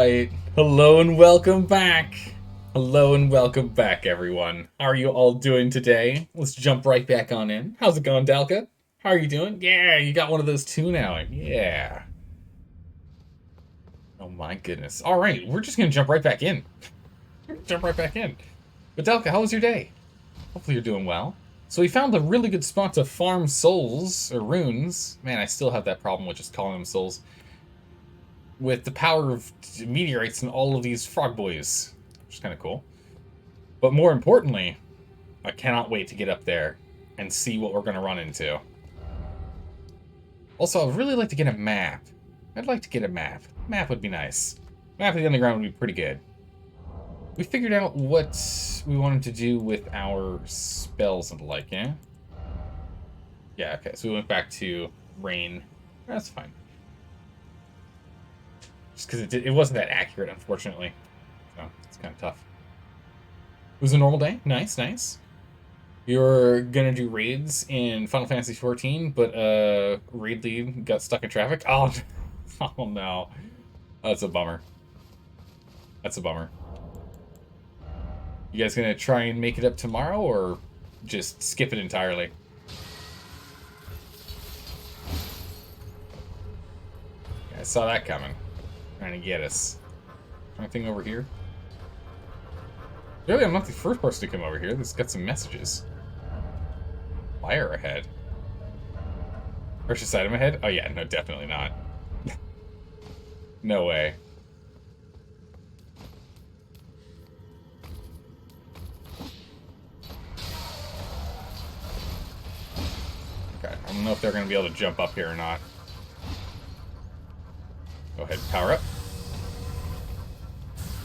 Alright, hello and welcome back. Hello and welcome back, everyone. How are you all doing today? Let's jump right back on in. How's it going, Dalka? How are you doing? Yeah, you got one of those too now. Yeah. Oh my goodness. Alright, we're just gonna jump right back in. Jump right back in. But Dalka, how was your day? Hopefully you're doing well. So we found a really good spot to farm souls, or runes. Man, I still have that problem with just calling them souls. With the power of meteorites and all of these frog boys, which is kind of cool. But more importantly, I cannot wait to get up there and see what we're going to run into. Also, I'd really like to get a map. I'd like to get a map. Map would be nice. Map of the underground would be pretty good. We figured out what we wanted to do with our spells and the like, yeah? Yeah, okay, so we went back to rain. That's fine. Just because it wasn't that accurate, unfortunately. So, it's kind of tough. It was a normal day. Nice, nice. You're gonna do raids in Final Fantasy XIV, but raid lead got stuck in traffic. Oh, oh no. That's a bummer. That's a bummer. You guys gonna try and make it up tomorrow, or just skip it entirely? Yeah, I saw that coming. Trying to get us. Anything over here? Really, I'm not the first person to come over here. This got some messages. Fire ahead. Precious item ahead? Oh yeah, no, definitely not. No way. Okay, I don't know if they're going to be able to jump up here or not. Go ahead, power up.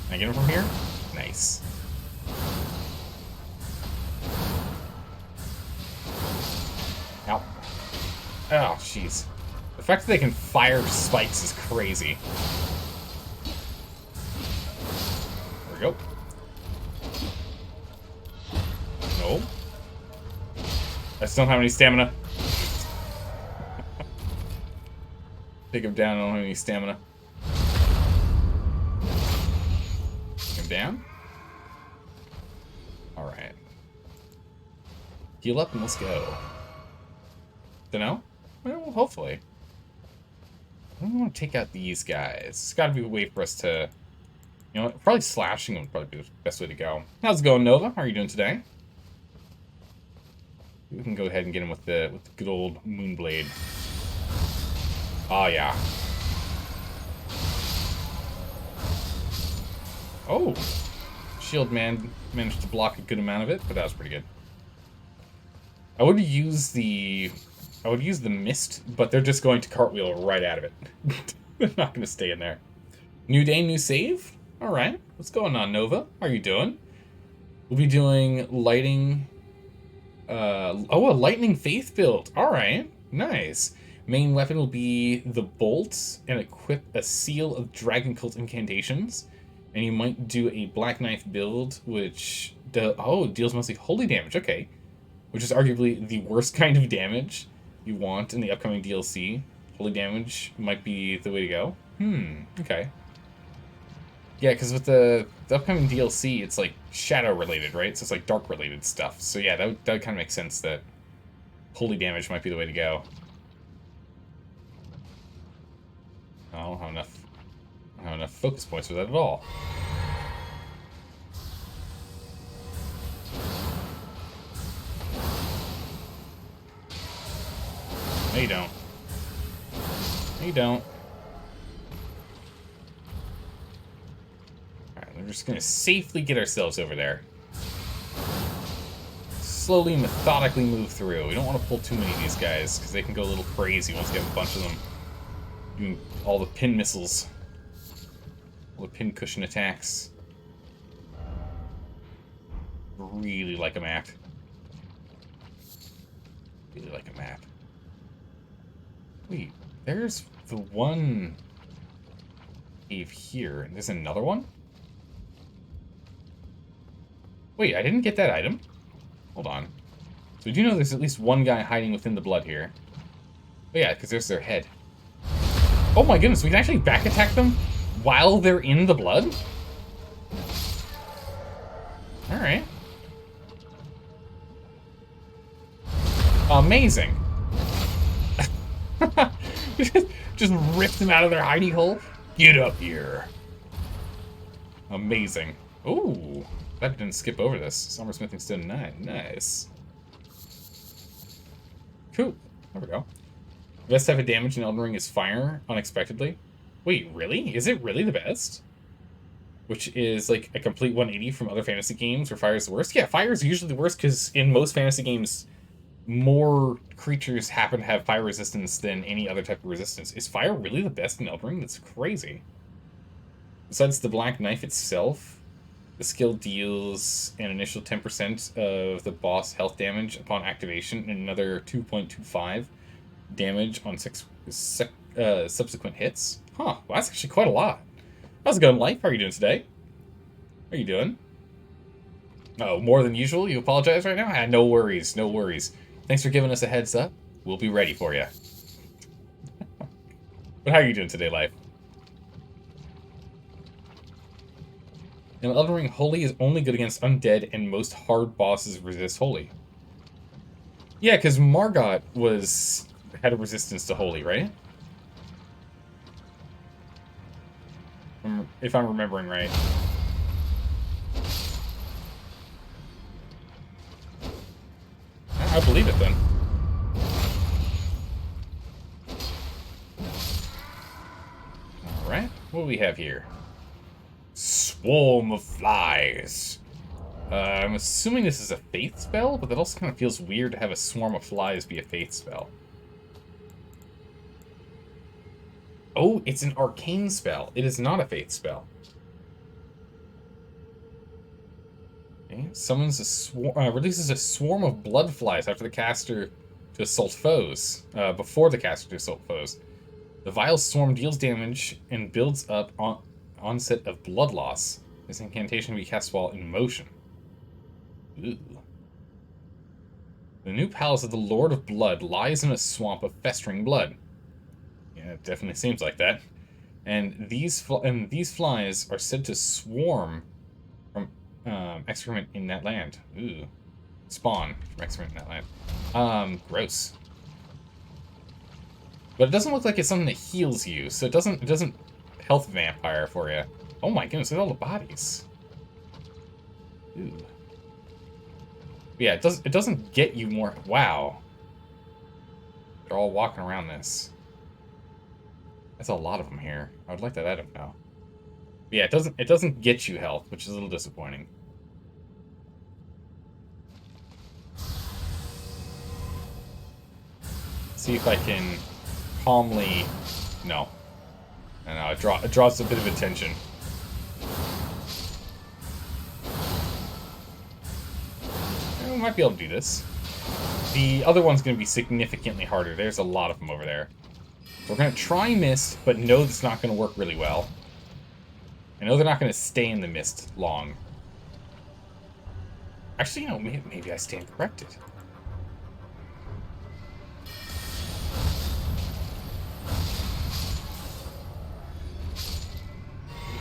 Can I get him from here? Nice. Ow. Oh, jeez. The fact that they can fire spikes is crazy. There we go. No. I still don't have any stamina. Take him down, I don't have any stamina. Take him down. Alright. Heal up and let's go. Dunno? Well, hopefully. I don't want to take out these guys. It's got to be a way for us to... You know, probably slashing would probably be the best way to go. How's it going, Nova? How are you doing today? We can go ahead and get him with the good old Moonblade. Oh, yeah. Oh! Shield man managed to block a good amount of it, but that was pretty good. I would use the mist, but they're just going to cartwheel right out of it. They're not going to stay in there. New day, new save? Alright. What's going on, Nova? How are you doing? We'll be doing lighting... oh, a lightning faith build. Alright. Nice. Main weapon will be the bolts and equip a seal of dragon cult incantations. And you might do a black knife build, which deals mostly holy damage. Okay. Which is arguably the worst kind of damage you want in the upcoming DLC. Holy damage might be the way to go. Okay. Yeah, because with the upcoming DLC, it's like shadow related, right? So it's like dark related stuff. So yeah, that would kind of make sense that holy damage might be the way to go. I don't have enough focus points for that at all. No, you don't. No, you don't. Alright, we're just gonna safely get ourselves over there. Slowly, methodically move through. We don't want to pull too many of these guys, because they can go a little crazy once we have a bunch of them. Doing all the pin missiles. All the pin cushion attacks. Really like a map. Really like a map. Wait, there's the one cave here, and there's another one? Wait, I didn't get that item? Hold on. So we do know there's at least one guy hiding within the blood here. Oh yeah, because there's their head. Oh my goodness, we can actually back attack them while they're in the blood? Alright. Amazing. Just ripped them out of their hidey hole. Get up here. Amazing. Ooh, that didn't skip over this. Summer Smithing Stone 9. Nice. Cool. There we go. Best type of damage in Elden Ring is fire, unexpectedly. Wait, really? Is it really the best? Which is like a complete 180 from other fantasy games where fire is the worst? Yeah, fire is usually the worst because in most fantasy games, more creatures happen to have fire resistance than any other type of resistance. Is fire really the best in Elden Ring? That's crazy. Besides the Black Knife itself, the skill deals an initial 10% of the boss health damage upon activation and another 2.25 damage on subsequent hits. Huh, well, that's actually quite a lot. How's it going, Life? How are you doing today? How are you doing? Oh, more than usual? You apologize right now? Ah, no worries, no worries. Thanks for giving us a heads up. We'll be ready for you. But how are you doing today, Life? In Elden Ring, Holy is only good against undead, and most hard bosses resist Holy. Yeah, because Margot had a resistance to Holy, right? If I'm remembering right. I believe it, then. Alright, what do we have here? Swarm of flies. I'm assuming this is a faith spell, but that also kind of feels weird to have a swarm of flies be a faith spell. Oh, it's an arcane spell. It is not a faith spell. Okay. Summons a releases a swarm of blood flies after the caster to assault foes. Before the caster to assault foes. The vile swarm deals damage and builds up on onset of blood loss. This incantation can be cast while in motion. Ooh. The new palace of the Lord of Blood lies in a swamp of festering blood. Yeah, it definitely seems like that. And these flies are said to swarm from excrement in that land. Ooh. Spawn from excrement in that land. Gross. But it doesn't look like it's something that heals you, so it doesn't health vampire for you. Oh my goodness, look at all the bodies. Ooh. Yeah, it doesn't get you more. Wow. They're all walking around this. That's a lot of them here. I would like that item now. But yeah, it doesn't get you health, which is a little disappointing. See if I can calmly. No. No, it draws a bit of attention. We might be able to do this. The other one's going to be significantly harder. There's a lot of them over there. So we're going to try Mist, but know it's not going to work really well. I know they're not going to stay in the Mist long. Actually, you know, maybe I stand corrected.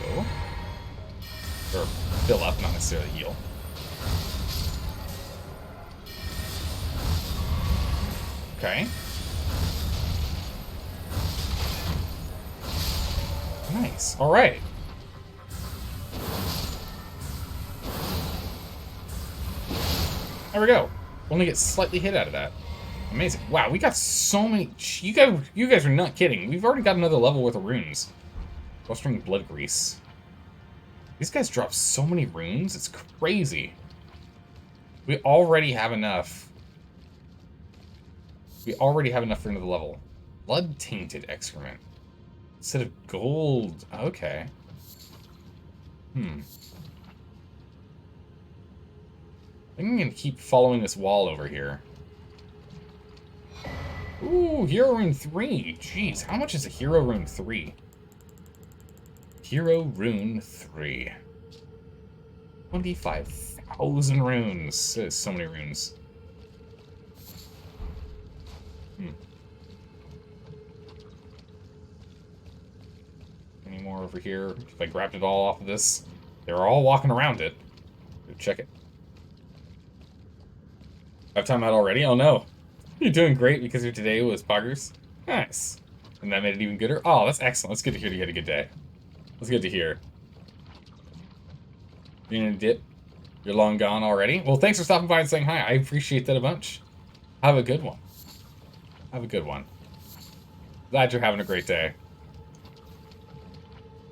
Heal. Or fill up, not necessarily heal. Okay. Nice. All right. There we go. Only get slightly hit out of that. Amazing. Wow, we got so many. You guys are not kidding. We've already got another level worth of runes. Rostering blood grease. These guys drop so many runes. It's crazy. We already have enough. We already have enough for another level. Blood tainted excrement. Instead of gold. Okay. I think I'm gonna keep following this wall over here. Ooh, Hero Rune 3. Jeez, how much is a Hero Rune 3? Hero Rune 3. 25,000 runes. That is so many runes. Any more over here. If I grabbed it all off of this, they were all walking around it. Go check it. Have time out already? Oh no. You're doing great because your today was poggers. Nice. And that made it even gooder. Oh, that's excellent. That's good to hear you had a good day. That's good to hear. You're in a dip. You're long gone already? Well, thanks for stopping by and saying hi. I appreciate that a bunch. Have a good one. Have a good one. Glad you're having a great day.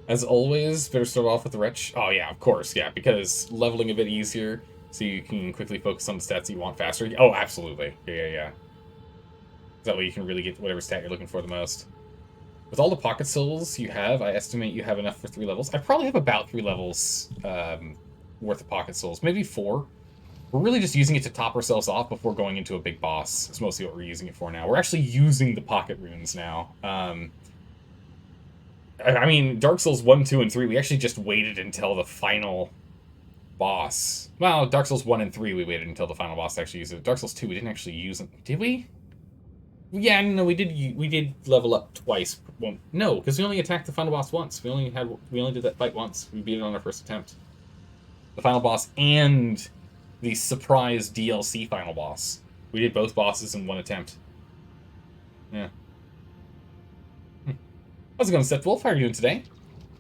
As always, better start off with the wretch. Oh yeah, of course, yeah, because leveling a bit easier, so you can quickly focus on the stats you want faster. Oh, absolutely. Yeah. That way you can really get whatever stat you're looking for the most. With all the pocket souls you have, I estimate you have enough for 3 levels. I probably have about 3 levels worth of pocket souls, maybe 4. We're really just using it to top ourselves off before going into a big boss. It's mostly what we're using it for now. We're actually using the pocket runes now. I mean, Dark Souls 1, 2, and 3, we actually just waited until the final boss. Well, Dark Souls 1 and 3, we waited until the final boss to actually use it. Dark Souls 2, we didn't actually use it. Did we? Yeah, no, we did level up twice. Well, no, because we only attacked the final boss once. We only did that fight once. We beat it on our first attempt. The final boss and the surprise DLC final boss. We did both bosses in one attempt. Yeah. How's it going, Seth Wolf? How are you doing today?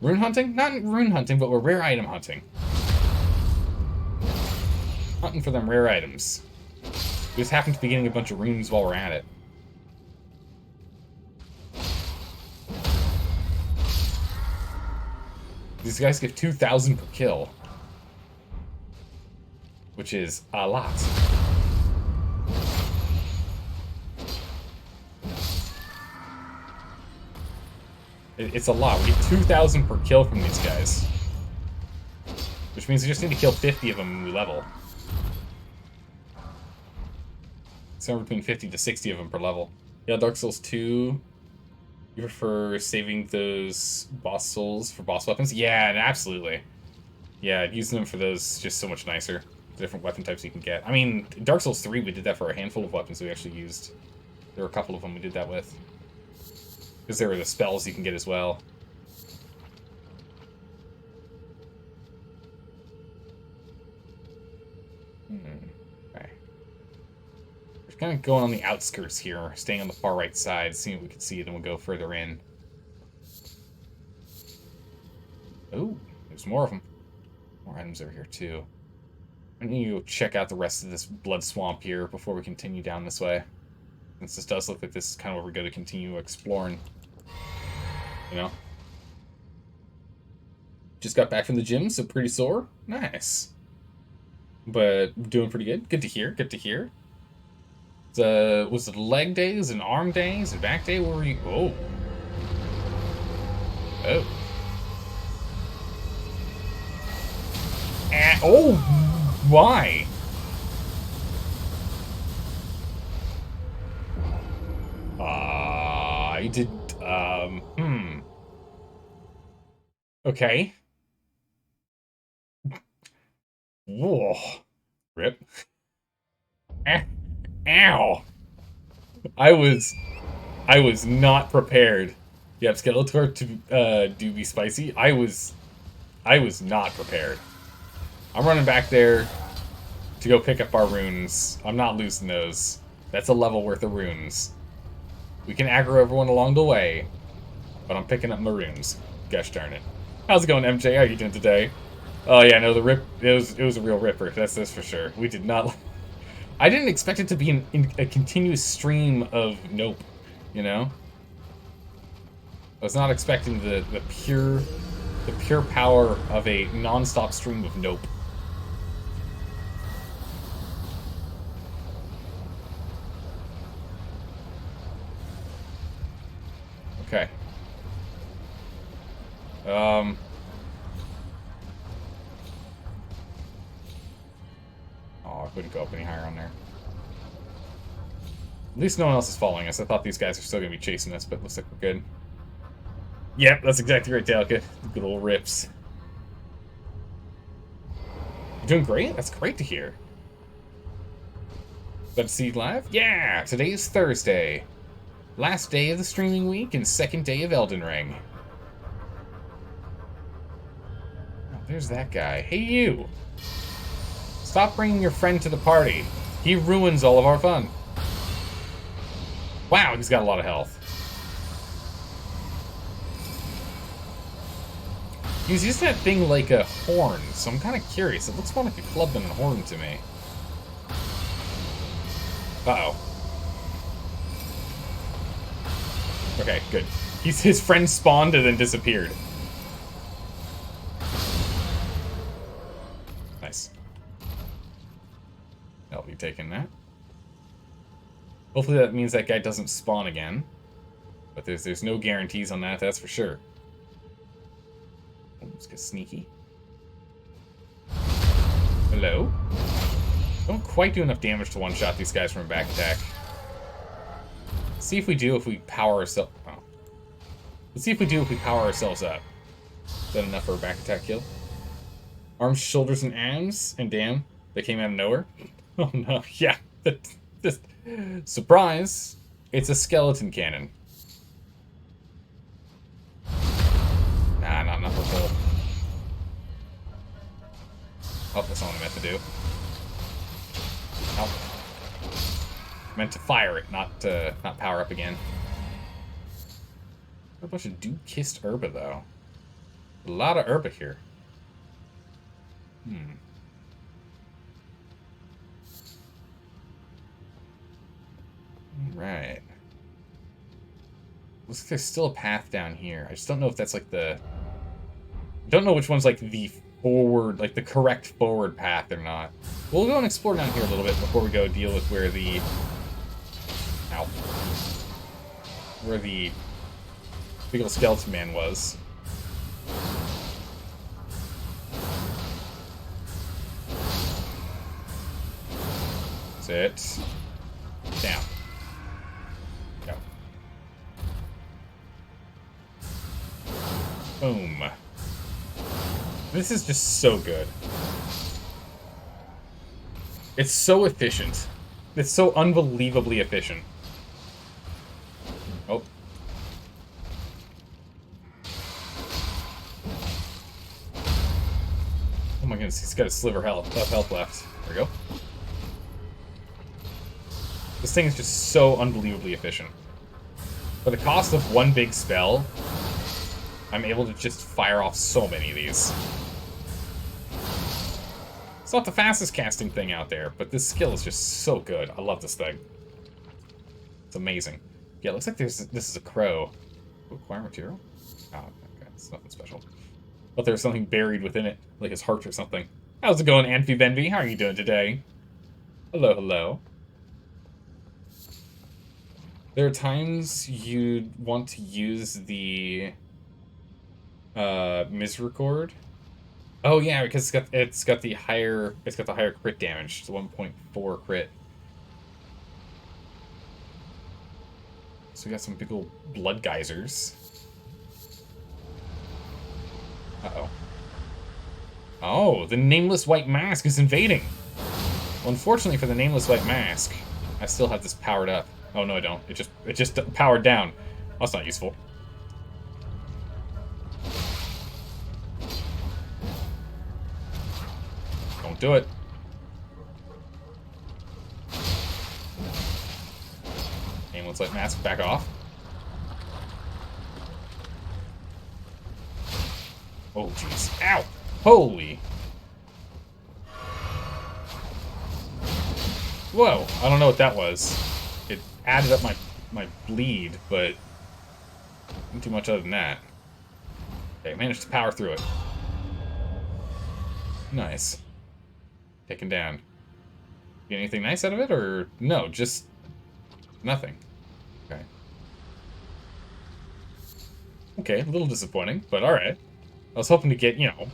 Rune hunting? Not rune hunting, but we're rare item hunting. Hunting for them rare items. We just happen to be getting a bunch of runes while we're at it. These guys give 2,000 per kill. Which is a lot. It's a lot. We get 2,000 per kill from these guys. Which means we just need to kill 50 of them when we level. Somewhere between 50 to 60 of them per level. Yeah, Dark Souls 2... You prefer saving those boss souls for boss weapons? Yeah, absolutely. Yeah, using them for those is just so much nicer. Different weapon types you can get. I mean, in Dark Souls 3, we did that for a handful of weapons we actually used. There were a couple of them we did that with. Because there were the spells you can get as well. Okay. We're kind of going on the outskirts here, staying on the far right side, seeing what we can see, then we'll go further in. Oh, there's more of them. More items over here, too. I need to go check out the rest of this blood swamp here before we continue down this way. Since this does look like this is kind of where we're going to continue exploring. You know? Just got back from the gym, so pretty sore. Nice. But doing pretty good. Good to hear, good to hear. Was it leg day? Was it an arm day? Was it back day? Where were you? Oh. Oh. Oh, why? I did, Okay. Whoa. Rip. Ow. I was not prepared. Yep, Skeletor do be spicy. I was not prepared. I'm running back there to go pick up our runes. I'm not losing those. That's a level worth of runes. We can aggro everyone along the way, but I'm picking up my runes. Gosh darn it. How's it going, MJ? How are you doing today? Oh yeah, no, the rip. It was a real ripper. That's for sure. We did not. I didn't expect it to be a continuous stream of nope. You know. I was not expecting the pure power of a non-stop stream of nope. Okay. Oh, I couldn't go up any higher on there. At least no one else is following us. I thought these guys are still going to be chasing us, but it looks like we're good. Yep, that's exactly right, Delica. Good old rips. You're doing great? That's great to hear. Glad to see you live? Yeah! Today is Thursday. Last day of the streaming week and second day of Elden Ring. there's that guy. Hey, you! Stop bringing your friend to the party. He ruins all of our fun. Wow, he's got a lot of health. He's using that thing like a horn, so I'm kind of curious. It looks more like a club than a horn to me. Uh-oh. Okay, good. His friend spawned and then disappeared. Nice. I'll be taking that. Hopefully that means that guy doesn't spawn again. But there's no guarantees on that, that's for sure. Let's get sneaky. Hello? Don't quite do enough damage to one-shot these guys from a back attack. Let's see if we do if we power ourselves... Oh. Let's see if we do if we power ourselves up. Is that enough for a back attack kill? Arms, shoulders, and arms? And damn, they came out of nowhere? Oh no, yeah. Just surprise! It's a skeleton cannon. Nah, not enough for full. Oh, that's not what I meant to do. Oh. Meant to fire it, not power up again. A bunch of dude-kissed herba, though. A lot of herba here. Right. Looks like there's still a path down here. I just don't know if that's like the... I don't know which one's like the forward, like the correct forward path or not. We'll go and explore down here a little bit before we go deal with where the... Ow. Where the big old skeleton man was. Sit. Down. Go. Boom. This is just so good. It's so efficient. It's so unbelievably efficient. Oh. Oh my goodness, he's got a sliver of health left. There we go. This thing is just so unbelievably efficient. For the cost of one big spell, I'm able to just fire off so many of these. It's not the fastest casting thing out there, but this skill is just so good. I love this thing. It's amazing. Yeah, it looks like this is a crow. Acquire material? Oh, okay, it's nothing special. But there's something buried within it, like his heart or something. How's it going, Anfi Benby? How are you doing today? Hello, hello. There are times you'd want to use the misrecord. Oh yeah, because it's got the higher crit damage. It's 1.4 crit. So we got some big old blood geysers. Uh-oh. Oh, the Nameless White Mask is invading. Well, unfortunately for the Nameless White Mask, I still have this powered up. Oh no, I don't. It just powered down. Oh, that's not useful. Don't do it. Nameless White Mask, back off. Oh jeez. Ow! Holy! Whoa! I don't know what that was. It added up my bleed, but not too much other than that. Okay, managed to power through it. Nice. Taken down. Get anything nice out of it, or no? Just nothing. Okay. Okay, a little disappointing, but all right. I was hoping to get, you know,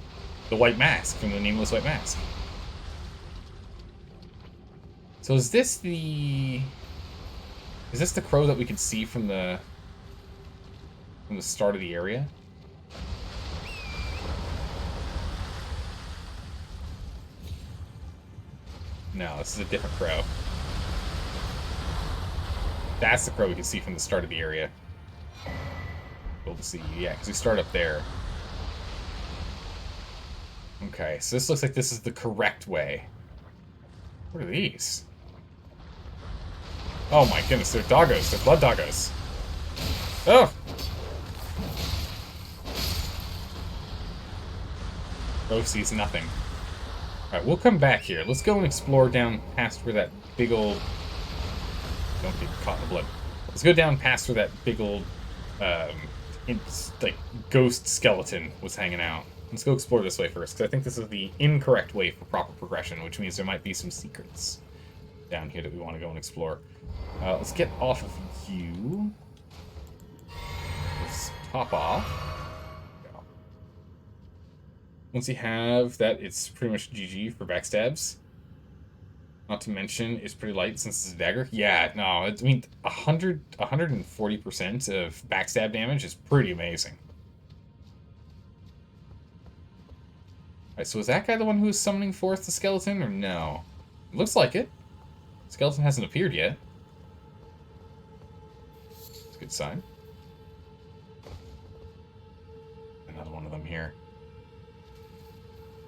the White Mask from the Nameless White Mask. So is this the crow that we could see from the start of the area? No, this is a different crow. That's the crow we can see from the start of the area. We'll see, yeah, because we start up there. Okay, so this looks like this is the correct way. What are these? Oh my goodness, they're doggos. They're blood doggos. Oh! Bro sees nothing. Alright, we'll come back here. Let's go and explore down past where that big old... Don't get caught in the blood. Let's go down past where that big old, like, ghost skeleton was hanging out. Let's go explore this way first, because I think this is the incorrect way for proper progression, which means there might be some secrets down here that we want to go and explore. Let's get off of you. Let's top off. Go. Once you have that, it's pretty much GG for backstabs. Not to mention, it's pretty light since it's a dagger. Yeah, no, I mean, 140% of backstab damage is pretty amazing. Alright, so is that guy the one who is summoning forth the skeleton, or no? It looks like it. The skeleton hasn't appeared yet. It's a good sign. Another one of them here.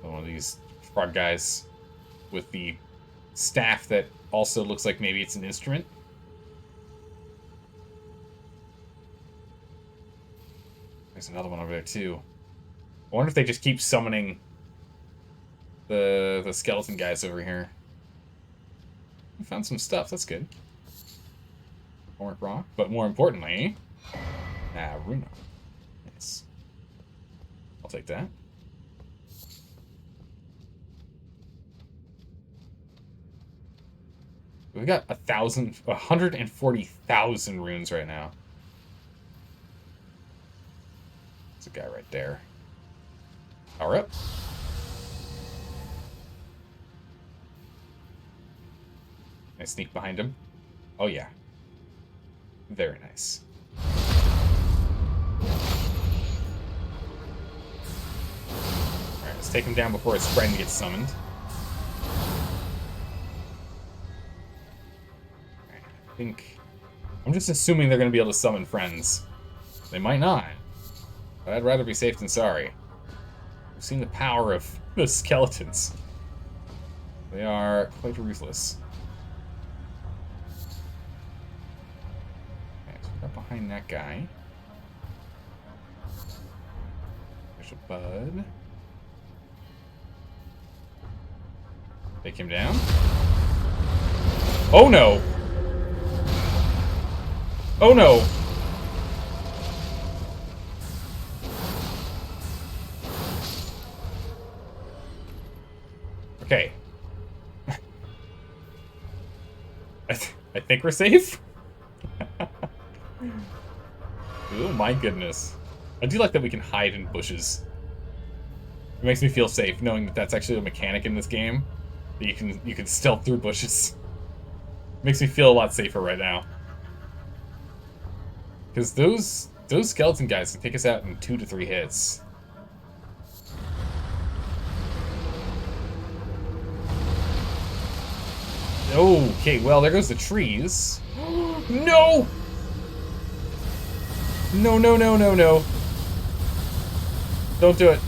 One of these frog guys with the staff that also looks like maybe it's an instrument. There's another one over there too. I wonder if they just keep summoning the skeleton guys over here. We found some stuff, that's good. More rock, but more importantly, runa. Nice. I'll take that. We got 140,000 runes right now. There's a guy right there. Power up. Can I sneak behind him? Oh yeah. Very nice. Alright, let's take him down before his friend gets summoned. I'm just assuming they're going to be able to summon friends. They might not. But I'd rather be safe than sorry. We've seen the power of the skeletons. They are quite ruthless. Okay, so we're up behind that guy. There's a bud. Take him down. Oh no! Oh no! Okay. I think we're safe? Oh my goodness. I do like that we can hide in bushes. It makes me feel safe knowing that that's actually a mechanic in this game. That you can stealth through bushes. Makes me feel a lot safer right now. Because those skeleton guys can take us out in 2 to 3 hits. Okay, well, there goes the trees. No! No, no, no, no, no. Don't do it.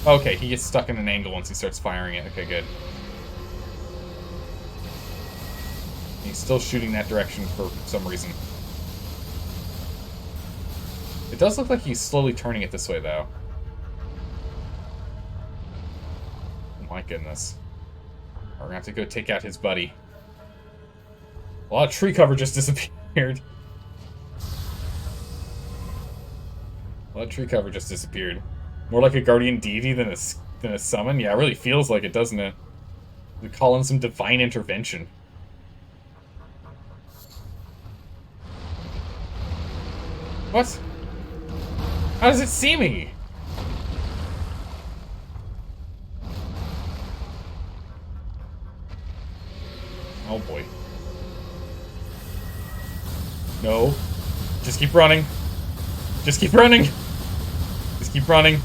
Okay, he gets stuck in an angle once he starts firing it. Okay, good. He's still shooting that direction for some reason. It does look like he's slowly turning it this way, though. Oh my goodness. We're gonna have to go take out his buddy. A lot of tree cover just disappeared. A lot of tree cover just disappeared. More like a guardian deity than a summon? Yeah, it really feels like it, doesn't it? We call in some divine intervention. What? How does it see me? Oh boy. No. Just keep running. Just keep running. Just keep running.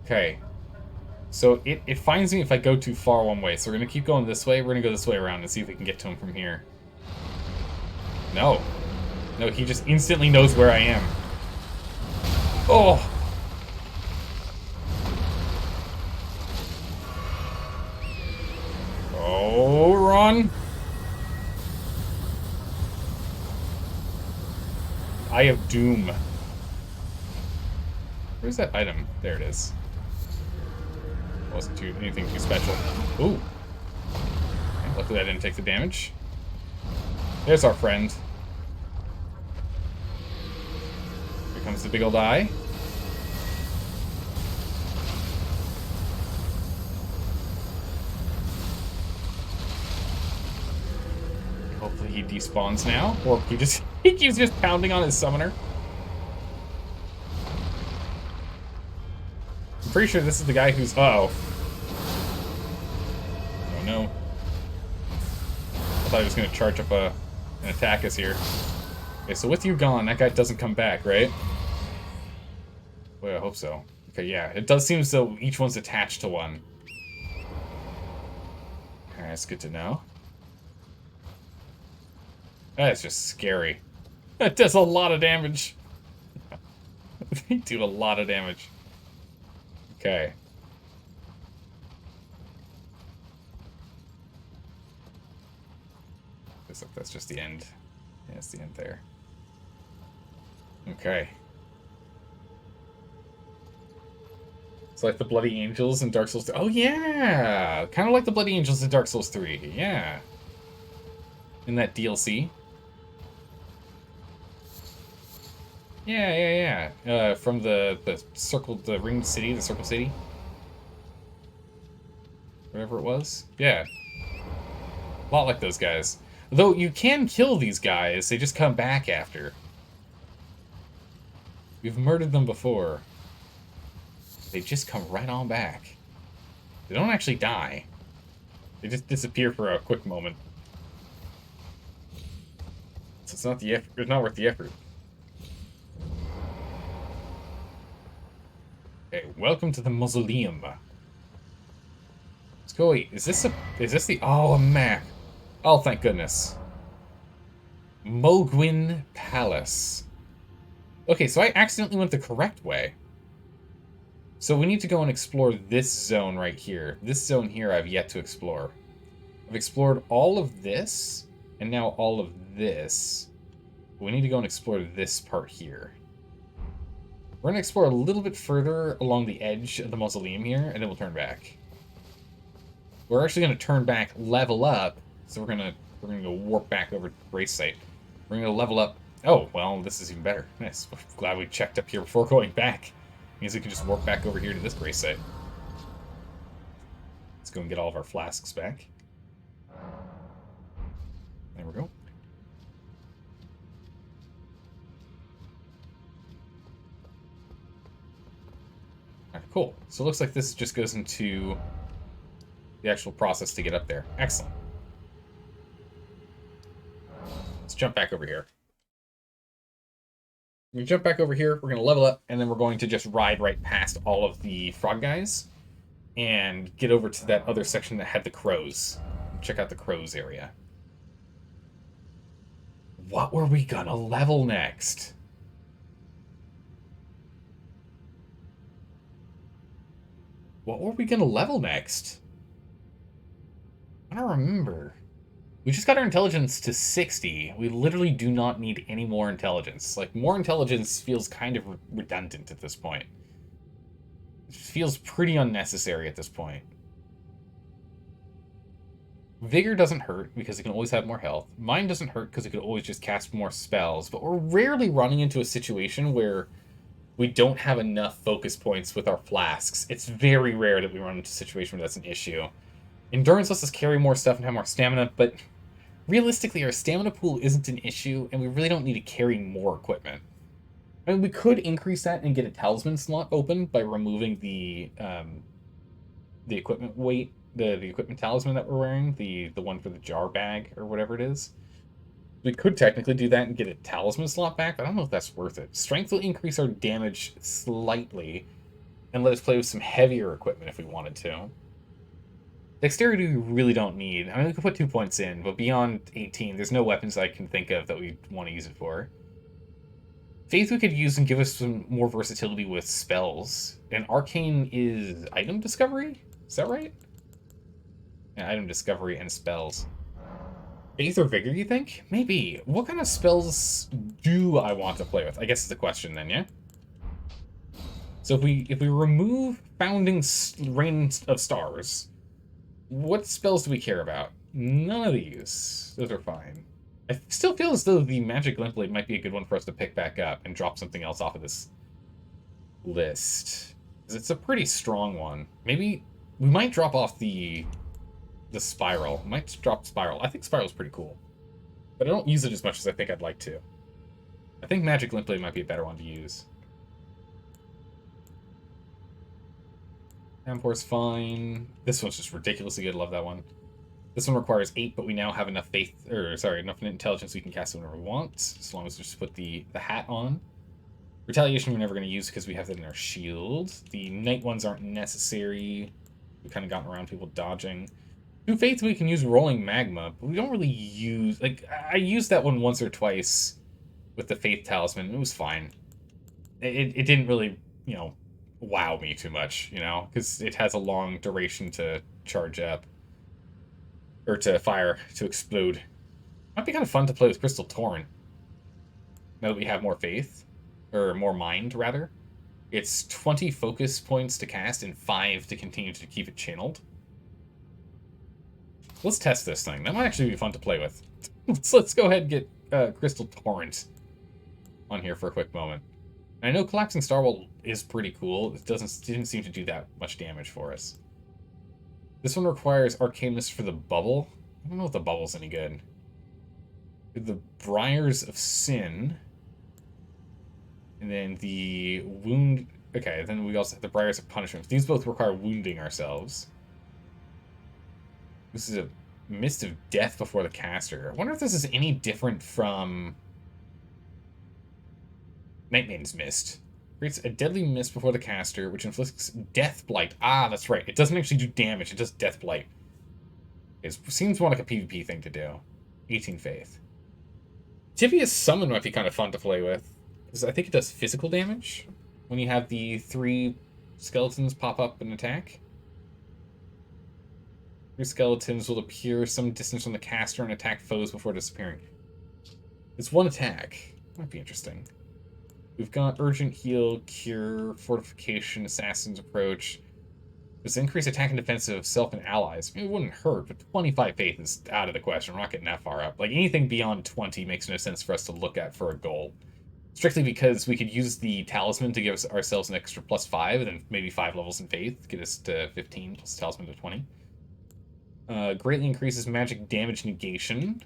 Okay. So it finds me if I go too far one way. So we're going to keep going this way. We're going to go this way around and see if we can get to him from here. No. No, he just instantly knows where I am. Oh! Oh, run! Eye of Doom. Where's that item? There it is. Wasn't anything too special. Ooh. Okay, luckily I didn't take the damage. There's our friend. Here comes the big old eye. Hopefully he despawns now, or he keeps just pounding on his summoner. I'm pretty sure this is the guy who's... Uh-oh. Oh, no. I thought he was going to charge up and attack us here. Okay, so with you gone, that guy doesn't come back, right? Well, I hope so. Okay, yeah. It does seem as though each one's attached to one. Alright, that's good to know. That's just scary. That does a lot of damage. They do a lot of damage. Okay. That's just the end. Yeah, it's the end there. Okay. It's like the Bloody Angels in Dark Souls 3. Oh, yeah! Kind of like the Bloody Angels in Dark Souls 3. Yeah. In that DLC. Yeah. From the Ring City, the Circle City. Whatever it was. Yeah. A lot like those guys. Though you can kill these guys, they just come back after. We've murdered them before. They just come right on back. They don't actually die. They just disappear for a quick moment. So it's not the effort. It's not worth the effort. Okay, welcome to the mausoleum. Let's go. Wait, is this the? Oh, a map. Oh, thank goodness. Mogwin Palace. Okay, so I accidentally went the correct way. So we need to go and explore this zone right here. This zone here I've yet to explore. I've explored all of this, and now all of this. But we need to go and explore this part here. We're going to explore a little bit further along the edge of the mausoleum here, and then we'll turn back. We're actually going to turn back, level up, so we're gonna go warp back over to the race site. We're gonna level up. Oh, well, this is even better. Nice. Glad we checked up here before going back. Means we can just warp back over here to this race site. Let's go and get all of our flasks back. There we go. Alright, cool. So it looks like this just goes into the actual process to get up there. Excellent. Let's jump back over here. We jump back over here, we're going to level up, and then we're going to just ride right past all of the frog guys and get over to that other section that had the crows. Check out the crows area. What were we going to level next? What were we going to level next? I don't remember. We just got our intelligence to 60. We literally do not need any more intelligence. Like, more intelligence feels kind of redundant at this point. It feels pretty unnecessary at this point. Vigor doesn't hurt because it can always have more health. Mind doesn't hurt because it could always just cast more spells. But we're rarely running into a situation where we don't have enough focus points with our flasks. It's very rare that we run into a situation where that's an issue. Endurance lets us carry more stuff and have more stamina, but realistically, our stamina pool isn't an issue, and we really don't need to carry more equipment. I mean, we could increase that and get a talisman slot open by removing the equipment weight, the equipment talisman that we're wearing, the one for the jar bag or whatever it is. We could technically do that and get a talisman slot back, but I don't know if that's worth it. Strength will increase our damage slightly and let us play with some heavier equipment if we wanted to. Dexterity we really don't need. I mean, we could put 2 points in, but beyond 18, there's no weapons I can think of that we want to use it for. Faith we could use and give us some more versatility with spells. And Arcane is item discovery? Is that right? Yeah, item discovery and spells. Faith or Vigor, you think? Maybe. What kind of spells do I want to play with? I guess is the question then, yeah? So if we remove Founding Rain of Stars, what spells do we care about? None of these. Those are fine. I still feel as though the Magic Glintblade might be a good one for us to pick back up and drop something else off of this list. Because it's a pretty strong one. Maybe we might drop off the Spiral. We might drop Spiral. I think Spiral's pretty cool. But I don't use it as much as I think I'd like to. I think Magic Glintblade might be a better one to use. Downpour's fine. This one's just ridiculously good. Love that one. This one requires 8, but we now have enough enough intelligence we can cast it whenever we want, as long as we just put the hat on. Retaliation we're never going to use because we have that in our shield. The night ones aren't necessary. We've kind of gotten around people dodging. 2 Faith we can use Rolling Magma, but we don't really use... Like, I used that one once or twice with the Faith Talisman. It was fine. It didn't really, you know, wow me too much, you know, because it has a long duration to charge up. Or to fire, to explode. Might be kind of fun to play with Crystal Torrent. Now that we have more faith. Or more mind, rather. It's 20 focus points to cast and 5 to continue to keep it channeled. Let's test this thing. That might actually be fun to play with. Let's go ahead and get Crystal Torrent on here for a quick moment. And I know Collapsing Starwall is pretty cool. It didn't seem to do that much damage for us. This one requires Arcanist for the bubble. I don't know if the bubble's any good. The Briars of Sin. And then the Wound... Okay, then we also have the Briars of Punishment. These both require wounding ourselves. This is a Mist of Death before the caster. I wonder if this is any different from Nightmane's Mist. Creates a deadly mist before the caster, which inflicts Death Blight. Ah, that's right. It doesn't actually do damage, it does Death Blight. It seems more like a PvP thing to do. 18 Faith. Tibia's Summon might be kind of fun to play with, because I think it does physical damage when you have the 3 skeletons pop up and attack. 3 skeletons will appear some distance from the caster and attack foes before disappearing. It's 1 attack. Might be interesting. We've got Urgent Heal, Cure, Fortification, Assassin's Approach. This increased attack and defense of self and allies. I mean, it wouldn't hurt, but 25 Faith is out of the question. We're not getting that far up. Like, anything beyond 20 makes no sense for us to look at for a goal. Strictly because we could use the Talisman to give ourselves an extra +5, and then maybe 5 levels in Faith, get us to 15, plus Talisman to 20. Greatly increases magic damage negation.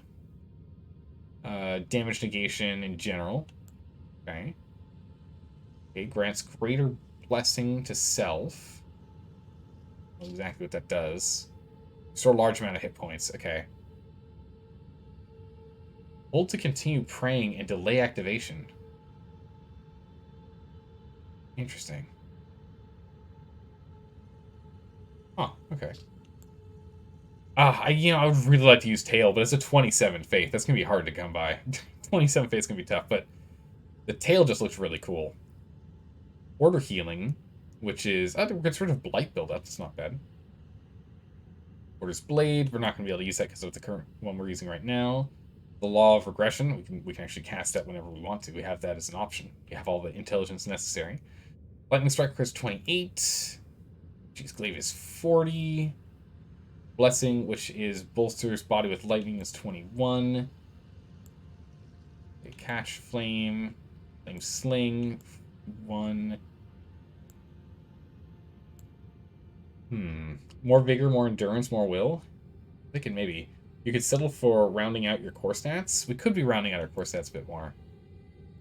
Damage negation in general. Okay. It grants greater blessing to self. I don't know exactly what that does. Restore a large amount of hit points. Okay. Hold to continue praying and delay activation. Interesting. Huh, okay. I would really like to use Tail, but it's a 27 Faith. That's going to be hard to come by. 27 Faith's going to be tough, but the Tail just looks really cool. Order Healing, which is... Oh, we could sort of Blight build-up. That's not bad. Order's Blade. We're not going to be able to use that because of the current one we're using right now. The Law of Regression. We can actually cast that whenever we want to. We have that as an option. We have all the intelligence necessary. Lightning Strike occurs 28. Cheese Glaive is 40. Blessing, which is bolsters body with lightning, is 21. Catch Flame. Flame Sling. 1. More vigor, more endurance, more will. I'm thinking maybe you could settle for rounding out your core stats. We could be rounding out our core stats a bit more.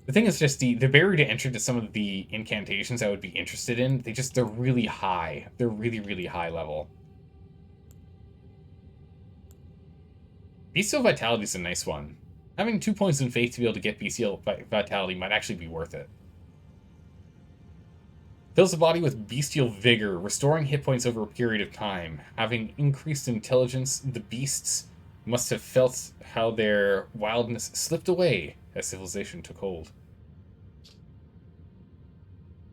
The thing is just the barrier to entry to some of the incantations I would be interested in. They're really high. They're really, really high level. Bestial Vitality is a nice one. Having 2 points in Faith to be able to get Bestial Vitality might actually be worth it. Fills the body with bestial vigor, restoring hit points over a period of time. Having increased intelligence, the beasts must have felt how their wildness slipped away as civilization took hold.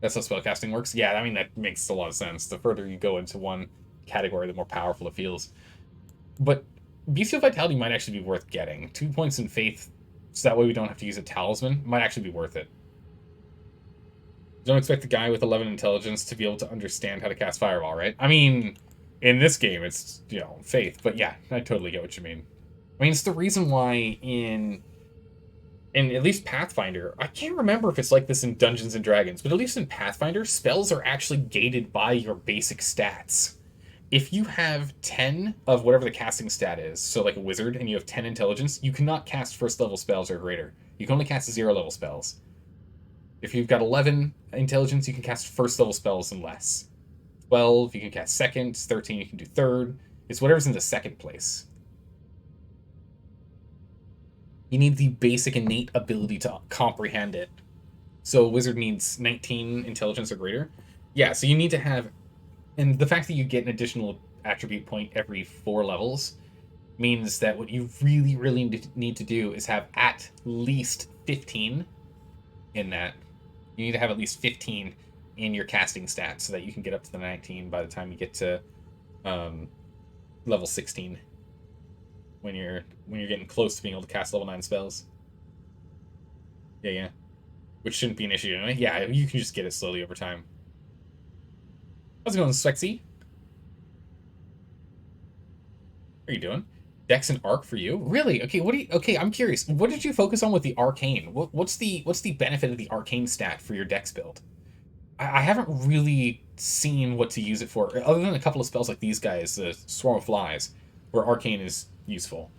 That's how spellcasting works? Yeah, I mean, that makes a lot of sense. The further you go into one category, the more powerful it feels. But bestial vitality might actually be worth getting. 2 points in faith, so that way we don't have to use a talisman, might actually be worth it. Don't expect the guy with 11 intelligence to be able to understand how to cast Fireball, right? I mean, in this game, it's, you know, faith. But yeah, I totally get what you mean. I mean, it's the reason why in at least Pathfinder, I can't remember if it's like this in Dungeons & Dragons, but at least in Pathfinder, spells are actually gated by your basic stats. If you have 10 of whatever the casting stat is, so like a wizard, and you have 10 intelligence, you cannot cast first level spells or greater. You can only cast 0 level spells. If you've got 11 intelligence, you can cast first level spells and less. 12, you can cast second. 13, you can do third. It's whatever's in the second place. You need the basic innate ability to comprehend it. So a wizard needs 19 intelligence or greater. Yeah, so you need to have... And the fact that you get an additional attribute point every 4 levels means that what you really, really need to do is have at least 15 in that. You need to have at least 15 in your casting stats so that you can get up to the 19 by the time you get to level 16. When you're getting close to being able to cast level 9 spells. Yeah. Which shouldn't be an issue anyway. Yeah, you can just get it slowly over time. How's it going, Swexy? What are you doing? Dex and Arc for you? Really? Okay, okay, I'm curious. What did you focus on with the Arcane? What's the benefit of the Arcane stat for your Dex build? I haven't really seen what to use it for, other than a couple of spells like these guys, the Swarm of Flies, where Arcane is useful.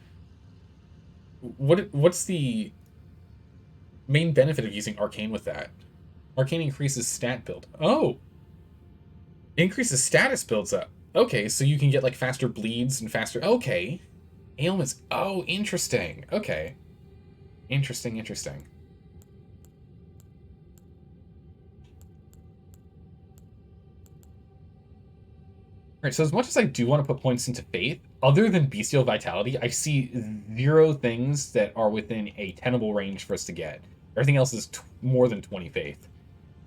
What's the main benefit of using Arcane with that? Arcane increases stat build. Oh! Increases status builds up. Okay, so you can get like faster bleeds and faster... Okay. Ailments. Oh, interesting. Okay. Interesting. Alright, so as much as I do want to put points into Faith, other than Bestial Vitality, I see 0 things that are within a tenable range for us to get. Everything else is more than 20 Faith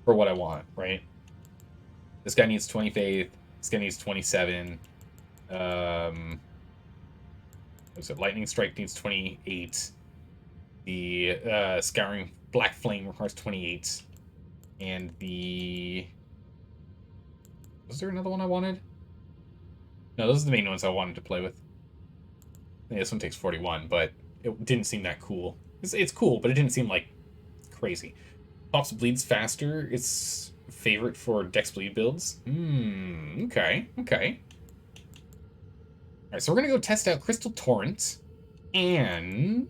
for what I want, right? This guy needs 20 Faith. This guy needs 27. Lightning Strike needs 28. The Scouring Black Flame requires 28. And the... Was there another one I wanted? No, those are the main ones I wanted to play with. Yeah, this one takes 41, but it didn't seem that cool. It's cool, but it didn't seem, like, crazy. Pops bleeds faster. It's favorite for Dex bleed builds. Okay. Alright, so we're gonna go test out Crystal Torrent, and...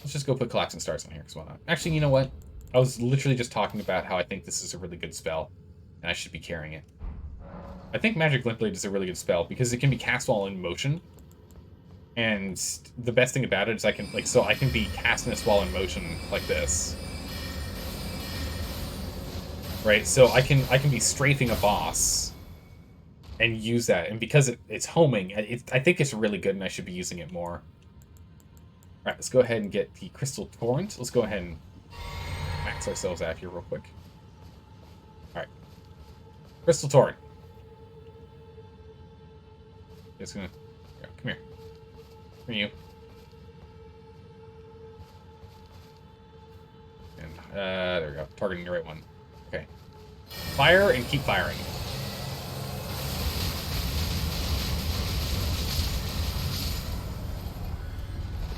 Let's just go put Collapsing Stars on here, because why not? Actually, you know what? I was literally just talking about how I think this is a really good spell, and I should be carrying it. I think Magic Glint Blade is a really good spell because it can be cast while in motion. And the best thing about it is I can be casting this while in motion like this. Right? So I can be strafing a boss and use that. And because it's homing, I think it's really good and I should be using it more. Alright, let's go ahead and get the Crystal Torrent. Let's go ahead and max ourselves out here real quick. Alright. Crystal Torrent. Just gonna... Come here. Come here, you. And, there we go. Targeting the right one. Okay. Fire and keep firing.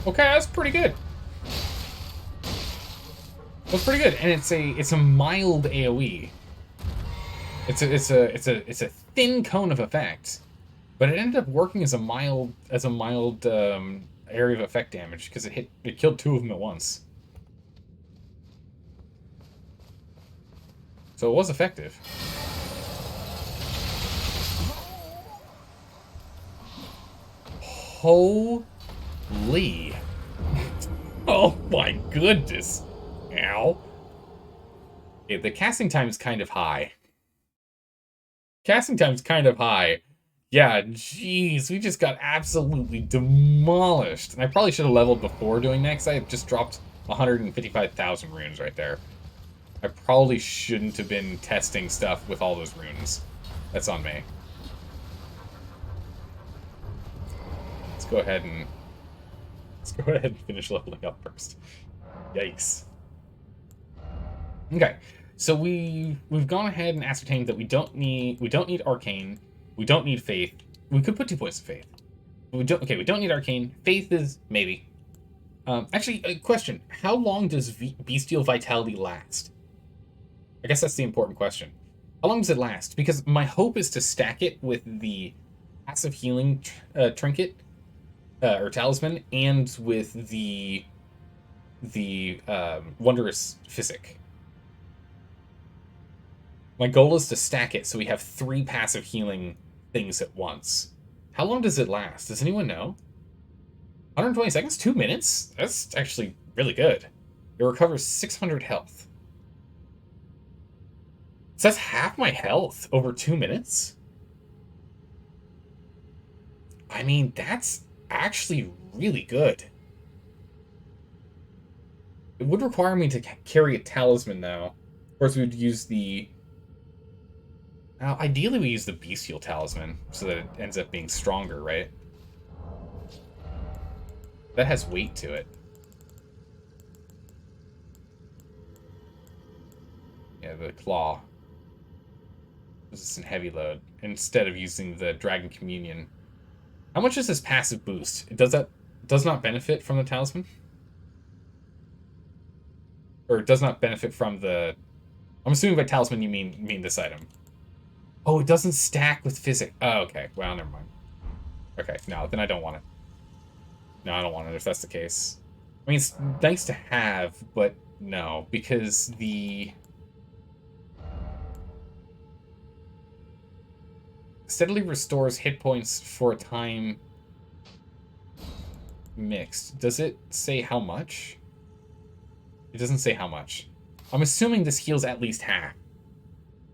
Okay, that's pretty good. That's pretty good, and it's a mild AOE. It's a thin cone of effect. But it ended up working as a mild area of effect damage because it killed 2 of them at once. So it was effective. Holy! Oh my goodness! Ow! Okay, the casting time is kind of high. Casting time's kind of high. Yeah, jeez, we just got absolutely demolished. And I probably should have leveled before doing that, because I just dropped 155,000 runes right there. I probably shouldn't have been testing stuff with all those runes. That's on me. Let's go ahead and finish leveling up first. Yikes. Okay, so we've gone ahead and ascertained that we don't need arcane, we don't need faith. We could put 2 points of faith. We don't need arcane. Faith is maybe. Actually, a question: how long does bestial vitality last? I guess that's the important question. How long does it last? Because my hope is to stack it with the passive healing trinket or talisman, and with the wondrous physic. My goal is to stack it so we have 3 passive healing things at once. How long does it last? Does anyone know? 120 seconds? 2 minutes? That's actually really good. It recovers 600 health. So that's half my health over 2 minutes? I mean, that's actually really good. It would require me to carry a talisman, though. Of course, we would use the... ideally, we use the bestial talisman, so that it ends up being stronger, right? That has weight to it. Yeah, the claw. This is in heavy load, instead of using the Dragon Communion. How much is this passive boost? Does not benefit from the talisman? Or it does not benefit from the... I'm assuming by talisman you mean this item. Oh, it doesn't stack with physics. Oh, okay. Well, never mind. Okay, no, then I don't want it. No, I don't want it if that's the case. I mean, it's nice to have, but no, because the... steadily restores hit points for a time mixed. Does it say how much? It doesn't say how much. I'm assuming this heals at least half,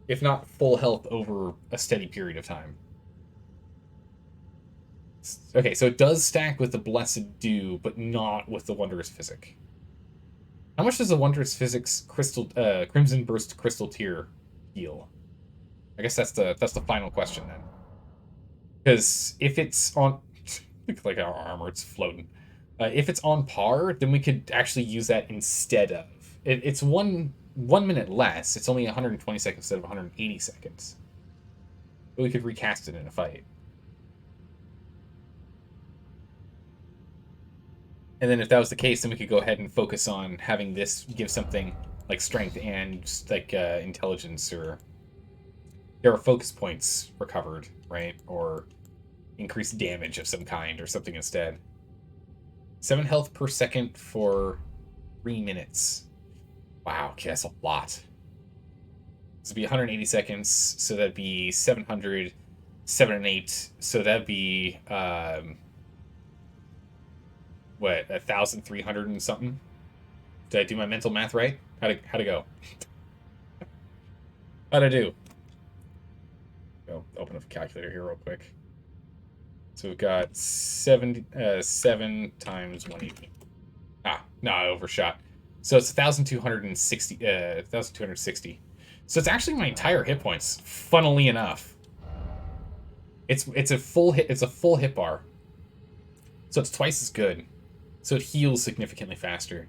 if not full health over a steady period of time. Okay, so it does stack with the Blessed Dew, but not with the Wondrous Physic. How much does the Wondrous Physic's Crimson Burst Crystal Tear heal? I guess that's the final question then. Because if it's on... look like our armor, it's floating. If it's on par, then we could actually use that instead of... It's one minute less. It's only 120 seconds instead of 180 seconds. But we could recast it in a fight. And then if that was the case, then we could go ahead and focus on having this give something like strength and like intelligence, or there are focus points recovered, right? Or increased damage of some kind or something instead. 7 health per second for 3 minutes. Wow, okay, that's a lot. This would be 180 seconds, so that'd be 700, 7 and 8, so that'd be, what, 1,300 and something? Did I do my mental math right? How'd it go? How'd I do? Go open up a calculator here real quick. So we've got 7 times 180. No, I overshot. So it's 1,260. 1,260. So it's actually my entire hit points. Funnily enough, it's a full hit. It's a full hit bar. So it's twice as good. So it heals significantly faster.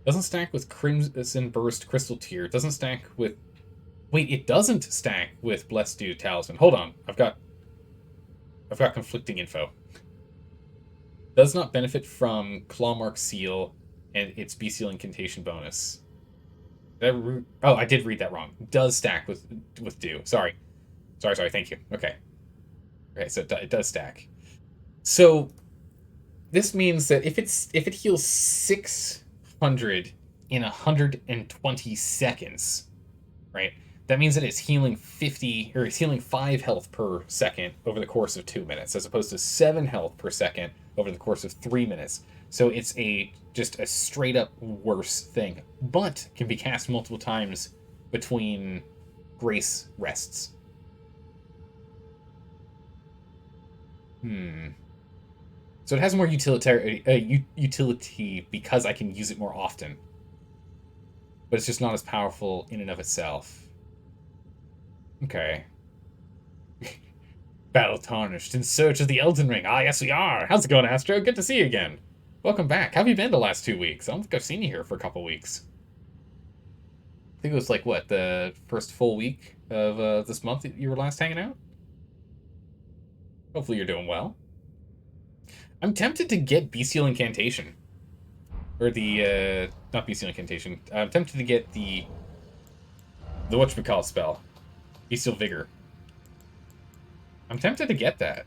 Doesn't stack with Crimson Burst Crystal Tear. Doesn't stack with... wait, it doesn't stack with Blessed Dew Talisman. Hold on, I've got conflicting info. Does not benefit from Clawmark Seal and its bestial incantation bonus. Oh, I did read that wrong. Does stack with Dew. Sorry. Thank you. Okay, so it does stack. So this means that if it heals 600 in 120 seconds, right? That means that it's healing 50, or it's healing 5 health per second over the course of 2 minutes, as opposed to 7 health per second over the course of 3 minutes. So it's just a straight up worse thing, but can be cast multiple times between grace rests. So it has more utility because I can use it more often. But it's just not as powerful in and of itself. Okay. Battle Tarnished, in search of the Elden Ring. Ah, yes we are! How's it going, Astro? Good to see you again. Welcome back. How have you been the last 2 weeks? I don't think I've seen you here for a couple weeks. I think it was like, what, the first full week of this month that you were last hanging out? Hopefully you're doing well. I'm tempted to get Bestial Incantation. Or the, not Bestial Incantation. I'm tempted to get the whatchamacallit spell. Bestial Vigor. I'm tempted to get that.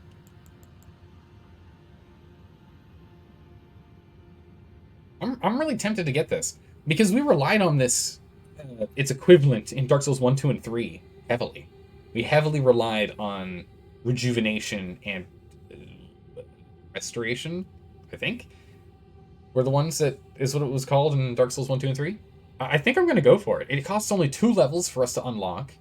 I'm really tempted to get this. Because we relied on this, its equivalent in Dark Souls 1, 2, and 3, heavily. We heavily relied on rejuvenation and restoration, I think, were the ones that is what it was called in Dark Souls 1, 2, and 3. I think I'm going to go for it. It costs only 2 levels for us to unlock,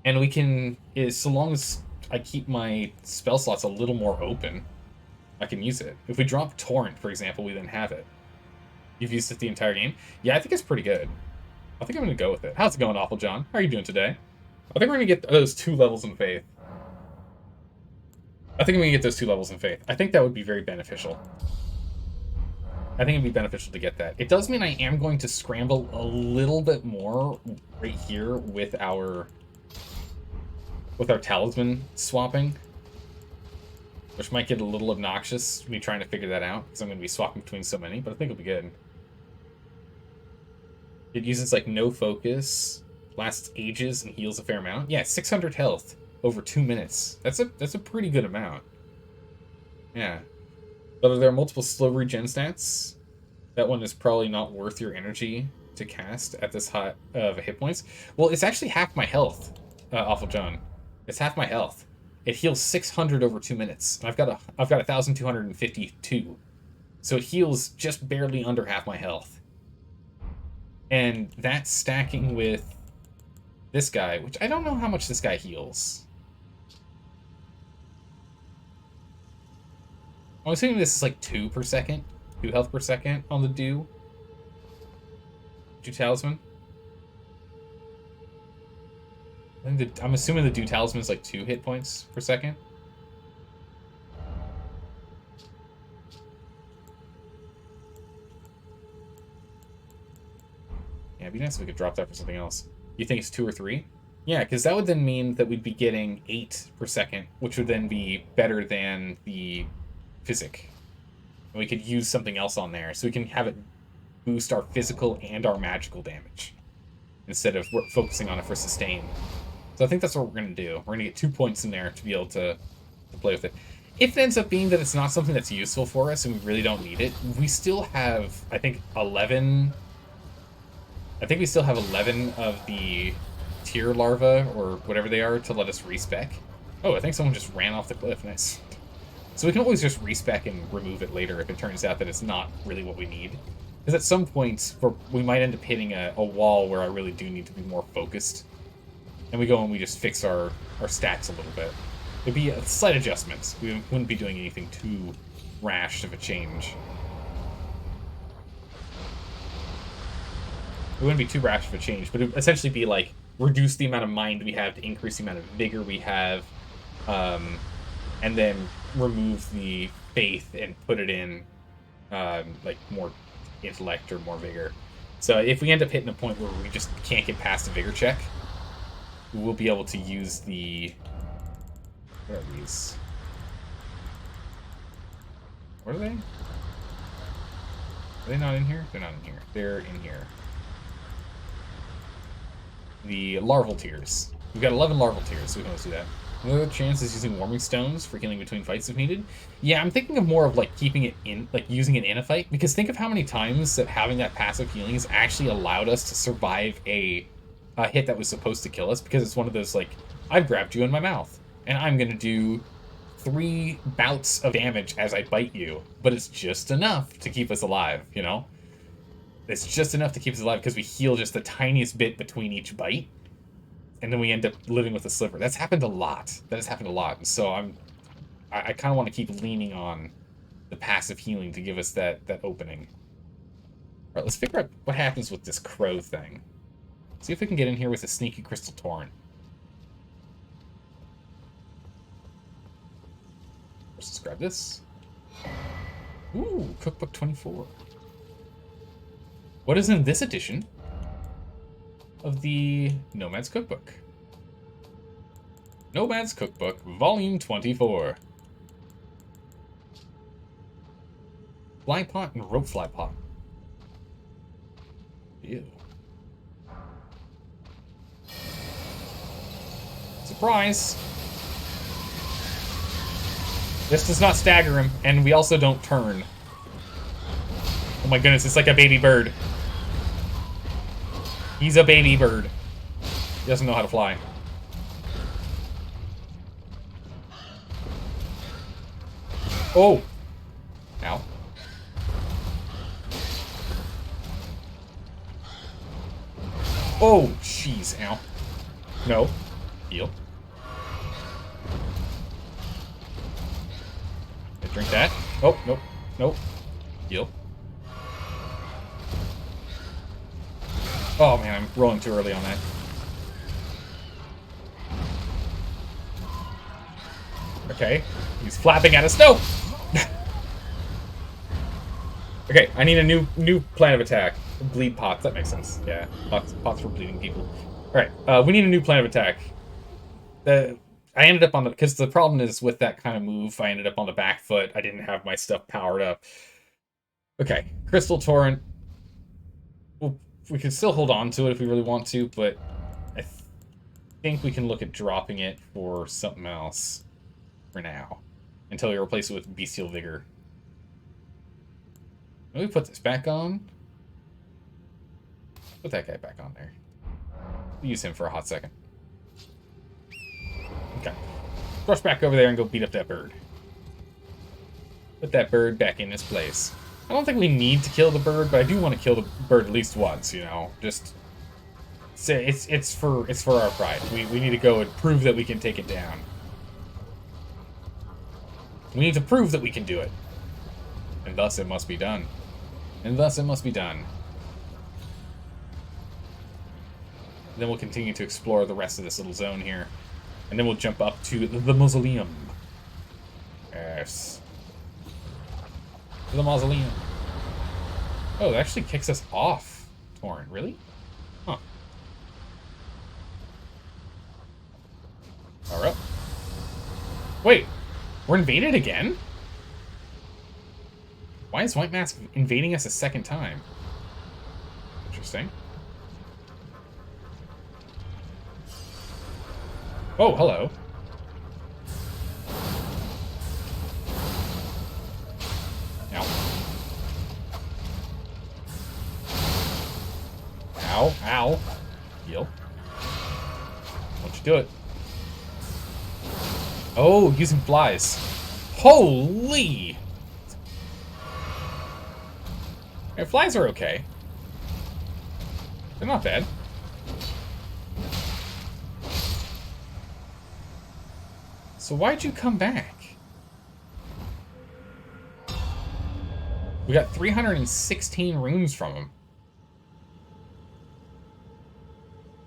and we can, so long as I keep my spell slots a little more open, I can use it. If we drop Torrent, for example, we then have it. You've used it the entire game? Yeah, I think it's pretty good. I think I'm going to go with it. How's it going, Awful John? How are you doing today? I think we're going to get those 2 levels in Faith. I think I'm going to get those 2 levels in Faith. I think that would be very beneficial. I think it'd be beneficial to get that. It does mean I am going to scramble a little bit more right here with our talisman swapping, which might get a little obnoxious, me trying to figure that out, because I'm going to be swapping between so many, but I think it'll be good. It uses, like, no focus, lasts ages, and heals a fair amount. Yeah, 600 health over 2 minutes. That's a pretty good amount. Yeah. But there are multiple slow regen stats. That one is probably not worth your energy to cast at this high of hit points. Well, it's actually half my health, Awful John. It's half my health. It heals 600 over 2 minutes. And I've got 1,252. So it heals just barely under half my health. And that's stacking with this guy, which I don't know how much this guy heals. I'm assuming this is like 2 per second. 2 health per second on the Dew Talisman. I'm assuming the Dew Talisman is like 2 hit points per second. Yeah, it'd be nice if we could drop that for something else. You think it's 2 or 3? Yeah, because that would then mean that we'd be getting 8 per second, which would then be better than the Physic. And we could use something else on there, so we can have it boost our physical and our magical damage, instead of focusing on it for sustain. So I think that's what we're going to do. We're going to get 2 points in there to be able to play with it. If it ends up being that it's not something that's useful for us and we really don't need it, we still have, I think, 11... I think we still have 11 of the tier larvae, or whatever they are, to let us respec. Oh, I think someone just ran off the cliff. Nice. So we can always just respec and remove it later if it turns out that it's not really what we need. Because at some point, we might end up hitting a wall where I really do need to be more focused. And we go and we just fix our stats a little bit. It'd be a slight adjustments. We wouldn't be doing anything too rash of a change. It wouldn't be too rash of a change, but it would essentially be like, reduce the amount of mind we have to increase the amount of vigor we have, and then remove the faith and put it in, like, more intellect or more vigor. So if we end up hitting a point where we just can't get past a vigor check, we'll be able to use the... Where are these? What are they? Are they not in here? They're not in here. They're in here. The larval tears. We've got 11 larval tears, so we can always do that. Another chance is using warming stones for healing between fights if needed. Yeah, I'm thinking of more of, like, keeping it in, like, using it in a fight, because think of how many times that having that passive healing has actually allowed us to survive a hit that was supposed to kill us, because it's one of those, like, I've grabbed you in my mouth, and I'm gonna do 3 bouts of damage as I bite you, but it's just enough to keep us alive, you know? It's just enough to keep us alive because we heal just the tiniest bit between each bite. And then we end up living with a sliver. That's happened a lot. That has happened a lot. So I kind of want to keep leaning on the passive healing to give us that opening. All right, let's figure out what happens with this crow thing. See if we can get in here with a sneaky crystal torrent. Let's just grab this. Ooh, cookbook 24. What is in this edition of the Nomad's Cookbook? Nomad's Cookbook, Volume 24. Fly pot and rope fly pot. Ew. Surprise! This does not stagger him, and we also don't turn. Oh my goodness, it's like a baby bird. He's a baby bird. He doesn't know how to fly. Oh! Ow. Oh, jeez, ow. No. Heal. Drink that. Oh, nope. Nope. Heal. Oh man, I'm rolling too early on that. Okay. He's flapping at us. No! Okay, I need a new plan of attack. Bleed pots, that makes sense. Yeah, pots for bleeding people. Alright, we need a new plan of attack. I ended up on the... Because the problem is with that kind of move, I ended up on the back foot. I didn't have my stuff powered up. Okay, Crystal Torrent. Well, we can still hold on to it if we really want to, but I think we can look at dropping it for something else for now. Until we replace it with Bestial Vigor. Let me put this back on. Put that guy back on there. Use him for a hot second. Okay. Rush back over there and go beat up that bird. Put that bird back in its place. I don't think we need to kill the bird, but I do want to kill the bird at least once, you know. Just say it's for our pride. We need to go and prove that we can take it down. We need to prove that we can do it. And thus it must be done. And thus it must be done. Then we'll continue to explore the rest of this little zone here. And then we'll jump up to the mausoleum. Yes. To the mausoleum. Oh, it actually kicks us off, Torrent. Really? Huh. Alright. Wait. We're invaded again? Why is White Mask invading us a second time? Interesting. Oh, hello. Ow. Ow, ow. Heal. Don't you do it. Oh, using flies. Holy! Yeah, flies are okay. They're not bad. So why'd you come back? We got 316 runes from him.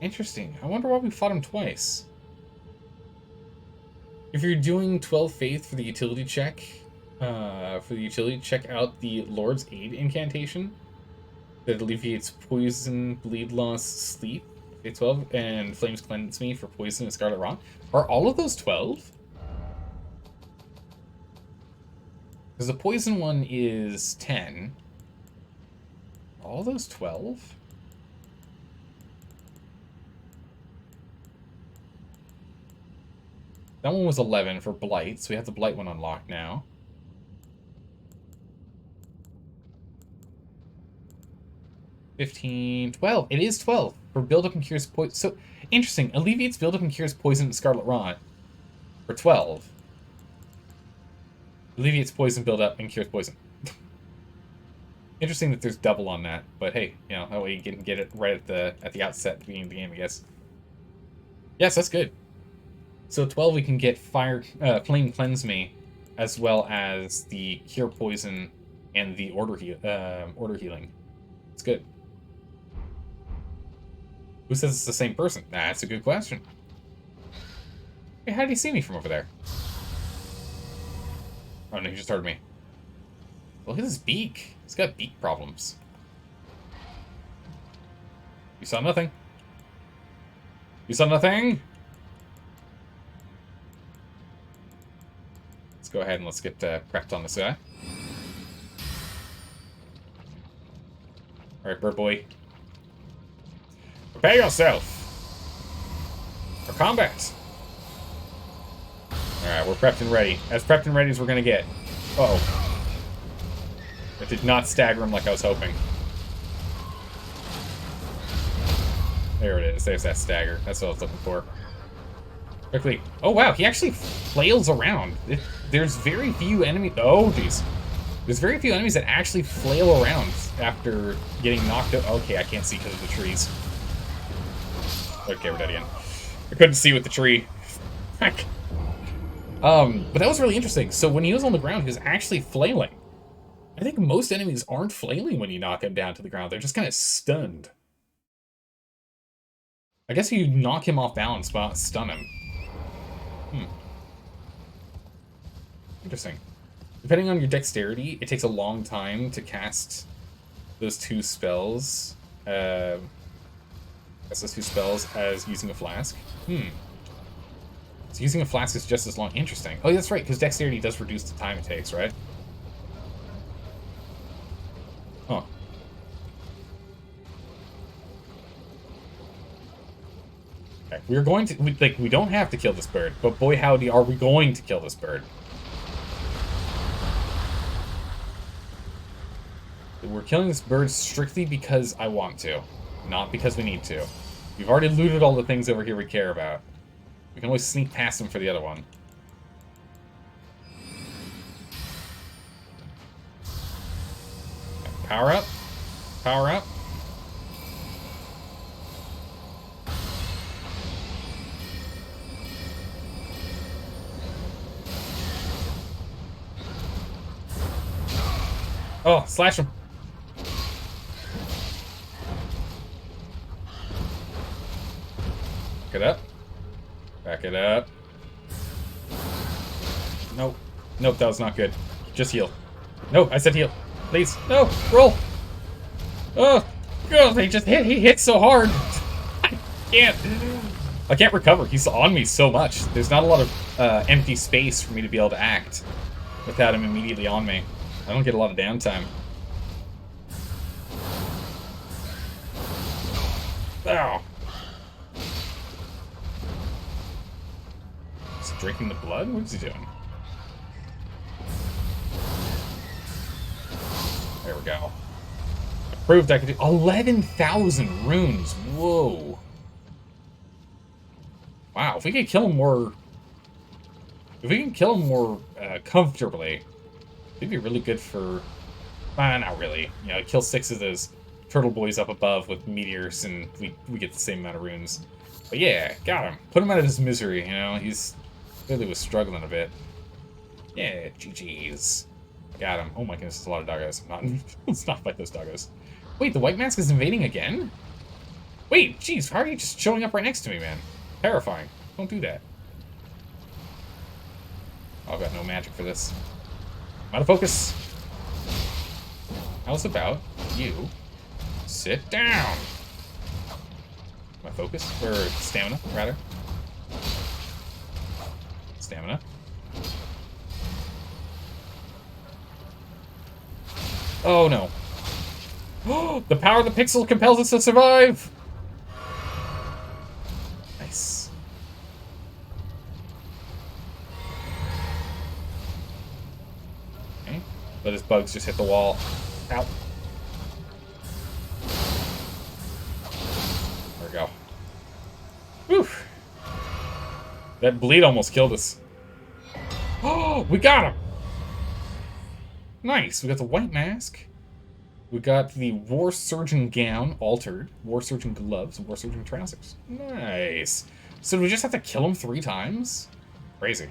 Interesting. I wonder why we fought him twice. If you're doing 12 Faith for the utility check, check out the Lord's Aid incantation that alleviates poison, bleed loss, sleep, Faith 12, and Flames Cleanse Me for poison and Scarlet Rot. Are all of those 12? Because the poison one is 10. Are all those 12? That one was 11 for Blight, so we have the Blight one unlocked now. $15, $12. It is 12 for build-up and cures poison. So, interesting. Alleviates build-up and cures poison and Scarlet Rot for 12. Alleviates poison build-up and cures poison. Interesting that there's double on that, but hey, you know, that way you can get it right at the outset, beginning of the game, I guess. Yes, that's good. So 12, we can get Flame Cleanse Me, as well as the Cure Poison and the Order Healing. It's good. Who says it's the same person? That's a good question. Hey, how did he see me from over there? Oh no, he just heard me. Look at his beak. He's got beak problems. You saw nothing. You saw nothing? Let's go ahead and let's get prepped on this guy. Alright, bird boy. Prepare yourself for combat. Alright, we're prepped and ready. As prepped and ready as we're gonna get. Uh-oh. It did not stagger him like I was hoping. There it is. There's that stagger. That's what I was looking for. Quickly. Oh, wow. He actually flails around. There's very few enemies... Oh, jeez. There's very few enemies that actually flail around after getting knocked out. Okay, I can't see because of the trees. Okay, we're dead again. I couldn't see with the tree. But that was really interesting. So when he was on the ground, he was actually flailing. I think most enemies aren't flailing when you knock them down to the ground. They're just kind of stunned. I guess you knock him off balance, but stun him. Interesting. Depending on your dexterity, it takes a long time to cast those two spells. Those two spells as using a flask. So using a flask is just as long. Interesting. Oh, that's right, because dexterity does reduce the time it takes, right? Huh. Okay, we're going to... we don't have to kill this bird, but boy howdy are we going to kill this bird. We're killing this bird strictly because I want to, not because we need to. We've already looted all the things over here we care about. We can always sneak past them for the other one. Power up. Power up. Oh, slash him. Back it up. Back it up. Nope. Nope, that was not good. Just heal. No, I said heal. Please. No, roll. Oh, God, he hit so hard. I can't recover. He's on me so much. There's not a lot of empty space for me to be able to act without him immediately on me. I don't get a lot of downtime. Ow. Is he drinking the blood? What is he doing? There we go. I proved I could do 11,000 runes. Whoa. Wow, if we could kill him more... If we can kill him more comfortably, it'd be really good for... not really. You know, kill 6 of those turtle boys up above with meteors, and we get the same amount of runes. But yeah, got him. Put him out of his misery, you know? He's clearly was struggling a bit. Yeah, GG's. Got him. Oh my goodness, it's a lot of doggos. Let's not fight those doggos. Wait, the white mask is invading again? Wait, jeez, how are you just showing up right next to me, man? Terrifying. Don't do that. Oh, I've got no magic for this. I'm out of focus. How's about you sit down? My focus? Or stamina, rather. Stamina. Oh, no. The power of the pixel compels us to survive! Nice. Okay. Let his bugs just hit the wall. Ow. There we go. Whew. That bleed almost killed us. Oh, we got him! Nice, we got the white mask. We got the War Surgeon gown altered, War Surgeon gloves, War Surgeon trousers. Nice. So do we just have to kill him 3 times? Crazy.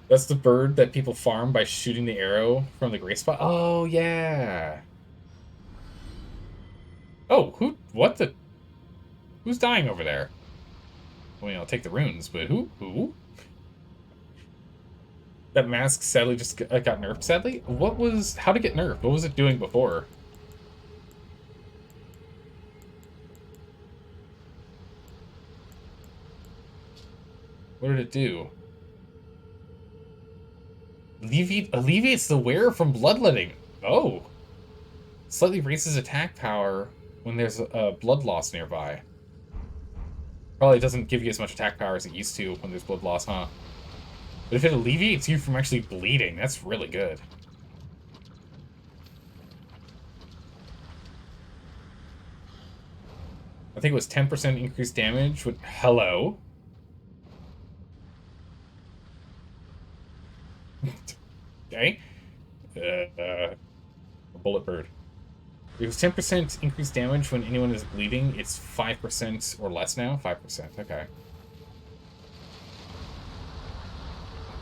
That's the bird that people farm by shooting the arrow from the gray spot. Oh, yeah. Oh, what the? Who's dying over there? I mean, I'll take the runes, but who? That mask sadly just got nerfed, sadly? How did it get nerfed? What was it doing before? What did it do? Alleviates the wearer from bloodletting. Oh. Slightly raises attack power when there's a blood loss nearby. Probably doesn't give you as much attack power as it used to when there's blood loss, huh? But if it alleviates you from actually bleeding, that's really good. I think it was 10% increased damage with... Hello? Okay. A bullet bird. It was 10% increased damage when anyone is bleeding. It's 5% or less now? 5%, okay.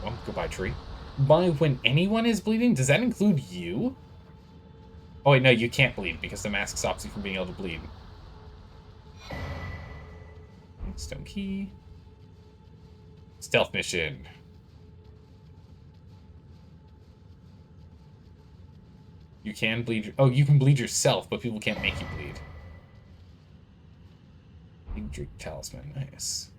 Well, goodbye, tree. By when anyone is bleeding? Does that include you? Oh, wait, no, you can't bleed because the mask stops you from being able to bleed. Stone key. Stealth mission. You can bleed... Oh, you can bleed yourself, but people can't make you bleed. Drake Talisman, nice.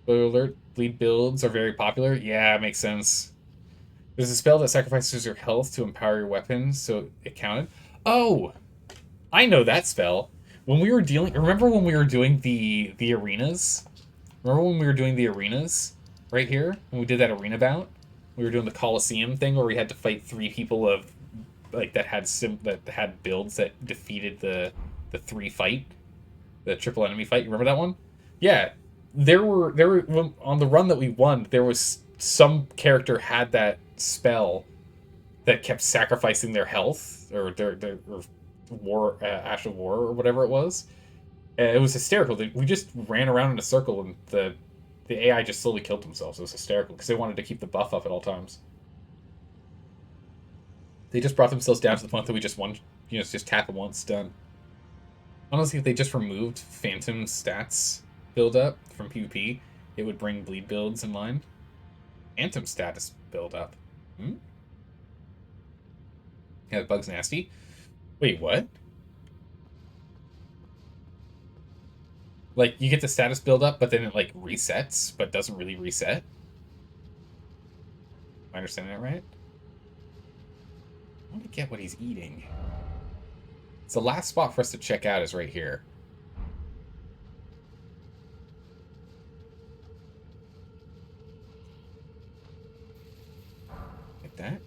Spoiler alert, bleed builds are very popular. Yeah, it makes sense. There's a spell that sacrifices your health to empower your weapons, so it counted. Oh! I know that spell. When we were dealing... Remember when we were doing the arenas? Remember when we were doing the arenas? Right here? When we did that arena bout? We were doing the Coliseum thing where we had to fight 3 people of... Like, that had builds that defeated the 3 fight. The triple enemy fight. You remember that one? Yeah. There were on the run that we won, there was some character had that spell that kept sacrificing their health or their war Ash of War or whatever it was. It was hysterical. We just ran around in a circle and the AI just slowly killed themselves. It was hysterical because they wanted to keep the buff up at all times. They just brought themselves down to the point that we just won. You know, just tap it once, done. Honestly, if they just removed Phantom stats build up from PvP, it would bring bleed builds in line. Phantom status build up. Hmm? Yeah, the bug's nasty. Wait, what? Like, you get the status build up, but then it, like, resets, but doesn't really reset? Am I understanding that right? I want to get what he's eating. So the last spot for us to check out is right here. Like that.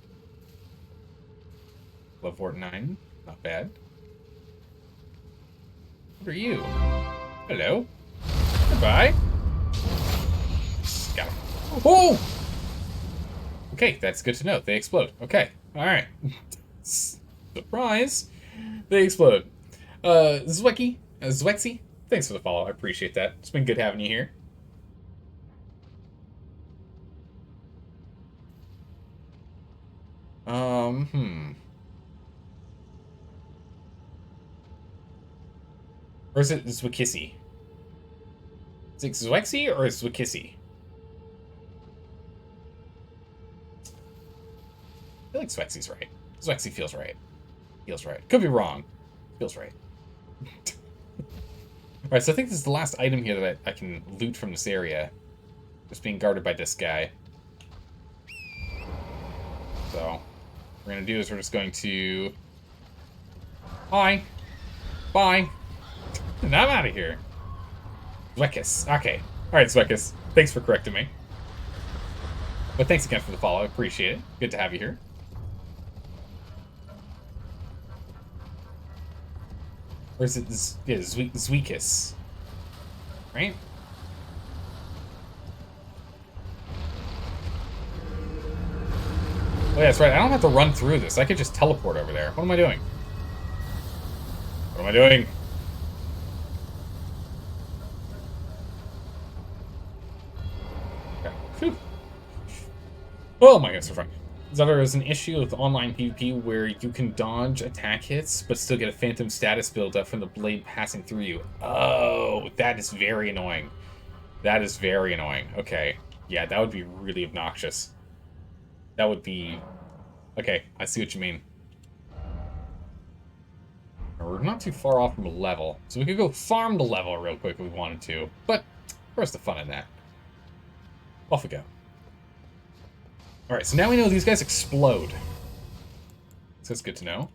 Lovewort 9. Not bad. What are you? Hello. Goodbye. Got him. Oh! Okay, that's good to know. They explode. Okay. Alright. Surprise! They explode. Zwexy, thanks for the follow. I appreciate that. It's been good having you here. Or is it Zwekissy? Is it Zwexy or Zwekissy? I feel like Zwexy's right. Zwexy feels right. Feels right. Could be wrong. Feels right. Alright, so I think this is the last item here that I can loot from this area. Just being guarded by this guy. So, what we're going to do is we're just going to... Hi. Bye. And I'm out of here. Zwekis. Okay. Alright, Zwekis. Thanks for correcting me. But thanks again for the follow. I appreciate it. Good to have you here. Or is it Zwekis? Right? yeah, that's right. I don't have to run through this. I could just teleport over there. What am I doing? What am I doing? Okay. Phew. Oh my goodness, we're fine. There is an issue with online PvP where you can dodge attack hits, but still get a phantom status build up from the blade passing through you. Oh, that is very annoying. That is very annoying. Okay. Yeah, that would be really obnoxious. That would be... Okay, I see what you mean. We're not too far off from a level, so we could go farm the level real quick if we wanted to. But, where's the fun in that? Off we go. Alright, so now we know these guys explode. So that's good to know.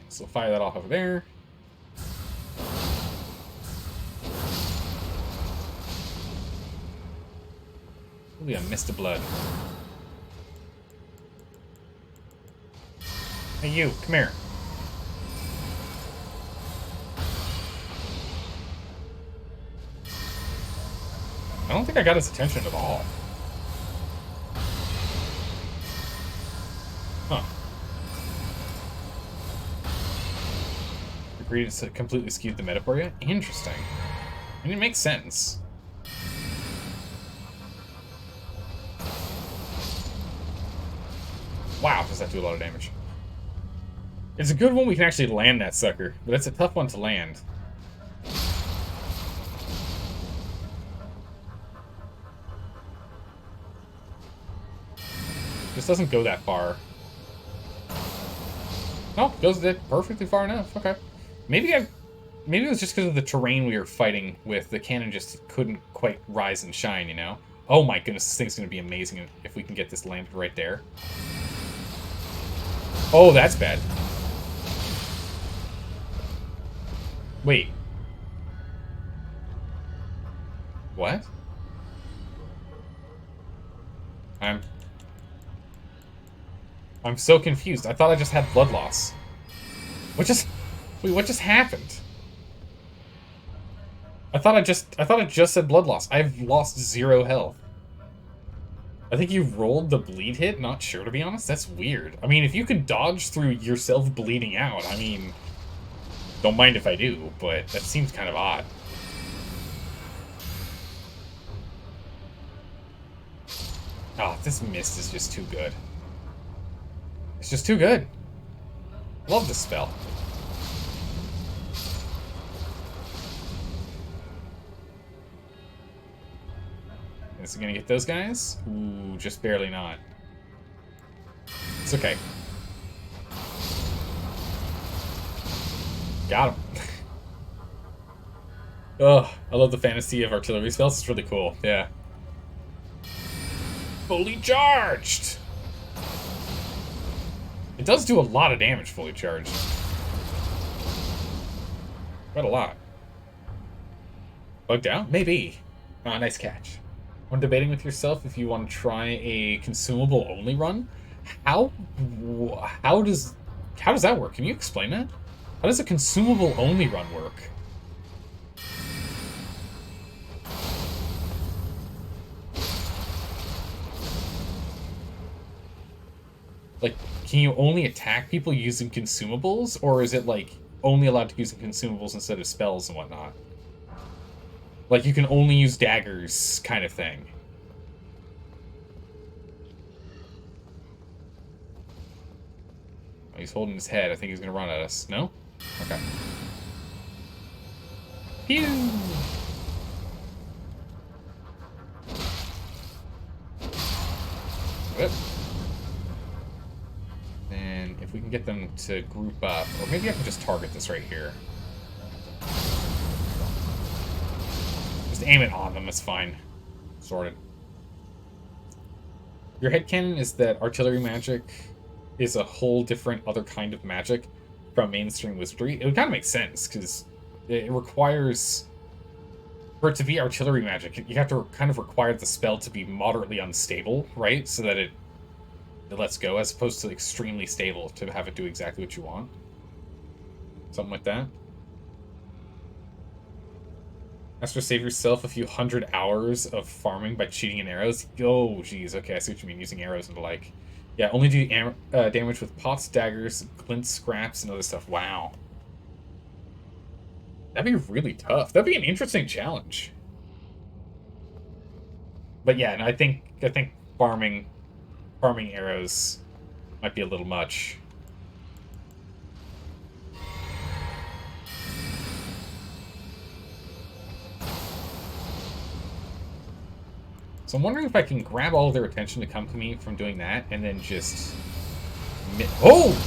So fire that off over there. Ooh, I missed the blood. Hey, you, come here. I don't think I got his attention at all. Huh. Agreed to completely skewed the meta for you? Interesting. I mean, it makes sense. Wow, does that do a lot of damage. It's a good one we can actually land that sucker, but it's a tough one to land. This doesn't go that far. No, it goes perfectly far enough. Okay. Maybe it was just because of the terrain we were fighting with. The cannon just couldn't quite rise and shine, you know? Oh my goodness, this thing's going to be amazing if we can get this landed right there. Oh, that's bad. Wait. What? I'm so confused. I thought I just had blood loss. What just happened? I thought it just said blood loss. I've lost 0 health. I think you rolled the bleed hit? Not sure, to be honest. That's weird. I mean, if you can dodge through yourself bleeding out, I mean, don't mind if I do, but that seems kind of odd. Oh, this mist is just too good. It's just too good. Love this spell. Is it gonna get those guys? Ooh, just barely not. It's okay. Got him. Ugh, I love the fantasy of artillery spells. It's really cool. Yeah. Fully charged! It does do a lot of damage fully charged. Quite a lot. Bugged out? Maybe. Ah, nice catch. When debating with yourself if you want to try a consumable only run, how does that work? Can you explain that? How does a consumable only run work? Like, can you only attack people using consumables, or is it like only allowed to use consumables instead of spells and whatnot? Like, you can only use daggers, kind of thing. Oh, he's holding his head. I think he's gonna run at us. No? Okay. Pew! Whip. And if we can get them to group up, or maybe I can just target this right here. Just aim it on them, it's fine. Sorted. Your headcanon is that artillery magic is a whole different other kind of magic from mainstream wizardry. It would kind of make sense, because it requires... For it to be artillery magic, you have to kind of require the spell to be moderately unstable, right? So that it lets go, as opposed to extremely stable to have it do exactly what you want. Something like that. Ask to save yourself a few hundred hours of farming by cheating in arrows. Oh, jeez. Okay, I see what you mean. Using arrows and the like. Yeah, only do damage with pots, daggers, glint, scraps, and other stuff. Wow. That'd be really tough. That'd be an interesting challenge. But yeah, and I think farming arrows might be a little much. So I'm wondering if I can grab all of their attention to come to me from doing that, and then just... Oh!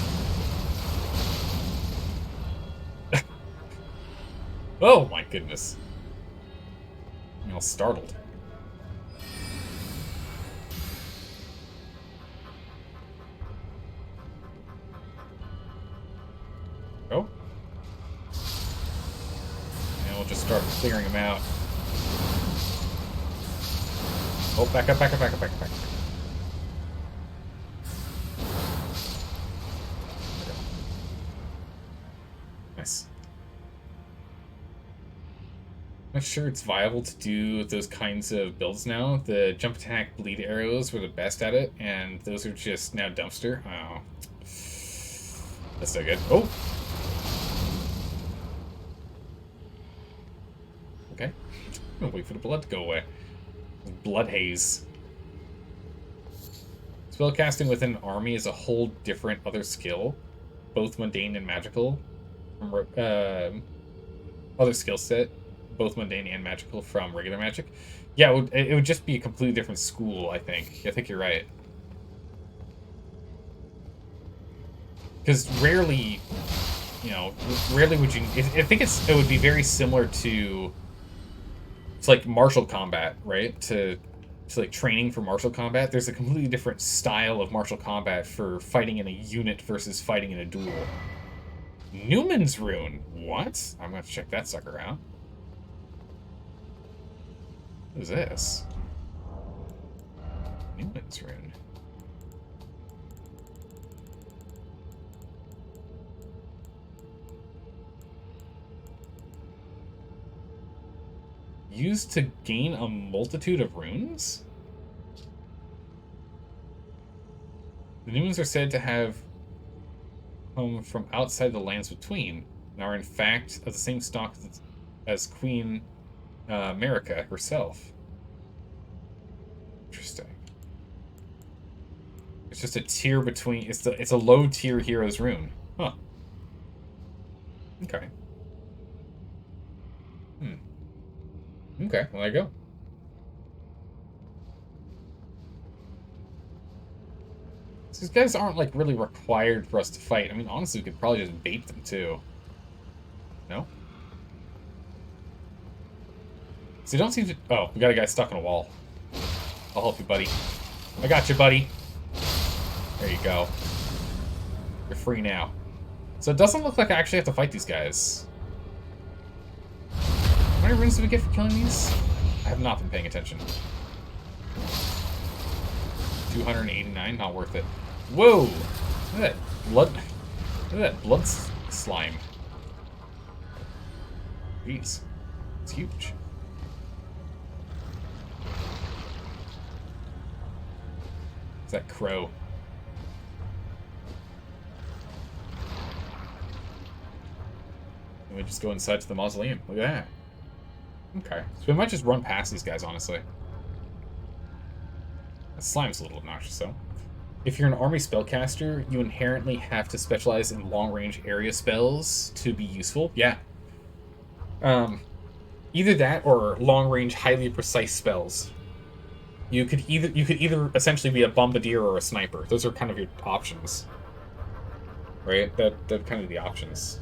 Oh my goodness. I'm all startled. Oh. And we'll just start clearing them out. Oh, back up, back up, back up, back up, back up. Nice. I'm not sure it's viable to do those kinds of builds now. The jump attack bleed arrows were the best at it, and those are just now dumpster. Oh. That's so good. Oh! Okay. I'm gonna wait for the blood to go away. Blood haze. Spellcasting within an army is a whole different other skill, both mundane and magical. Other skill set, both mundane and magical from regular magic. Yeah, it would just be a completely different school, I think. I think you're right. Because rarely, you know, rarely would you... I think it would be very similar to... It's like martial combat, right? To like training for martial combat. There's a completely different style of martial combat for fighting in a unit versus fighting in a duel. Newman's Rune. What? I'm going to check that sucker out. What is this? Newman's Rune. Used to gain a multitude of runes? The Newmans are said to have come from outside the lands between, and are in fact of the same stock as Queen America herself. Interesting. It's just a tier between. It's a low tier hero's rune. Huh. Okay. Okay, well, there you go. So these guys aren't, like, really required for us to fight. I mean, honestly, we could probably just bait them, too. No? So they don't seem to... Oh, we got a guy stuck on a wall. I'll help you, buddy. I got you, buddy. There you go. You're free now. So it doesn't look like I actually have to fight these guys. How many runes do we get for killing these? I have not been paying attention. 289, not worth it. Whoa! Look at that blood. Look at that blood slime. Jeez. It's huge. It's that crow. And we just go inside to the mausoleum. Look at that. Okay. So we might just run past these guys, honestly. That slime's a little obnoxious, though. If you're an army spellcaster, you inherently have to specialize in long-range area spells to be useful. Yeah. Either that or long-range, highly precise spells. You could either essentially be a bombardier or a sniper. Those are kind of your options. Right? They're kind of the options.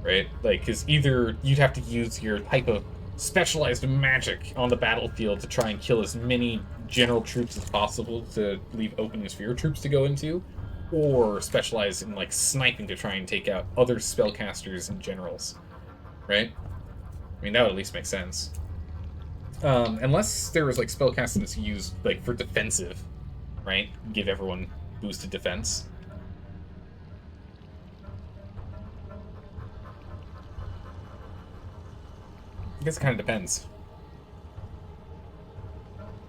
Right? Like, because either you'd have to use your type of specialized magic on the battlefield to try and kill as many general troops as possible to leave openings for your troops to go into, or specialize in, like, sniping to try and take out other spellcasters and generals. Right? I mean, that would at least make sense. Unless there was, like, spellcasting that's used, like, for defensive, right? Give everyone boosted defense. I guess it kind of depends.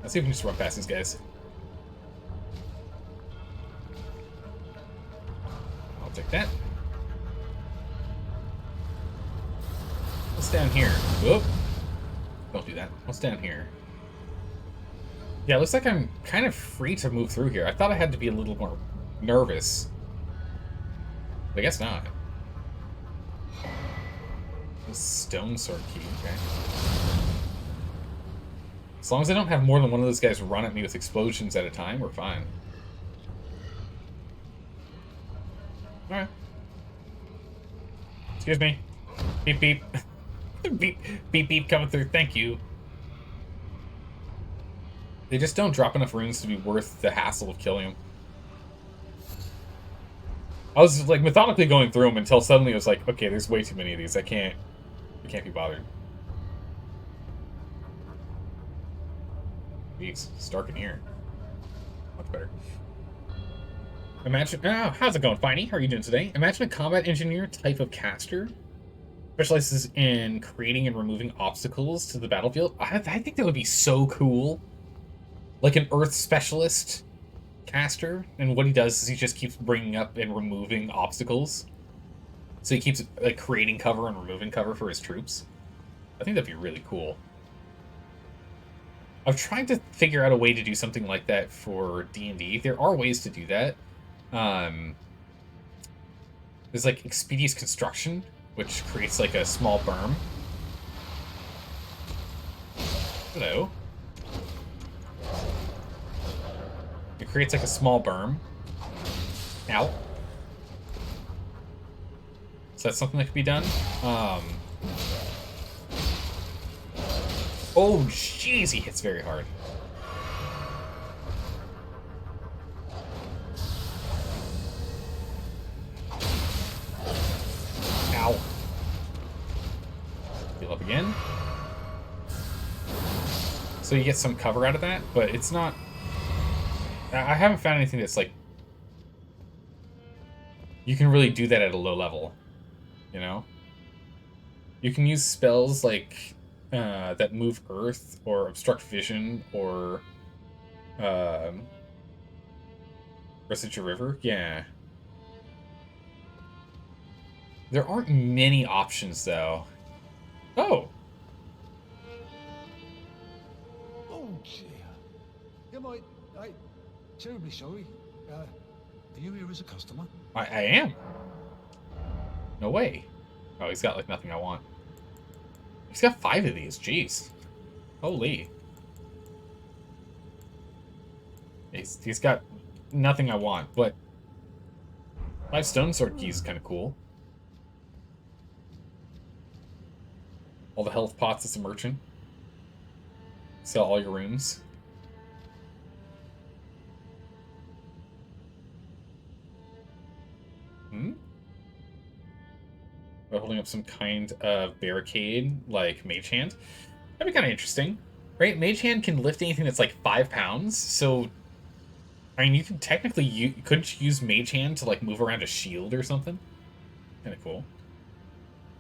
Let's see if we can just run past these guys. I'll take that. What's down here? Whoop. Don't do that. What's down here? Yeah, it looks like I'm kind of free to move through here. I thought I had to be a little more nervous. But I guess not. A stone sword key, okay. As long as I don't have more than one of those guys run at me with explosions at a time, we're fine. Alright. Excuse me. Beep, beep. Beep, beep, beep, coming through. Thank you. They just don't drop enough runes to be worth the hassle of killing them. I was, like, methodically going through them until suddenly I was like, okay, there's way too many of these. I can't be bothered. Jeez, it's dark in here. Much better. Imagine... Oh, how's it going, Finey? How are you doing today? Imagine a combat engineer type of caster. Specializes in creating and removing obstacles to the battlefield. I think that would be so cool. Like an earth specialist caster. And what he does is he just keeps bringing up and removing obstacles. So he keeps like creating cover and removing cover for his troops. I think that'd be really cool. I've tried to figure out a way to do something like that for D&D. There are ways to do that. There's like Expedious Construction, which creates like a small berm. Hello. It creates like a small berm. Ow. So that's something that could be done. Oh, jeez, he hits very hard. Ow. Heal up again. So you get some cover out of that, but it's not... I haven't found anything that's like... You can really do that at a low level, you know? You can use spells like... that move earth, or obstruct vision, or Research a river? Yeah. There aren't many options, though. Oh! Oh, dear. I'm terribly sorry. Are you here as a customer? I am. No way. Oh, he's got, like, nothing I want. He's got 5 of these, jeez. Holy. He's got nothing I want, but 5 stone sword keys is kind of cool. All the health pots as a merchant. Sell all your runes. By holding up some kind of barricade, like Mage Hand. That'd be kind of interesting. Right? Mage Hand can lift anything that's like 5 pounds, so... I mean, you could technically... Couldn't you use Mage Hand to, like, move around a shield or something? Kind of cool.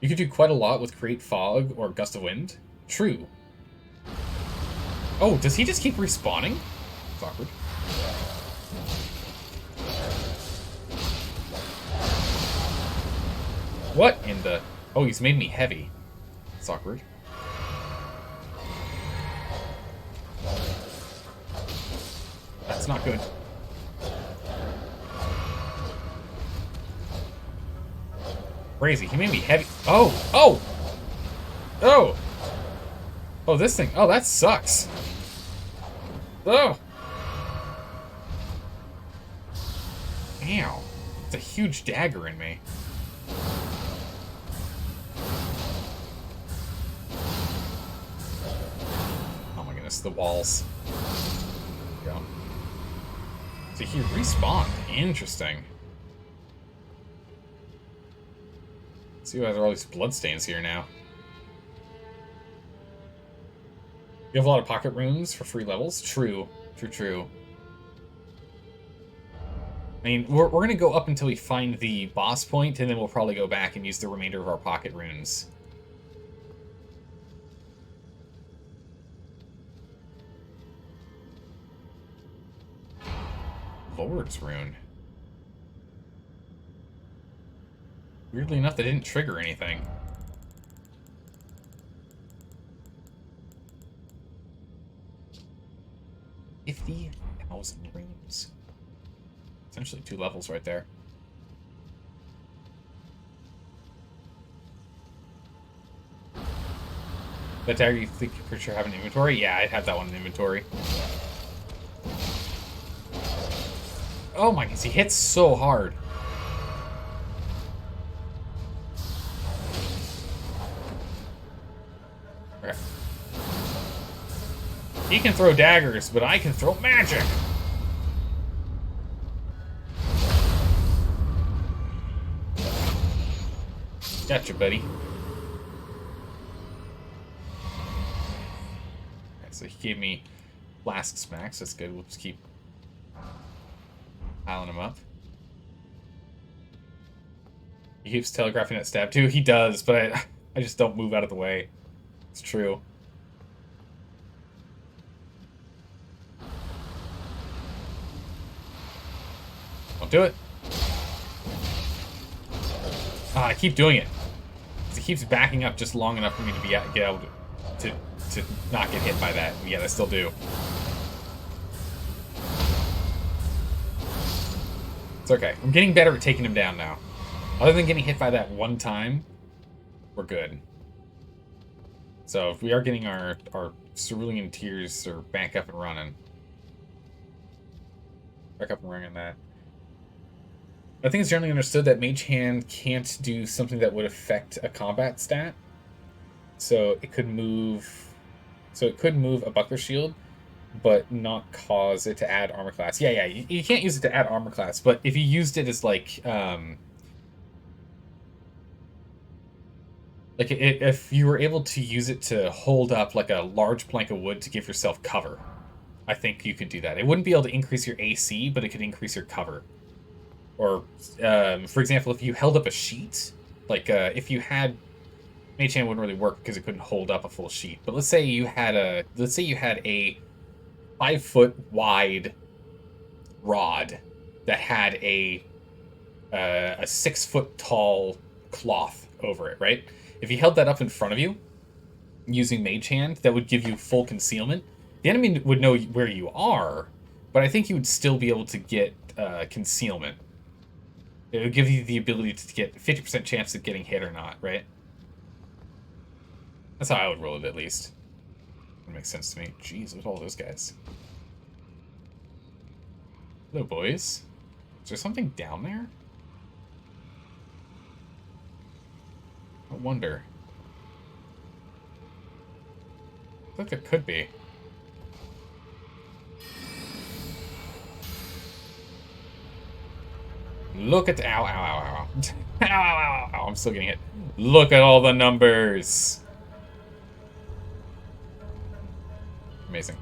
You could do quite a lot with Create Fog or Gust of Wind. True. Oh, does he just keep respawning? It's awkward. What in the... Oh, he's made me heavy. It's awkward. That's not good. Crazy. He made me heavy. Oh! Oh! Oh! Oh, this thing. Oh, that sucks. Oh! Ow. It's a huge dagger in me. Oh my goodness, the walls. There we go. So he respawned. Interesting. Let's see who has all these bloodstains here now. You have a lot of pocket runes for free levels? True. True, true. I mean, we're going to go up until we find the boss point, and then we'll probably go back and use the remainder of our pocket runes. Lord's Rune. Weirdly enough, they didn't trigger anything. $50,000 runes. Essentially 2 levels right there. That dagger you think you for sure have an inventory? Yeah, I'd have that one in inventory. Oh my goodness, he hits so hard. Okay. He can throw daggers, but I can throw magic. Gotcha, buddy. So he gave me flask smacks. That's good. We'll just keep piling him up. He keeps telegraphing that stab too. He does, but I just don't move out of the way. It's true. Don't do it. Ah, I keep doing it. He keeps backing up just long enough for me to be get able to not get hit by that. And yet I still do. It's okay. I'm getting better at taking him down now. Other than getting hit by that one time, we're good. So if we are getting our cerulean tears are back up and running. Back up and running that. I think it's generally understood that Mage Hand can't do something that would affect a combat stat. So it could move a Buckler Shield, but not cause it to add armor class. Yeah, you can't use it to add armor class, but if you used it as like if you were able to use it to hold up like a large plank of wood to give yourself cover, I think you could do that. It wouldn't be able to increase your AC, but it could increase your cover. Or, for example, if you held up a sheet, like if you had, Mage Hand wouldn't really work because it couldn't hold up a full sheet. But let's say you had a 5-foot wide rod that had a 6-foot tall cloth over it, right? If you held that up in front of you using Mage Hand, that would give you full concealment. The enemy would know where you are, but I think you would still be able to get concealment. It would give you the ability to get 50% chance of getting hit or not, right? That's how I would roll it, at least. That makes sense to me. Jeez, look at all those guys. Hello, boys. Is there something down there? I wonder. I think there could be. Look at... Ow, ow, ow, ow. Ow, ow, ow, ow. I'm still getting hit. Look at all the numbers. Amazing.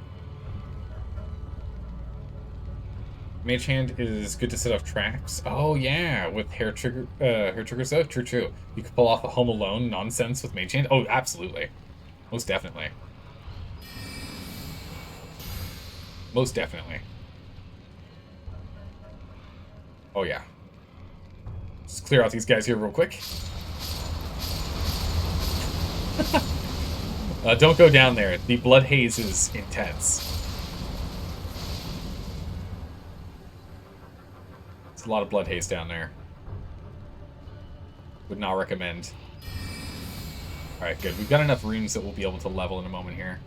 Mage Hand is good to set off traps. Oh, yeah. With hair trigger stuff. True, true. You could pull off a Home Alone nonsense with Mage Hand. Oh, absolutely. Most definitely. Most definitely. Oh, yeah. Just clear out these guys here real quick. Don't go down there. The blood haze is intense. There's a lot of blood haze down there. Would not recommend. Alright, good. We've got enough runes that we'll be able to level in a moment here.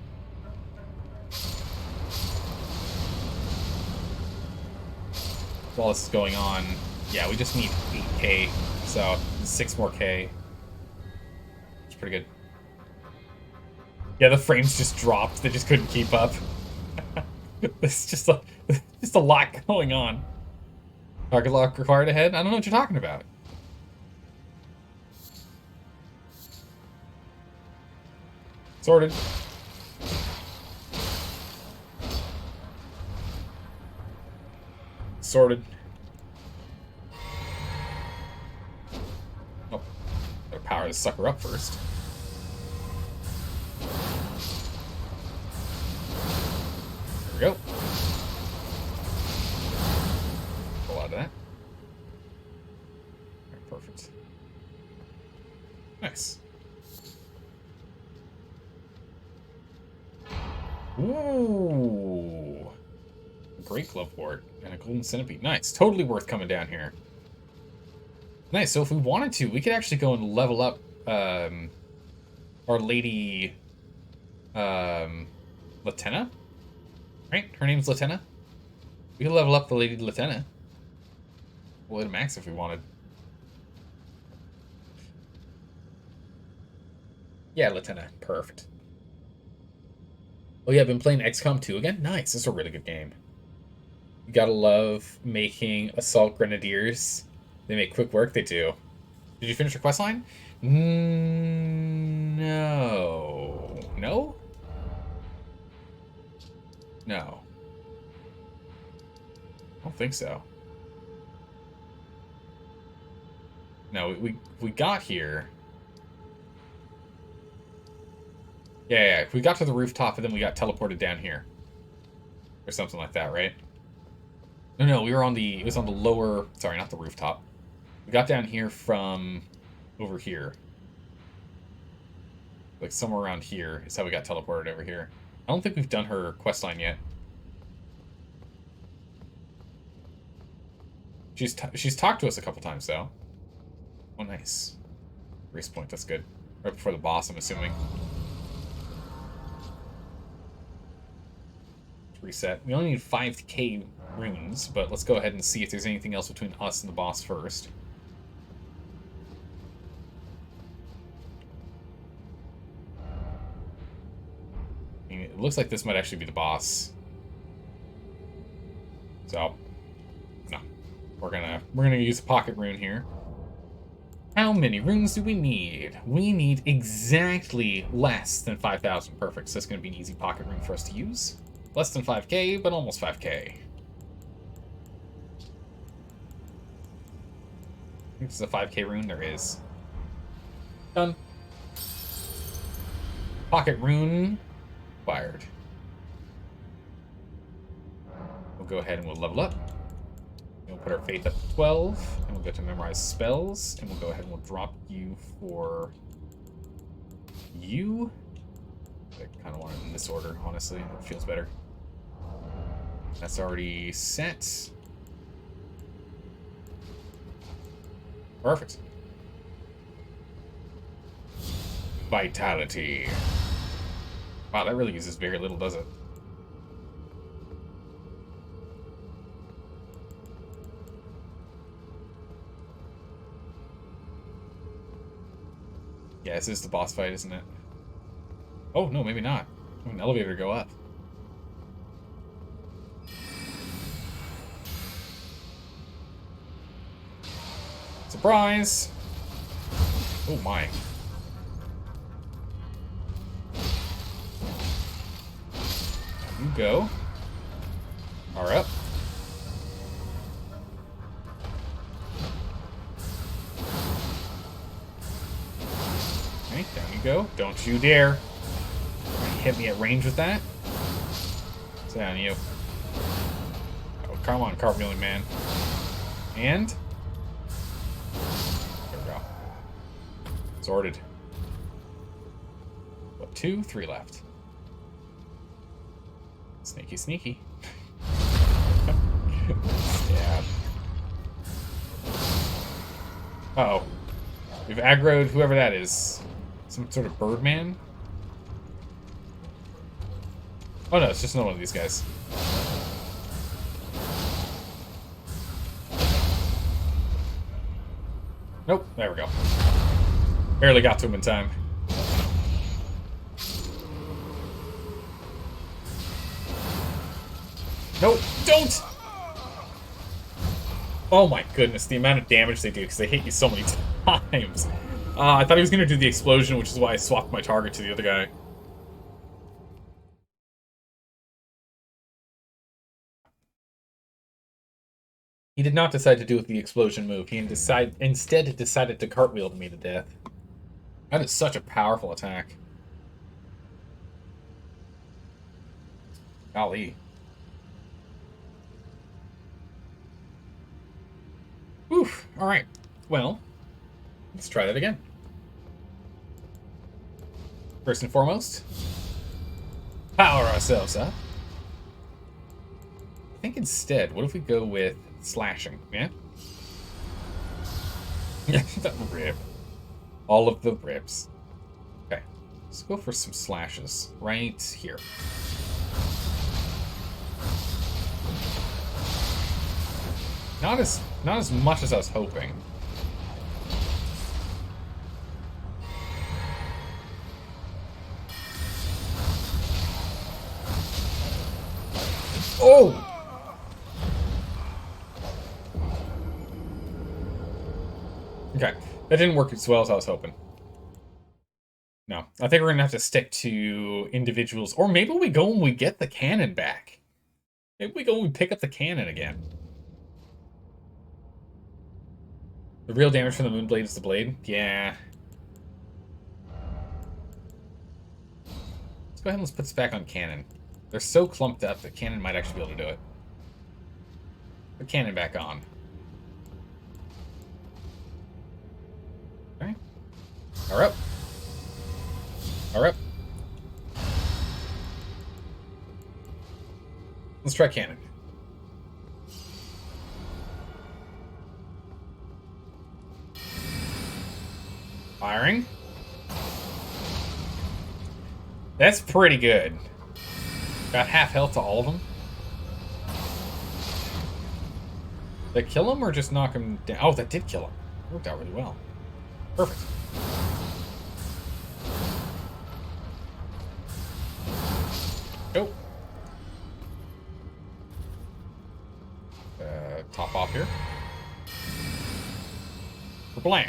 While this is going on, yeah, we just need 8k, so 6 more k. It's pretty good. Yeah, the frames just dropped. They just couldn't keep up. It's just a lot going on. Target lock required ahead? I don't know what you're talking about. Sorted. Sorted. Oh, gotta power this sucker up first. There we go. Ooh. Great Glovewort and a golden centipede. Nice. Totally worth coming down here. Nice. So if we wanted to, we could actually go and level up our lady Latenna. Right? Her name's Latenna. We could level up the lady Latenna. We'll hit max if we wanted. Yeah, Latenna. Perfect. Oh yeah, I've been playing XCOM 2 again? Nice. This is a really good game. You gotta love making Assault Grenadiers. They make quick work. They do. Did you finish your quest line? No. No? No. I don't think so. No, we got here. Yeah, we got to the rooftop and then we got teleported down here. Or something like that, right? No, we were on the... It was on the lower... Sorry, not the rooftop. We got down here from over here. Like somewhere around here is how we got teleported over here. I don't think we've done her questline yet. She's talked to us a couple times, though. Oh, nice. Race point, that's good. Right before the boss, I'm assuming. Reset. We only need 5k runes, but let's go ahead and see if there's anything else between us and the boss first. I mean, it looks like this might actually be the boss. So, no. We're gonna use a pocket rune here. How many runes do we need? We need exactly less than 5,000. Perfect. So that's gonna be an easy pocket rune for us to use. Less than 5k, but almost 5k. I think this is a 5k rune. There is. Done. Pocket rune acquired. We'll go ahead and we'll level up. We'll put our faith up to 12, and we'll go to memorize spells, and we'll go ahead and we'll drop you for you. I kind of want it in this order, honestly. It feels better. That's already set. Perfect. Vitality. Wow, that really uses very little, does it? Yeah, this is the boss fight, isn't it? Oh, no, maybe not. I have an elevator to go up. Surprise! Oh, my. You go. Power up. Okay, down you go. Don't you dare. Hit me at range with that. Sit down, you. Oh, come on, cartwheeling man. And... There we go. Sorted. What, 2? 3 left. Sneaky, sneaky. Yeah. Uh-oh. We've aggroed whoever that is. Some sort of birdman? Oh no, it's just another one of these guys. Nope, there we go. Barely got to him in time. Nope, don't! Oh my goodness, the amount of damage they do, because they hit you so many times. I thought he was going to do the explosion, which is why I swapped my target to the other guy. He did not decide to do the explosion move. He instead decided to cartwheel me to death. That is such a powerful attack. Golly. Oof. Alright. Well, let's try that again. First and foremost, Power ourselves up. I think instead, what if we go with slashing? Yeah? The rip. All of the rips. Okay. Let's go for some slashes. Right here. Not as much as I was hoping. Oh! Okay. That didn't work as well as I was hoping. No. I think we're gonna have to stick to individuals. Or maybe we go and we get the cannon back. Maybe we go and we pick up the cannon again. The real damage from the Moonblade is the blade? Yeah. Let's go ahead and let's put this back on cannon. They're so clumped up that cannon might actually be able to do it. Put cannon back on. Okay. Power up. Power up. Let's try cannon. Firing. That's pretty good. Got half health to all of them. Did that kill him or just knock him down? Oh, that did kill him. Worked out really well. Perfect. Go. Top off here. Blam.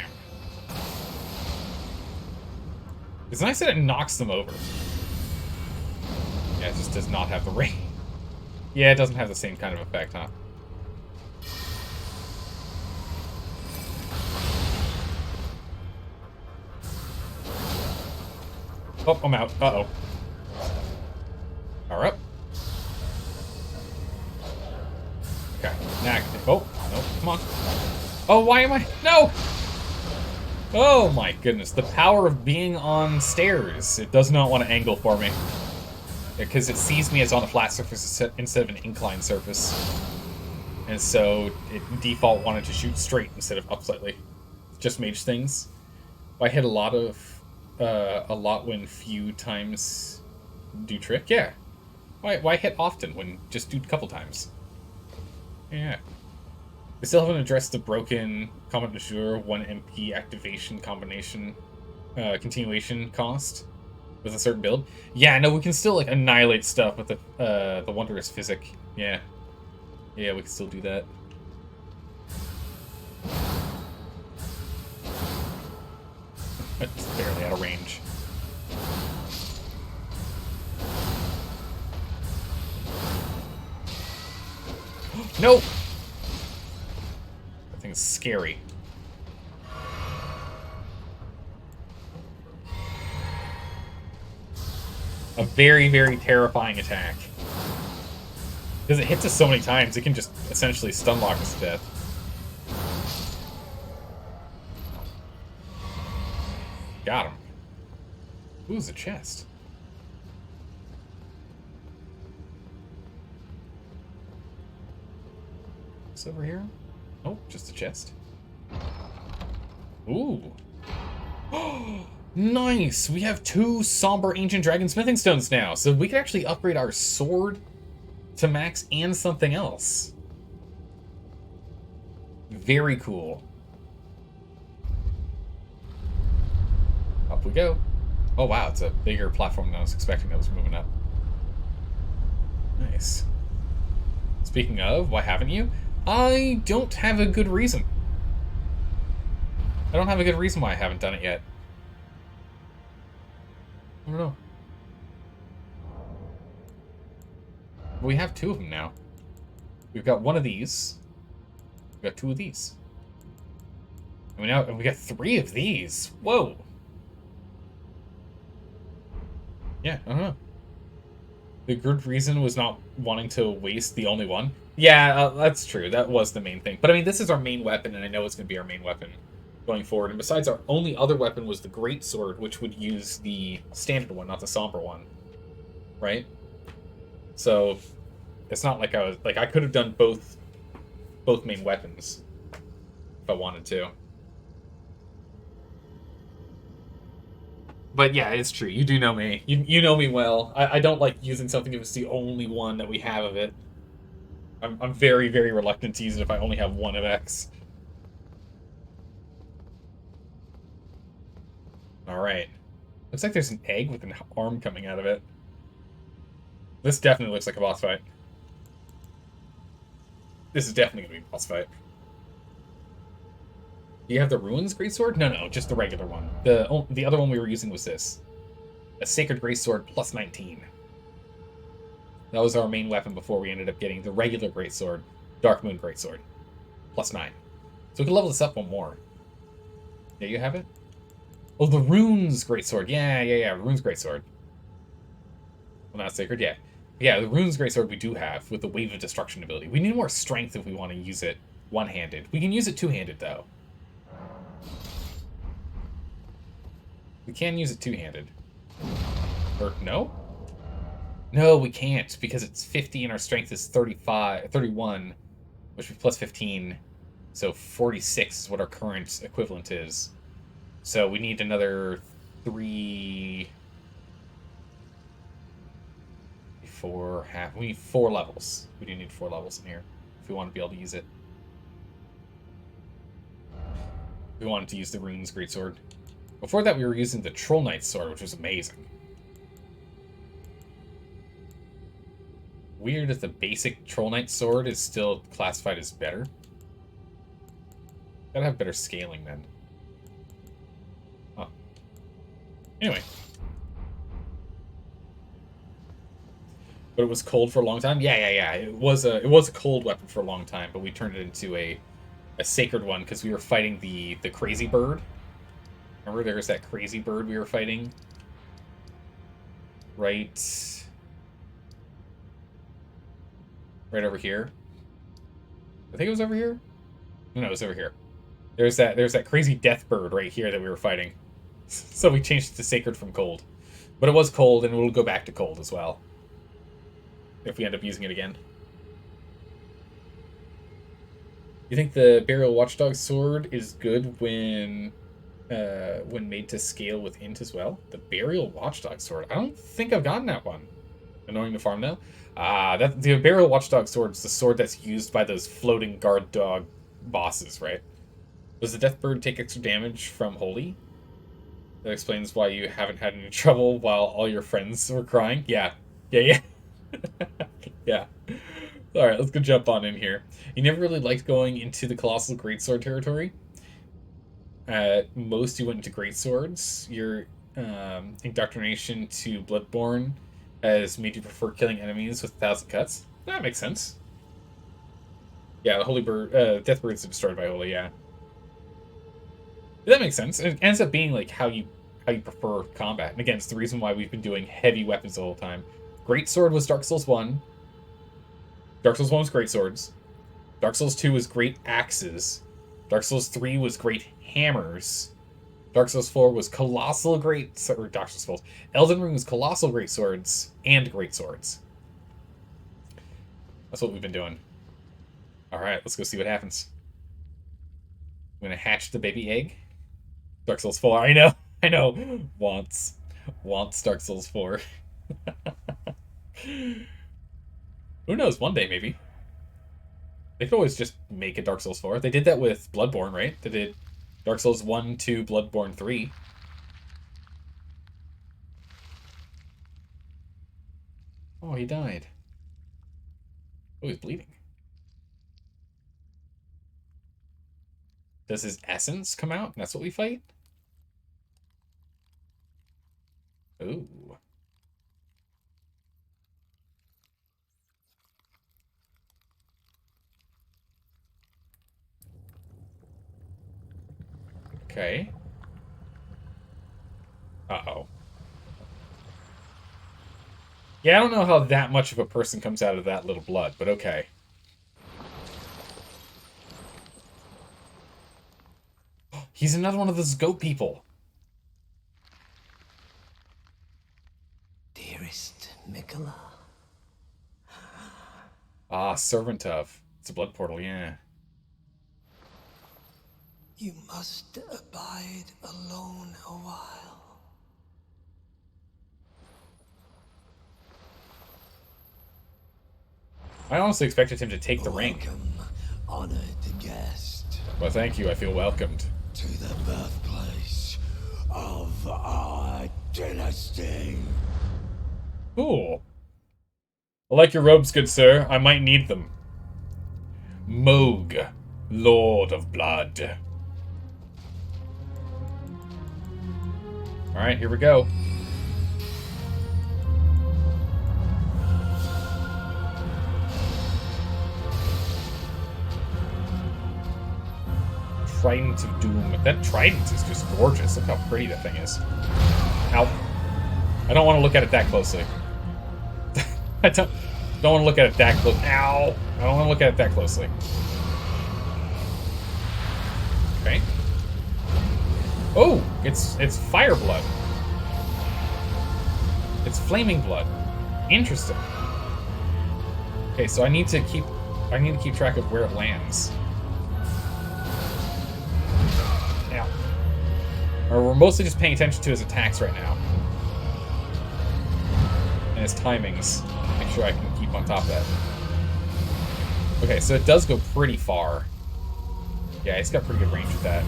It's nice that it knocks them over. Yeah, it just does not have the range. Yeah, it doesn't have the same kind of effect, huh? Oh, I'm out. Uh-oh. Power up. Okay. Now, oh, no, come on. Oh, why am I? No! Oh my goodness, the power of being on stairs. It does not want to angle for me. Because it sees me as on a flat surface instead of an inclined surface. And so it default wanted to shoot straight instead of up slightly. Just mage things. I hit a lot when few times do trick? Yeah. Why hit often when just do a couple times? Yeah. We still haven't addressed the broken Comet de Jour 1 MP activation combination continuation cost with a certain build. Yeah, no, we can still like annihilate stuff with the Wondrous Physic. Yeah. Yeah, we can still do that. It's barely out of range. No! That thing's scary. A very, very terrifying attack. Because it hits us so many times, it can just essentially stun lock us to death. Got him. Ooh, it's a chest. What's over here? Oh, just a chest. Ooh. Nice! We have 2 Somber Ancient Dragon Smithing Stones now, so we can actually upgrade our sword to max and something else. Very cool. Up we go. Oh wow, it's a bigger platform than I was expecting that was moving up. Nice. Speaking of, why haven't you? I don't have a good reason. I don't have a good reason why I haven't done it yet. I don't know. We have 2 of them now. We've got 1 of these. We've got 2 of these. And we got 3 of these. Whoa. Yeah, I don't know. The good reason was not wanting to waste the only one. Yeah, that's true. That was the main thing. But I mean, this is our main weapon, and I know it's going to be our main weapon going forward. And besides, our only other weapon was the Great Sword, which would use the standard one, not the Somber one. Right? So it's not like I could have done both main weapons if I wanted to. But yeah, it's true. You do know me. You know me well. I don't like using something if it's the only one that we have of it. I'm very, very reluctant to use it if I only have one of X. Alright. Looks like there's an egg with an arm coming out of it. This definitely looks like a boss fight. This is definitely going to be a boss fight. Do you have the Ruins Greatsword? No, just the regular one. The other one we were using was this. A Sacred Greatsword plus 19. That was our main weapon before we ended up getting the regular Greatsword, Dark Moon Greatsword. Plus 9. So we can level this up one more. Yeah, you have it? Oh, the Runes Greatsword. Yeah. Runes Greatsword. Well, not Sacred, yeah. Yeah, the Runes Greatsword we do have with the Wave of Destruction ability. We need more strength if we want to use it one-handed. We can use it two-handed, though. We can use it two-handed. Or, no? No, we can't, because it's 50 and our strength is 31, which is plus 15. So 46 is what our current equivalent is. So we need another 3... We need 4 levels. We do need 4 levels in here if we want to be able to use it. We wanted to use the Runes Greatsword. Before that, we were using the Troll Knight's Sword, which was amazing. Weird that the basic Troll Knight Sword is still classified as better. Gotta have better scaling, then. Huh. Anyway. But it was cold for a long time? Yeah. It was a cold weapon for a long time, but we turned it into a sacred one because we were fighting the crazy bird. Remember, there was that crazy bird we were fighting? Right over here. I think it was over here. No, it was over here. There's that crazy death bird right here that we were fighting. So we changed it to sacred from cold. But it was cold, and we'll go back to cold as well. If we end up using it again. You think the Burial Watchdog sword is good when made to scale with int as well? The Burial Watchdog sword? I don't think I've gotten that one. Annoying to farm though. The Burial Watchdog sword is the sword that's used by those floating guard dog bosses, right? Does the Death Bird take extra damage from Holy? That explains why you haven't had any trouble while all your friends were crying. Yeah. Yeah. Yeah. Alright, let's go jump on in here. You never really liked going into the Colossal Greatsword territory. At most, you went into Greatswords. Your indoctrination to Bloodborne has made you prefer killing enemies with 1,000 cuts. That makes sense. Yeah, the Holy Bird, Death Birds are destroyed by Holy, yeah. That makes sense. It ends up being like how you prefer combat. And again, it's the reason why we've been doing heavy weapons the whole time. Greatsword was Dark Souls 1. Dark Souls 1 was Great Swords. Dark Souls 2 was Great Axes. Dark Souls 3 was Great Hammers. Dark Souls 4 was Colossal Great... Or Dark Souls 4. Elden Ring was Colossal Great Swords and Great Swords. That's what we've been doing. Alright, let's go see what happens. I'm gonna hatch the baby egg. Dark Souls 4, I know. Wants Dark Souls 4. Who knows, one day maybe. They could always just make a Dark Souls 4. They did that with Bloodborne, right? They did Dark Souls 1, 2, Bloodborne 3. Oh, he died. Oh, he's bleeding. Does his essence come out? That's what we fight? Ooh. Okay. Uh-oh. Yeah, I don't know how that much of a person comes out of that little blood, but okay. He's another one of those goat people. Dearest Mikola, Ah, Servant of. It's a blood portal, yeah. You must abide alone a while. I honestly expected him to take the ring. Welcome, honored guest, Well, thank you. I feel welcomed. to the birthplace of our dynasty. Cool. I like your robes, good sir. I might need them. Moog, Lord of Blood. Alright, here we go. Trident of Doom. That trident is just gorgeous. Look how pretty that thing is. Ow. I don't want to look at it that closely. I don't want to look at it that close. Ow! I don't want to look at it that closely. Okay. Oh! It's fire blood. It's flaming blood. Interesting. Okay, so I need to keep track of where it lands. Ow. Or we're mostly just paying attention to his attacks right now. And his timings. Make sure I can keep on top of that. Okay, so it does go pretty far. Yeah, he's got pretty good range with that.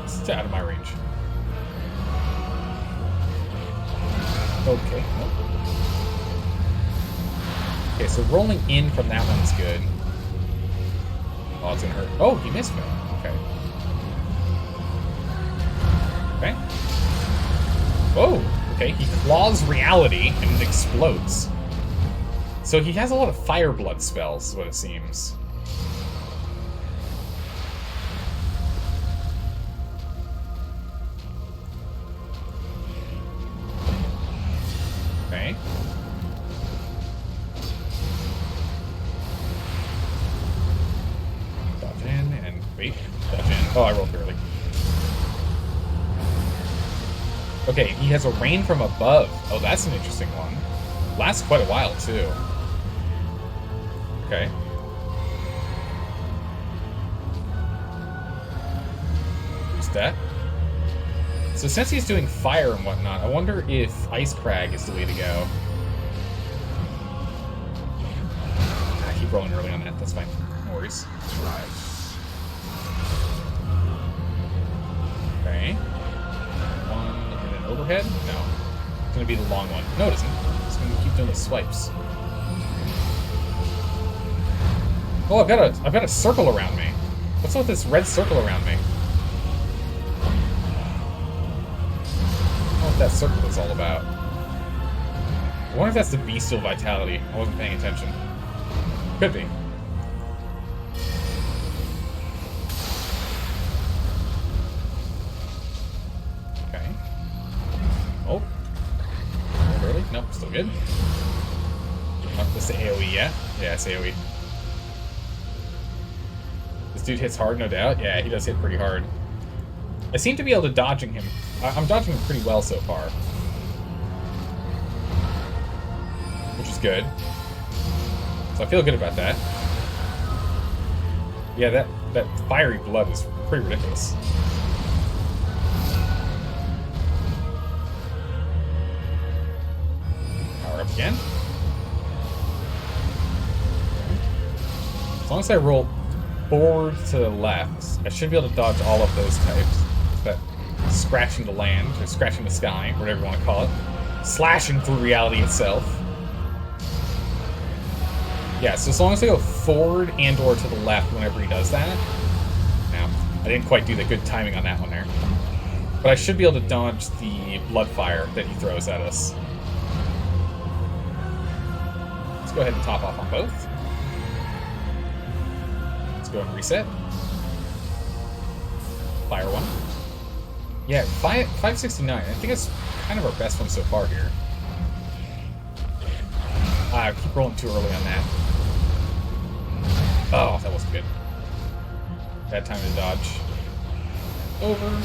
It's out of my range. Okay. Nope. Okay, so rolling in from that one's good. Oh, it's gonna hurt. Oh, he missed me. Okay. Okay. Oh, okay. He claws reality and it explodes. So he has a lot of fire blood spells, is what it seems. Okay. Dodge in and wait. Dodge in. Oh, I rolled early. Okay, he has a rain from above. Oh, that's an interesting one. Lasts quite a while, too. Okay. Who's that? So since he's doing fire and whatnot, I wonder if Ice Crag is the way to go. I keep rolling early on that. That's fine. No worries. Okay. One and an overhead? No. It's gonna be the long one. No, it isn't. It's gonna keep doing the swipes. Oh, I've got a circle around me. What's up with this red circle around me? I don't know what that circle is all about. I wonder if that's the bestial vitality. I wasn't paying attention. Could be. Okay. Oh. Really? Nope, still good. Not this AoE, yeah? Yeah, it's AoE. This dude hits hard, no doubt. Yeah, he does hit pretty hard. I seem to be able to dodging him. I'm dodging him pretty well so far. Which is good. So I feel good about that. Yeah, that fiery blood is pretty ridiculous. Power up again. As long as I roll forward to the left, I should be able to dodge all of those types. That scratching the land, or scratching the sky, whatever you want to call it. Slashing through reality itself. Yeah, so as long as I go forward and or to the left whenever he does that. Now, I didn't quite do the good timing on that one there. But I should be able to dodge the blood fire that he throws at us. Let's go ahead and top off on both. Let's go and reset. Fire one. Yeah, 569. I think it's kind of our best one so far here. I keep rolling too early on that. Oh, that wasn't good. Bad time to dodge. Over.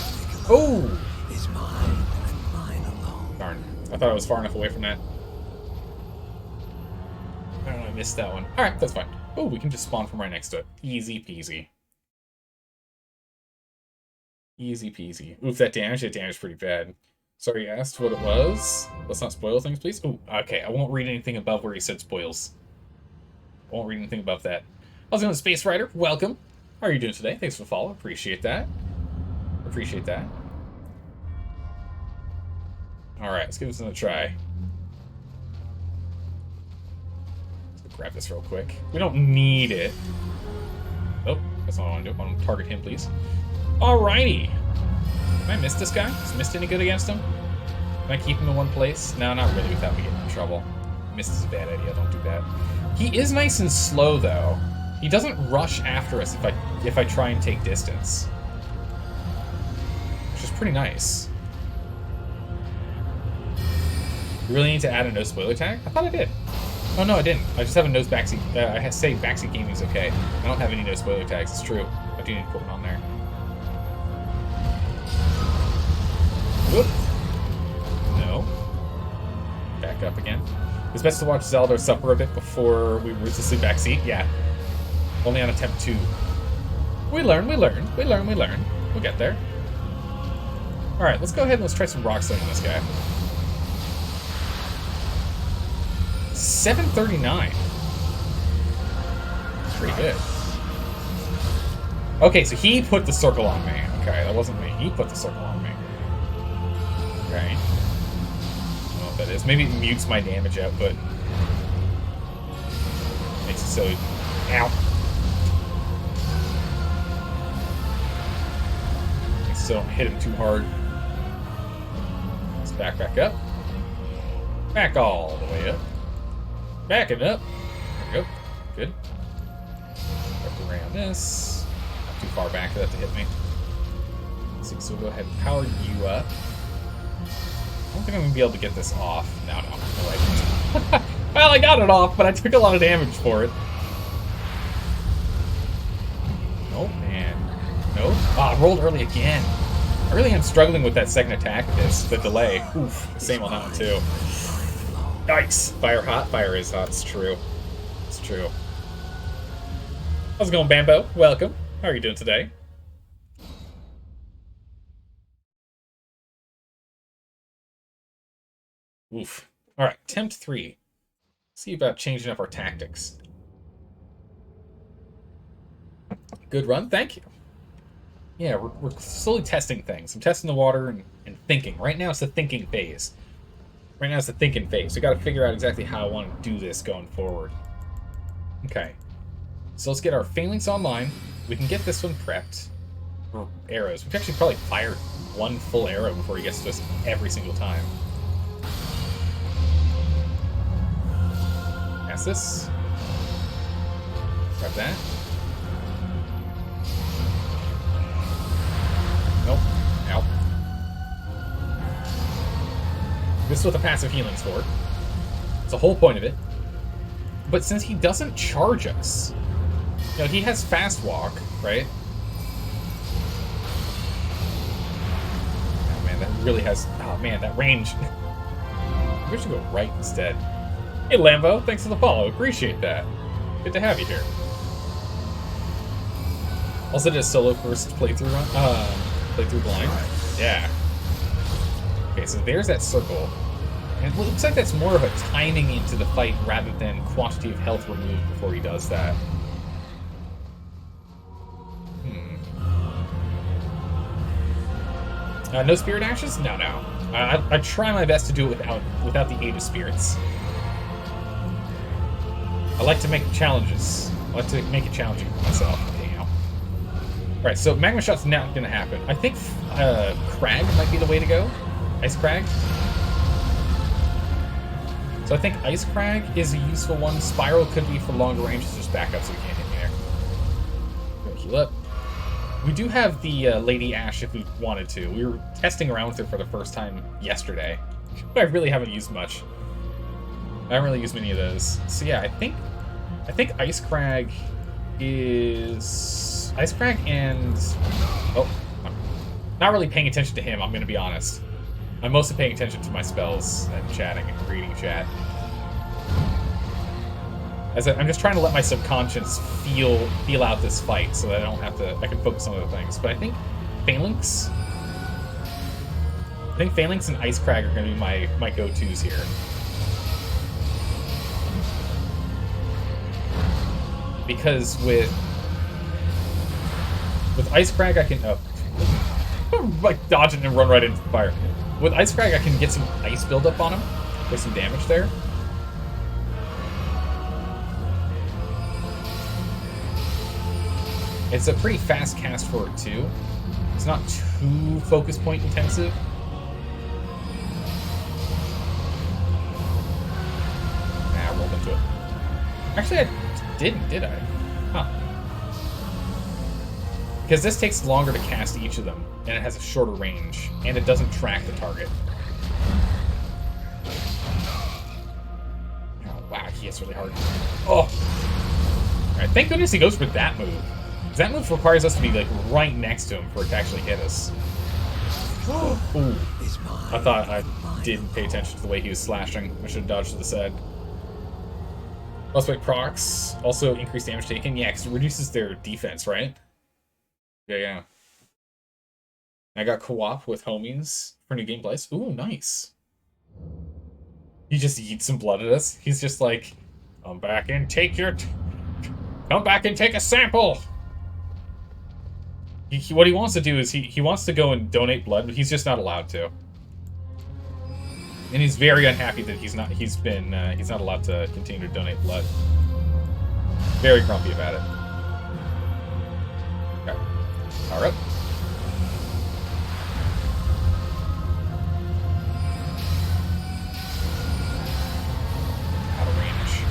Oh! Is mine and mine alone. Darn. I thought I was far enough away from that. missed that one. Alright, that's fine. Oh, we can just spawn from right next to it. Easy peasy. Easy peasy. Oof, that damage is pretty bad. Sorry, you asked what it was. Let's not spoil things, please. Oh, okay. I won't read anything above where he said spoils. I won't read anything above that. How's it going, Space Rider? Welcome. How are you doing today? Thanks for the follow. Appreciate that. Appreciate that. Alright, let's give this another try. Let's grab this real quick. We don't need it. Oh, that's not what I want to do. I want to target him, please. Alrighty. Can I miss this guy? Is mist any good against him? Can I keep him in one place? No, not really without me getting in trouble. Mist is a bad idea. Don't do that. He is nice and slow, though. He doesn't rush after us if I try and take distance. Which is pretty nice. You really need to add a no spoiler tag? I thought I did. Oh, no, I didn't. I just have a nose backseat. I say backseat gaming is okay. I don't have any no spoiler tags. It's true. I do need to put one on there. Whoop. No. Back up again. It's best to watch Zelda suffer a bit before we move to sleep backseat. Yeah. Only on attempt 2. We learn. We'll get there. Alright, let's go ahead and let's try some rock slinging on this guy. 739. Pretty good. Okay, so he put the circle on me. Okay, that wasn't me. He put the circle on me. Okay. I don't know what that is. Maybe it mutes my damage output. Makes it so... Ow. Makes it so I don't hit him too hard. Let's back up. Back all the way up. Backing up. There we go. Good. Wrap around this. Not too far back for that to hit me. So we'll go ahead and power you up. I don't think I'm going to be able to get this off. No, I didn't. Well, I got it off, but I took a lot of damage for it. Oh, man. Nope. Ah, I rolled early again. I really am struggling with that second attack of this. The delay. Oof. Same on that one, too. Yikes. Fire hot? Fire is hot. It's true. It's true. How's it going, Bambo? Welcome. How are you doing today? Oof. Alright, attempt 3. See about changing up our tactics. Good run, thank you. Yeah, we're slowly testing things. I'm testing the water and thinking. Right now it's the thinking phase. Right now it's the thinking phase. We gotta figure out exactly how I want to do this going forward. Okay. So let's get our phalanx online. We can get this one prepped. For arrows. We can actually probably fire one full arrow before he gets to us every single time. Pass this. Grab that. Nope. Ow. This is what the passive healing's for. It's the whole point of it. But since he doesn't charge us, you know, he has fast walk, right? Oh man, that really has... Oh man, that range. We should go right instead. Hey Lambo, thanks for the follow. Appreciate that. Good to have you here. Also did a solo first playthrough run. Playthrough blind. Yeah. Okay, so there's that circle. And it looks like that's more of a timing into the fight rather than quantity of health removed before he does that. No spirit ashes? No. I try my best to do it without the aid of spirits. I like to make challenges. I like to make it challenging for myself. Anyhow. Alright, so Magma Shot's not going to happen. I think Crag might be the way to go. Ice Crag. So I think Ice Crag is a useful one. Spiral could be for longer ranges, just back up so we can't hit me there. Go heal up. We do have the Lady Ash if we wanted to. We were testing around with her for the first time yesterday. But I really haven't used much. I haven't really used many of those. So yeah, I think Ice Crag is... Ice Crag and... Oh, I'm not really paying attention to him, I'm going to be honest. I'm mostly paying attention to my spells and chatting and reading chat. I'm just trying to let my subconscious feel out this fight so that I can focus on other things. But I think Phalanx and Icecrag are going to be my go-tos here. Because with Icecrag I can like dodge it and run right into the fire. With Icecrag I can get some ice buildup on him, get some damage there. It's a pretty fast cast for it too. It's not too focus point intensive. Nah, I rolled into it. Actually, I didn't, did I? Huh. Because this takes longer to cast each of them, and it has a shorter range, and it doesn't track the target. Oh, wow, he hits really hard. Oh! Alright, thank goodness he goes for that move. That move requires us to be like right next to him for it to actually hit us. Ooh. I thought I didn't pay attention to the way he was slashing. I should have dodged to the side. Frostbite procs also increase damage taken. Yeah, because it reduces their defense, right? Yeah. I got co-op with homies for new gameplays. Ooh, nice. He just eats some blood at us. He's just like, come back and take a sample. What he wants to do is he wants to go and donate blood, but he's just not allowed to. And he's very unhappy that he's not allowed to continue to donate blood. Very grumpy about it. Okay. Power up. Out of range.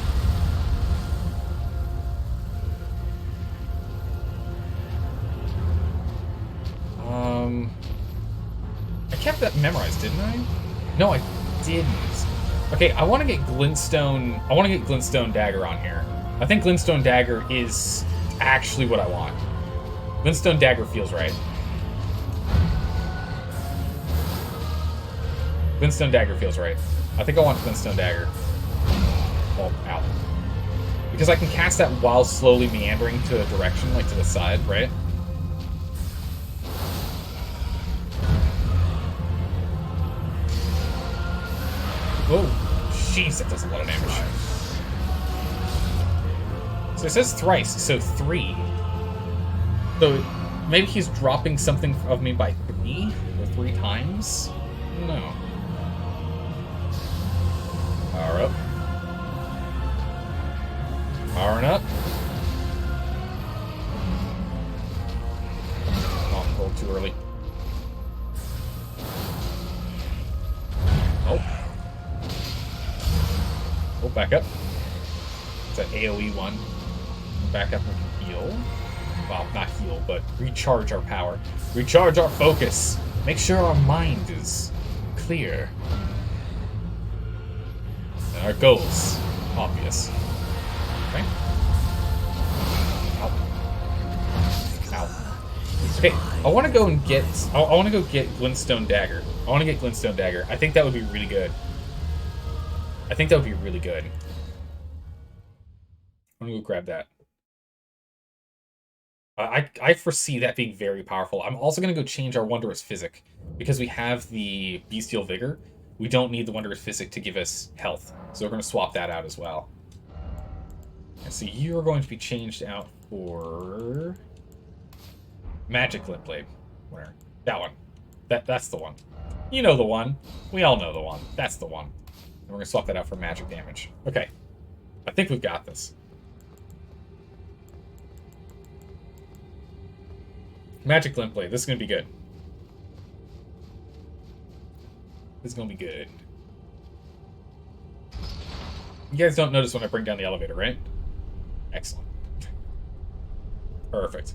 I kept that memorized, didn't I? No, I didn't. Okay, I want to get Glintstone. I want to get Glintstone Dagger on here. I think Glintstone Dagger is actually what I want. Glintstone Dagger feels right. Glintstone Dagger feels right. I think I want Glintstone Dagger. Oh, ow. Because I can cast that while slowly meandering to a direction, like to the side, right? Oh, jeez, that does a lot of damage. So it says thrice, so 3. So maybe he's dropping something of me by 3 or 3 times? No. Power up. Powering up. Oh, rolled too early. Oh. Oh, back up. It's an AoE one. Back up and heal. Well, not heal, but recharge our power. Recharge our focus. Make sure our mind is clear. And our goals obvious. Okay. Ow. Ow. Okay, I want to go and get... I want to go get Glintstone Dagger. I want to get Glintstone Dagger. I think that would be really good. I think that would be really good. I'm gonna go grab that. I foresee that being very powerful. I'm also gonna go change our Wondrous Physic. Because we have the Bestial Vigor, we don't need the Wondrous Physic to give us health. So we're gonna swap that out as well. And so you're going to be changed out for Magic Glint Blade. Where? That one. That's the one. You know the one. We all know the one. That's the one. And we're going to swap that out for magic damage. Okay. I think we've got this. Magic Glint Blade. This is going to be good. This is going to be good. You guys don't notice when I bring down the elevator, right? Excellent. Perfect.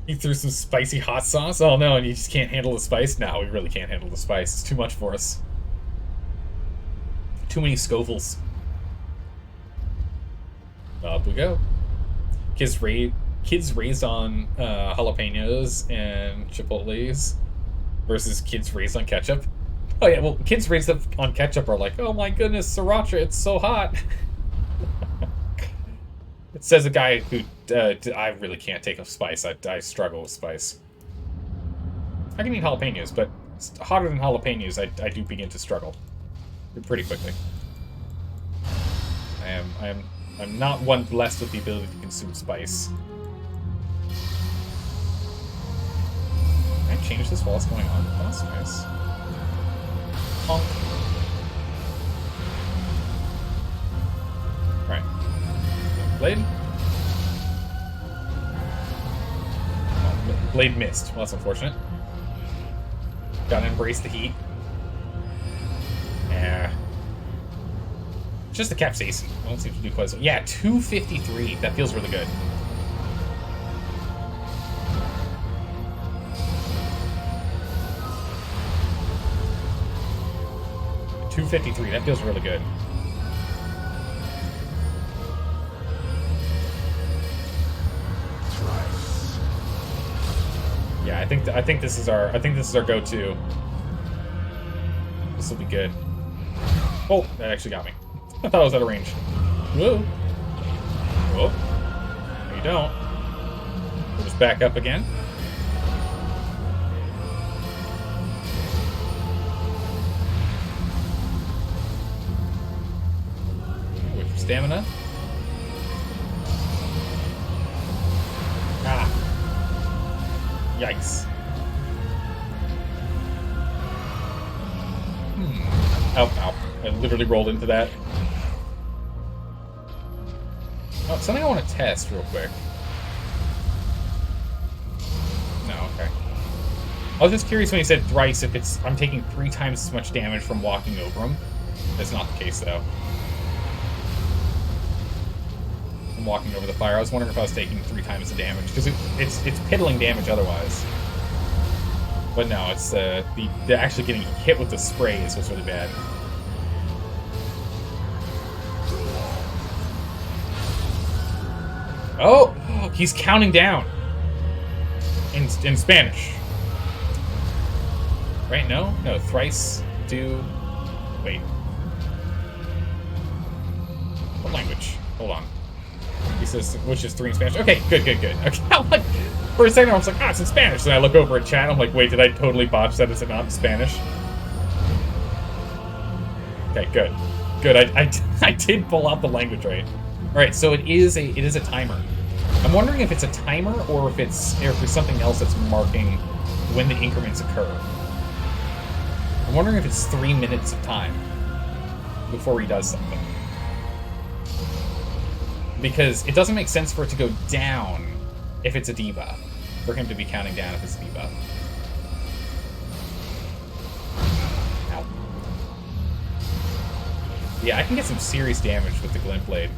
He threw some spicy hot sauce? Oh no, and you just can't handle the spice? No, we really can't handle the spice. It's too much for us. Too many Scovilles. Up we go. Kids raised on jalapenos and chipotles versus kids raised on ketchup. Oh yeah, well, kids raised up on ketchup are like, oh my goodness, sriracha, it's so hot. It says a guy who... I really can't take a spice. I struggle with spice. I can eat jalapenos, but hotter than jalapenos, I do begin to struggle pretty quickly. I'm not one blessed with the ability to consume spice. Can I change this while it's going on? Oh, that's nice. Honk. Alright. Blade? Oh, blade missed. Well, that's unfortunate. Gotta embrace the heat. Yeah. Just the capsaicin. I don't seem to do quite as well. Yeah, 253. That feels really good. $253. That feels really good. Yeah, I think this is our go-to. This will be good. Oh, that actually got me. I thought I was out of range. Whoa. Whoa. No, you don't. We'll just back up again. Wait for stamina. Ah. Yikes. Ow, ow. I literally rolled into that. Oh, something I want to test real quick. No, okay. I was just curious when he said thrice if it's I'm taking 3 times as much damage from walking over him. That's not the case, though. I'm walking over the fire. I was wondering if I was taking 3 times the damage, because it's piddling damage otherwise. But no, it's the actually getting hit with the spray is what's really bad. Oh, he's counting down in Spanish. Right? No, thrice do. Wait. What language? Hold on. He says which is 3 in Spanish. Okay, good. Okay, like, for a second I was like, it's in Spanish. Then I look over at chat. I'm like, wait, did I totally botch that? Is it not in Spanish? Okay, good. I did pull out the language right. All right, so it is a timer. I'm wondering if it's a timer or if there's something else that's marking when the increments occur. I'm wondering if it's 3 minutes of time before he does something. Because it doesn't make sense for it to go down if it's a debuff. For him to be counting down if it's a debuff. Ow. Yeah, I can get some serious damage with the Glint Blade.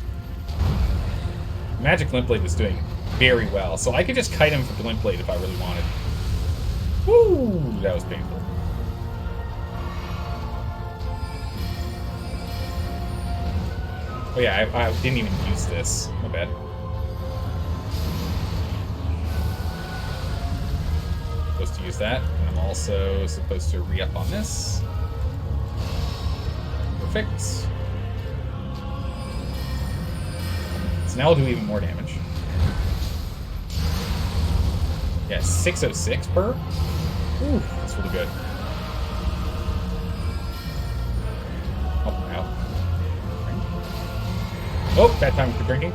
Magic Glint Blade was doing very well, so I could just kite him for Glint Blade if I really wanted. Woo! That was painful. Oh yeah, I didn't even use this. My bad. Supposed to use that, and I'm also supposed to re-up on this. Perfect. So now I'll do even more damage. Yeah, 606 per. Ooh, that's really good. Oh, ow. Oh, bad time for drinking.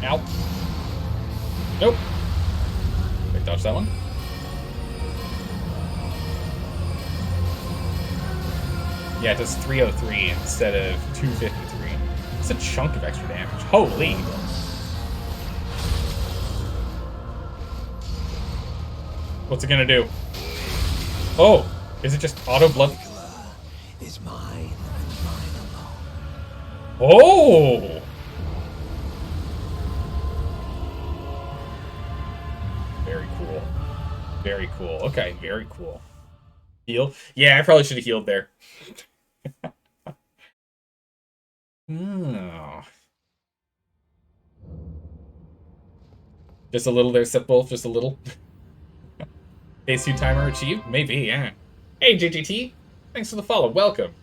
Ow. Nope. Okay, dodge that one. Yeah, it does 303 instead of 253. It's a chunk of extra damage. Holy! What's it gonna do? Oh! Is it just auto blood? Is mine and mine alone. Oh! Very cool. Very cool. Okay, very cool. Heal? Yeah, I probably should have healed there. Oh. Just a little there, Sipwolf, just a little. Phase 2 timer achieved? Maybe, yeah. Hey, JJT! Thanks for the follow, welcome.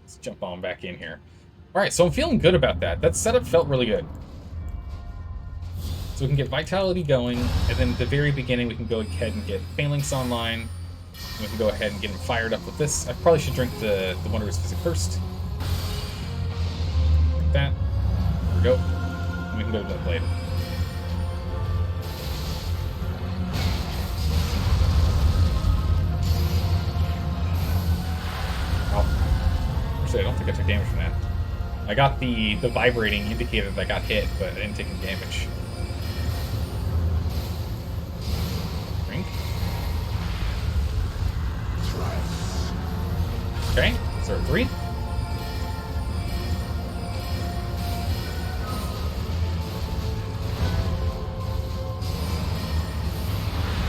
Let's jump on back in here. Alright, so I'm feeling good about that. That setup felt really good. So we can get Vitality going, and then at the very beginning we can go ahead and get Phalanx online. And we can go ahead and get him fired up with this. I probably should drink the Wondrous Physic first. Like that. There we go. And we can go to that blade. Actually, I don't think I took damage from that. I got the vibrating indicator that I got hit, but I didn't take any damage. Drink. Okay, so 3.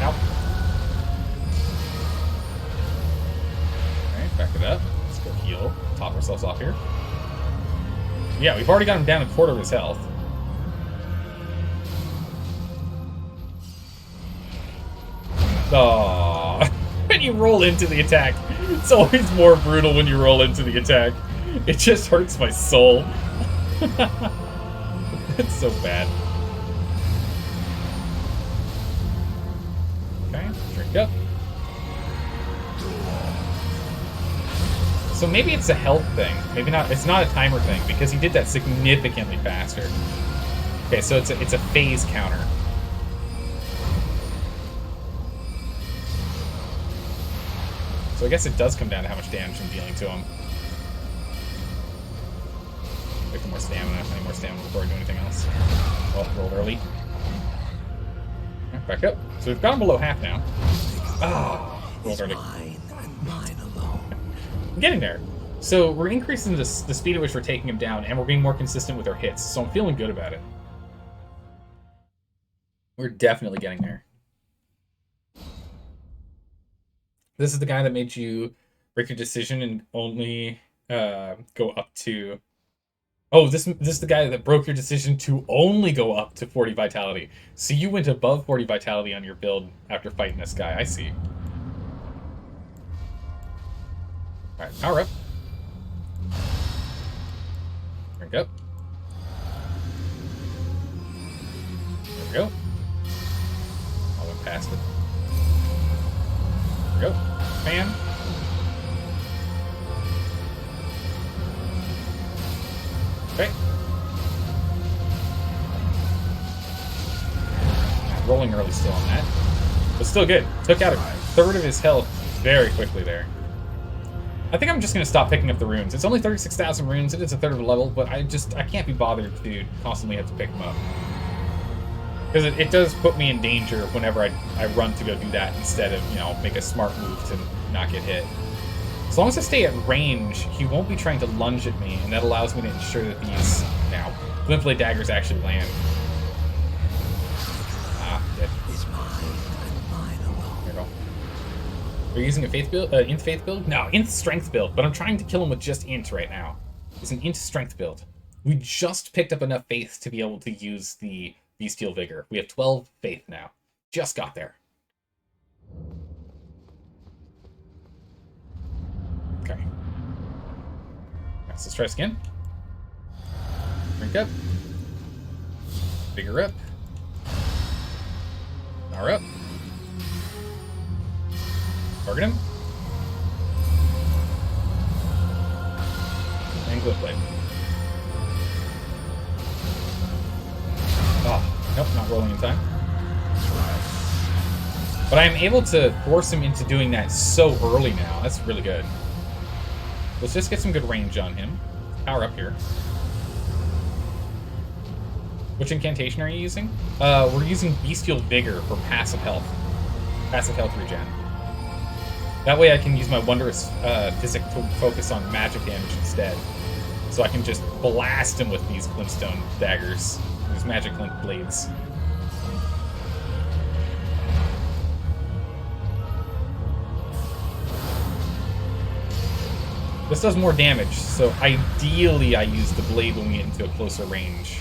Ow. Alright, back it up. Let's go heal. Top ourselves off here. Yeah, we've already got him down a quarter of his health. Aww. When you roll into the attack, it's always more brutal when you roll into the attack. It just hurts my soul. It's so bad. Okay, drink up. So maybe it's a health thing. Maybe not. It's not a timer thing because he did that significantly faster. Okay, so it's a phase counter. So I guess it does come down to how much damage I'm dealing to him. Get some more stamina. I need more stamina before I do anything else. Oh, rolled early. Right, back up. So we've gone below half now. Ah, rolled early. I'm getting there. So we're increasing the speed at which we're taking him down, and we're being more consistent with our hits. So I'm feeling good about it. We're definitely getting there. This is the guy that made you break your decision and only go up to... Oh, this is the guy that broke your decision to only go up to 40 vitality. So you went above 40 vitality on your build after fighting this guy. I see. Alright, power up. Drink up. There we go. I went past it. There we go. Fan. Okay. Rolling early still on that. But still good. Took out a third of his health very quickly there. I think I'm just going to stop picking up the runes. It's only 36,000 runes. It is a third of a level, but I can't be bothered to constantly have to pick them up. Because it does put me in danger whenever I run to go do that instead of, you know, make a smart move to not get hit. As long as I stay at range, he won't be trying to lunge at me, and that allows me to ensure that these, now, Glintblade daggers actually land. Ah, dead. There we go. Are you using a faith build? Int faith build? No, int strength build, but I'm trying to kill him with just int right now. It's an int strength build. We just picked up enough faith to be able to use the Bestial Vigor. We have 12 faith now. Just got there. Okay. Let's try again. Drink up. Vigor up. Power up. Target him. And Glintblade. Oh, nope, not rolling in time. But I'm able to force him into doing that so early now. That's really good. Let's just get some good range on him. Power up here. Which incantation are you using? We're using Bestial Vigor for passive health. Passive health regen. That way I can use my Wondrous Physic to focus on magic damage instead. So I can just blast him with these Glintstone daggers. These magic Glint blades. This does more damage, so ideally I use the blade when we get into a closer range.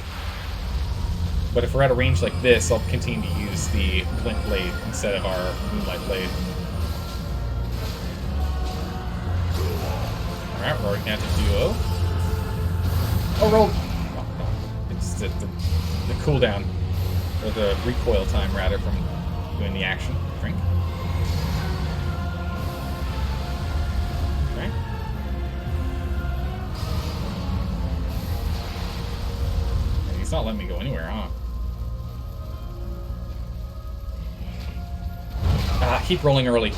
But if we're at a range like this, I'll continue to use the Glint blade instead of our Moonlight blade. Alright, we're already down to duo. Oh, roll! Oh, no. It's the cooldown, or the recoil time, rather, from doing the action. Drink. Okay. And he's not letting me go anywhere, huh? Keep rolling early.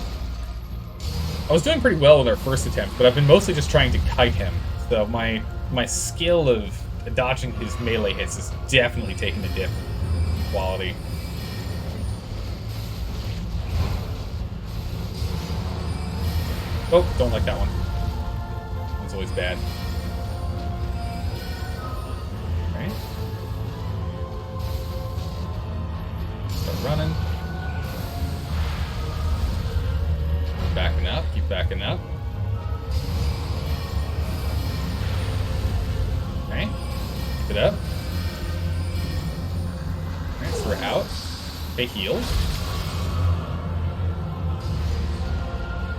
I was doing pretty well with our first attempt, but I've been mostly just trying to kite him. So my skill of dodging his melee hits is definitely taking a dip in quality. Oh, don't like that one. That's always bad. Alright. Start running. Backing up, keep backing up. Okay, keep it up. Alright, so we're out. Okay, heal.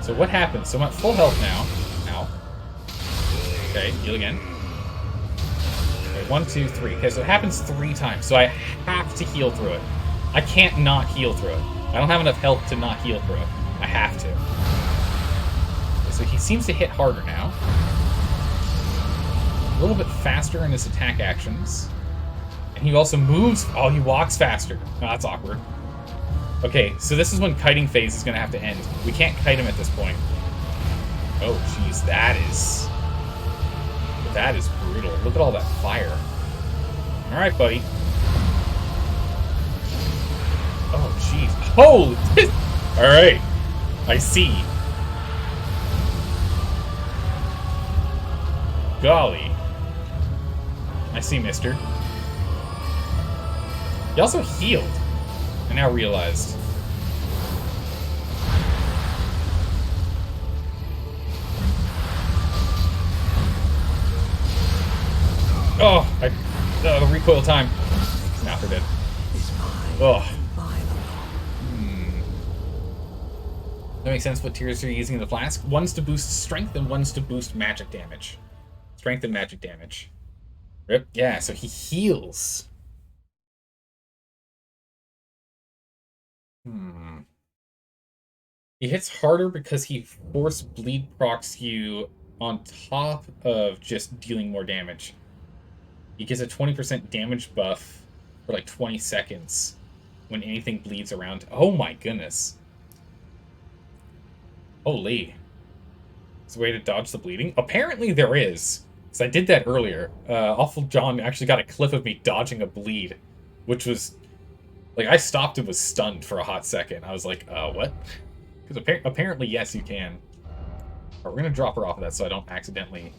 So what happens? So I'm at full health now. Ow. Okay, heal again. Okay, 1, 2, 3. Okay, so it happens 3 times. So I have to heal through it. I can't not heal through it. I don't have enough health to not heal through it. I have to. So he seems to hit harder now. A little bit faster in his attack actions. And he also moves... Oh, he walks faster. Oh, that's awkward. Okay, so this is when kiting phase is going to have to end. We can't kite him at this point. Oh, jeez, that is... That is brutal. Look at all that fire. Alright, buddy. Oh, jeez. Holy... Alright. I see. Golly. I see, mister. He also healed. I now realized. Oh, the recoil time. Now they're dead. Oh. That makes sense what tiers you're using in the flask. One's to boost strength and one's to boost magic damage. Strength and magic damage. Rip. Yeah, so he heals. He hits harder because he force bleed procs you on top of just dealing more damage. He gets a 20% damage buff for like 20 seconds when anything bleeds around. Oh my goodness. Holy. Is there a way to dodge the bleeding? Apparently there is. Because I did that earlier. Awful John actually got a clip of me dodging a bleed. Which was... Like, I stopped and was stunned for a hot second. I was like, what? Because apparently, yes, you can. But we're going to drop her off of that so I don't accidentally...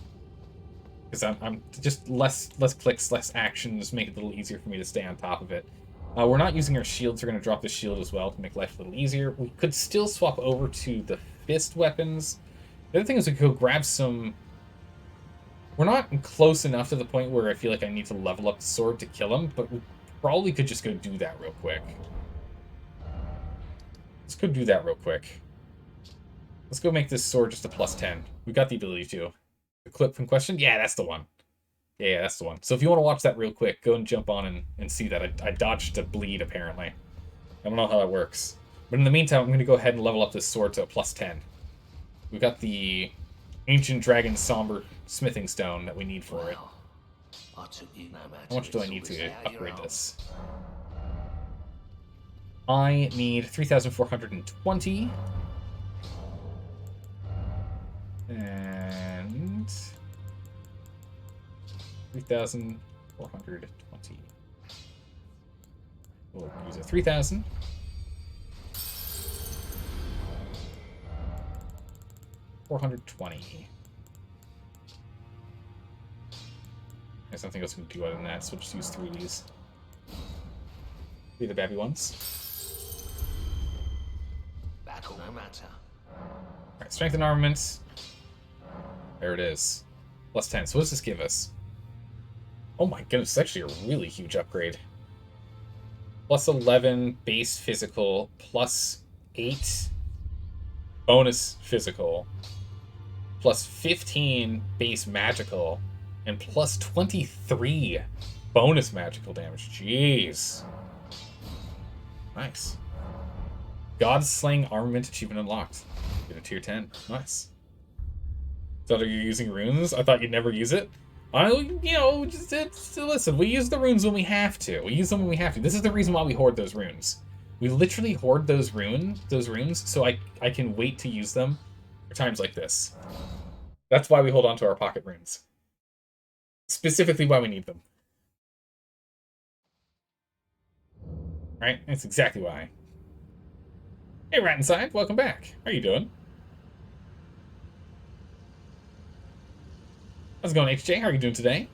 Because I'm just less clicks, less actions, make it a little easier for me to stay on top of it. We're not using our shields. We're going to drop the shield as well to make life a little easier. We could still swap over to the fist weapons. The other thing is we could go grab some... We're not close enough to the point where I feel like I need to level up the sword to kill him, but we probably could just go do that real quick. Let's go do that real quick. Let's go make this sword just a +10. We got the ability to. The clip from question? Yeah, that's the one. Yeah, that's the one. So if you want to watch that real quick, go and jump on and see that. I dodged a bleed, apparently. I don't know how that works. But in the meantime, I'm going to go ahead and level up this sword to a +10. We've got the Ancient Dragon Somber Smithing Stone that we need for it. How much do I need to upgrade this? I need 3,420. And 3,420. We'll use a 3,000. $420. There's nothing else we can do other than that, so we'll just use 3 of these. 3 of the babby ones. Alright, strength and armaments. There it is. +10. So what does this give us? Oh my goodness, it's actually a really huge upgrade. +11 base physical, +8 bonus physical, +15 base magical, And plus 23 bonus magical damage. Jeez. Nice. God Slaying Armament achievement unlocked. Get a tier 10. Nice. So you're using runes? I thought you'd never use it. Listen, we use the runes when we have to. We use them when we have to. This is the reason why we hoard those runes. We literally hoard those runes, so I can wait to use them for times like this. That's why we hold on to our pocket runes. Specifically why we need them. Right? That's exactly why. Hey, Rat Inside, welcome back. How are you doing? How's it going, HJ? How are you doing today?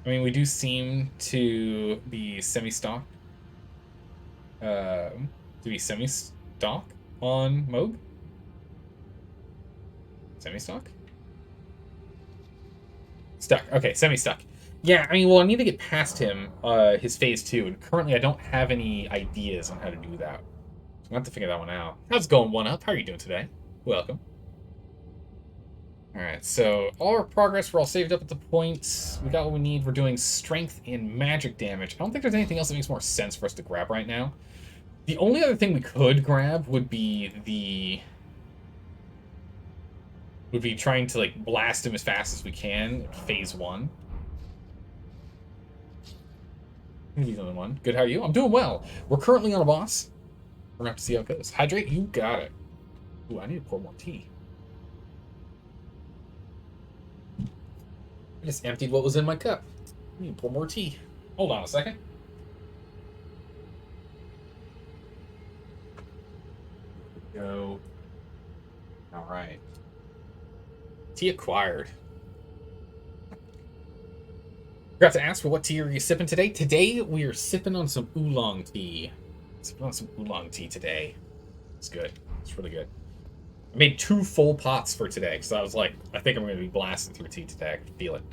I mean, we do seem to be semi-stock. To be semi-stock on Moog? Semi-stock? Stuck. Okay, semi-stuck. Yeah, I mean, well, I need to get past him, his phase 2, and currently I don't have any ideas on how to do that. So I'm going to have to figure that one out. How's it going, 1UP? How are you doing today? Welcome. Alright, so all our progress, we're all saved up at the point. We got what we need. We're doing strength and magic damage. I don't think there's anything else that makes more sense for us to grab right now. The only other thing we could grab would be trying to, like, blast him as fast as we can, phase 1. He's the only one. Good, how are you? I'm doing well. We're currently on a boss. We're gonna have to see how it goes. Hydrate, you got it. Ooh, I need to pour more tea. I just emptied what was in my cup. I need to pour more tea. Hold on a second. Go. Alright. Tea acquired. Forgot to ask for what tea are you sipping today? Today we are sipping on some oolong tea. Sipping on some oolong tea today. It's good. It's really good. I made 2 full pots for today because I was like, I think I'm going to be blasting through tea today. I can feel it.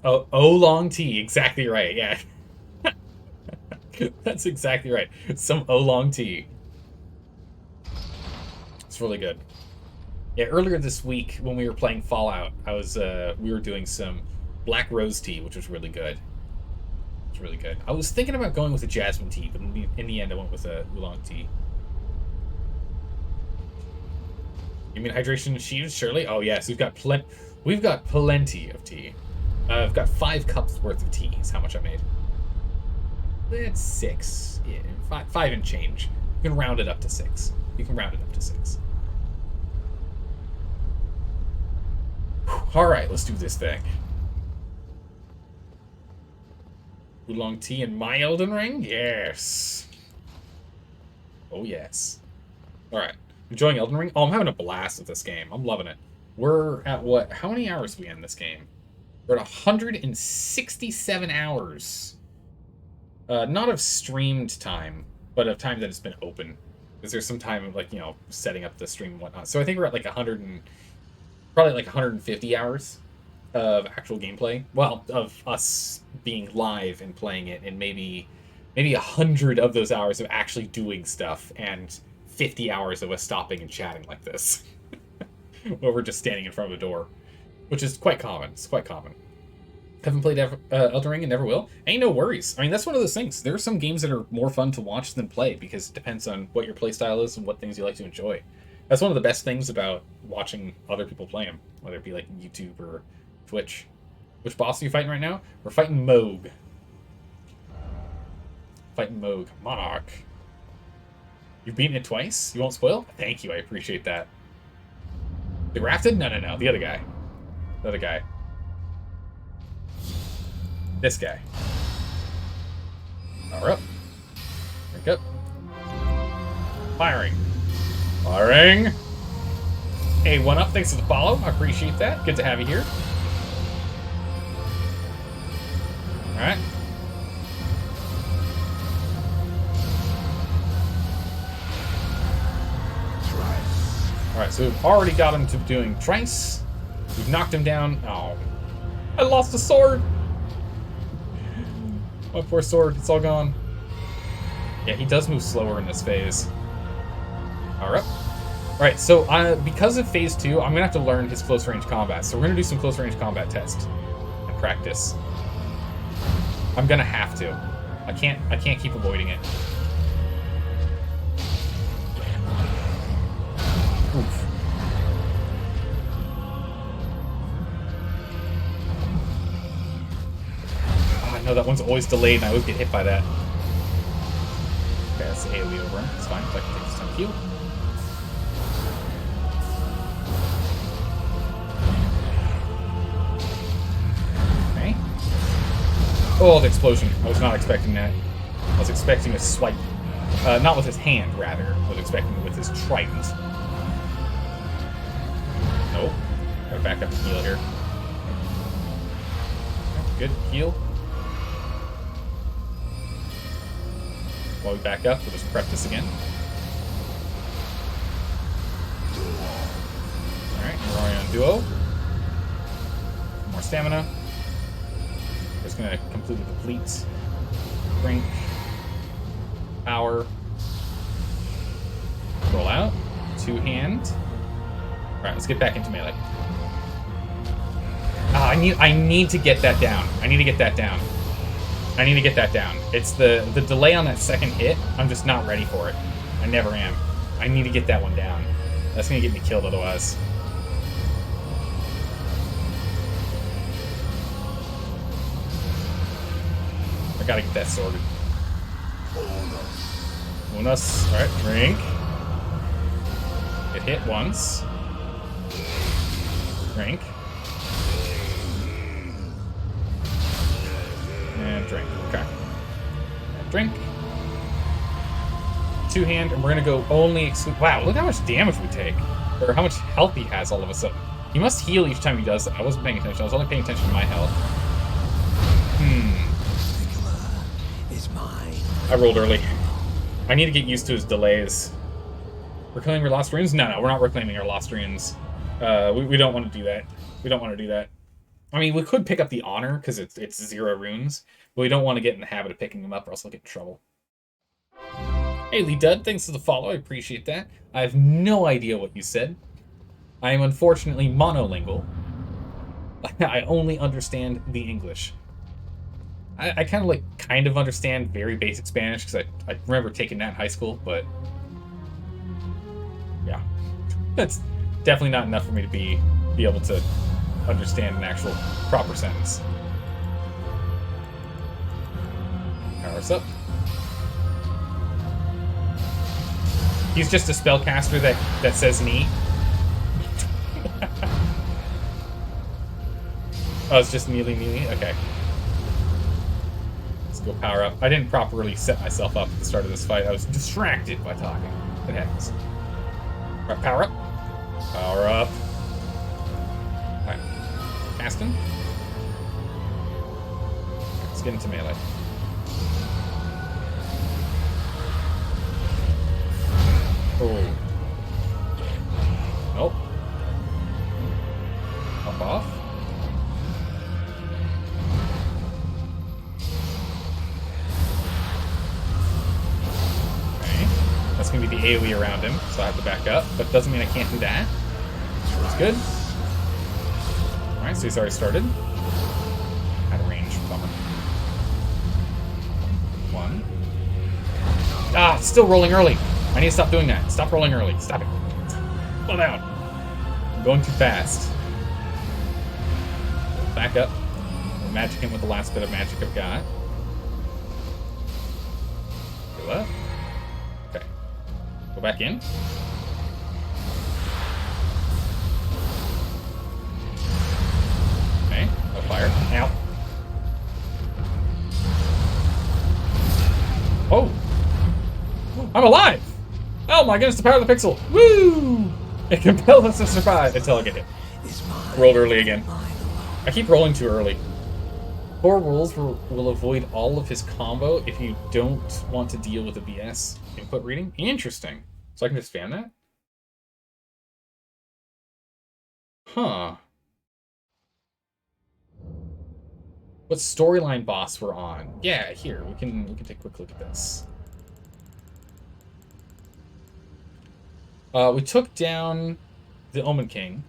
Oh, oolong tea. Exactly right. Yeah. That's exactly right. Some oolong tea. It's really good. Yeah, earlier this week when we were playing Fallout, we were doing some black rose tea, which was really good. It's really good. I was thinking about going with a jasmine tea, but in the end I went with a oolong tea. You mean hydration achieved, Shirley? Oh yes, we've got plenty of tea. I've got 5 cups worth of tea is how much I made. That's 6. Yeah, 5 and change. You can round it up to 6. You can round it up to 6. Alright, let's do this thing. Oolong tea in my Elden Ring? Yes. Oh, yes. Alright. Enjoying Elden Ring? Oh, I'm having a blast with this game. I'm loving it. We're at what? How many hours are we in this game? We're at 167 hours. Not of streamed time, but of time that it's been open. Because there's some time of, like, you know, setting up the stream and whatnot. So I think we're at like probably like 150 hours of actual gameplay. Well, of us being live and playing it, and maybe 100 of those hours of actually doing stuff, and 50 hours of us stopping and chatting like this. Where we're just standing in front of a door. Which is quite common. It's quite common. Haven't played Elden Ring and never will. Ain't no worries. I mean, that's one of those things. There are some games that are more fun to watch than play, because it depends on what your playstyle is and what things you like to enjoy. That's one of the best things about watching other people play them, whether it be like YouTube or Twitch. Which boss are you fighting right now? We're fighting Moog. Fighting Moog. Monarch. You've beaten it twice? You won't spoil? Thank you, I appreciate that. The Grafted? No. The other guy. The other guy. This guy. Power up. Drink up. Firing. Firing. Hey, 1UP, thanks for the follow. I appreciate that. Good to have you here. Alright. Alright, so we've already got him to doing Trice. We've knocked him down. Oh. I lost a sword! My poor sword, it's all gone. Yeah, he does move slower in this phase. Power up. Alright, so because of Phase 2, I'm going to have to learn his close range combat. So we're going to do some close range combat tests and practice. I'm going to have to. I can't keep avoiding it. Oof. Oh, I know that one's always delayed and I always get hit by that. Okay, that's the AoE over him. It's fine. If I can take this time to heal. Oh, the explosion. I was not expecting that. I was expecting a swipe. Not with his hand, rather. I was expecting it with his trident. Nope. Gotta back up and heal here. Good. Heal. While we back up, we'll just prep this again. Alright, we're already on duo. More stamina. Just gonna completely deplete. Drink. Power. Roll out. Two-hand. Alright, let's get back into melee. Ah, I need to get that down. I need to get that down. I need to get that down. It's the delay on that second hit. I'm just not ready for it. I never am. I need to get that one down. That's gonna get me killed otherwise. I gotta get that sorted. Unos. Alright, drink. Get hit once. Drink. And drink. Okay. And drink. Two-hand, and we're gonna go only wow, look how much damage we take. Or how much health he has all of a sudden. He must heal each time he does that. I wasn't paying attention. I was only paying attention to my health. I rolled early. I need to get used to his delays. Reclaiming your lost runes? No, we're not reclaiming our lost runes. We don't want to do that. We don't want to do that. I mean, we could pick up the honor, because it's 0 runes, but we don't want to get in the habit of picking them up, or else we'll get in trouble. Hey, Lee Dud, thanks for the follow. I appreciate that. I have no idea what you said. I am unfortunately monolingual. I only understand the English. I kind of understand very basic Spanish, because I remember taking that in high school, but yeah. That's definitely not enough for me to be able to understand an actual proper sentence. Power us up. He's just a spellcaster that says knee. Oh, it's just melee. Okay. Let's go power up. I didn't properly set myself up at the start of this fight. I was distracted by talking. It happens. Alright, power up. Power up. Alright. Casting. Let's get into melee. Oh. Nope. Up off. Okay. That's going to be the AoE around him, so I have to back up. But doesn't mean I can't do that. That's good. Alright, so he's already started. Out of range. Bummer. One. Ah, it's still rolling early. I need to stop doing that. Stop rolling early. Stop it. Slow down. I'm going too fast. Back up. We'll magic him with the last bit of magic I've got. Go up. Okay. Go back in. Okay. No fire. Ow. Oh! I'm alive! Oh my goodness, the power of the pixel! Woo! It compels us to survive until I get hit. Rolled early again. I keep rolling too early. 4 rules will avoid all of his combo if you don't want to deal with the BS input reading. Interesting. So I can just fan that? Huh. What storyline boss we're on? Yeah, here, we can take a quick look at this. We took down the Omen King.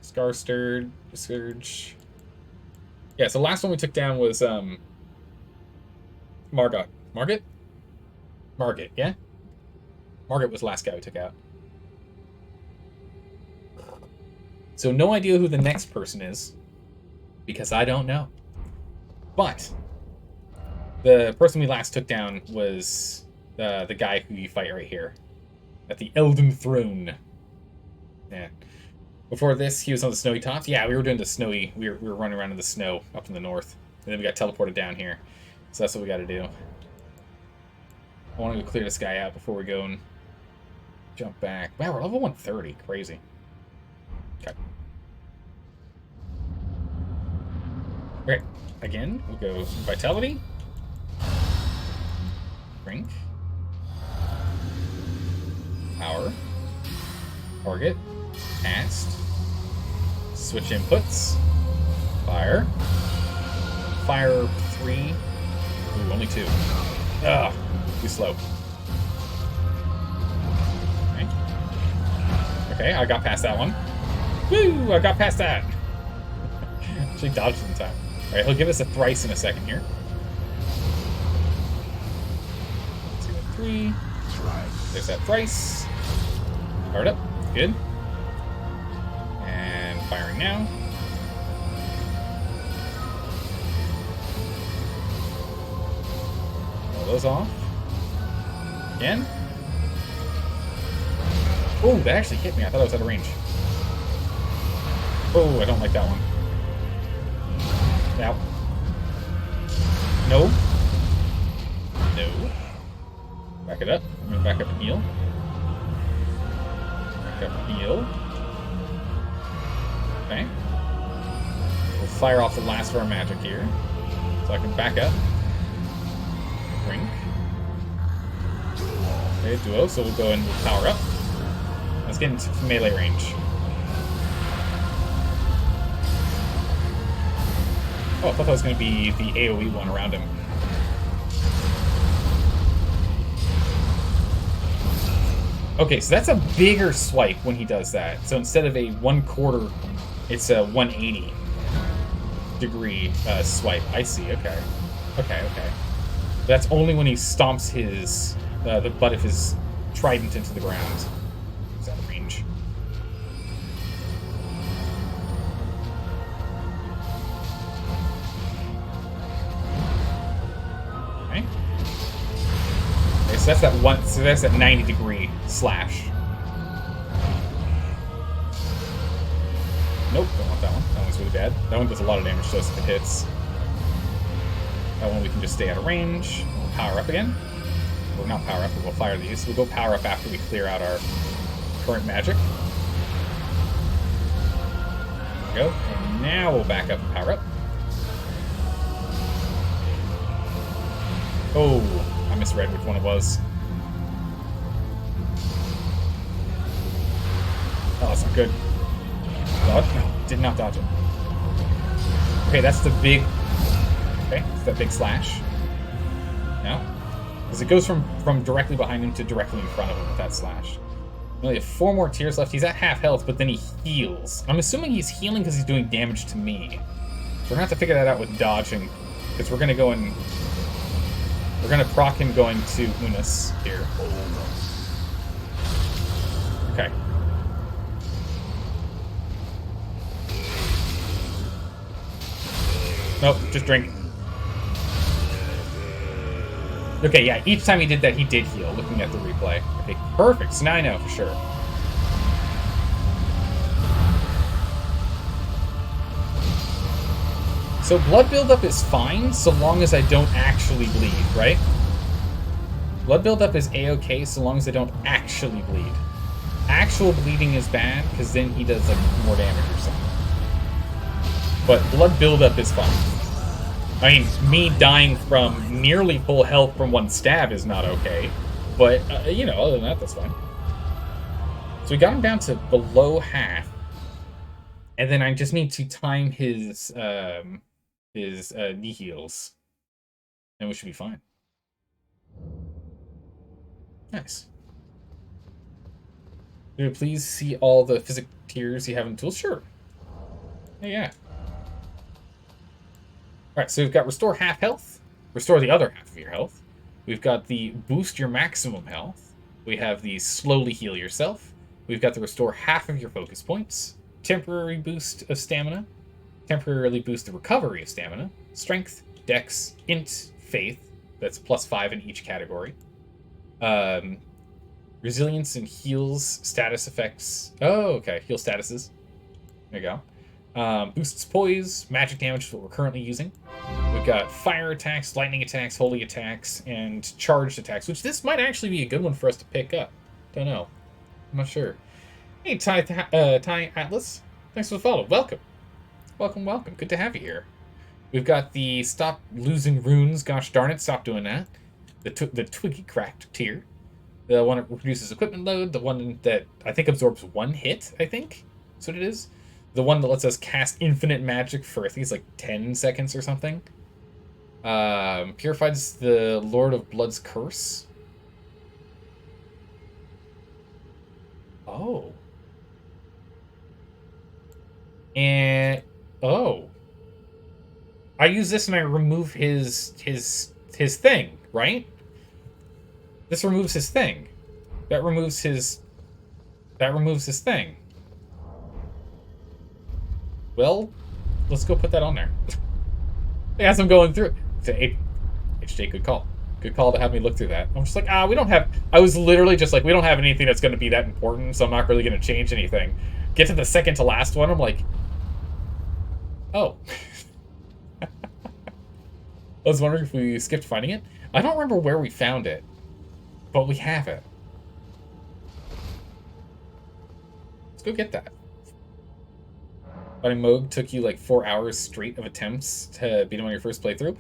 Scar Scourge. Yeah, so the last one we took down was Margot. Margit? Margit, yeah? Margit was the last guy we took out. So no idea who the next person is, because I don't know. But the person we last took down was the guy who you fight right here. At the Elden Throne. Yeah. Before this, he was on the snowy tops. Yeah, we were doing the snowy... We were running around in the snow up in the north. And then we got teleported down here. So that's what we got to do. I want to go clear this guy out before we go and jump back. Wow, we're level 130. Crazy. Okay. Okay. Again, we'll go Vitality. Drink. Power. Target. Cast. Switch inputs. Fire. Fire 3. Ooh, only 2. Ugh. Too slow. Okay. Okay, I got past that one. Woo! I got past that. Actually dodged it in time. Alright, he'll give us a thrice in a second here. 2 and 3. There's that thrice. Start up. Good. And firing now. Roll those off. Again. Oh, that actually hit me. I thought I was out of range. Oh, I don't like that one. Now. No. No. Back it up. I'm gonna back up and heal. Back up and heal. Okay. We'll fire off the last of our magic here. So I can back up. Drink. Okay, duo, so we'll go and we'll power up. Let's get into melee range. Oh, I thought that was going to be the AoE one around him. Okay, so that's a bigger swipe when he does that. So instead of a 1/4, it's a 180 degree swipe. I see, okay. Okay. That's only when he stomps his the butt of his trident into the ground. He's out of range. Okay. Okay, so that's that one. So that's that 90-degree slash. Nope, don't want that one. That one's really bad. That one does a lot of damage to us if it hits. That one we can just stay out of range. We'll power up again. Or not power up, but we'll fire these. We'll go power up after we clear out our current magic. There we go. And now we'll back up and power up. Oh, I misread which one it was. Oh, that's not good. Dodge? No, did not dodge it. Okay, that's the big... Okay, it's that big slash. No. Because it goes from directly behind him to directly in front of him with that slash. We only have 4 more tears left. He's at half health, but then he heals. I'm assuming he's healing because he's doing damage to me. So we're going to have to figure that out with dodging. Because we're going to go and... We're going to proc him going to Unis here. Okay. Nope, just drink. Okay, yeah, each time he did that, he did heal, looking at the replay. Okay, perfect. So now I know for sure. So blood buildup is fine, so long as I don't actually bleed, right? Blood buildup is A-okay, so long as I don't actually bleed. Actual bleeding is bad, because then he does, like, more damage or something. But blood buildup is fine. I mean, me dying from nearly full health from one stab is not okay. But, you know, other than that, that's fine. So we got him down to below half. And then I just need to time his knee heals. And we should be fine. Nice. Would you please see all the physic tiers you have in tools? Sure. Yeah. Alright, so we've got restore half health, restore the other half of your health. We've got the boost your maximum health. We have the slowly heal yourself. We've got the restore half of your focus points, temporary boost of stamina, temporarily boost the recovery of stamina, strength, dex, int, faith, that's +5 in each category. Resilience and heals status effects. Oh, okay. Heal statuses. There you go. Boosts poise, magic damage is what we're currently using. We've got fire attacks, lightning attacks, holy attacks, and charged attacks, which this might actually be a good one for us to pick up. Don't know. I'm not sure. Hey, Ty Atlas. Thanks for the follow. Welcome. Welcome. Good to have you here. We've got the stop losing runes. Gosh darn it, stop doing that. The Twiggy Cracked tier. The one that reduces equipment load. The one that I think absorbs 1 hit, I think. That's what it is. The one that lets us cast infinite magic for, I think it's like 10 seconds or something. Purifies the Lord of Blood's curse. Oh. And... Oh. I use this and I remove his thing, right? This removes his thing. That removes his thing. Well, let's go put that on there. As I'm going through it. HJ, good call. Good call to have me look through that. I'm just like, we don't have... I was literally just like, we don't have anything that's going to be that important, so I'm not really going to change anything. Get to the second to last one, I'm like... Oh. I was wondering if we skipped finding it. I don't remember where we found it, but we have it. Let's go get that. Fighting Moog took you like 4 hours straight of attempts to beat him on your first playthrough.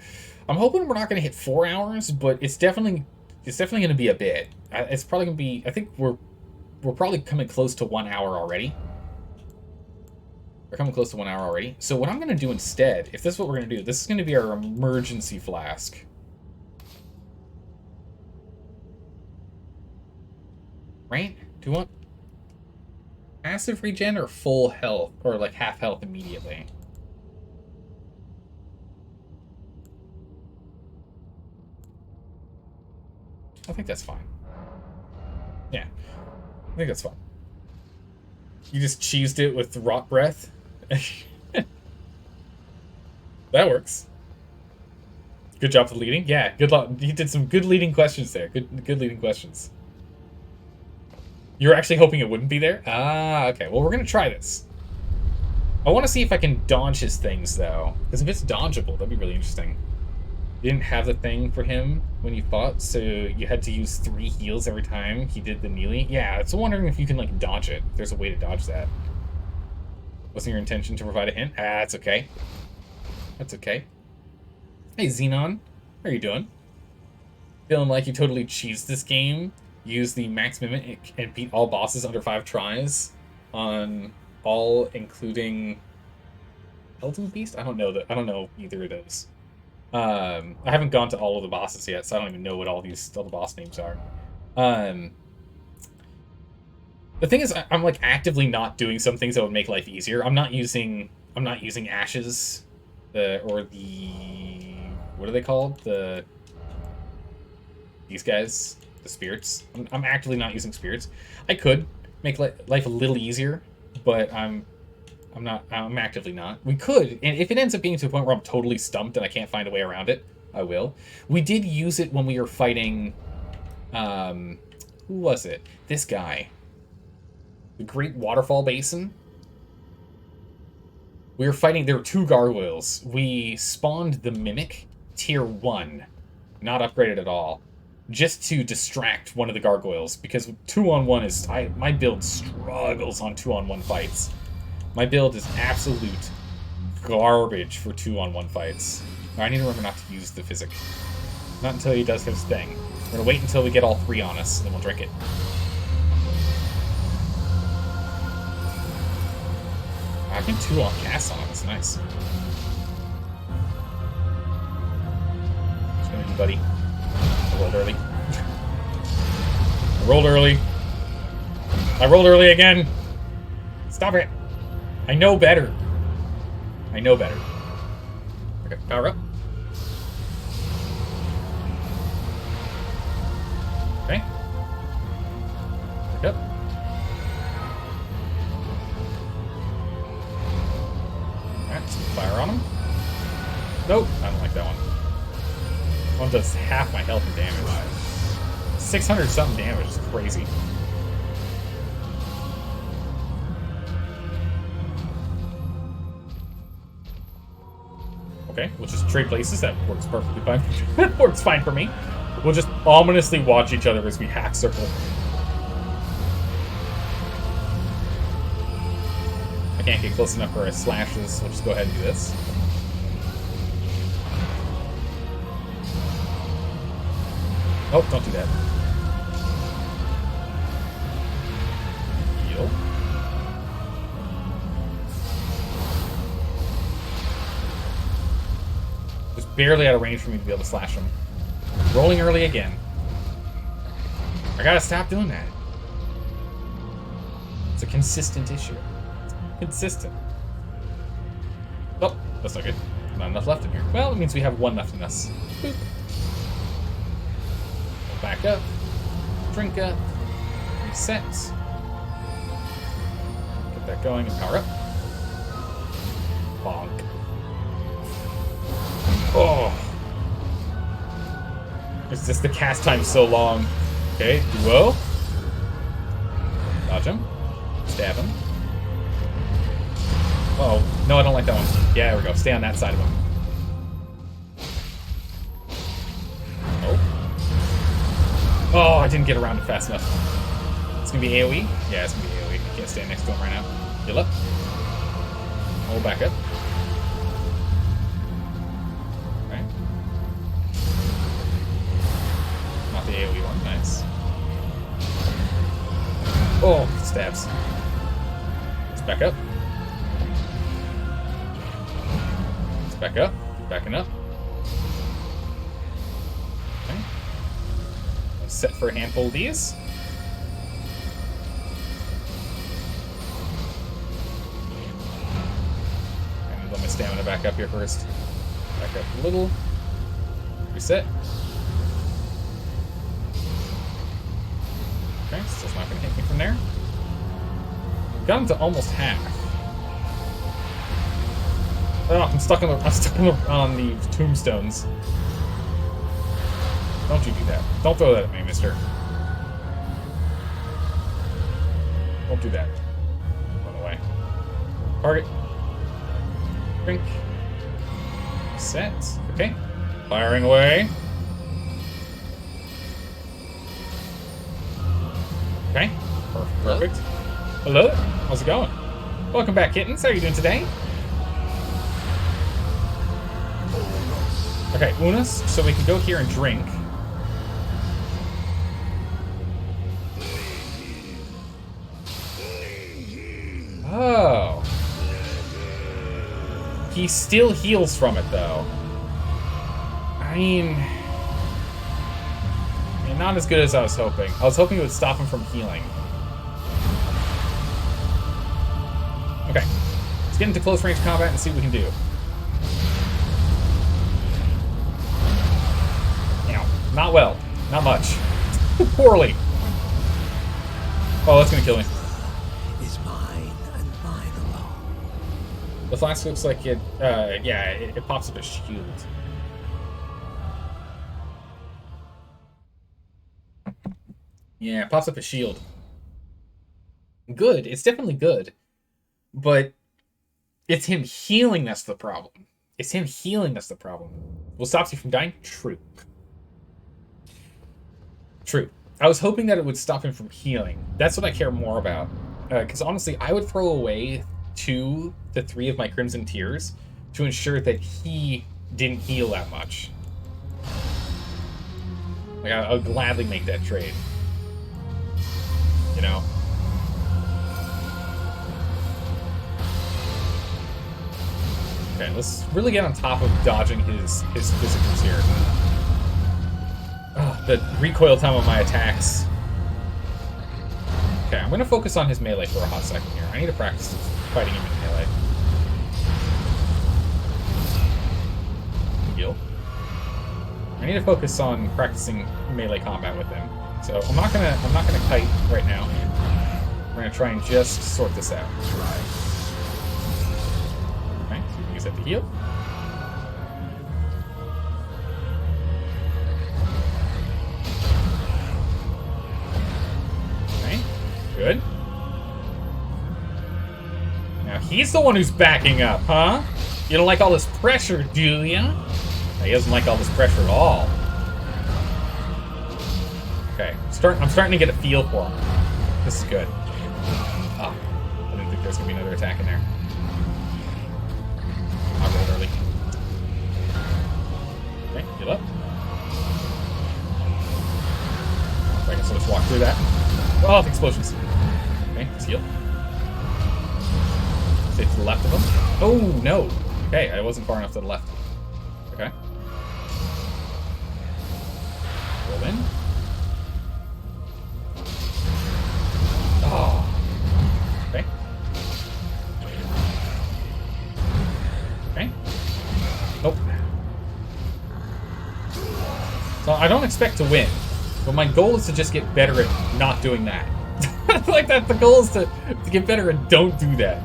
I'm hoping we're not going to hit 4 hours, but it's definitely going to be a bit. It's probably going to be... I think we're probably coming close to 1 hour already. We're coming close to 1 hour already. So what I'm going to do instead, if this is what we're going to do, this is going to be our emergency flask. Right? Do you want passive regen or full health? Or like half health immediately? I think that's fine. Yeah. I think that's fine. You just cheesed it with rot breath? That works. Good job for leading. Yeah, good luck. You did some good leading questions there. Good leading questions. You're actually hoping it wouldn't be there? Ah, okay. Well, we're going to try this. I want to see if I can dodge his things, though. Because if it's dodgeable, that'd be really interesting. You didn't have the thing for him when you fought, so you had to use 3 heals every time he did the melee. Yeah, it's wondering if you can, like, dodge it. If there's a way to dodge that. Wasn't your intention to provide a hint? That's okay. That's okay. Hey, Xenon. How are you doing? Feeling like you totally cheesed this game? Use the max mimic and beat all bosses under 5 tries on all, including Elden Beast? I don't know either of those. I haven't gone to all of the bosses yet, so I don't even know what all the boss names are. The thing is, I'm like actively not doing some things that would make life easier. I'm not using ashes, or the, what are they called? These guys, the spirits. I'm actively not using spirits. I could make life a little easier, but I'm actively not. We could, and if it ends up being to a point where I'm totally stumped and I can't find a way around it, I will. We did use it when we were fighting, who was it? This guy. The Great Waterfall Basin. We were fighting, there were 2 gargoyles. We spawned the Mimic, tier 1. Not upgraded at all. Just to distract one of the gargoyles, because 2-on-1 is, my build struggles on 2-on-1 fights. My build is absolute garbage for 2-on-1 fights. I need to remember not to use the physic. Not until he does his thing. We're gonna wait until we get all 3 on us, and then we'll drink it. I can 2-on cast on him, that's nice. What's gonna do, buddy? I rolled early. I rolled early. I rolled early again. Stop it. I know better. I know better. Okay, power up. Okay. Back up. Alright, some fire on him. Nope, I don't like that one. One does half my health and damage. 600 something damage is crazy. Okay, we'll just trade places. That works perfectly fine. That works fine for me. We'll just ominously watch each other as we hack circle. I can't get close enough for our slashes, so we'll just go ahead and do this. Oh, don't do that. Heal. Just barely out of range for me to be able to slash him. Rolling early again. I gotta stop doing that. It's a consistent issue. It's consistent. Oh, that's not good. Not enough left in here. Well, it means we have one left in us. Boop. Back up. Drink up. Reset. Get that going and power up. Bonk. Oh. It's just the cast time so long. Okay, duo. Dodge him. Stab him. Oh, no, I don't like that one. Yeah, there we go. Stay on that side of him. Oh, I didn't get around it fast enough. It's gonna be AoE? Yeah, it's gonna be AoE. I can't stand next to him right now. Heal up. Hold back up. Okay. Not the AoE one. Nice. Oh, stabs. Let's back up. Let's back up. Keep backing up. Set for a handful of these. And let my stamina back up here first. Back up a little. Reset. Okay, still not going to hit me from there. Got him to almost half. Oh, I'm stuck on the tombstones. Don't you do that. Don't throw that at me, mister. Don't do that. Run away. Target. Drink. Set. Okay. Firing away. Okay. Perfect. Hello? How's it going? Welcome back, kittens. How are you doing today? Okay, Unas, so we can go here and drink. Oh. He still heals from it, though. I mean, not as good as I was hoping. I was hoping it would stop him from healing. Okay. Let's get into close range combat and see what we can do. Not well. Not much. Poorly. Oh, that's gonna kill me. Is mine and mine alone. The flask looks like it, yeah, it pops up a shield. Yeah, it pops up a shield. Good. It's definitely good. But it's him healing that's the problem. It's him healing that's the problem. What stops you from dying? True. True. I was hoping that it would stop him from healing. That's what I care more about. Because honestly, I would throw away 2 to 3 of my Crimson Tears to ensure that he didn't heal that much. Like, I'll gladly make that trade. You know? Okay, let's really get on top of dodging his physicals here. Oh, the recoil time of my attacks. Okay, I'm gonna focus on his melee for a hot second here. I need to practice fighting him in melee. Heal. I need to focus on practicing melee combat with him. So I'm not gonna kite right now. We're gonna try and just sort this out. Okay, so we can use that to heal. Okay, good. Now he's the one who's backing up, huh? You don't like all this pressure, do ya? He doesn't like all this pressure at all. Okay, I'm starting to get a feel for him. This is good. Oh, I didn't think there was going to be another attack in there. I rolled early. Okay, heal up. So I guess I'll just walk through that. Oh, the explosions. Okay, let's heal. Stay to the left of him. Oh, no. Okay, I wasn't far enough to the left. Okay. Roll in. Oh. Okay. Okay. Nope. So I don't expect to win, but my goal is to just get better at not doing that. Like that, the goal is to get better and don't do that.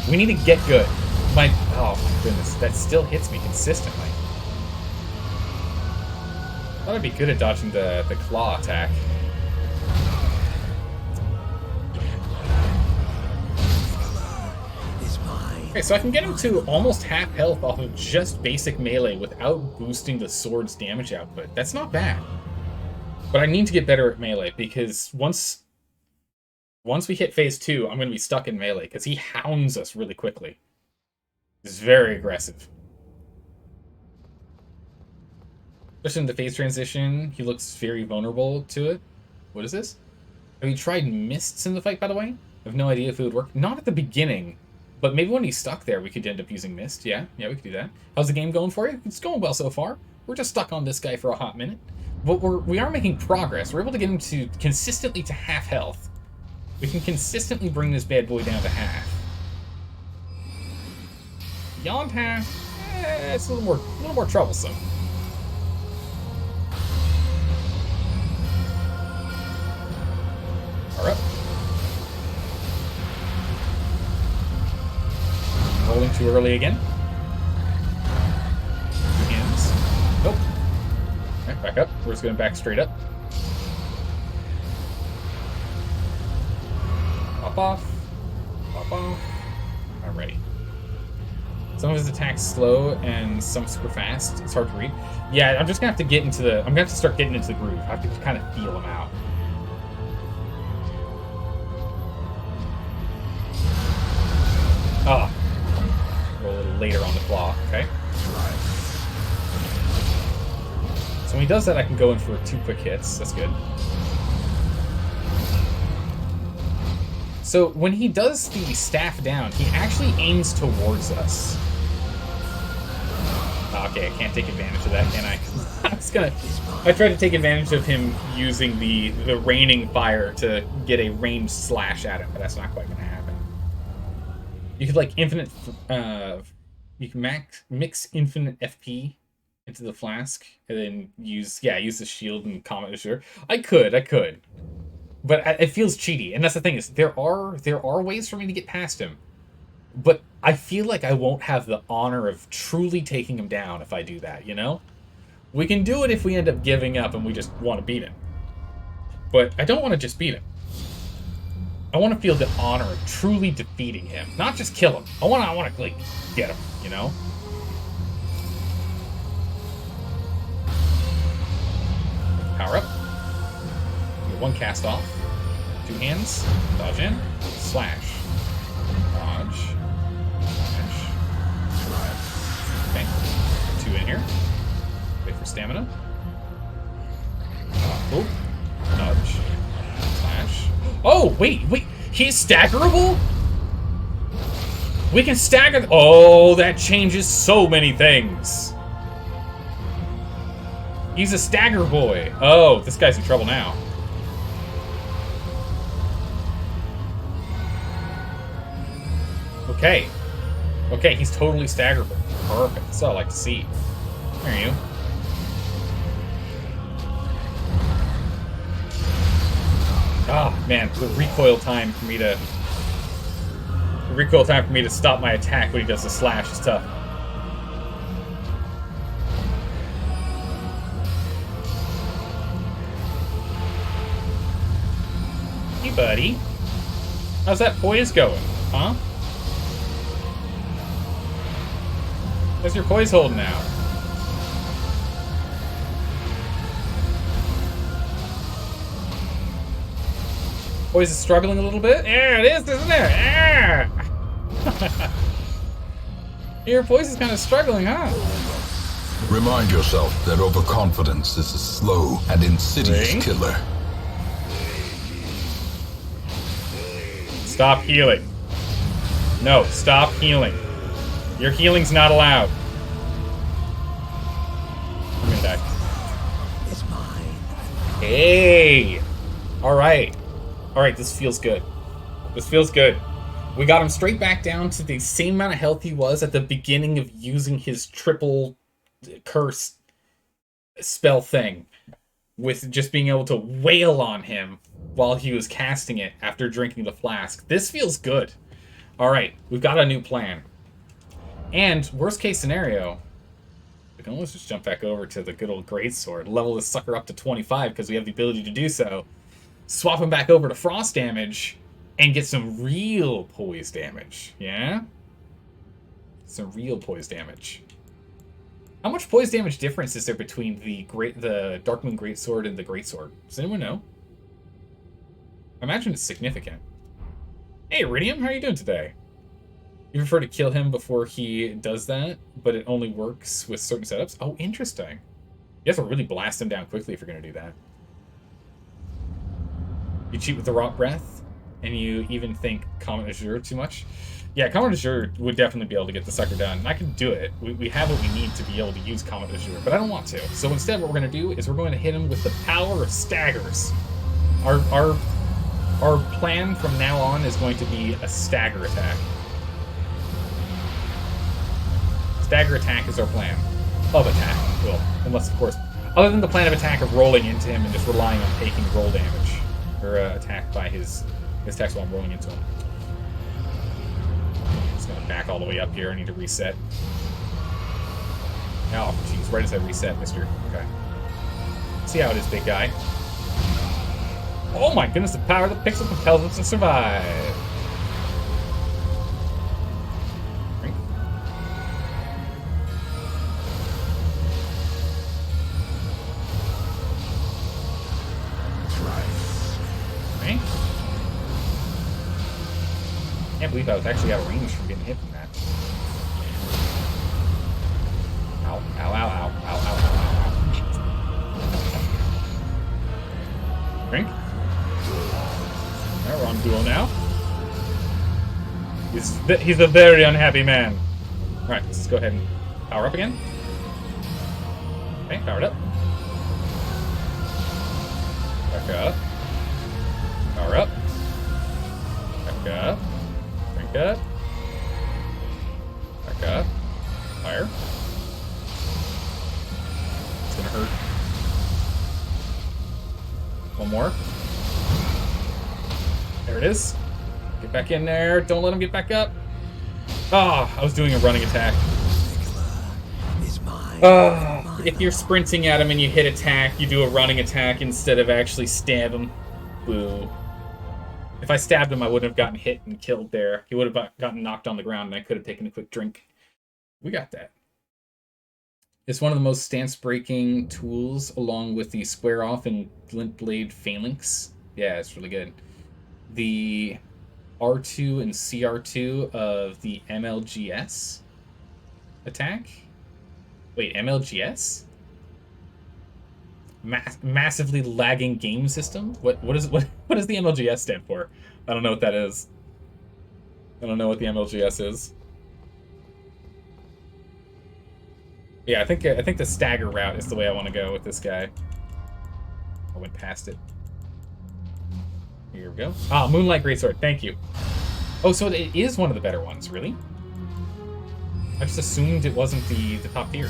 We need to get good. Oh my goodness, that still hits me consistently. Thought I'd be good at dodging the claw attack. Okay, so I can get him to almost half health off of just basic melee without boosting the sword's damage output. That's not bad. But I need to get better at melee, because once we hit phase 2, I'm going to be stuck in melee, because he hounds us really quickly. He's very aggressive. Especially in the phase transition, he looks very vulnerable to it. What is this? Have you tried mists in the fight, by the way? I have no idea if it would work. Not at the beginning, but maybe when he's stuck there, we could end up using mist. Yeah, we could do that. How's the game going for you? It's going well so far. We're just stuck on this guy for a hot minute. But we are making progress. We're able to get him to consistently to half health. We can consistently bring this bad boy down to half. Beyond half, it's a little more troublesome. Power up. Rolling too early again. Two hands. Nope. Alright, back up. We're just going back straight up. Pop off. Pop off. I'm ready. Some of his attacks slow and some super fast. It's hard to read. Yeah, I'm just gonna have to get into the. I'm gonna have to start getting into the groove. I have to kind of feel him out. Ah. Roll a little later on the claw. Okay. So when he does that, I can go in for 2 quick hits. That's good. So when he does the staff down, he actually aims towards us. Okay, I can't take advantage of that, can I? I tried to take advantage of him using the raining fire to get a ranged slash at him, but that's not quite gonna happen. You could like you can mix infinite FP into the flask and then use the shield and comet assure. I could. But it feels cheaty, and that's the thing is there are ways for me to get past him, but I feel like I won't have the honor of truly taking him down if I do that. You know, we can do it if we end up giving up and we just want to beat him, but I don't want to just beat him. I want to feel the honor of truly defeating him, not just kill him. I want to like get him. You know. Power up. 1 cast off, 2 hands, dodge in, slash, dodge, slash, okay, 2 in here, wait for stamina, oh, dodge, slash, oh, wait, he's staggerable? We can stagger, oh, that changes so many things. He's a stagger boy. Oh, this guy's in trouble now. Okay. Okay, he's totally staggerable. Perfect. That's all I like to see. There you. Oh, man. The recoil time for me to... The recoil time for me to stop my attack when he does the slash is tough. Hey, buddy. How's that poise going? Huh? How's your poise holding out? Poise is struggling a little bit? Yeah, it is, isn't it? Yeah! Your poise is kind of struggling, huh? Remind yourself that overconfidence is a slow and insidious Ring? killer. Stop healing. No, stop healing. Your healing's not allowed. I'm gonna die. Is mine. Hey! Alright. Alright, this feels good. This feels good. We got him straight back down to the same amount of health he was at the beginning of using his triple curse spell thing. With just being able to wail on him while he was casting it after drinking the flask. This feels good. Alright, we've got a new plan. And, worst case scenario, we can always just jump back over to the good old greatsword, level this sucker up to 25 because we have the ability to do so, swap him back over to frost damage, and get some real poise damage. Yeah? Some real poise damage. How much poise damage difference is there between the Darkmoon Greatsword and the Greatsword? Does anyone know? I imagine it's significant. Hey, Iridium, how are you doing today? You prefer to kill him before he does that, but it only works with certain setups? Oh, interesting. You have to really blast him down quickly if you're going to do that. You cheat with the Rot Breath, and you even think Comet Azure too much? Yeah, Comet Azure would definitely be able to get the sucker done. And I can do it. We have what we need to be able to use Comet Azure, but I don't want to. So instead what we're going to do is we're going to hit him with the power of staggers. Our plan from now on is going to be a stagger attack. Stagger attack is our plan of attack. Well, unless, of course, other than the plan of attack of rolling into him and just relying on taking roll damage. Or attack by his attacks while I'm rolling into him. Just gonna back all the way up here. I need to reset. Oh, jeez. Right as I reset, mister. Okay. See how it is, big guy. Oh my goodness, the power that picks up compels us to survive. Drink. Okay. Can't believe I was actually out of range from getting hit from that. Ow, ow, ow, ow, ow, ow, ow, ow. Drink. We're on duel now. He's a very unhappy man. Alright, let's go ahead and power up again. Okay, powered up. Back up. Power up. Back up. Drink up. Back up. Fire. It's gonna hurt. One more. There it is. Get back in there. Don't let him get back up. Ah, I was doing a running attack. If you're sprinting at him and you hit attack, you do a running attack instead of actually stab him. Boo. If I stabbed him, I wouldn't have gotten hit and killed there. He would have gotten knocked on the ground and I could have taken a quick drink. We got that. It's one of the most stance-breaking tools along with the Square Off and Glint Blade Phalanx. Yeah, it's really good. The R2 and CR2 of the MLGS attack. Wait, MLGS? Massively lagging game system? What does the MLGS stand for? I don't know what that is. I don't know what the MLGS is. Yeah, I think the stagger route is the way I want to go with this guy. I went past it. Here we go. Ah, Moonlight Greatsword. Thank you. Oh, so it is one of the better ones, really? I just assumed it wasn't the top tier.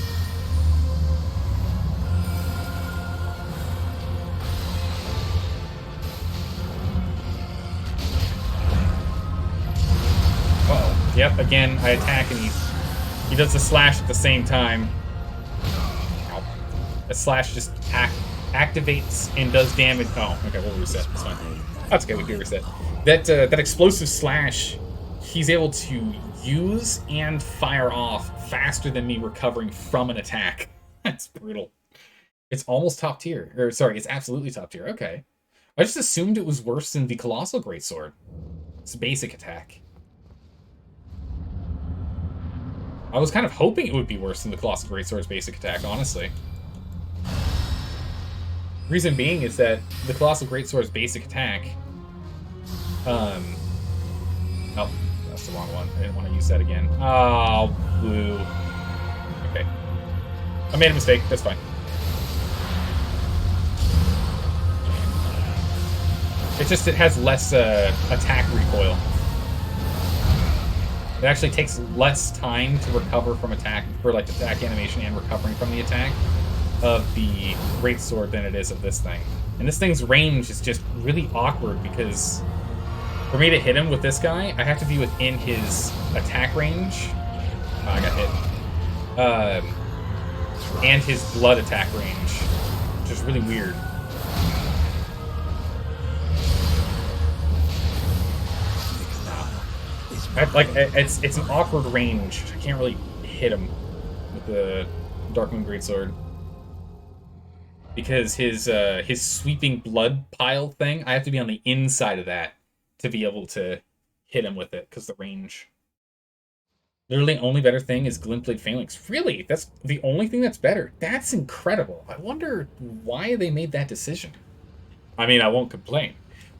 Uh-oh. Yep, again, I attack and he does the slash at the same time. Ow. The slash just activates and does damage. Oh, okay, we'll reset. That's fine. That's okay, we can reset. That explosive slash, he's able to use and fire off faster than me recovering from an attack. That's brutal. It's almost top tier. Or, sorry, it's absolutely top tier. Okay. I just assumed it was worse than the Colossal Greatsword. It's a basic attack. I was kind of hoping it would be worse than the Colossal Greatsword's basic attack, honestly. Reason being is that the Colossal Greatsword's basic attack... Oh, that's the wrong one. I didn't want to use that again. Oh, blue. Okay. I made a mistake. That's fine. It's just it has less attack recoil. It actually takes less time to recover from attack, for like attack animation and recovering from the attack of the Greatsword than it is of this thing. And this thing's range is just really awkward because for me to hit him with this guy, I have to be within his attack range. Oh, I got hit. And his blood attack range, which is really weird. It's an awkward range. I can't really hit him with the Darkmoon Greatsword because his sweeping blood pile thing, I have to be on the inside of that to be able to hit him with it because the range. Literally, only better thing is Glintblade Phalanx. Really? That's the only thing that's better? That's incredible. I wonder why they made that decision. I mean, I won't complain,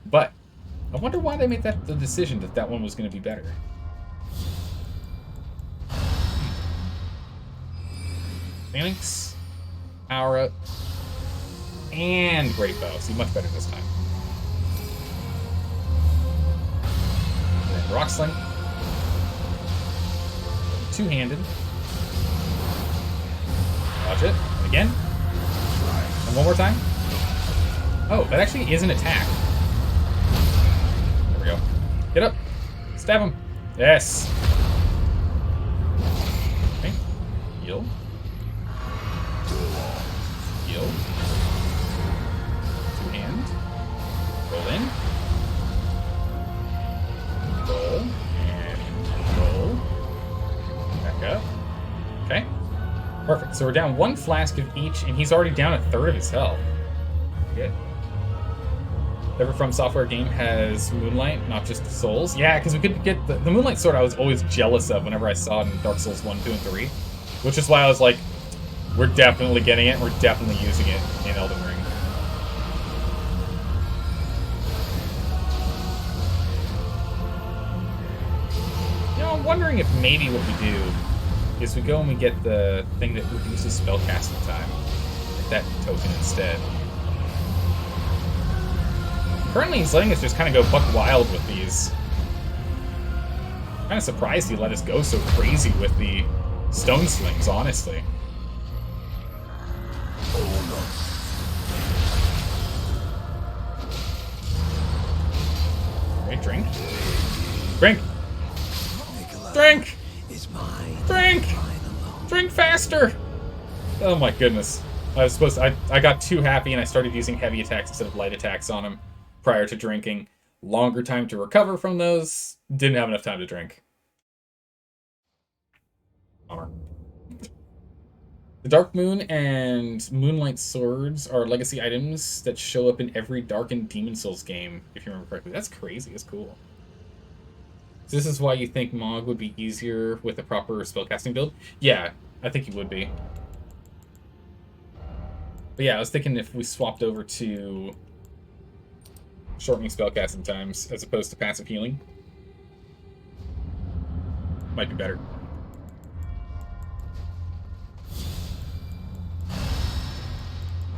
but I wonder why they made the decision that that one was going to be better. Phalanx, power up, and Great Bow. See, much better this time. And then Rock Sling. Two-handed. Watch it. And again. And one more time. Oh, that actually is an attack. There we go. Get up. Stab him. Yes. Okay. Heal. Heal. Two-hand. Roll in. Roll. And roll. Back up. Okay. Perfect. So we're down one flask of each, and he's already down a third of his health. Good. Every From Software game has Moonlight, not just the Souls. Yeah, because we could get the Moonlight Sword I was always jealous of whenever I saw it in Dark Souls 1, 2, and 3. Which is why I was like, we're definitely getting it, we're definitely using it in Elden Ring. You know, I'm wondering if maybe what we do is we go and we get the thing that reduces spellcasting time. Get that token instead. Currently, he's letting us just kind of go buck wild with these. I'm kind of surprised he let us go so crazy with the stone slings, honestly. Okay, drink. Drink! Drink! Drink! Drink faster! Oh my goodness. I got too happy and I started using heavy attacks instead of light attacks on him prior to drinking. Longer time to recover from those. Didn't have enough time to drink. Bummer. The Dark Moon and Moonlight Swords are legacy items that show up in every Dark and Demon Souls game, if you remember correctly. That's crazy. That's cool. So this is why you think Mog would be easier with a proper spellcasting build? Yeah, I think he would be. But yeah, I was thinking if we swapped over to shortening spellcasting times as opposed to passive healing, might be better.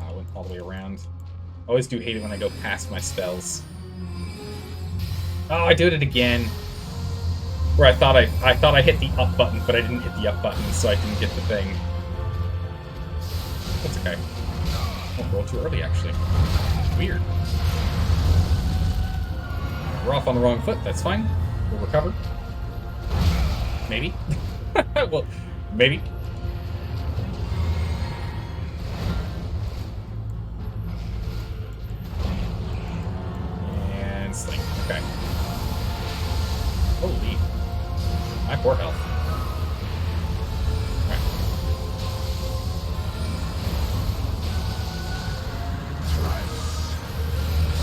I went all the way around. I always do hate it when I go past my spells. Oh, I did it again. Where I thought I hit the up button, but I didn't hit the up button, so I didn't get the thing. That's okay. I rolled too early, actually. Weird. We're off on the wrong foot. That's fine. We'll recover. Maybe. Well, maybe. And sling. Okay. Holy. My poor health.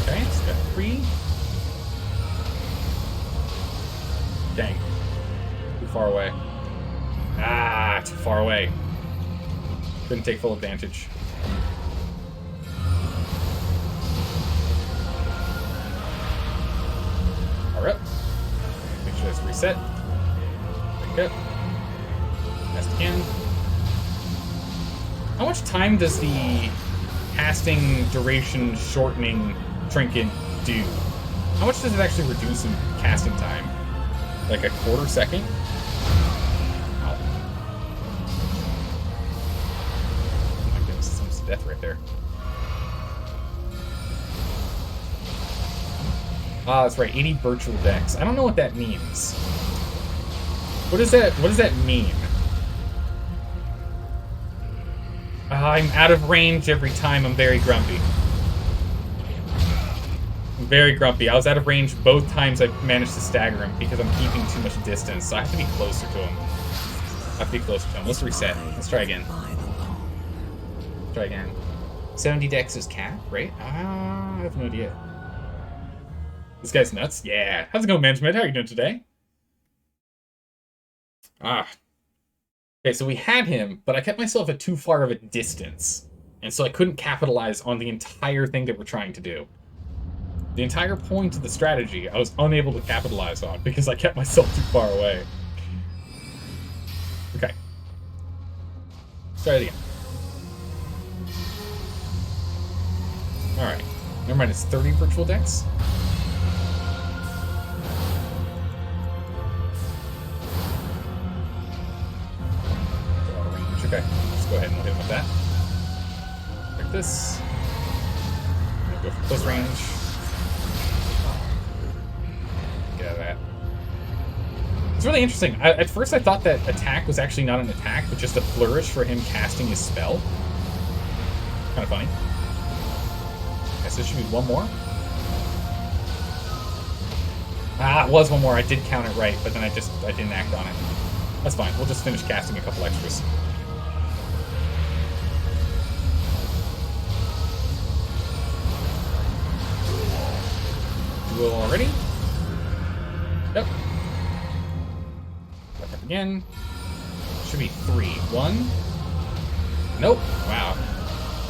Okay, step 3. Dang. Too far away. Ah, too far away. Couldn't take full advantage. Power up. Make sure that's reset. Pick up. Best can. How much time does the casting duration shortening trinket do? How much does it actually reduce in casting time? Like a quarter second? Ow. Oh my goodness, it's almost death right there. Ah, that's right, 80 virtual decks. I don't know what that means. What does that mean? I'm out of range every time. I'm very grumpy. I'm very grumpy. I was out of range both times I managed to stagger him because I'm keeping too much distance, so I have to be closer to him. I have to be closer to him. Let's reset. Let's try again. Try again. 70 dex is cap, right? I have no idea. This guy's nuts? Yeah. How's it going, management? How are you doing today? Ah. Okay, so we had him, but I kept myself at too far of a distance. And so I couldn't capitalize on the entire thing that we're trying to do. The entire point of the strategy, I was unable to capitalize on because I kept myself too far away. Okay. Let's try it again. Alright. Never mind, it's 30 virtual decks. Okay, let's go ahead and hit him with that. Like this. Go for close range. Get out of that. It's really interesting. At first I thought that attack was actually not an attack, but just a flourish for him casting his spell. Kind of funny. Okay, so there should be one more. Ah, it was one more. I did count it right, but then I didn't act on it. That's fine. We'll just finish casting a couple extras. Duel already? Yep. Back up again. Should be 3. 1. Nope. Wow.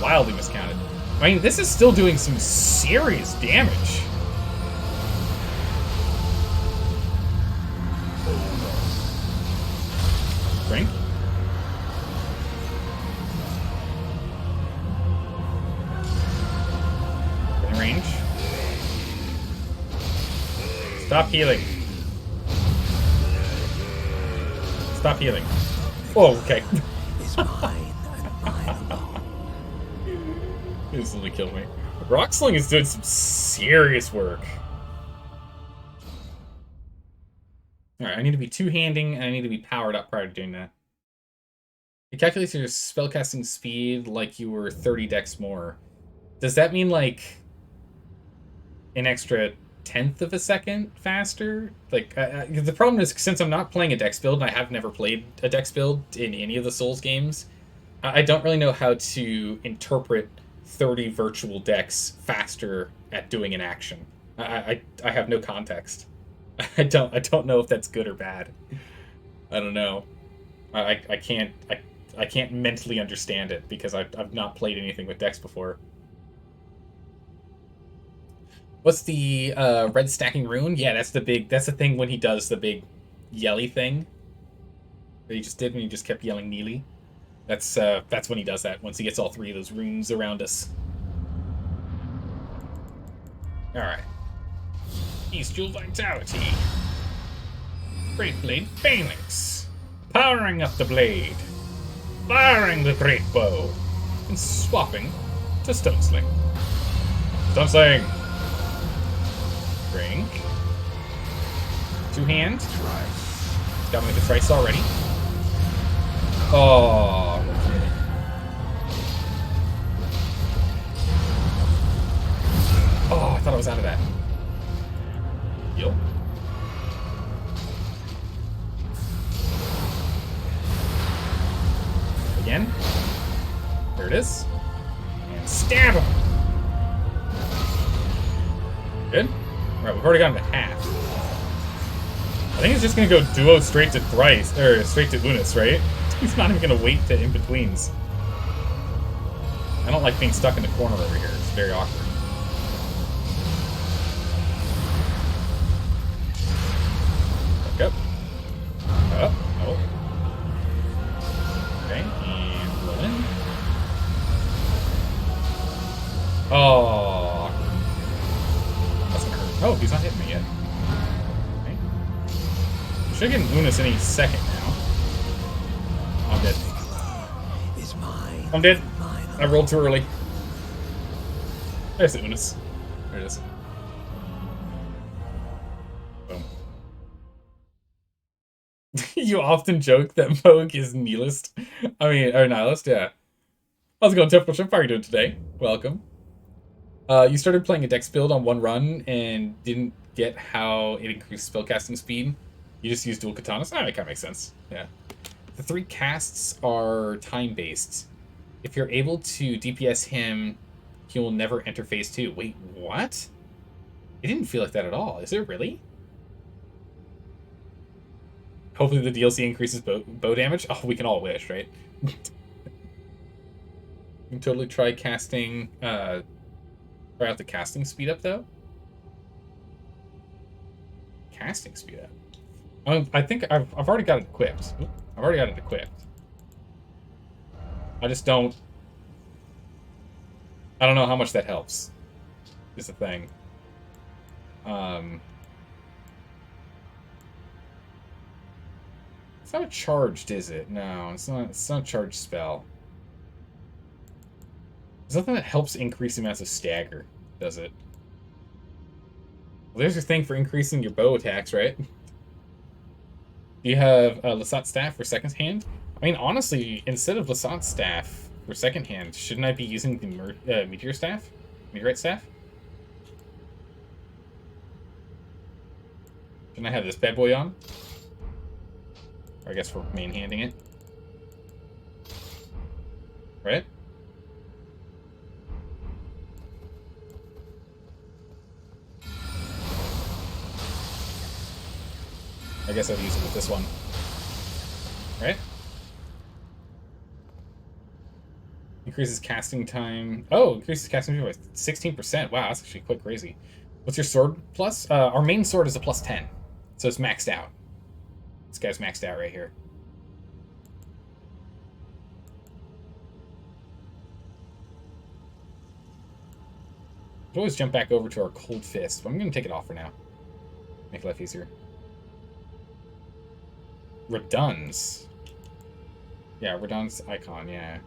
Wildly miscounted. I mean, this is still doing some serious damage. Drink. In range. Stop healing. Stop healing. Oh, okay. Is mine and mine alone. He instantly killed me. Rocksling is doing some serious work. Alright, I need to be two-handing, and I need to be powered up prior to doing that. It calculates your spellcasting speed like you were 30 dex more. Does that mean, like, an extra tenth of a second faster? Like, the problem is, since I'm not playing a dex build, and I have never played a dex build in any of the Souls games, I don't really know how to interpret 30 virtual dex faster at doing an action. I have no context. I don't know if that's good or bad. I don't know. I can't mentally understand it because I've not played anything with dex before. What's the red stacking rune? Yeah, that's the thing when he does the big yelly thing that he just did when he just kept yelling Neely. That's when he does that, once he gets all 3 of those runes around us. Alright. Bestial Vitality. Great Blade Phalanx. Powering up the blade. Firing the great bow. And swapping to Stone Sling. Stone Sling! Drink. Two hands. Got me with the thrice already. Oh. Oh, I thought I was out of that. Heal. Again. There it is. And stab him. Good. Alright, we've already gotten to half. I think he's just gonna go duo straight to thrice, or straight to Unis, right? He's not even gonna wait to in-betweens. I don't like being stuck in the corner over here. It's very awkward. Back up. Up. Oh. Okay, and blow in. Oh. That's gonna hurt. Oh, he's not hitting me yet. Okay. We should get an Unis any second now. I'm dead. I'm dead. I rolled too early. There's the Unis. There it is. Boom. You often joke that Moog is nihilist. Or nihilist, yeah. How's it going, Typical Chimp? How are you doing today? Welcome. You started playing a dex build on one run and didn't get how it increased spellcasting speed. You just used dual katanas? Oh, that kind of makes sense. Yeah. The 3 casts are time-based. If you're able to DPS him, he will never enter phase 2. Wait, what? It didn't feel like that at all. Is it really? Hopefully the DLC increases bow damage. Oh, we can all wish, right? You can totally try casting... try out the casting speed up, though. Casting speed up. I think I've already got it equipped. I've already got it equipped. I just don't... I don't know how much that helps, is the thing. It's not charged, is it? No, it's not a charged spell. There's nothing that helps increase the amounts of stagger, does it? Well, there's your thing for increasing your bow attacks, right? Do you have Lasat Staff for second hand? I mean, honestly, instead of Lasat Staff for second hand, shouldn't I be using the Meteor Staff? Meteorite Staff? Shouldn't I have this bad boy on? Or I guess we're main-handing it. Right? I guess I'll use it with this one. Right? Increases casting time. Oh, increases casting time by 16%. Wow, that's actually quite crazy. What's your sword plus? Our main sword is a plus 10. So it's maxed out. This guy's maxed out right here. We can always jump back over to our Cold Fist, but I'm going to take it off for now. Make life easier. Reduns. Yeah, Redun's icon, yeah.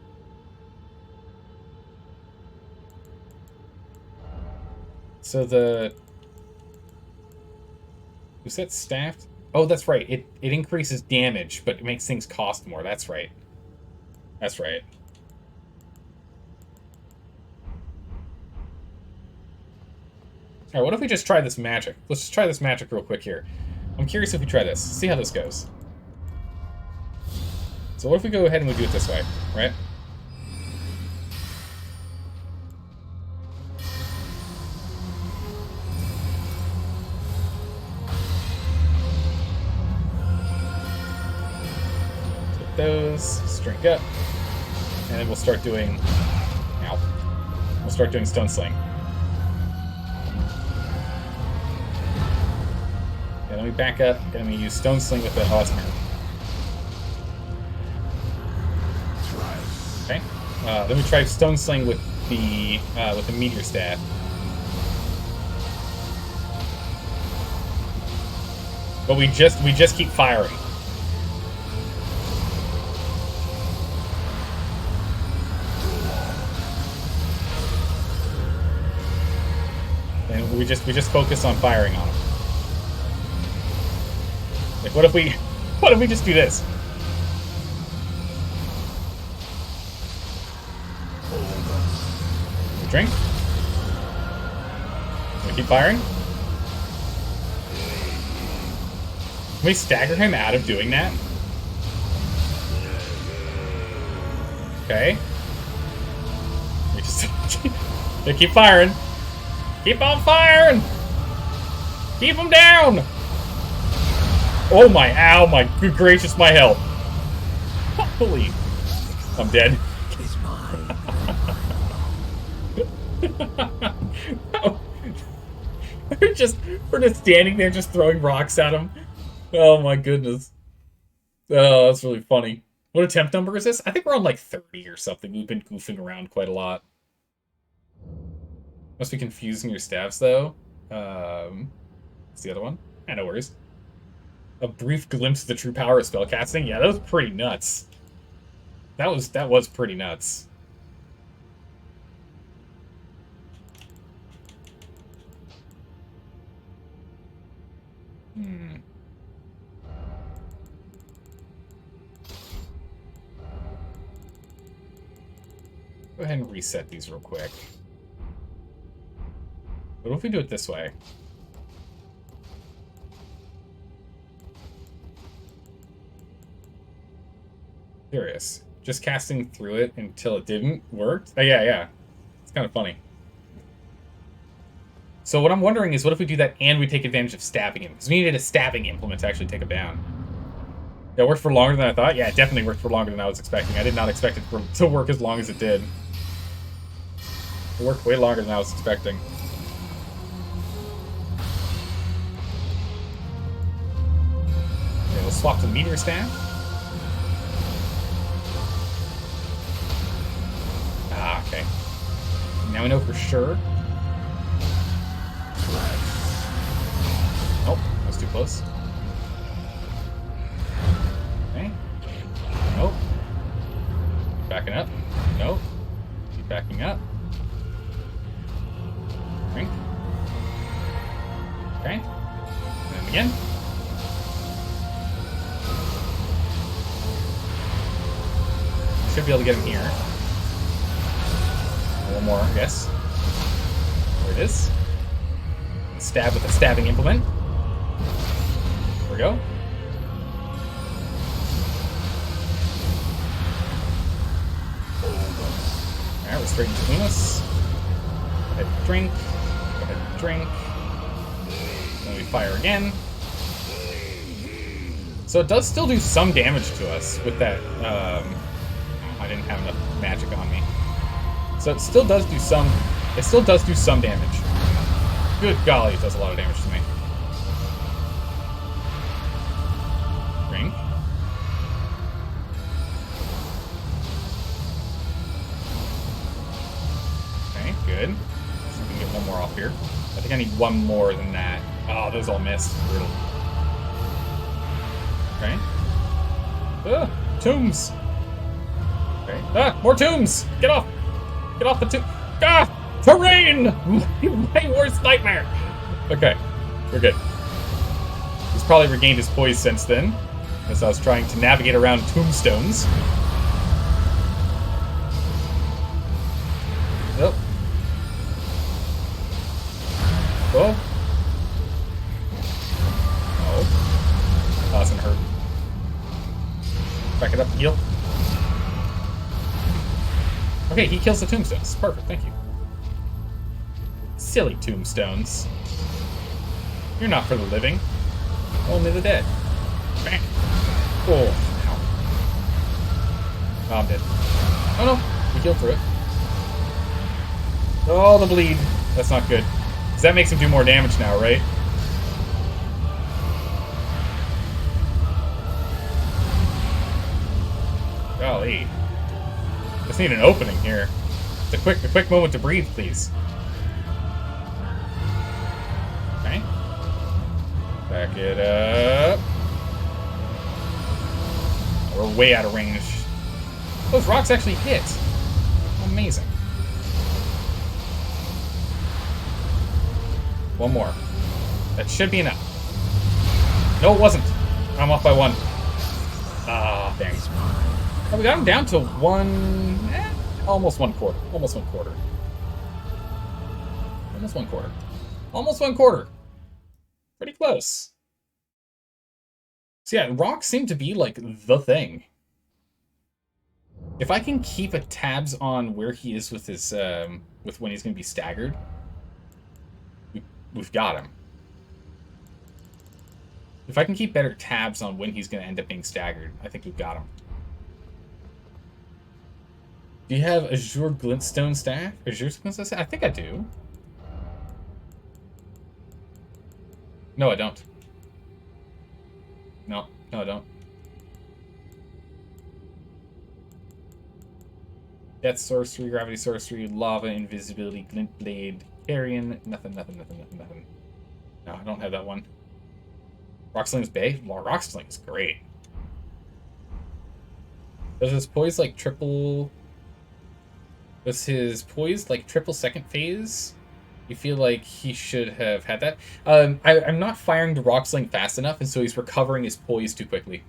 So the... Was that staffed? Oh, that's right. It increases damage, but it makes things cost more. That's right. That's right. Alright, what if we just try this magic? Let's just try this magic real quick here. I'm curious if we try this. See how this goes. So what if we go ahead and we do it this way, right? Take those, drink up, and then we'll start doing... Ow. We'll start doing Stone Sling. And then we back up, and we use Stone Sling with the Hosmer. Okay. Then we try Stone Sling with the Meteor Staff. But we just keep firing. And we just focus on firing on them. Like, what if we just do this? We drink. We keep firing. Can we stagger him out of doing that? Okay. We just they keep firing. Keep on firing! Keep him down! Oh my, ow, my good gracious, my health. Holy. I'm dead. Is mine. We're just standing there just throwing rocks at him. Oh my goodness. Oh, that's really funny. What attempt number is this? I think we're on like 30 or something. We've been goofing around quite a lot. Must be confusing your stats though. What's the other one? No worries. A brief glimpse of the true power of spellcasting. Yeah, that was pretty nuts. That was pretty nuts. Go ahead and reset these real quick. What if we do it this way? Curious. Just casting through it until it didn't work? Oh, yeah. It's kind of funny. So what I'm wondering is, what if we do that and we take advantage of stabbing him? Because we needed a stabbing implement to actually take him down. That worked for longer than I thought? Yeah, it definitely worked for longer than I was expecting. I did not expect it to work as long as it did. It worked way longer than I was expecting. Okay, we'll swap to the meteor staff. Ah, okay. Now we know for sure. Oh, that was too close. Okay. Nope. Keep backing up. Nope. Keep backing up. Drink. Okay. And then again. Should be able to get him here. One more, yes. There it is. Stab with a stabbing implement. There we go. Alright, we're straight between us. Go ahead and drink. Go ahead and drink. Then we fire again. So it does still do some damage to us with that. I didn't have enough magic on me. So it still does do some. It still does do some damage. Good golly, it does a lot of damage to me. Drink. Okay, good. So we can get one more off here. I think I need one more than that. Oh, those all missed. Brutal. Okay. Tombs. Okay. More tombs! Get off! Get off the tomb! Terrain! My worst nightmare! Okay, we're good. He's probably regained his poise since then, as I was trying to navigate around tombstones. Nope. Whoa. Oh. That doesn't hurt. Back it up, heal. Okay, he kills the tombstones. Perfect, thank you. Silly tombstones. You're not for the living. Only the dead. Bang. Oh, ow. Oh, I'm dead. Oh no, we healed through it. Oh, the bleed. That's not good. Because that makes him do more damage now, right? Golly. Just need an opening here. Just a quick moment to breathe, please. Okay. Back it up. We're way out of range. Those rocks actually hit. Amazing. One more. That should be enough. No, it wasn't. I'm off by one. Ah, dang. Oh, we got him down to one... almost one quarter. Almost one quarter. Almost one quarter. Almost one quarter. Pretty close. So yeah, rocks seem to be like the thing. If I can keep a tabs on where he is with his with when he's going to be staggered, we've got him. If I can keep better tabs on when he's going to end up being staggered, I think we've got him. Do you have Azure Glintstone Staff? Azure Glintstone Staff? I think I do. No, I don't. No, I don't. Death Sorcery, Gravity Sorcery, Lava, Invisibility, Glint Blade, Carrion, nothing. No, I don't have that one. Rocksling's Bay? Well, Rocksling's great. Does his poise like triple... Does his poise like triple second phase? You feel like he should have had that? I'm not firing the Rocksling fast enough, and so he's recovering his poise too quickly.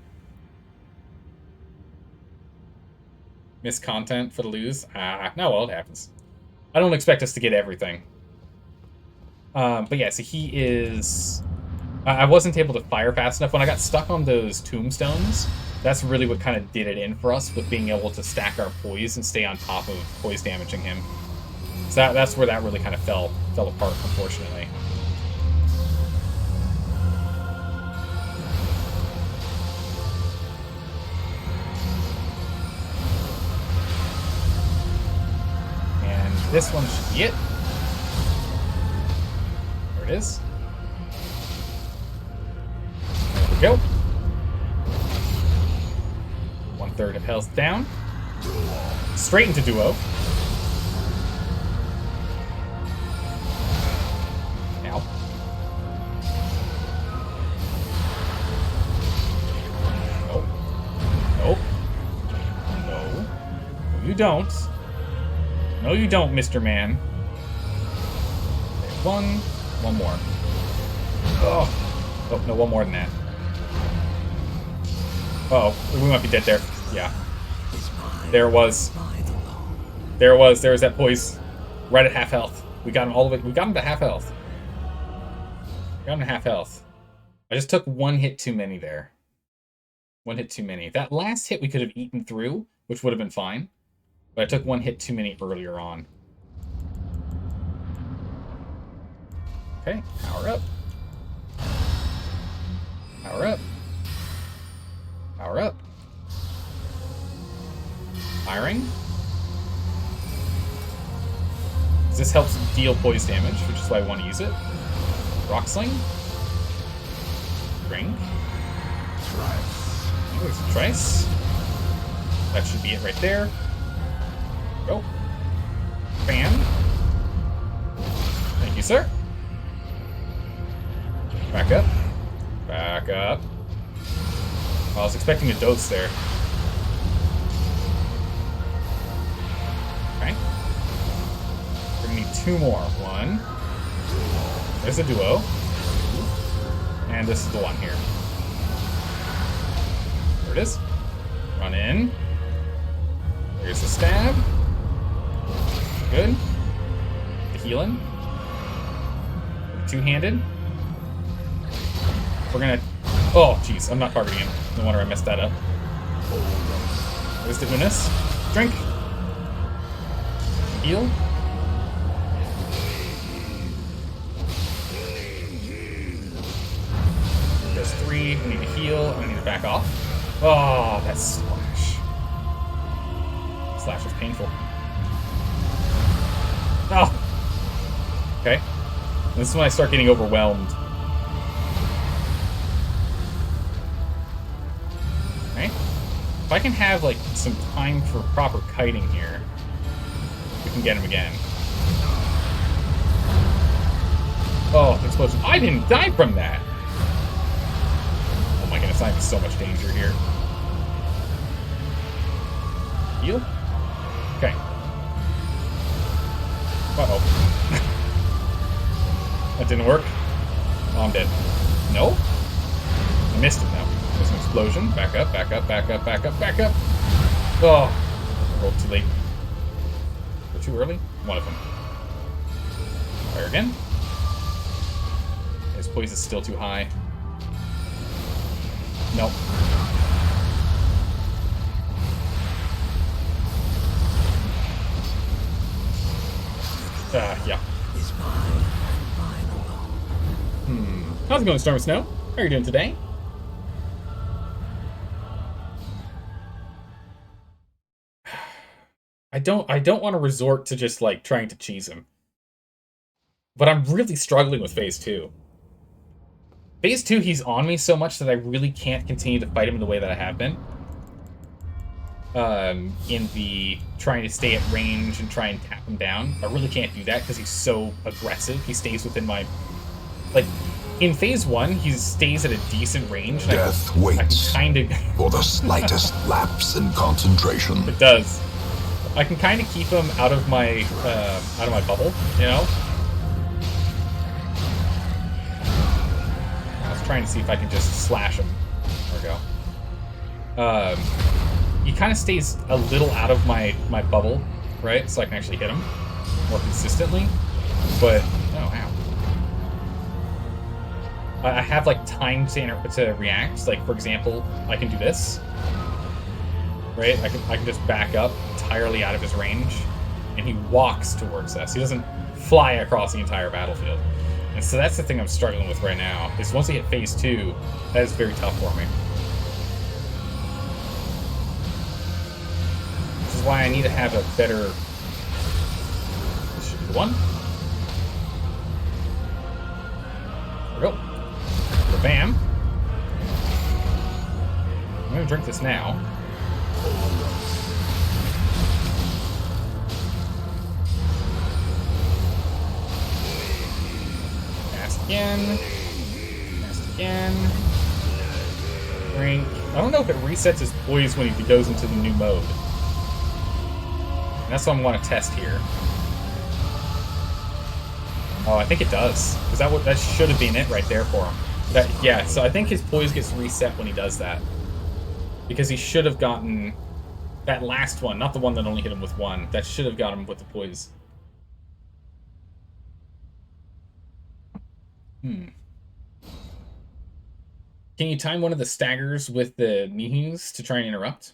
Missed content for the lose? No, well, it happens. I don't expect us to get everything. But yeah, so he is... I wasn't able to fire fast enough. When I got stuck on those tombstones, that's really what kind of did it in for us, with being able to stack our poise and stay on top of poise damaging him. So that's where that really kind of fell apart, unfortunately. And this one should be it. There it is. There we go. 1/3 of health down. Straight into duo. Now. Nope. Nope. No. No, you don't. No, you don't, Mr. Man. Okay, one more. Oh. Oh, no, one more than that. Uh oh, we might be dead there. Yeah. There it was. There it was. There was that poise. Right at half health. We got him all the way. We got him to half health. We got him to half health. I just took one hit too many there. One hit too many. That last hit we could have eaten through, which would have been fine. But I took one hit too many earlier on. Okay, power up. Power up. Power up. Firing. This helps deal poise damage, which is why I want to use it. Rock Sling. Drink. Trice. There's a Trice. That should be it right there. Go. Bam. Thank you, sir. Back up. Back up. I was expecting a dose there. Okay. We're gonna need two more. One. There's a duo. And this is the one here. There it is. Run in. There's the stab. Good. The healing. Two-handed. We're gonna... Oh, jeez, I'm not targeting him. No wonder I messed that up. There's the Unis. Drink. Heal. There's 3. I need to heal. I need to back off. Oh, that slash. Slash was painful. Oh! Okay. This is when I start getting overwhelmed. Okay. If I can have, like, some time for proper kiting here, we can get him again. Oh, explosion. I didn't die from that! it's not even so much danger here. Heal? Okay. Uh-oh. That didn't work. Oh, I'm dead. No? I missed it now. There's an explosion. Back up, back up, back up, back up, back up. Oh. I rolled too late. Or too early? One of them. Fire again. His poise is still too high. Nope. Yeah. How's it going, Storm Snow? How are you doing today? I don't want to resort to just like trying to cheese him. But I'm really struggling with phase 2. Phase 2, he's on me so much that I really can't continue to fight him in the way that I have been. In the trying to stay at range and try and tap him down. I really can't do that because he's so aggressive. He stays within my... Like, in phase 1, he stays at a decent range. Death waits kind of for the slightest lapse in concentration. It does. I can kind of keep him out of my bubble, you know? I was trying to see if I can just slash him. There we go. He kind of stays a little out of my bubble, right? So I can actually hit him more consistently. But, oh, ow. I have, like, time to react. Like, for example, I can do this. Right? I can just back up entirely out of his range. And he walks towards us. He doesn't fly across the entire battlefield. And so that's the thing I'm struggling with right now. Is once we hit phase 2, that is very tough for me. Which is why I need to have a better... This should be the one. There we go. Bam. I'm gonna drink this now. Cast again. Cast again. Drink. I don't know if it resets his poise when he goes into the new mode. That's what I want to test here. Oh, I think it does. Because that should have been it right there for him. Yeah, so I think his poise gets reset when he does that. Because he should have gotten that last one, not the one that only hit him with one. That should have got him with the poise. Can you time one of the staggers with the Nihus to try and interrupt?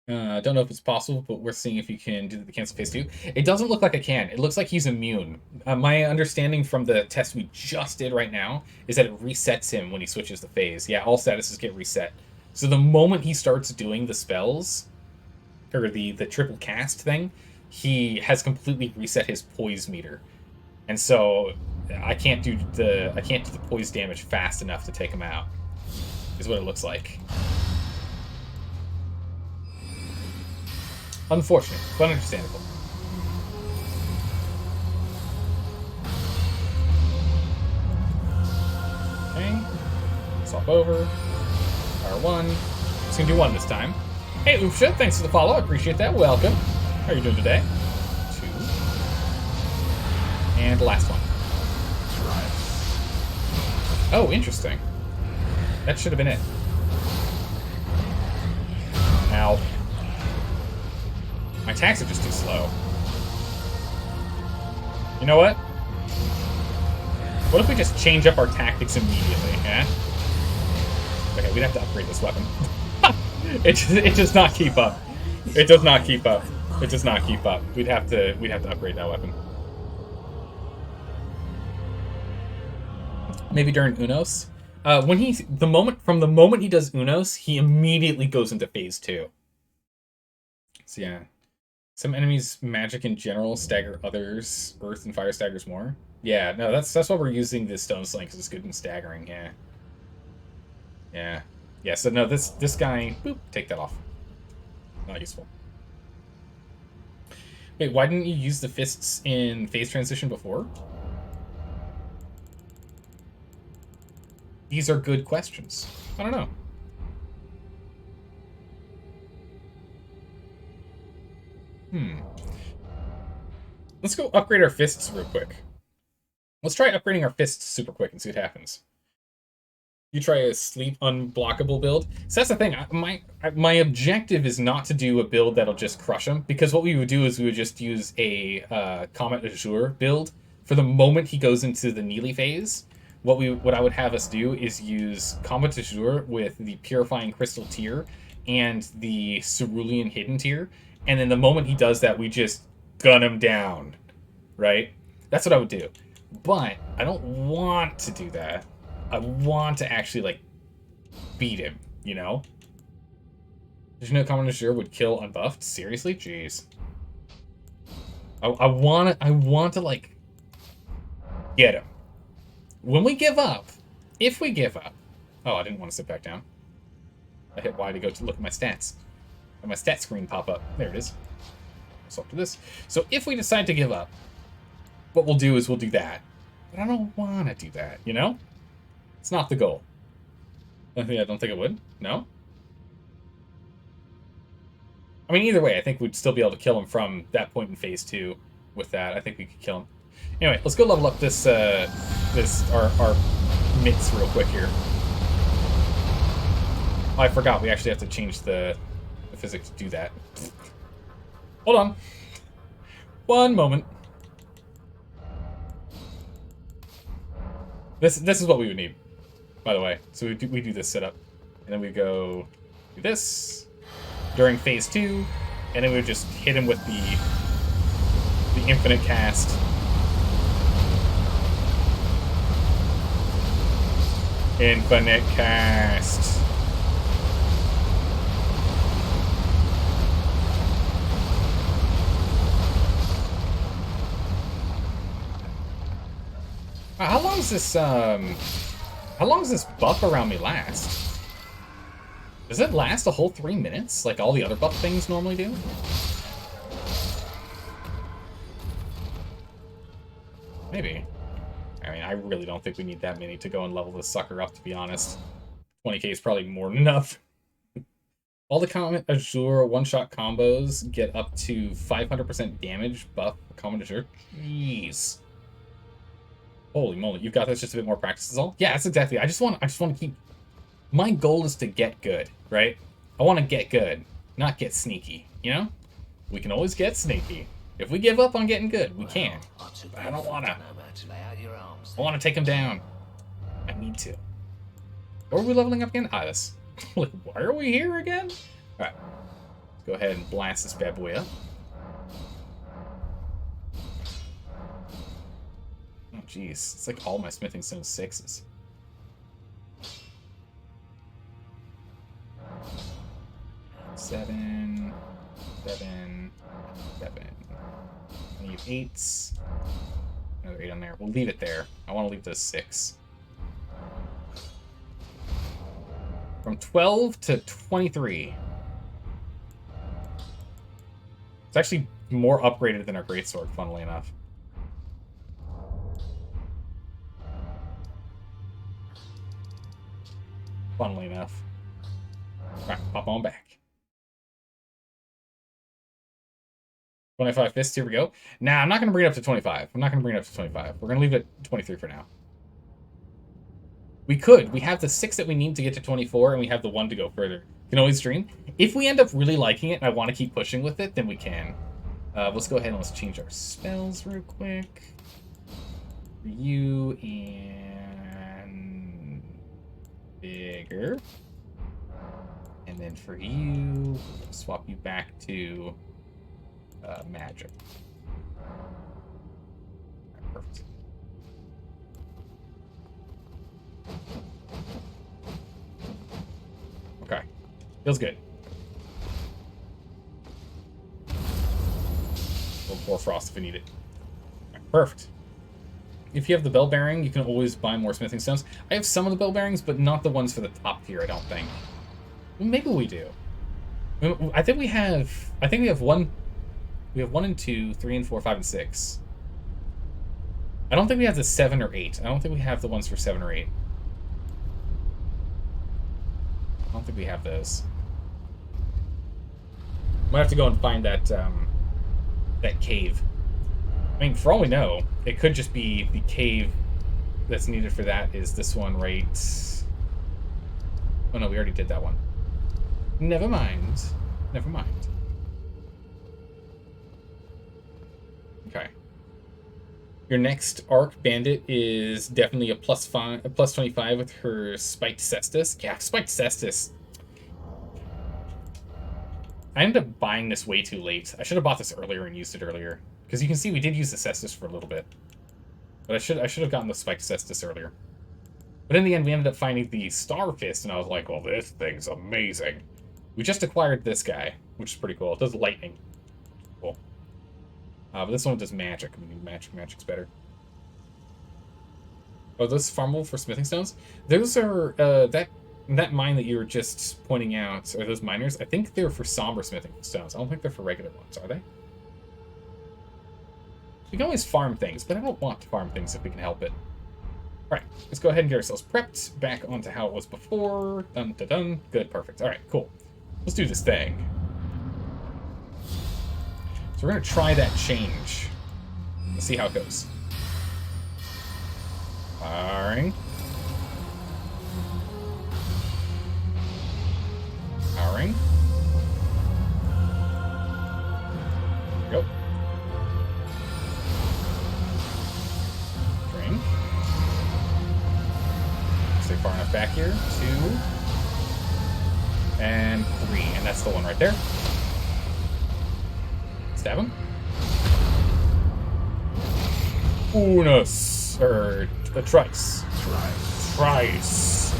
I don't know if it's possible, but we're seeing if you can do the cancel phase 2. It doesn't look like I can. It looks like he's immune. My understanding from the test we just did right now is that it resets him when he switches the phase. Yeah, all statuses get reset. So the moment he starts doing the spells, or the triple cast thing, he has completely reset his poise meter. And so I can't do the poise damage fast enough to take him out, is what it looks like. Unfortunate, but understandable. Okay. Swap over. Fire 1. Just gonna do 1 this time. Hey, Oofsha, thanks for the follow. I appreciate that. Welcome. How are you doing today? 2. And the last one. Oh, interesting. That should have been it. Ow. My attacks are just too slow. You know what? What if we just change up our tactics immediately, huh? Okay, we'd have to upgrade this weapon. It does not keep up. It does not keep up. It does not keep up. We'd have to upgrade that weapon. Maybe during Unos. From the moment he does Unos, he immediately goes into phase 2. So yeah. Some enemies' magic in general stagger others. Earth and fire staggers more. Yeah, no, that's why we're using this stone sling, because it's good in staggering, yeah. Yeah. Yeah, so no, this guy, boop, take that off. Not useful. Wait, why didn't you use the fists in phase transition before? These are good questions. I don't know. Let's go upgrade our fists real quick. Let's try upgrading our fists super quick and see what happens. You try a sleep unblockable build. So that's the thing. My objective is not to do a build that'll just crush him, because what we would do is we would just use a Comet Azure build for the moment he goes into the Neely phase. What I would have us do is use Comet Azure with the Purifying Crystal tier and the Cerulean Hidden tier, and then the moment he does that, we just gun him down, right? That's what I would do. But I don't want to do that. I want to actually, like, beat him, you know? Did you know Comet Azure would kill unbuffed? Seriously? Jeez. I want to, like, get him. When we give up, if we give up... Oh, I didn't want to sit back down. I hit Y to go to look at my stats. And my stat screen pop up. There it is. Swap to this. So if we decide to give up, what we'll do is we'll do that. But I don't want to do that, you know? It's not the goal. I don't think it would. No? I mean, either way, I think we'd still be able to kill him from that point in phase 2 with that. I think we could kill him. Anyway, let's go level up this, our mitts real quick here. Oh, I forgot. We actually have to change the physics to do that. Hold on. One moment. This is what we would need, by the way. So we do this setup, and then we go do this during phase 2, and then we would just hit him with the infinite cast. Infinite cast. How long does this buff around me last? Does it last a whole 3 minutes, like all the other buff things normally do? Maybe. I mean, I really don't think we need that many to go and level this sucker up, to be honest. 20k is probably more than enough. All the Comet Azure one-shot combos get up to 500% damage buff for Comet Azure. Jeez. Holy moly, you've got this, just a bit more practice is all? Yeah, that's exactly. I just want to keep... My goal is to get good, right? I want to get good, not get sneaky, you know? We can always get sneaky. If we give up on getting good, we can. But I don't want to. I want to take him down. I need to. Or are we leveling up again? Ah, this. Like, why are we here again? Alright. Let's go ahead and blast this bad boy up. Oh, jeez. It's like all my smithing stone 6s. Seven. I need 8s. Another 8 on there. We'll leave it there. I want to leave those 6. From 12 to 23. It's actually more upgraded than our greatsword, funnily enough. Funnily enough. Alright, pop on back. 25 fists, here we go. Nah, I'm not going to bring it up to 25. I'm not going to bring it up to 25. We're going to leave it at 23 for now. We could. We have the 6 that we need to get to 24, and we have the 1 to go further. We can always stream. If we end up really liking it and I want to keep pushing with it, then we can. Let's go ahead and let's change our spells real quick. For you, and... bigger. And then for you, swap you back to... magic. Right, perfect. Okay. Feels good. A little more frost if we need it. Right, perfect. If you have the bell bearing, you can always buy more smithing stones. I have some of the bell bearings, but not the ones for the top tier, I don't think. Well, maybe we do. I think we have one. We have 1 and 2, 3 and 4, 5 and 6. I don't think we have the 7 or 8. I don't think we have the ones for 7 or 8. don't think we have those. Might have to go and find that that cave. I mean, for all we know, it could just be the cave that's needed for that is this one right... Oh no, we already did that one. Never mind. Never mind. Okay. Your next Arc Bandit is definitely a plus 25 with her Spiked Cestus. Yeah, Spiked Cestus. I ended up buying this way too late. I should have bought this earlier and used it earlier. Because you can see we did use the Cestus for a little bit. But I should have gotten the Spiked Cestus earlier. But in the end, we ended up finding the Star Fist, and I was like, well, this thing's amazing. We just acquired this guy, which is pretty cool. It does lightning. Cool. But this one does magic. I mean, magic's better. Oh, those farmable for smithing stones? Those are, that mine that you were just pointing out, are those miners? I think they're for somber smithing stones. I don't think they're for regular ones, are they? We can always farm things, but I don't want to farm things if we can help it. Alright, let's go ahead and get ourselves prepped. Back onto how it was before. Dun, dun, dun. Good, perfect. Alright, cool. Let's do this thing. So we're going to try that change. Let's see how it goes. Firing. Firing. There we go. Drink. Stay far enough back here. 2. And 3. And that's the one right there. Stab him. Unus. Or a trice. Trice.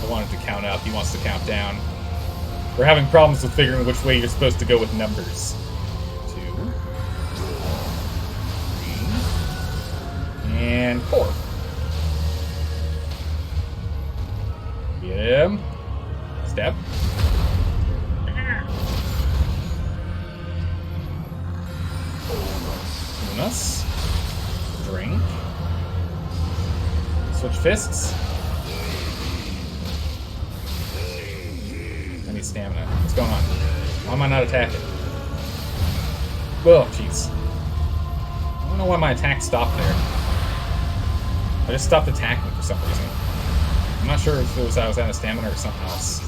I wanted to count up. He wants to count down. We're having problems with figuring which way you're supposed to go with numbers. 2. 3. And 4. Get him. Step. Unus. Drink. Switch fists. I need stamina. What's going on? Why am I not attacking? Oh, jeez. I don't know why my attack stopped there. I just stopped attacking for some reason. I'm not sure if it was I was out of stamina or something else.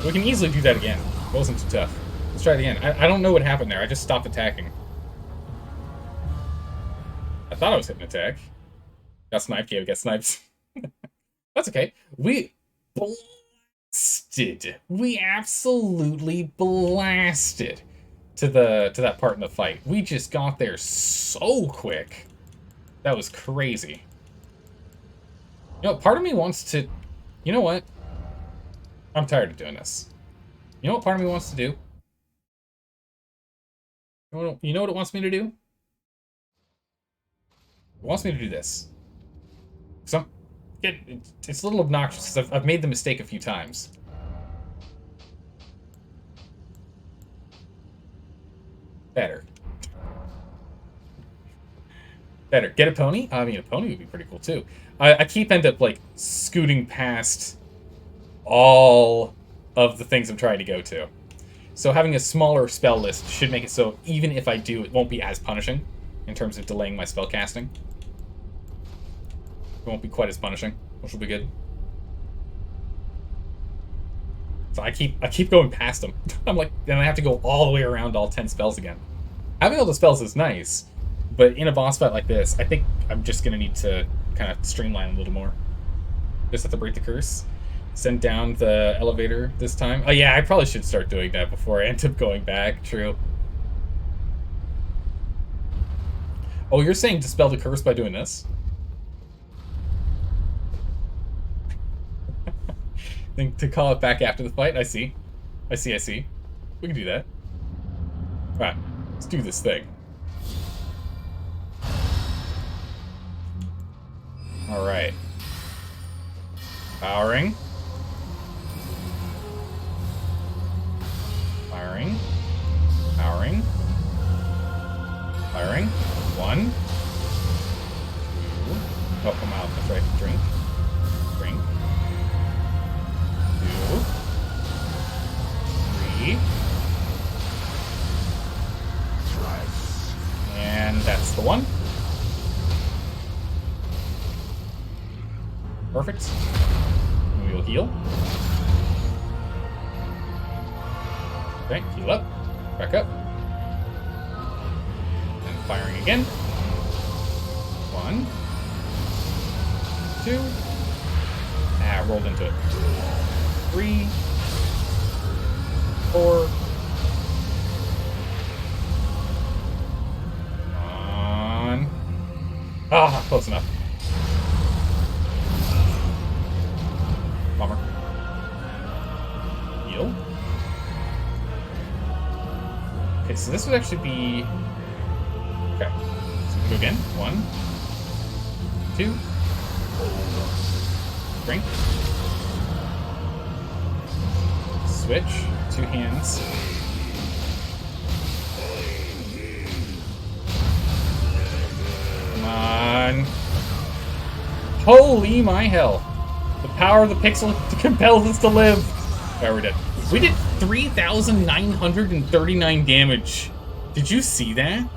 We can easily do that again. It wasn't too tough. Let's try it again. I don't know what happened there. I just stopped attacking. I thought I was hitting attack. Got sniped. Yeah, we got sniped. That's okay. We blasted. We absolutely blasted to that part in the fight. We just got there so quick. That was crazy. You know, part of me wants to... You know what? I'm tired of doing this. You know what part of me wants to do? You know what it wants me to do? It wants me to do this. It's a little obnoxious because I've made the mistake a few times. Better. Get a pony? I mean, a pony would be pretty cool too. I keep end up like scooting past all of the things I'm trying to go to. So having a smaller spell list should make it so even if I do, it won't be as punishing in terms of delaying my spell casting. It won't be quite as punishing, which will be good. So I keep going past them. I'm like, then I have to go all the way around all 10 spells again. Having all the spells is nice, but in a boss fight like this, I think I'm just gonna need to kind of streamline a little more. Just have to break the curse. Send down the elevator this time. Oh yeah, I probably should start doing that before I end up going back. True. Oh, you're saying dispel the curse by doing this? Think to call it back after the fight? I see. I see. We can do that. Alright, let's do this thing. Alright. Powering. Firing. Powering. Firing. 1. 2. Oh, come out. That's right. Drink. Drink. Perfect. And we will heal. Okay, heal up. Back up. And firing again. 1, 2. Ah, rolled into it. 3, 4. On. Ah, close enough. Bummer. Heal. Okay, so this would actually be... Okay. So we can go again. 1, 2. Drink. Switch. 2 hands. Come on. Holy my hell. The power of the pixel compels us to live. Alright, we're dead. We did 3,939 damage. Did you see that?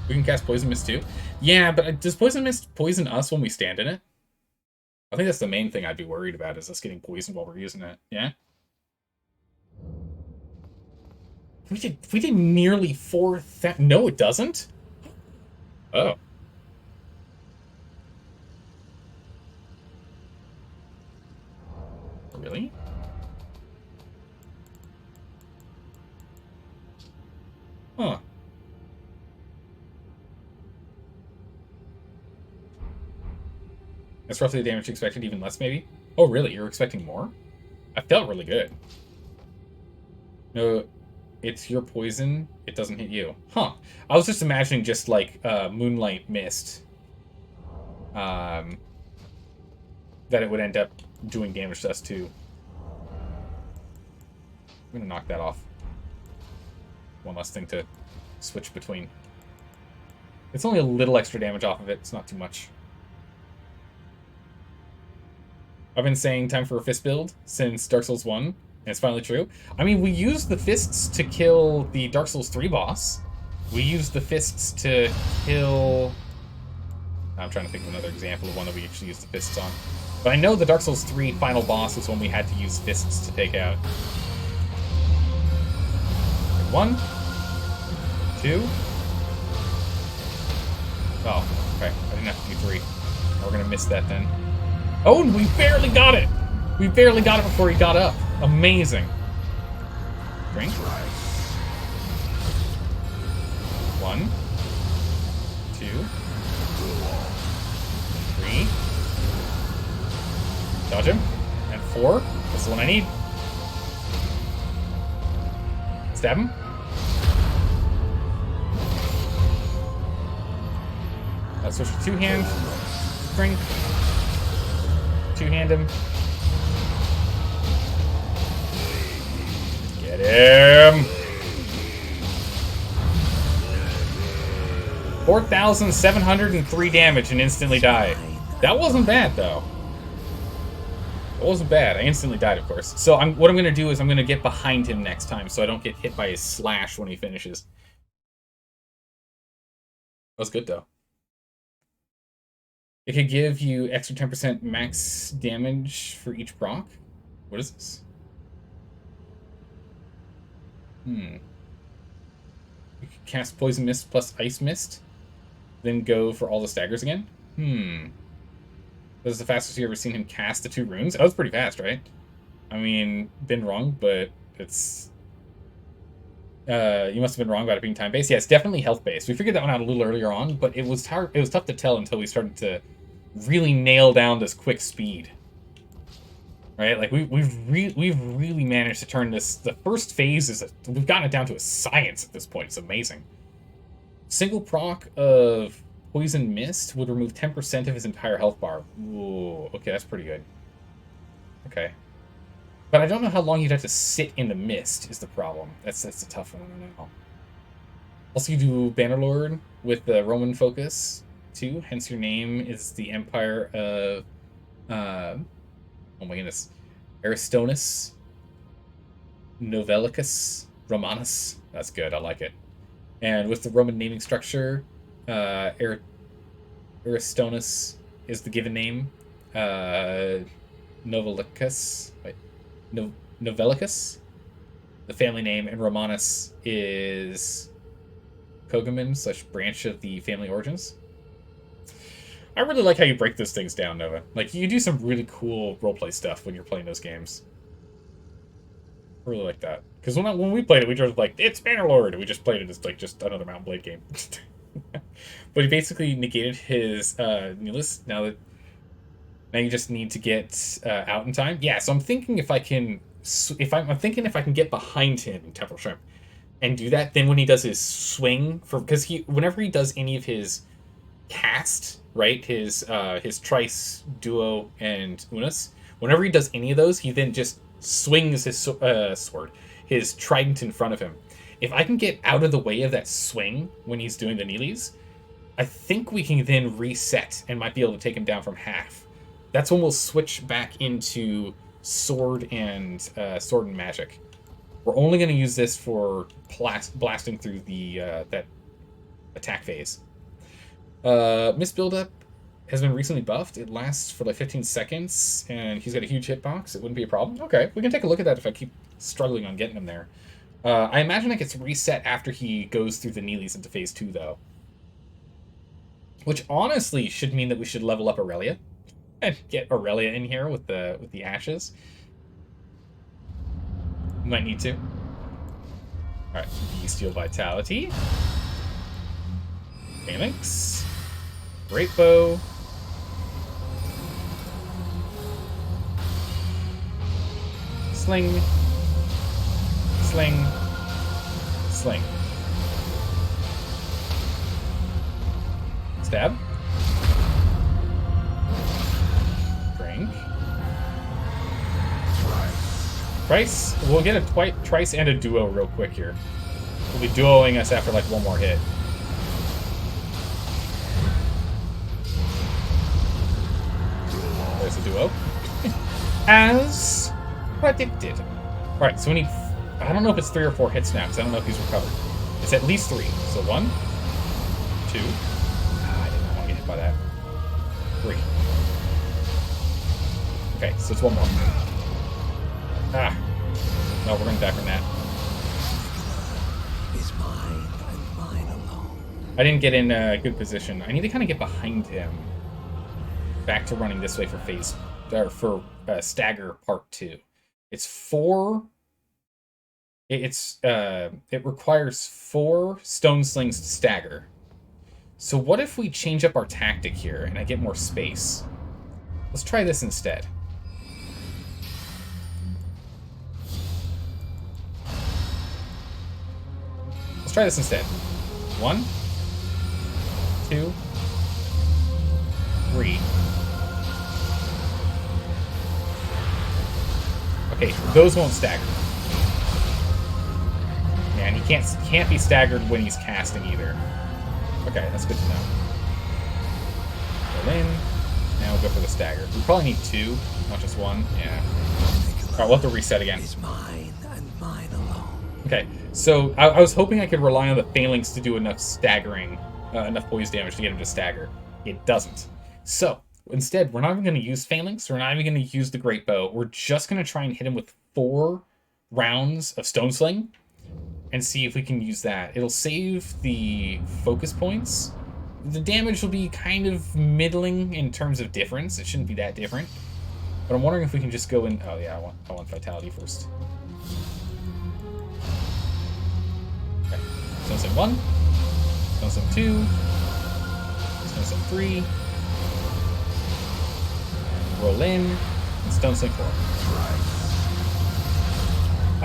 We can cast Poison Mist too? Yeah, but does Poison Mist poison us when we stand in it? I think that's the main thing I'd be worried about, is us getting poisoned while we're using it. Yeah? We did nearly 4,000... No, it doesn't? Oh. Really? Huh. That's roughly the damage you expected, even less maybe? Oh, really? You're expecting more? I felt really good. No, it's your poison. It doesn't hit you. Huh. I was just imagining just like Moonlight Mist. That it would end up doing damage to us too. I'm gonna knock that off. One less thing to switch between. It's only a little extra damage off of it. It's not too much. I've been saying time for a fist build since Dark Souls 1, and it's finally true. I mean, we used the fists to kill the Dark Souls 3 boss. We used the fists to kill... I'm trying to think of another example of one that we actually used the fists on. But I know the Dark Souls 3 final boss was one we had to use fists to take out. 1, 2. Oh, okay. I didn't have to do 3. We're gonna miss that then. Oh, and we barely got it! We barely got it before he got up. Amazing. Drink. 1, 2, 3. Dodge him. And 4. That's the one I need. Stab him. Let's switch to 2-hand. Drink. 2-hand him. Get him! 4,703 damage and instantly died. That wasn't bad, though. It wasn't bad. I instantly died, of course. So what I'm going to do is I'm going to get behind him next time so I don't get hit by his slash when he finishes. That was good, though. It could give you extra 10% max damage for each proc. What is this? You could cast Poison Mist plus Ice Mist, then go for all the staggers again. This is the fastest you've ever seen him cast the 2 runes. That was pretty fast, right? I mean, been wrong, but it's... you must have been wrong about it being time-based. Yeah, it's definitely health-based. We figured that one out a little earlier on, but it was tough to tell until we started to really nail down this quick speed. Right? Like, we've really managed to turn this... The first phase is... We've gotten it down to a science at this point. It's amazing. Single proc of Poison Mist would remove 10% of his entire health bar. Ooh, okay, that's pretty good. Okay. But I don't know how long you'd have to sit in the mist is the problem. That's a tough one, I don't know. Also, you do Bannerlord with the Roman focus, too. Hence your name is the Empire of... oh my goodness. Aristonus. Novellicus. Romanus. That's good, I like it. And with the Roman naming structure, Aristonus is the given name. Novelicus. Wait, Novelicus, the family name, and Romanus is Kogaman / branch of the family origins. I really like how you break those things down, Nova. Like, you do some really cool roleplay stuff when you're playing those games. I really like that. Because when we played it, we were just like, it's Bannerlord! And we just played it as, like, just another Mount Blade game. But he basically negated his Nihilus. Now you just need to get out in time. Yeah, so I'm thinking if I can... I'm thinking if I can get behind him in Temple Shrimp and do that, then when he does his swing... Because whenever he does any of his cast, right, his Trice, Duo, and Unus, whenever he does any of those, he then just swings his sword, his trident in front of him. If I can get out of the way of that swing when he's doing the Nilis, I think we can then reset and might be able to take him down from half. That's when we'll switch back into sword and magic. We're only going to use this for blasting through the that attack phase. Miss Buildup has been recently buffed. It lasts for like 15 seconds, and he's got a huge hitbox. It wouldn't be a problem. Okay, we can take a look at that if I keep struggling on getting him there. I imagine it gets reset after he goes through the Nilis into phase 2, though. Which honestly should mean that we should level up Aurelia and get Aurelia in here with the ashes. Might need to. Alright, Bestial Vitality. Phalanx. Great Bow. Sling. Sling. Sling. Stab. Drink. Trice. We'll get a Trice and a Duo real quick here. We'll be duoing us after like one more hit. There's a Duo. As predicted. Alright, so we need... I don't know if it's 3 or 4 hits now, because I don't know if he's recovered. It's at least 3. So 1, 2... I did not want to get hit by that. 3. Okay, so it's 1 more. No, we're going to die from that. Is mine and mine alone. I didn't get in a good position. I need to kind of get behind him. Back to running this way for Stagger Part 2. It's 4... It requires 4 stone slings to stagger. So what if we change up our tactic here and I get more space? Let's try this instead. Let's try this instead. 1, 2, 3. Okay, those won't stagger. Man, he can't be staggered when he's casting either. Okay, that's good to know. Go in. Now we'll go for the stagger. We probably need 2, not just 1. Yeah. Alright, we'll have to reset again. Is mine and mine alone. Okay, so I was hoping I could rely on the Phalanx to do enough staggering, enough poise damage to get him to stagger. It doesn't. So, instead, we're not even going to use Phalanx. We're not even going to use the Great Bow. We're just going to try and hit him with 4 rounds of Stone Sling and see if we can use that. It'll save the focus points. The damage will be kind of middling in terms of difference. It shouldn't be that different. But I'm wondering if we can just go in... Oh, yeah, I want Vitality first. Okay. Stone Sling 1. Stone Sling 2. Stone Sling 3. Roll in. And Stone Sling 4.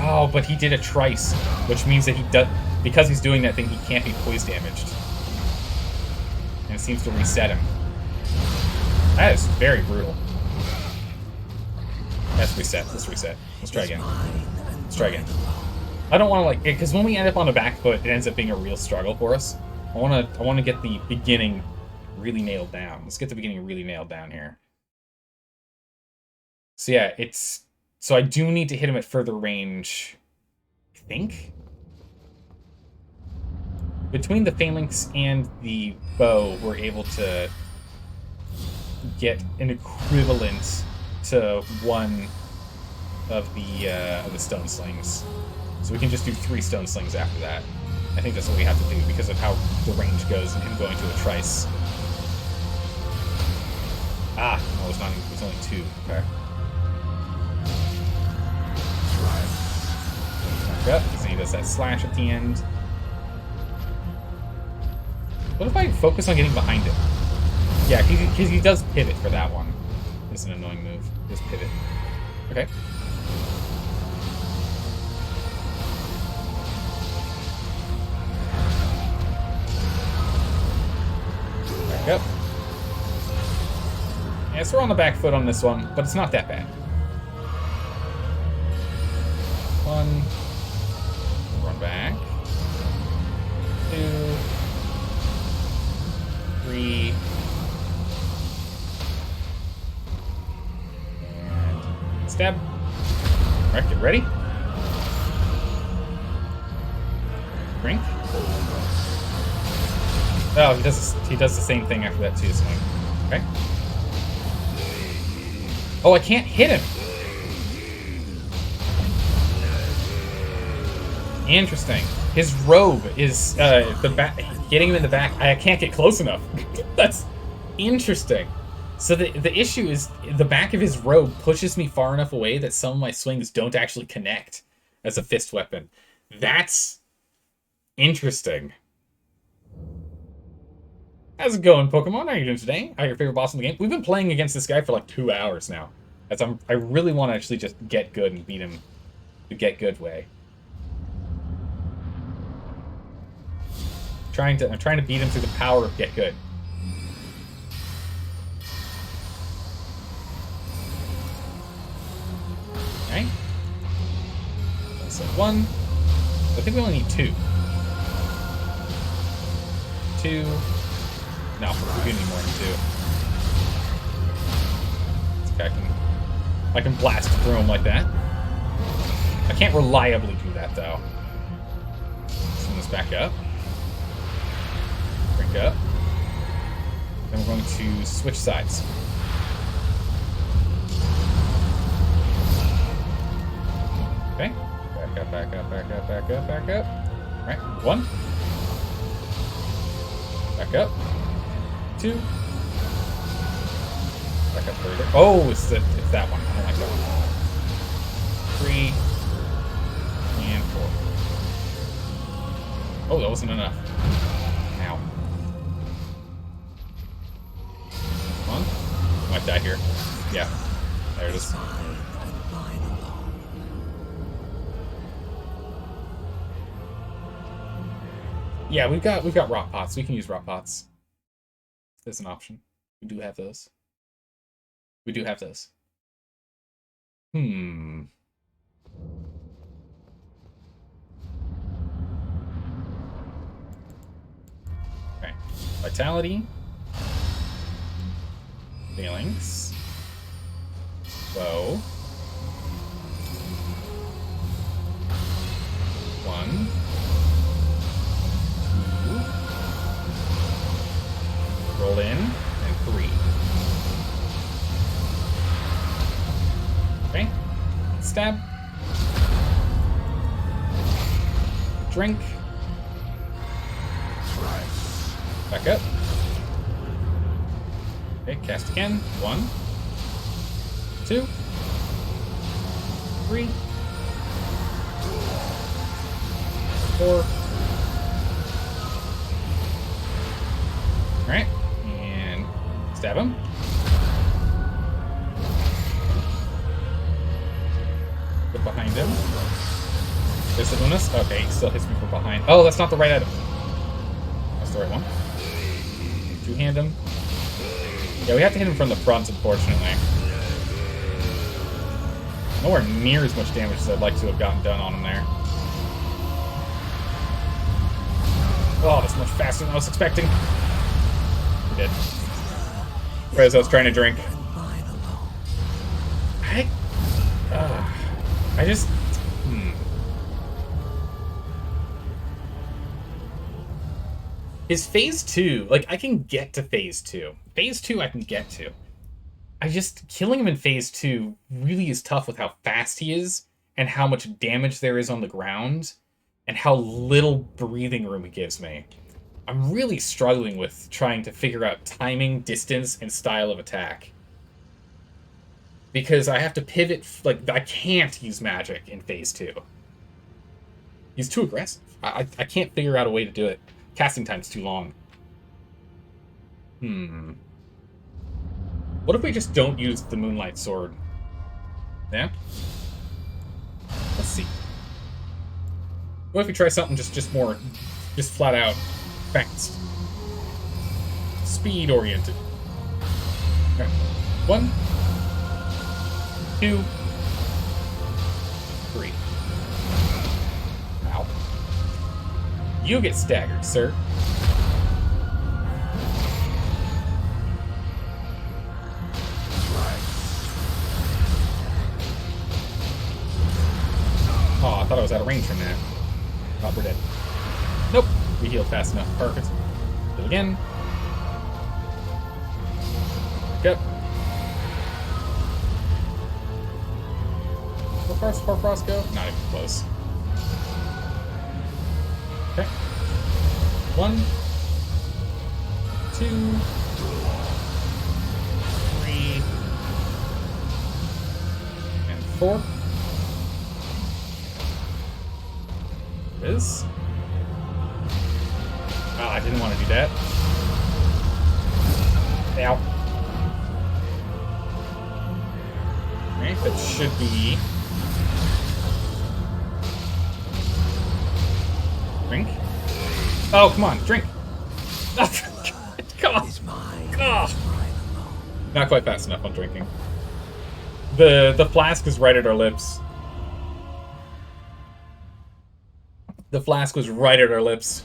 Oh, but he did a Trice, which means that he does... Because he's doing that thing, he can't be poise damaged. And it seems to reset him. That is very brutal. Let's reset. Let's reset. Let's try again. Let's try again. I don't want to, like... Because when we end up on the back foot, it ends up being a real struggle for us. I want to get the beginning really nailed down. Let's get the beginning really nailed down here. So yeah, it's... So I do need to hit him at further range, I think. Between the Phalanx and the bow, we're able to get an equivalent to one of the stone slings. So we can just do 3 stone slings after that. I think that's what we have to do because of how the range goes and him going to a trice. Ah, no, it's not. It's only 2. Okay. Back up, because he does that slash at the end. What if I focus on getting behind him? Yeah, because he does pivot for that one. It's an annoying move. Just pivot. Okay. Back up. Yeah, so we're on the back foot on this one, but it's not that bad. 1. Run back. 2. 3. And stab. Alright, get ready. Drink. Oh, he does the same thing after that too, swing. Okay. Oh, I can't hit him. Interesting. His robe is the back, getting him in the back. I can't get close enough. That's interesting. So the issue is the back of his robe pushes me far enough away that some of my swings don't actually connect as a fist weapon. That's interesting. How's it going, Pokemon? How are you doing today? Your favorite boss in the game? We've been playing against this guy for like 2 hours now. I really want to actually just get good and beat him the get good way. I'm trying to beat him through the power of get good. Okay. So 1. I think we only need 2. 2. No, we do need more than 2. Okay, I can blast through him like that. I can't reliably do that though. Send this back up. Drink up. Then we're going to switch sides. Okay. Back up, back up, back up, back up, back up. Alright, 1. Back up. 2. Back up further. Oh, it's that one. I don't like that one. 3. And 4. Oh, that wasn't enough. Ow. Come on. Might die here. Yeah. There it is. Yeah, we've got rock pots. We can use rock pots. There's an option. We do have those. We do have those. Okay. Vitality. Phalanx. Bow. 1. 2. Roll in. And 3. Okay. Stab. Drink. Back up. Okay, cast again. 1. 2. 3. 4. Alright. And stab him. Get behind him. There's the bonus. Okay, he still hits me from behind. Oh, that's not the right item. That's the right one. Two-hand him. Yeah, we have to hit him from the front, unfortunately. Nowhere near as much damage as I'd like to have gotten done on him there. Oh, that's much faster than I was expecting. We did. Right as I was trying to drink. I just... His phase 2, like, I can get to phase 2. Phase 2 I can get to. killing him in phase 2 really is tough with how fast he is and how much damage there is on the ground and how little breathing room he gives me. I'm really struggling with trying to figure out timing, distance, and style of attack. Because I have to pivot, like, I can't use magic in phase 2. He's too aggressive. I can't figure out a way to do it. Casting time's too long. What if we just don't use the Moonlight Sword? Yeah? Let's see. What if we try something just flat out fast? Speed oriented. Alright. 1, 2, 3. Ow. You get staggered, sir. Oh, I thought I was out of range from that. Oh, we're dead. Nope. We healed fast enough. Perfect. Heal again. Back up. How far does Frost go? Not even close. Okay. 1, 2, 3, and 4. Is. Oh, I didn't want to do that. Ow. Alright, that should be. Drink. Oh, come on, drink. Come on. Oh. Not quite fast enough on drinking. The flask is right at our lips. The flask was right at our lips.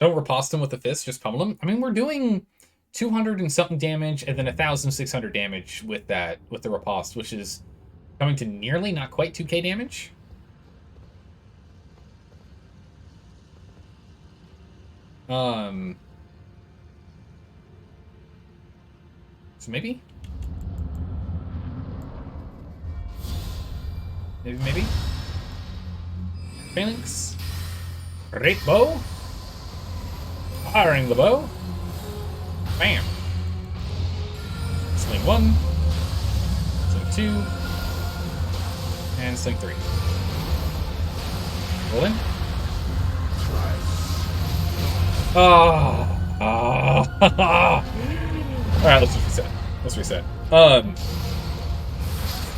Don't riposte him with the fist, just pummel him. I mean, we're doing 200 and something damage and then 1,600 damage with the riposte, which is coming to nearly, not quite 2k damage. So maybe? Maybe? Phalanx. Great bow. Firing the bow. Bam. Sling 1. Sling 2. And sling 3. Roll in. Oh. Alright, let's just reset. Let's reset.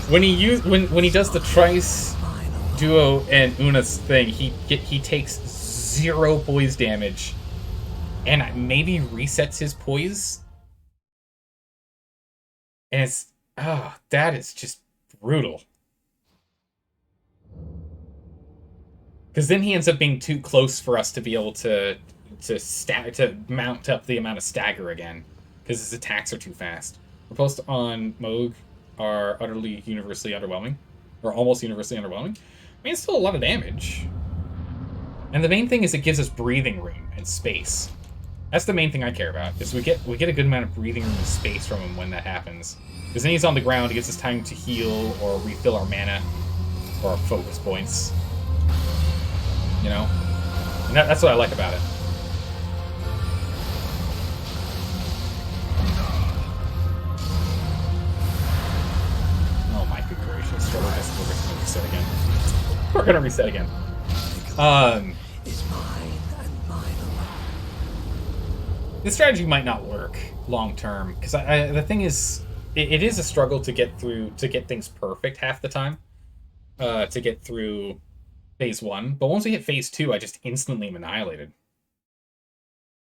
When he does the Trice, Duo, and Una's thing, he takes 0 poise damage, and maybe resets his poise. And it's that is just brutal. Because then he ends up being too close for us to be able to mount up the amount of stagger again, because his attacks are too fast. Riposte on Moog are utterly universally underwhelming, or almost universally underwhelming. I mean, it's still a lot of damage. And the main thing is it gives us breathing room and space. That's the main thing I care about, is we get a good amount of breathing room and space from him when that happens. Because then he's on the ground, it gives us time to heal or refill our mana or our focus points. You know? And that's what I like about it. We're gonna reset again. This strategy might not work long term, because the thing is, it is a struggle to get things perfect half the time. To get through phase 1, but once we hit phase 2, I just instantly am annihilated.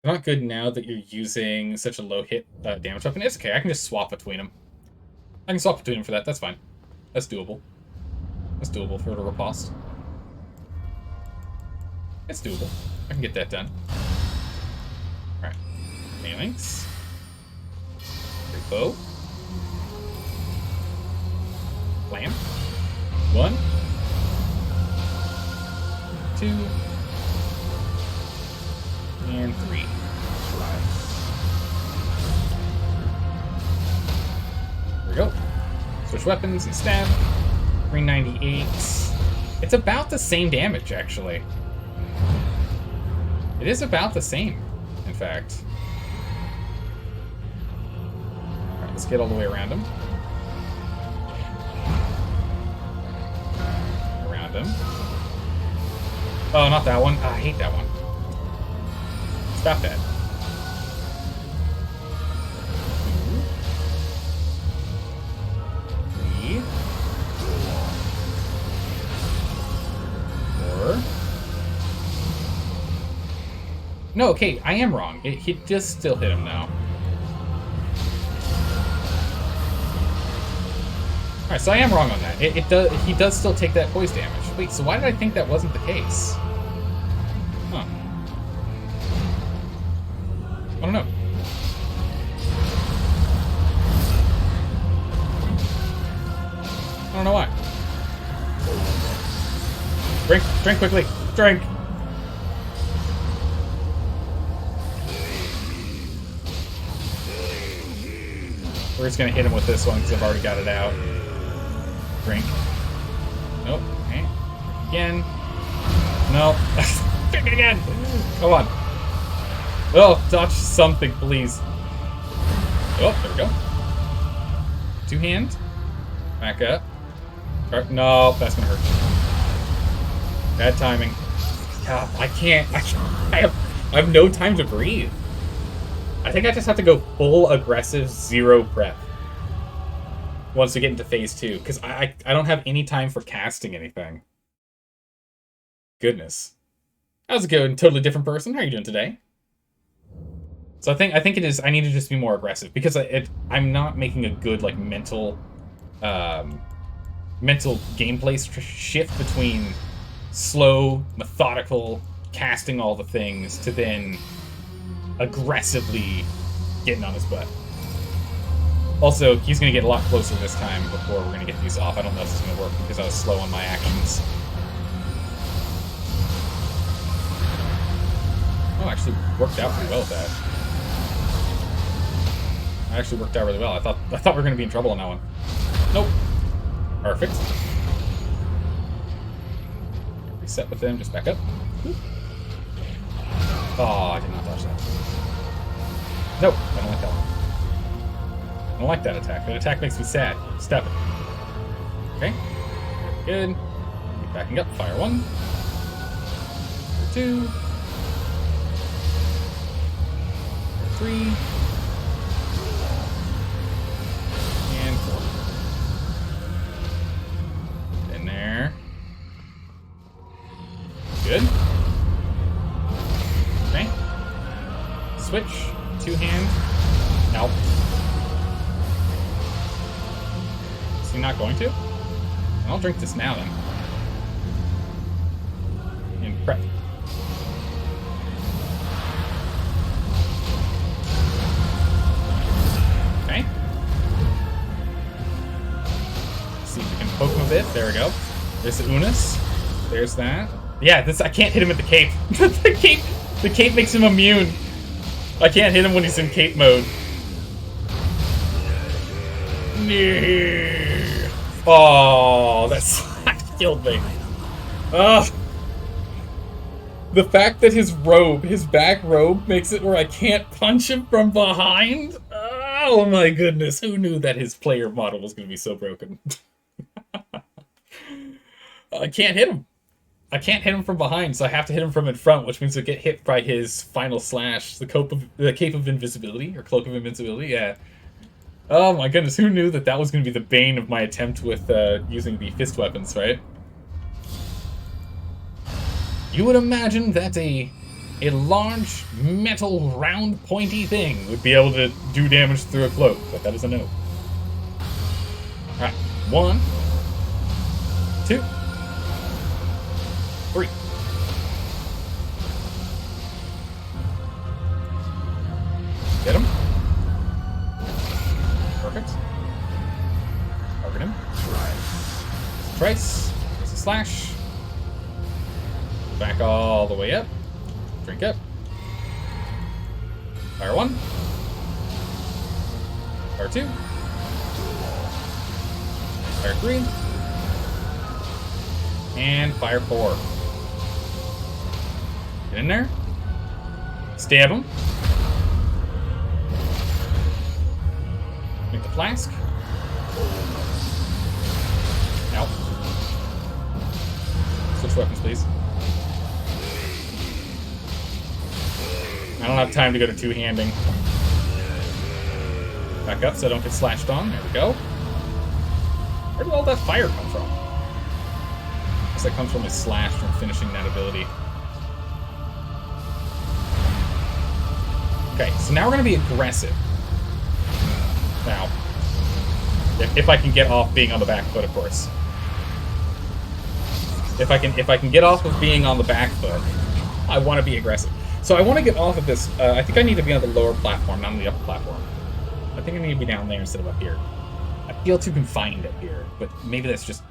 It's not good now that you're using such a low hit damage weapon. It's okay, I can just swap between them. I can swap between them for that. That's fine. That's doable. That's doable for the riposte. It's doable. I can get that done. Alright. Phalanx. Great bow. Blam. 1. 2. And 3. we go. Switch weapons and stab. 398. It's about the same damage, actually. It is about the same, in fact. Alright, let's get all the way around him. Around him. Oh, not that one. I hate that one. Stop that. Three. Four. No, okay, I am wrong. He does still hit him now. Alright, so I am wrong on that. He does still take that poise damage. Wait, so why did I think that wasn't the case? Huh. I don't know. I don't know why. Drink quickly. Drink. We're just gonna hit him with this one because I've already got it out. Drink. Nope. Okay. Again. No. Drink again. Come on. Oh, dodge something, please. Oh, there we go. Two hand. Back up. No, that's gonna hurt. Bad timing. God, I can't. I have no time to breathe. I think I just have to go full aggressive, zero prep once we get into phase 2, because I don't have any time for casting anything. Goodness. How's it going? Totally different person. How are you doing today? So I think it is. I need to just be more aggressive because I'm not making a good like mental gameplay shift between slow, methodical, casting all the things to then aggressively getting on his butt. Also, he's going to get a lot closer this time before we're going to get these off. I don't know if this is going to work because I was slow on my actions. Oh, actually worked out pretty well with that. That actually worked out really well. I thought we were going to be in trouble on that one. Nope. Perfect. Reset with them. Just back up. Oh, I did not dodge that. Nope, I don't like that one. I don't like that attack. That attack makes me sad. Stop it. Okay. Good. Keep backing up. Fire 1. Fire 2. Fire 3. And 4. In there. Good. Okay. Switch. Two hand. Nope. Is he not going to? I'll drink this now then. And prep. Okay. Let's see if we can poke him a bit. There we go. There's the Unis. There's that. Yeah, this I can't hit him with the cape. The cape makes him immune. I can't hit him when he's in cape mode. Oh, that killed me. Oh. The fact that his back robe, makes it where I can't punch him from behind. Oh my goodness, who knew that his player model was going to be so broken? I can't hit him. I can't hit him from behind, so I have to hit him from in front, which means I get hit by his final slash, the cape of invisibility, or cloak of invincibility, yeah. Oh my goodness, who knew that was going to be the bane of my attempt with using the fist weapons, right? You would imagine that a large, metal, round, pointy thing would be able to do damage through a cloak, but that is a no. Alright, 1, 2, 3. Get him. Perfect. Target him. Trice. There's a slash. Back all the way up. Drink up. Fire 1. Fire 2. Fire 3. And fire 4. Get in there. Stab him. Make the flask. Nope. Switch weapons, please. I don't have time to go to two-handing. Back up so I don't get slashed on. There we go. Where did all that fire come from? I guess that comes from his slash from finishing that ability. Okay, so now we're going to be aggressive. Now, if I can get off being on the back foot, of course. If I can get off of being on the back foot, I want to be aggressive. So I want to get off of this. I think I need to be on the lower platform, not on the upper platform. I think I need to be down there instead of up here. I feel too confined up here, but maybe that's just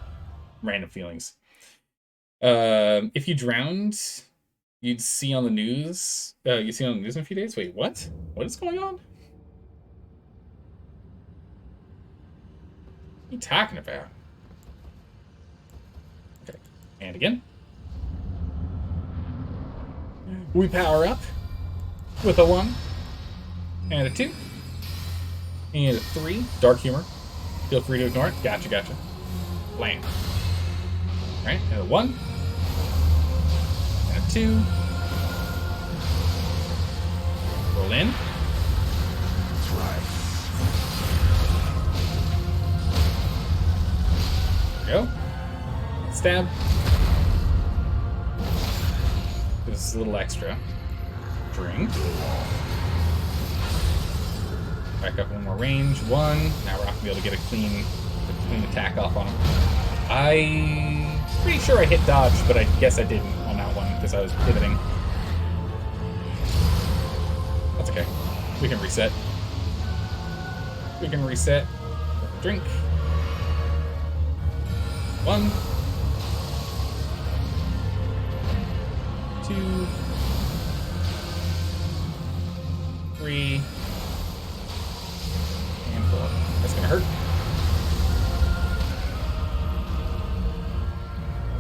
random feelings. If you drowned, you'd see on the news. You'd see on the news in a few days. Wait, what? What is going on? What are you talking about? Okay, and again. We power up with a 1 and a 2 and a 3. Dark humor. Feel free to ignore it. Gotcha, gotcha. Blam. Alright, and a 1 and a 2. Roll in. That's right. There we go. Stab. This is a little extra. Drink. Back up one more range. 1. Now we're not gonna be able to get a clean attack off on him. I'm pretty sure I hit dodge, but I guess I didn't on that one because I was pivoting. That's okay. We can reset. We can reset. Drink. 1. 2. 3. And 4. That's gonna hurt.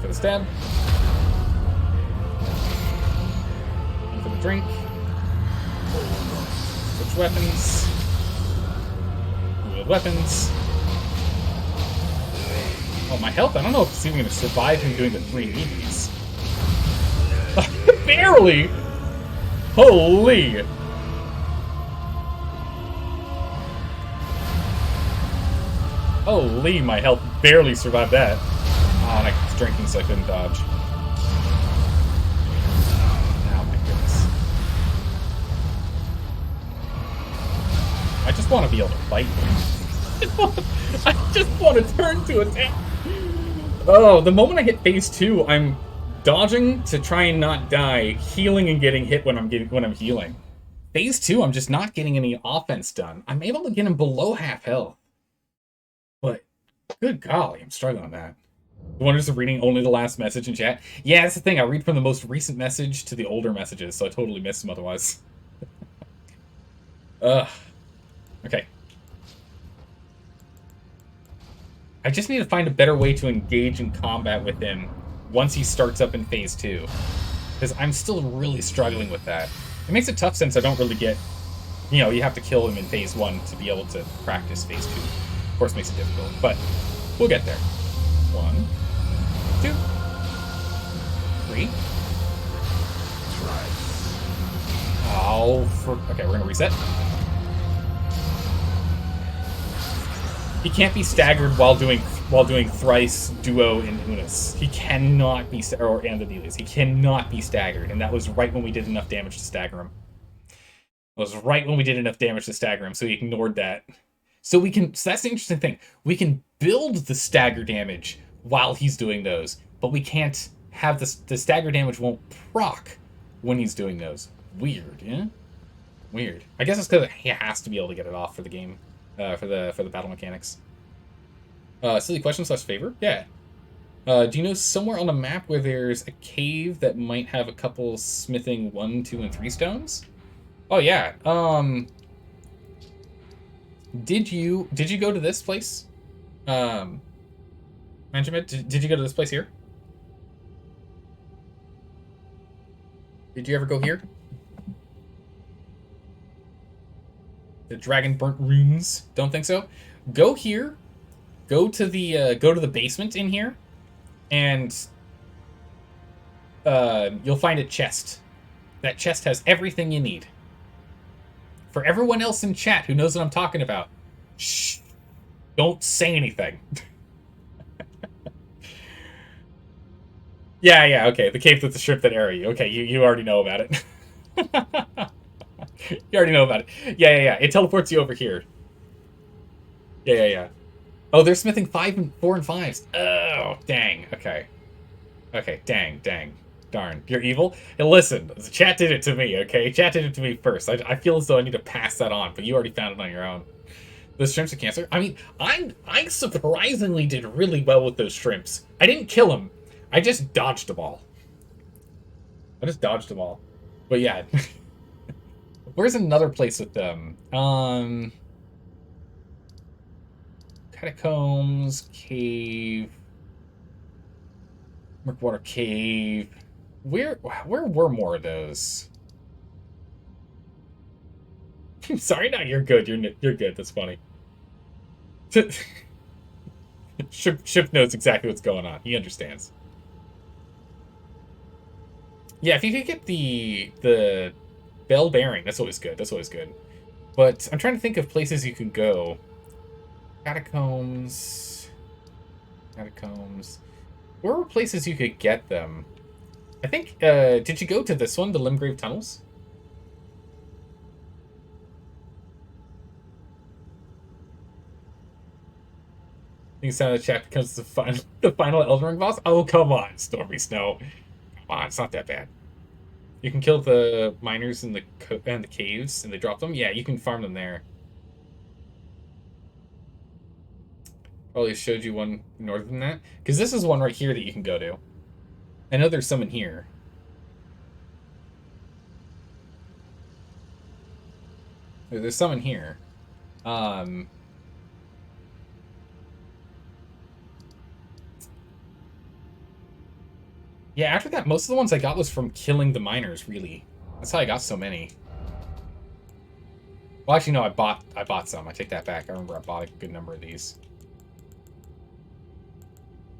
For the stab. And for the drink. Switch weapons. Wield weapons. Oh, my health? I don't know if it's even gonna survive him doing the 3 EVs. Barely! Holy! Holy, my health barely survived that. Oh, and I was drinking so I couldn't dodge. Oh my goodness. I just want to be able to fight. I just want to turn to attack. Oh, the moment I hit phase 2, I'm dodging to try and not die, healing and getting hit when I'm healing. Phase 2, I'm just not getting any offense done. I'm able to get him below half health. But, good golly, I'm struggling on that. The one who's reading only the last message in chat? Yeah, that's the thing. I read from the most recent message to the older messages, so I totally miss them otherwise. Ugh. Okay. I just need to find a better way to engage in combat with him once he starts up in phase 2. Because I'm still really struggling with that. It makes it tough since I don't really get... You know, you have to kill him in phase 1 to be able to practice phase 2. Of course, it makes it difficult, but we'll get there. 1, 2, 3. Oh, okay, we're gonna reset. He can't be staggered while doing thrice duo in Unis. He cannot be and the Delius. He cannot be staggered, and that was right when we did enough damage to stagger him. It was right when we did enough damage to stagger him, so he ignored that. So we can. So that's the interesting thing. We can build the stagger damage while he's doing those, but we can't have the stagger damage won't proc when he's doing those. Weird, yeah. Weird. I guess it's because he has to be able to get it off for the game, for the battle mechanics. Silly question / favor. Yeah. Do you know somewhere on the map where there's a cave that might have a couple smithing 1, 2, and 3 stones? Oh yeah. Did you go to this place? Benjamin, did you go to this place here? Did you ever go here? The Dragon Burnt Runes? Don't think so. Go here. Go to the basement in here, and you'll find a chest. That chest has everything you need. For everyone else in chat who knows what I'm talking about, shh, don't say anything. Yeah, okay. The cave with the shrimp that arrow you. Okay, you already know about it. You already know about it. Yeah. It teleports you over here. Yeah. Oh, they're smithing 4 and 5s. Oh, dang. Okay, dang. Darn. You're evil? And listen, the chat did it to me, okay? Chat did it to me first. I feel as though I need to pass that on, but you already found it on your own. Those shrimps are cancer? I mean, I surprisingly did really well with those shrimps. I didn't kill them. I just dodged them all. But yeah. Where's another place with them? Catacombs, cave, Murkwater Cave. Where were more of those? Sorry, no, you're good. You're good. That's funny. Ship knows exactly what's going on. He understands. Yeah, if you could get the bell bearing, that's always good. But I'm trying to think of places you can go. Catacombs. Where were places you could get them? I think, did you go to this one, the Limgrave Tunnels? I think sound of the chat becomes the final Elden Ring boss? Oh, come on, Stormy Snow. Come on, it's not that bad. You can kill the miners in the caves, and they drop them? Yeah, you can farm them there. Probably showed you one north than that. Because this is one right here that you can go to. I know there's some in here. There's some in here. Yeah, after that, most of the ones I got was from killing the miners, really. That's how I got so many. Well, actually, no, I bought some. I take that back. I remember I bought a good number of these.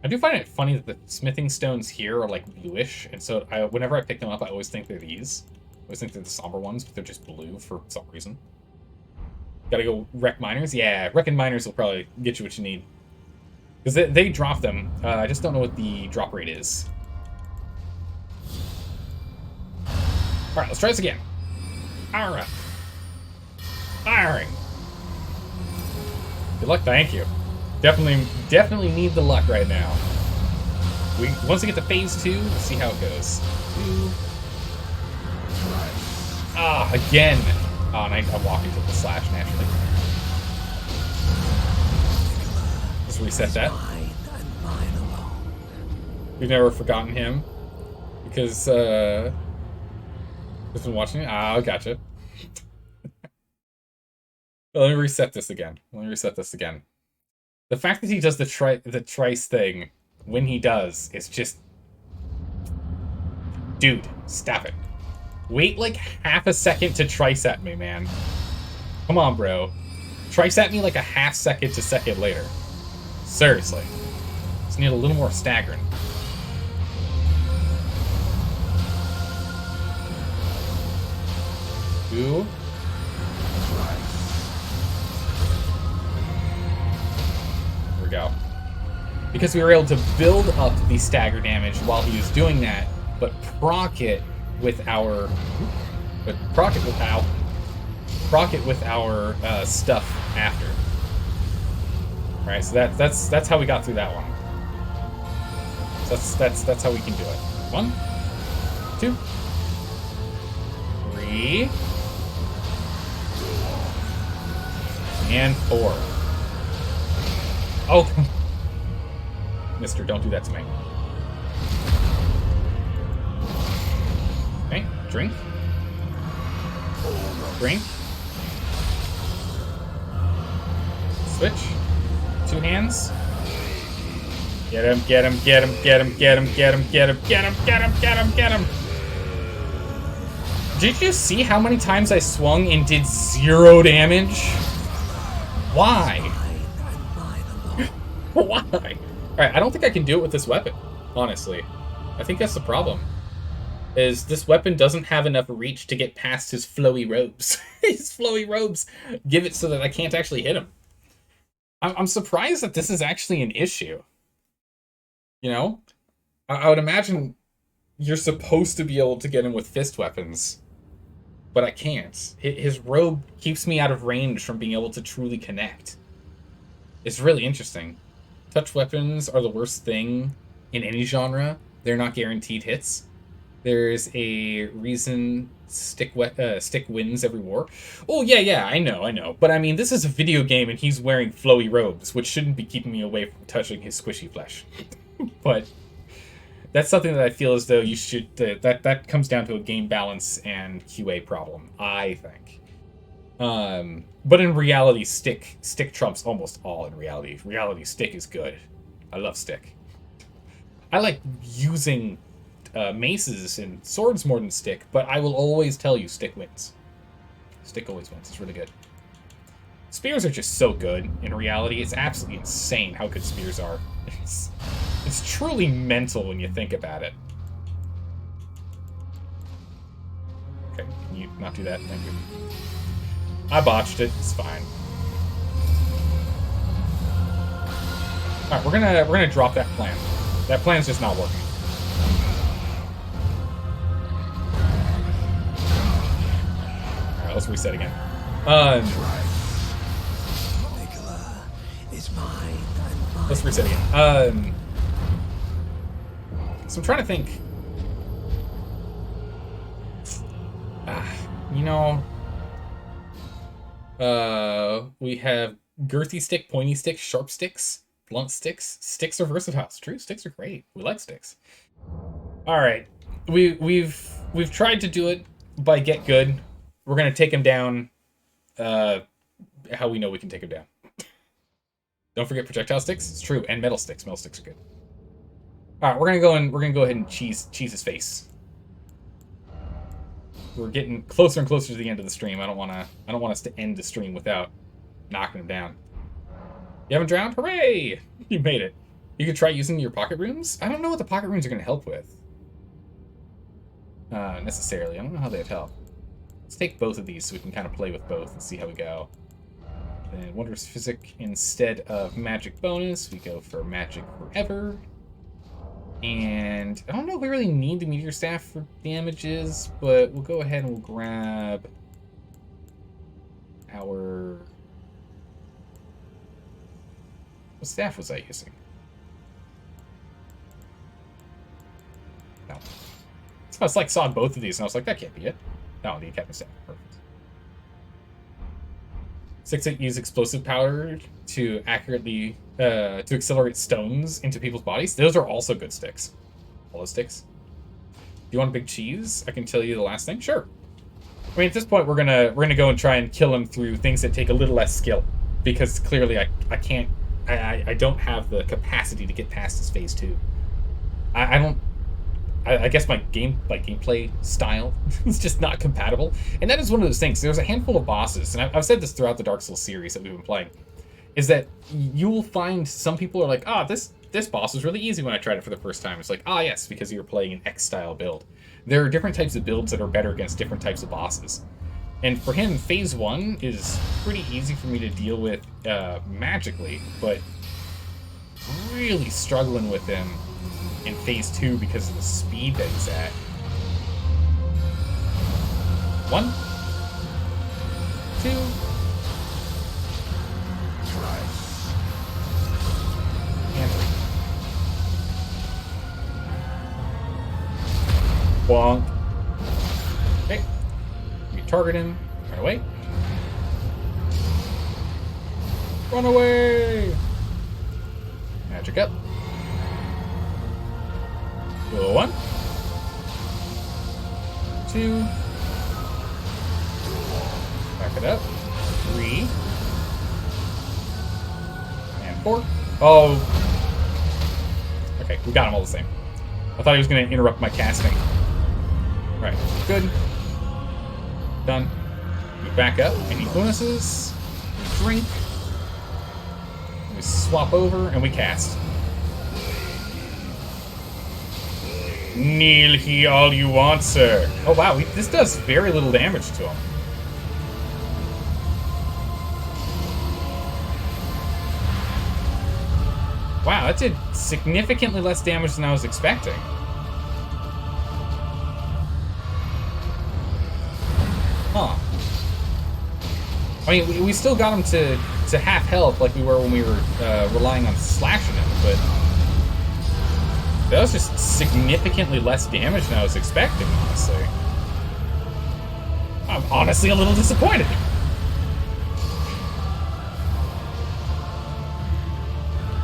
I do find it funny that the smithing stones here are like bluish, and so whenever I pick them up, I always think they're these. I always think they're the somber ones, but they're just blue for some reason. Gotta go wreck miners? Yeah, wrecking miners will probably get you what you need. Because they drop them. I just don't know what the drop rate is. Alright, let's try this again. Alright. Firing. Good luck, thank you. Definitely need the luck right now. Once we get to phase 2, let's see how it goes. 2. Again. Oh, and I walk into the slash naturally. Let's reset that. We've never forgotten him. Because, just been watching it? Ah, gotcha. Let me reset this again. The fact that he does the trice thing when he does, it's just... Dude, stop it. Wait like half a second to trice at me, man. Come on, bro. Trice at me like a half second to second later. Seriously. Just need a little more staggering. Two. There we go. Because we were able to build up the stagger damage while he was doing that, but proc it with our stuff after. Right, so that's how we got through that one. So that's how we can do it. 1, 2, 3, and 4. Oh, Mister, don't do that to me. Okay, drink. Drink. Switch. 2 hands. Get him, get him, get him, get him, get him, get him, get him, get him, get him, get him, get him. Did you see how many times I swung and did 0 damage? Why? Why? Alright, I don't think I can do it with this weapon, honestly. I think that's the problem. Is this weapon doesn't have enough reach to get past his flowy robes. His flowy robes give it so that I can't actually hit him. I'm surprised that this is actually an issue. You know? I would imagine you're supposed to be able to get him with fist weapons, but I can't. His robe keeps me out of range from being able to truly connect. It's really interesting. Touch weapons are the worst thing in any genre. They're not guaranteed hits. There's a reason stick wins every war. Oh, yeah, I know. But I mean, this is a video game and he's wearing flowy robes, which shouldn't be keeping me away from touching his squishy flesh. But that's something that I feel as though you should... that comes down to a game balance and QA problem, I think. But in reality, stick trumps almost all in reality. Reality, stick is good. I love stick. I like using maces and swords more than stick, but I will always tell you stick wins. Stick always wins. It's really good. Spears are just so good in reality. It's absolutely insane how good spears are. It's truly mental when you think about it. Okay, can you not do that? Thank you. I botched it. It's fine. All right, we're gonna drop that plan. That plan's just not working. All right, let's reset again. Let's reset again. So I'm trying to think. You know, we have girthy stick, pointy sticks, sharp sticks, blunt sticks. Sticks are versatile. It's true. Sticks are great. We like sticks. All right, we've tried to do it by get good. We're gonna take him down. How we know we can take him down. Don't forget projectile sticks. It's true, and metal sticks. Metal sticks are good. All right, we're gonna go ahead and cheese his face. We're getting closer and closer to the end of the stream. I don't want us to end the stream without knocking him down. You haven't drowned? Hooray! You made it. You could try using your pocket runes. I don't know what the pocket runes are gonna help with. Necessarily. I don't know how they'd help. Let's take both of these so we can kind of play with both and see how we go. Then Wondrous Physic instead of Magic Bonus, we go for Magic Forever. And I don't know if we really need the Meteor Staff for damages, but we'll go ahead and we'll grab our... What staff was I using? No. So I was like, saw both of these, and I was like, that can't be it. No, the Captain Staff. Perfect. 6-8 use explosive powder to accurately to accelerate stones into people's bodies. Those are also good sticks. All those sticks. Do you want a big cheese? I can tell you the last thing. Sure. I mean, at this point, we're gonna go and try and kill him through things that take a little less skill, because clearly I can't. I don't have the capacity to get past his phase 2. I don't. I guess my gameplay style is just not compatible. And that is one of those things. There's a handful of bosses, and I've said this throughout the Dark Souls series that we've been playing, is that you will find some people are like, this boss was really easy when I tried it for the first time. It's like, yes, because you're playing an X-style build. There are different types of builds that are better against different types of bosses. And for him, phase 1 is pretty easy for me to deal with magically, but really struggling with him in phase 2 because of the speed that he's at. 1, 2, and 3. Bonk. Okay. You target him. Run away. Run away! Magic up. 1, 2, back it up, 3, and 4. Oh, We got him all the same. I thought he was going to interrupt my casting. Right. Good. Done. We back up. Any bonuses? We drink. We swap over, and we cast. Kneel he all you want, sir. Oh, wow. This does very little damage to him. Wow, that did significantly less damage than I was expecting. Huh. I mean, we still got him to half health like we were when we were relying on slashing him, but that was just significantly less damage than I was expecting, honestly. I'm honestly a little disappointed.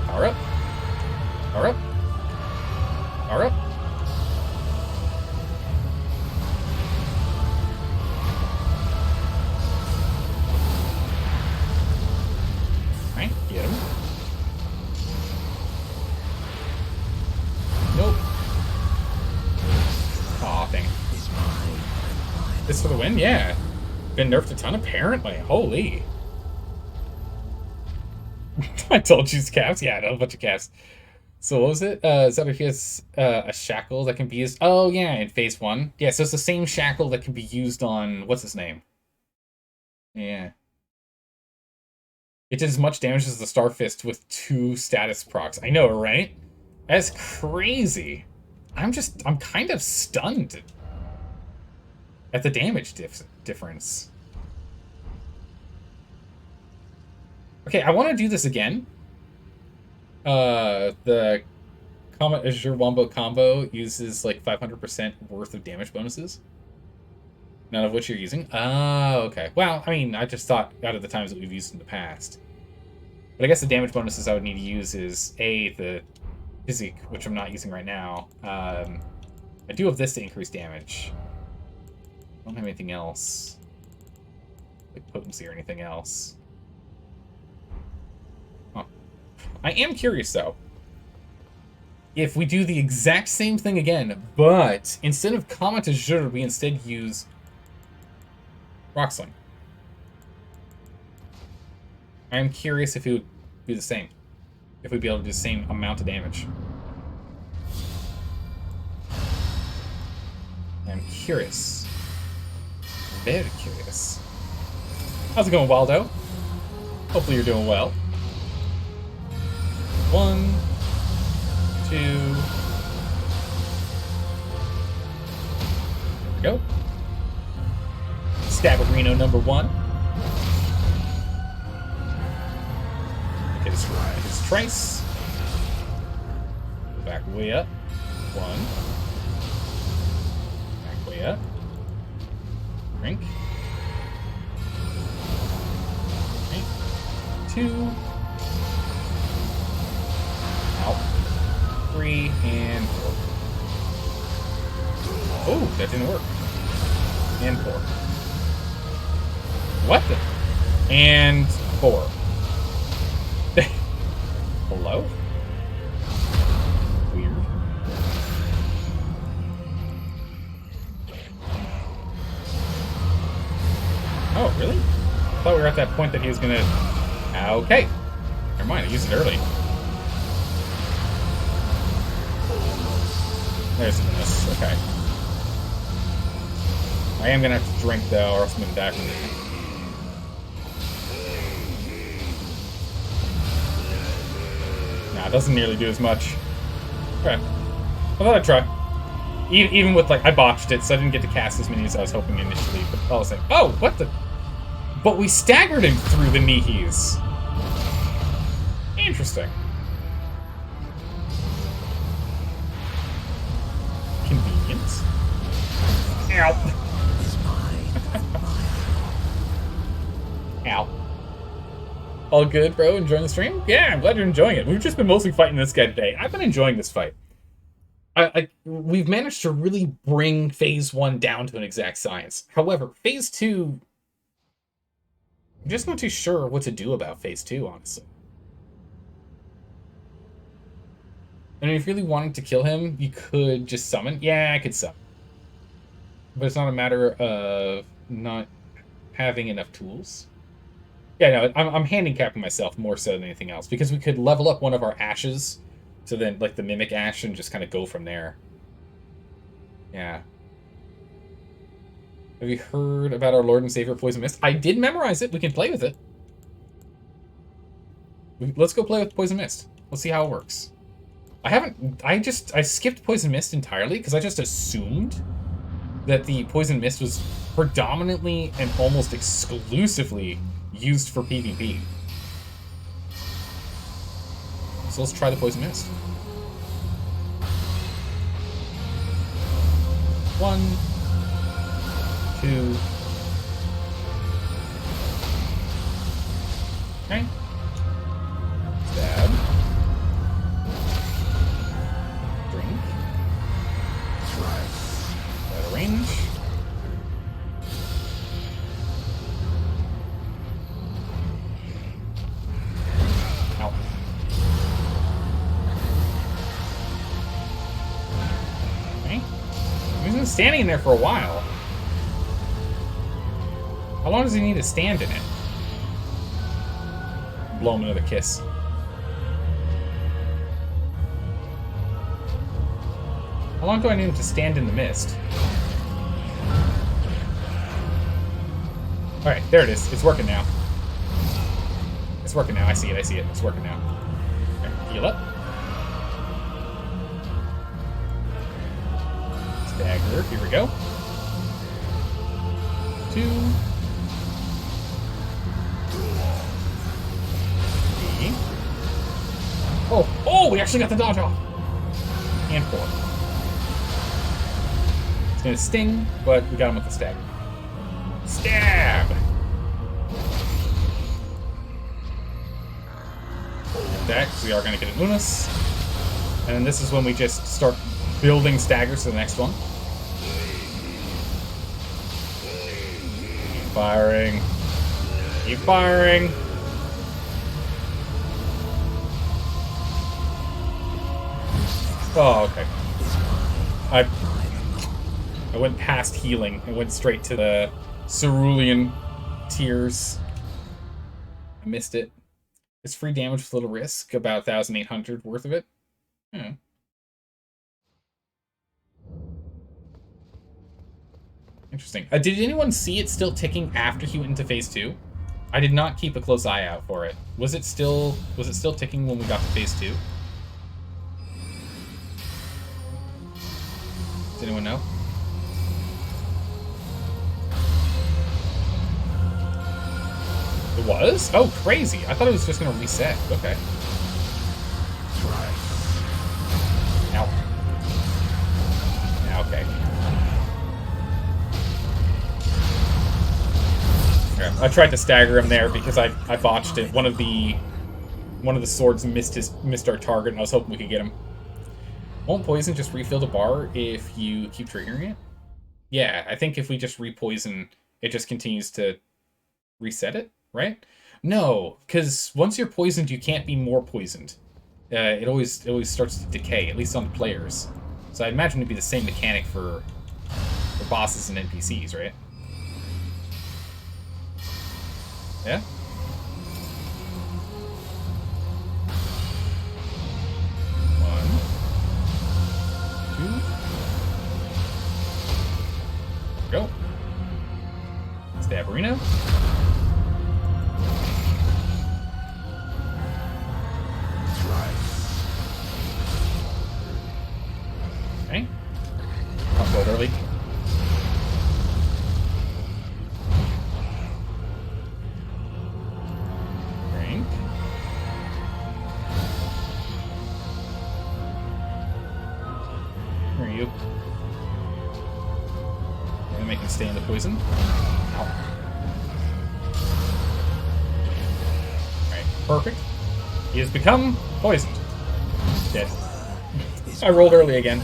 Power up. Power up. Power up. Alright, get him. Nope. Aw, dang. This for the win? Yeah. Been nerfed a ton, apparently. Holy. I told you calves. Yeah, I know a bunch of calves. So what was it? Is that if he has a shackle that can be used? Oh, yeah, in phase 1. Yeah, so it's the same shackle that can be used on... What's his name? Yeah. It did as much damage as the Star Fist with 2 status procs. I know, right? That's crazy. I'm kind of stunned at the damage difference. Okay, I want to do this again. The Comet Azure Wombo combo uses like 500% worth of damage bonuses. None of which you're using. Oh, okay. Well, I mean, I just thought out of the times that we've used in the past. But I guess the damage bonuses I would need to use is A, the Physique, which I'm not using right now. I do have this to increase damage. I don't have anything else. Like potency or anything else. Huh. I am curious, though. If we do the exact same thing again, but instead of Comet Azure, we instead use Rock Sling. I am curious if it would be the same. If we'd be able to do the same amount of damage. I'm curious. Very curious. How's it going, Waldo? Hopefully you're doing well. 1, 2. There we go. Stabarino number 1. Hit his trace. Back way up. 1. Back way up. Drink. Right. 2. Out. 3 and 4. Oh, that didn't work. And 4. What the? And 4. Hello? Weird. Oh, really? I thought we were at that point that he was gonna... Okay. Never mind, I used it early. There's the miss. Okay. I am gonna have to drink, though, or else I'm gonna die from it. Nah, it doesn't nearly do as much. Okay. I thought I'd try. Even with, like, I botched it, so I didn't get to cast as many as I was hoping initially, but all the same. Oh, what the... But we staggered him through the Nihis. Interesting. Convenient. Ow. Ow. All good, bro? Enjoying the stream? Yeah, I'm glad you're enjoying it. We've just been mostly fighting this guy today. I've been enjoying this fight. We've managed to really bring Phase 1 down to an exact science. However, Phase 2... I'm just not too sure what to do about Phase 2, honestly. And if you really wanted to kill him, you could just summon. Yeah, I could summon. But it's not a matter of not having enough tools. Yeah, no, I'm handicapping myself more so than anything else, because we could level up one of our ashes to then, like, the Mimic Ash and just kind of go from there. Yeah. Have you heard about our Lord and Savior Poison Mist? I did memorize it. We can play with it. Let's go play with Poison Mist. Let's see how it works. I skipped Poison Mist entirely because I just assumed that the Poison Mist was predominantly and almost exclusively used for PvP. So let's try the Poison Mist. 1, 2. Okay. Stab. Drink. Out of range. Ow. Okay. He's been standing in there for a while. How long does he need to stand in it? Blow him another kiss. How long do I need him to stand in the mist? Alright, there it is. It's working now. It's working now. I see it. I see it. It's working now. Okay, heal up. Stagger. Here we go. 2. 3. Oh, we actually got the dodge off. And 4. It's gonna sting, but we got him with the stagger. Stab! That, we are gonna get an Unis. And then this is when we just start building staggers to the next one. Keep firing. Keep firing. Oh, okay. I went past healing and went straight to the cerulean tears. I missed it. It's free damage with little risk, about 1,800 worth of it. Hmm. Interesting. Did anyone see it still ticking after he went into phase 2? I did not keep a close eye out for it. Was it still ticking when we got to phase 2? Does anyone know? It was? Oh, crazy. I thought it was just going to reset. Okay. Ow. Okay. Yeah, I tried to stagger him there because I botched it. One of the swords missed our target, and I was hoping we could get him. Won't poison just refill the bar if you keep triggering it? Yeah, I think if we just repoison, it just continues to reset it, right? No, because once you're poisoned, you can't be more poisoned. It always starts to decay, at least on the players. So I imagine it'd be the same mechanic for bosses and NPCs, right? Yeah? Go. Stabberino. Okay. Pump load early. Drink. Where are you? Make him stay in the poison. Ow. Alright, perfect. He has become poisoned. Dead. I rolled early again.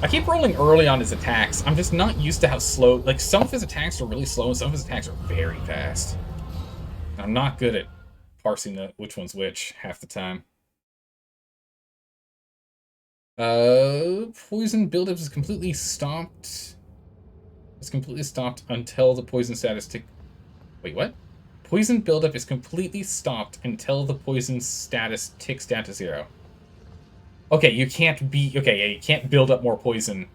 I keep rolling early on his attacks. I'm just not used to how slow... Like, some of his attacks are really slow, and some of his attacks are very fast. I'm not good at parsing which one's which half the time. Poison buildup is completely stopped. It's completely stopped until the poison status tick. Wait, what? Poison buildup is completely stopped until the poison status ticks down to 0. Okay, you can't be. Okay, yeah, you can't build up more poison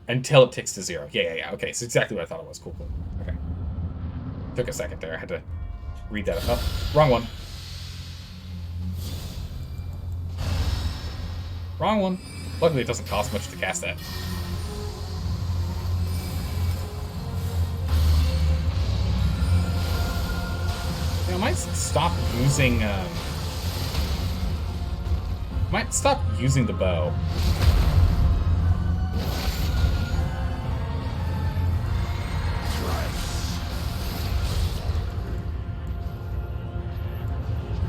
until it ticks to 0. Yeah. Okay, so exactly what I thought it was. Cool. Okay. Took a second there. I had to read that. Oh, wrong one. Wrong one. Luckily, it doesn't cost much to cast that. I might stop using. Might stop using the bow.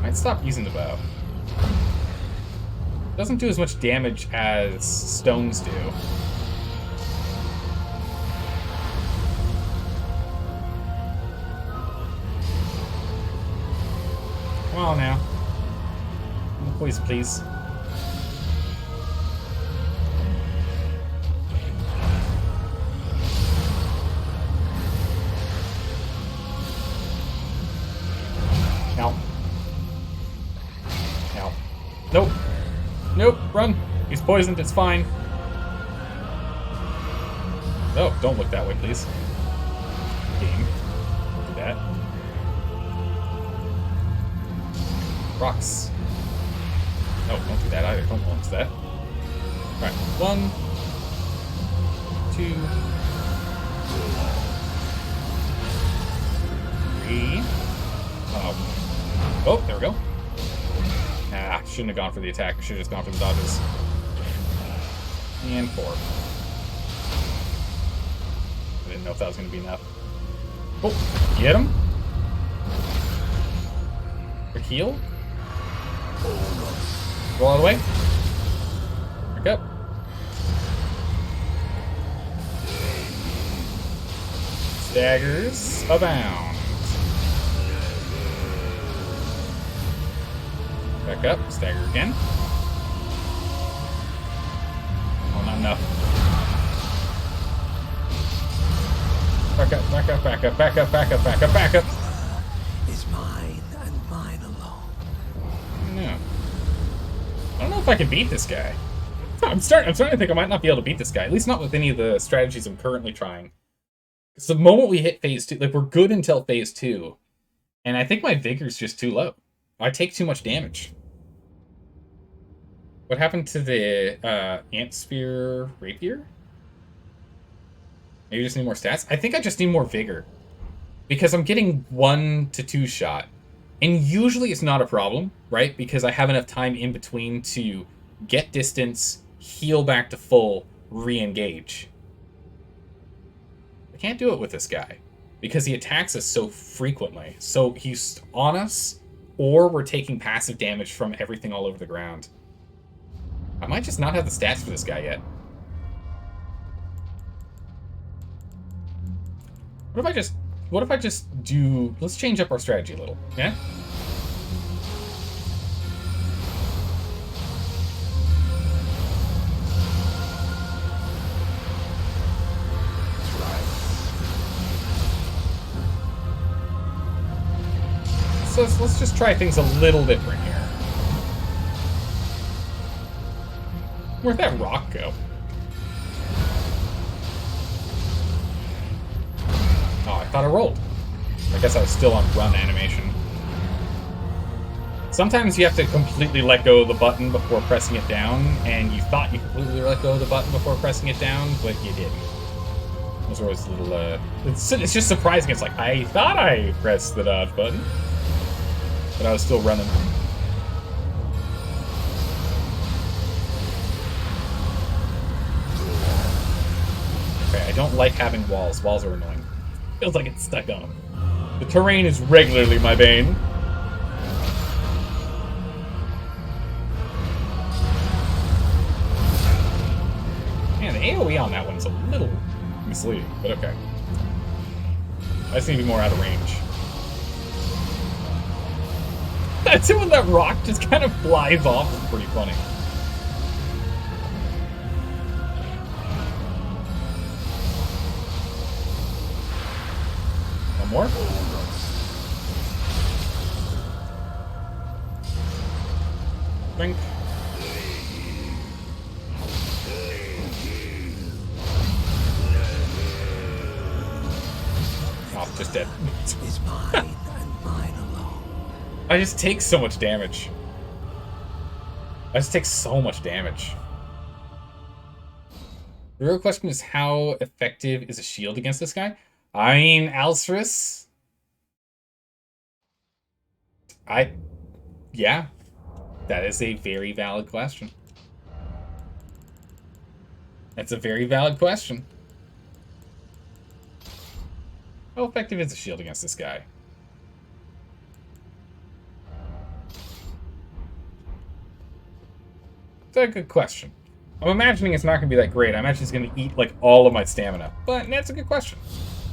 Might stop using the bow. Doesn't do as much damage as stones do. Come on now. Poison, please. No. No. Nope. Nope, run. He's poisoned, it's fine. No, don't look that way, please. Game. Don't do that. Rocks. No, don't do that either. Don't launch that. Alright, 1, 2, 3. Oh, there we go. Nah, shouldn't have gone for the attack. Should have just gone for the dodges. And 4. I didn't know if that was going to be enough. Oh, get him. Quick heal. Roll out of the way. Back up. Staggers abound. Back up. Stagger again. Oh, not enough. Back up, back up, back up, back up, back up, back up, back up. Is mine and mine alone. No. I don't know if I can beat this guy. I'm starting to think I might not be able to beat this guy. At least not with any of the strategies I'm currently trying. Because the moment we hit phase 2, like, we're good until phase 2. And I think my vigor's just too low. I take too much damage. What happened to the Ant Spear Rapier? Maybe just need more stats? I think I just need more vigor. Because I'm getting 1 to 2 shot. And usually it's not a problem, right? Because I have enough time in between to get distance, heal back to full, re-engage. I can't do it with this guy. Because he attacks us so frequently. So he's on us, or we're taking passive damage from everything all over the ground. I might just not have the stats for this guy yet. What if I just do... Let's change up our strategy a little, yeah? So let's just try things a little different here. Where'd that rock go? Oh, I thought I rolled. I guess I was still on run animation. Sometimes you have to completely let go of the button before pressing it down, and you thought you completely let go of the button before pressing it down, but you didn't. Those are always little, it's just surprising. It's like, I thought I pressed the dodge button, but I was still running. Okay, I don't like having walls. Walls are annoying. Feels like it's stuck on them. The terrain is regularly my bane. Man, the AoE on that one's a little misleading, but okay. I just need to be more out of range. That's it when that rock just kind of flies off. It's pretty funny. More? Drink. Oh, just dead. Is mine and mine alone. I just take so much damage. I just take so much damage. The real question is, how effective is a shield against this guy? I mean, Alcerus. Yeah, that is a very valid question. That's a very valid question. How effective is a shield against this guy? That's a good question. I'm imagining it's not going to be that great. I imagine it's going to eat, like, all of my stamina. But that's a good question.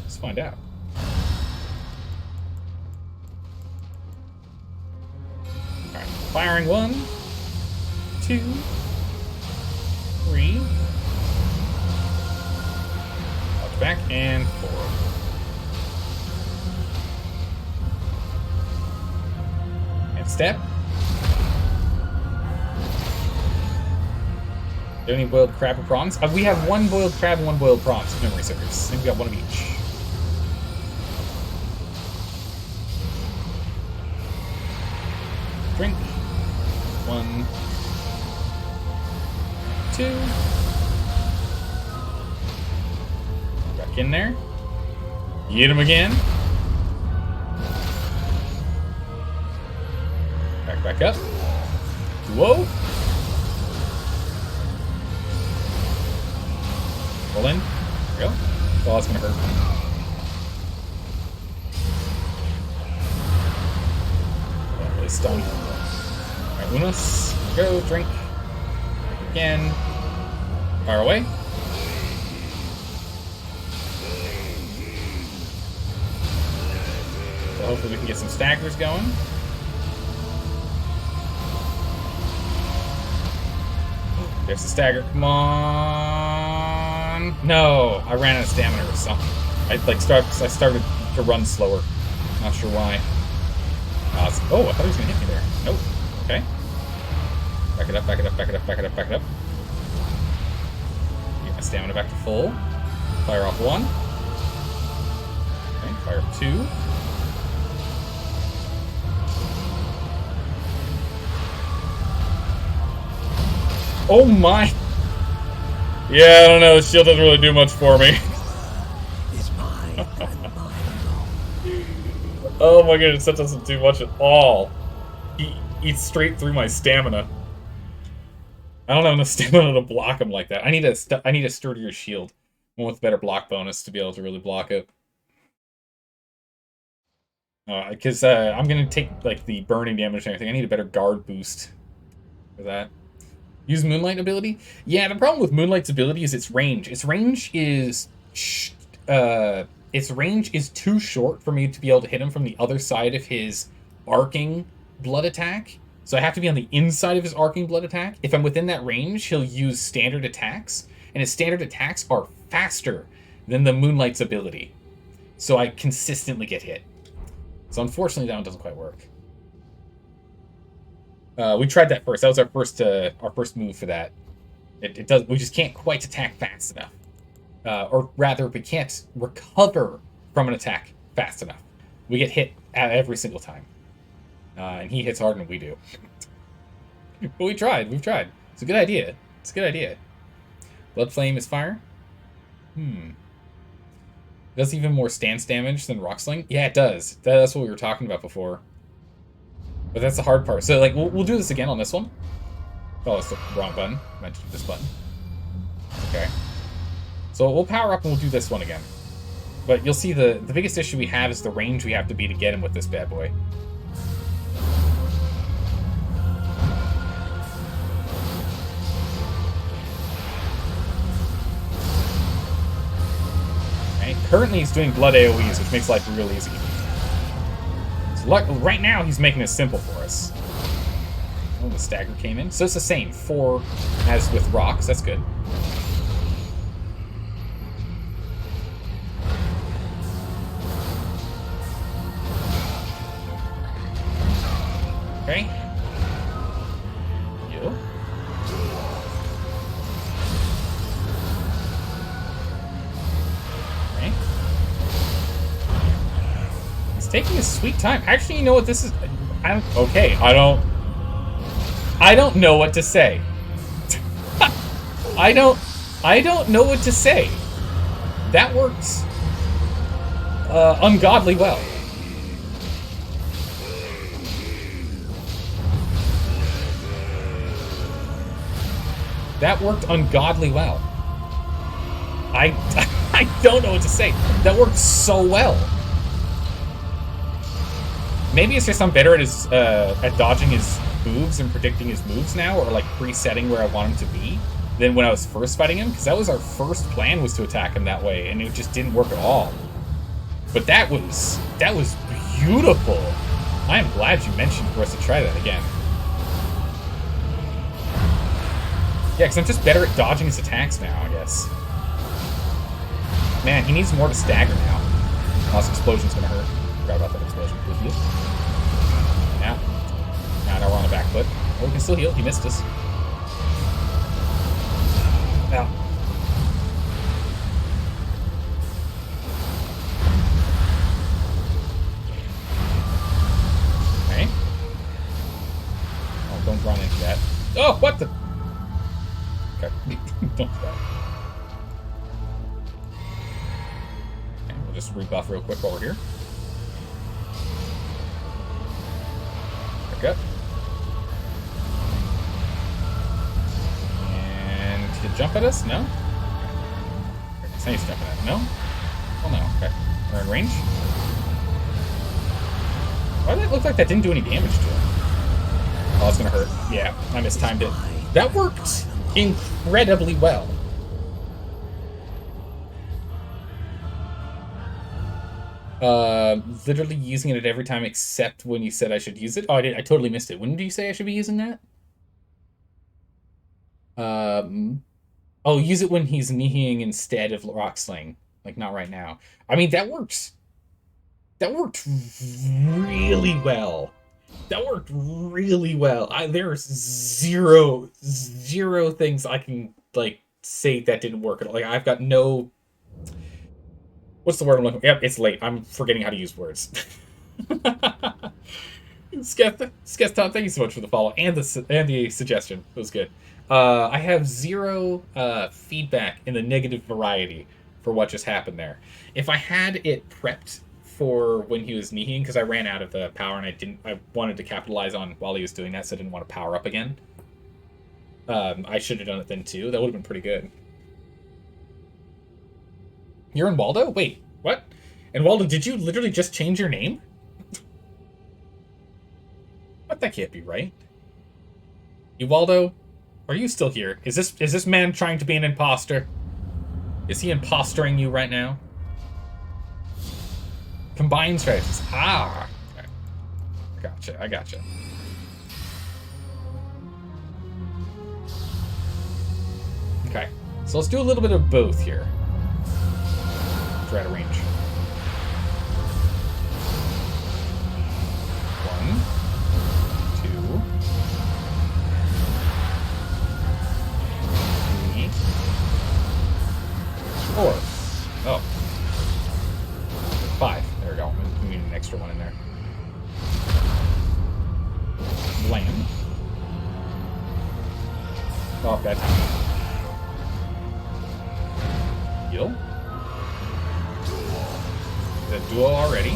Let's find out. Alright, firing 1, 2, 3. Watch back, and 4. And step. Do any boiled crab or prawns? We have 1 boiled crab and 1 boiled prawns, if memory serves. I think we got 1 of each. Drink. 1, 2. Back in there. Get him again. Back up. Whoa. Roll in. There we go. Oh, that's gonna hurt. Don't really stun. Alright, Unos. Go, drink. Again. Fire away. So hopefully we can get some staggers going. There's the stagger. Come on. No, I ran out of stamina or something. I started to run slower. Not sure why. Oh, I thought he was gonna hit me there. Nope. Okay. Back it up, back it up, back it up, back it up, back it up. Get my stamina back to full. Fire off 1. Okay, fire up 2. Oh my! Yeah, I don't know. The shield doesn't really do much for me. Is mine and mine alone. Oh my goodness, that doesn't do much at all. He eats straight through my stamina. I don't have enough stamina to block him like that. I need a sturdier shield, one with better block bonus to be able to really block it. Because I'm gonna take like the burning damage and everything. I need a better guard boost for that. Use Moonlight ability? Yeah, the problem with Moonlight's ability is its range. Its range is too short for me to be able to hit him from the other side of his arcing blood attack. So I have to be on the inside of his arcing blood attack. If I'm within that range, he'll use standard attacks, and his standard attacks are faster than the Moonlight's ability. So I consistently get hit. So unfortunately, that one doesn't quite work. We tried that first. That was our first move for that. It does. We just can't quite attack fast enough, or rather, we can't recover from an attack fast enough. We get hit every single time, and he hits harder than we do. But we tried. We've tried. It's a good idea. It's a good idea. Blood Flame is fire. Does even more stance damage than Rock Sling? Yeah, it does. That's what we were talking about before. But that's the hard part. So, like, we'll do this again on this one. Oh, it's the wrong button. I meant to do this button. Okay. So we'll power up and we'll do this one again. But you'll see the biggest issue we have is the range we have to be to get him with this bad boy. Okay. Currently he's doing blood AoEs, which makes life real easy. Right now, he's making it simple for us. Oh, the stagger came in. So it's the same. 4 as with rocks. That's good. taking his sweet time. Actually, you know what this is? I don't know what to say. I don't know what to say. That works ungodly well. That worked ungodly well. I don't know what to say. That worked so well. Maybe it's just I'm better at dodging his moves and predicting his moves now, or like presetting where I want him to be, than when I was first fighting him, because that was our first plan, was to attack him that way, and it just didn't work at all. But that was beautiful. I am glad you mentioned for us to try that again. Yeah, because I'm just better at dodging his attacks now, I guess. Man, he needs more to stagger now. Oh, this explosion's gonna hurt. Forgot about that explosion. He'll heal. Now we're on the back foot. Oh, we can still heal. He missed us. Now. Okay. Oh, don't run into that. Oh, what the? Okay. Don't do that. Okay, we'll just rebuff real quick while we're here. Back up. And he'll jump at us? No? Okay. So he's jumping at us. No? Oh no. Okay. We're in range. Why did it look like that didn't do any damage to him? Oh, it's gonna hurt. Yeah, I mistimed it. That worked incredibly well. Literally using it every time except when you said I should use it. Oh, I did. I totally missed it. When did you say I should be using that? Oh, use it when he's kneeing instead of rock sling. Like, not right now. I mean, that works. That worked really well. That worked really well. There's zero things I can, like, say that didn't work at all. Like, I've got no... What's the word I'm looking for? Yep, it's late. I'm forgetting how to use words. Sketh, thank you so much for the follow and the suggestion. It was good. I have zero feedback in the negative variety for what just happened there. If I had it prepped for when he was kneeing, because I ran out of the power and I wanted to capitalize on while he was doing that, so I didn't want to power up again. I should have done it then too. That would have been pretty good. You're in Waldo? Wait, what? And Waldo, did you literally just change your name? What? That can't be right. Waldo, are you still here? Is this man trying to be an imposter? Is he impostering you right now? Combined strategies. Ah. Okay. I gotcha. Okay. So let's do a little bit of both here. We're out of range. 1, 2, 3, 4. Oh. 5. There we go. We need an extra one in there. Blam. Oh, bad time. Heal. The duo already.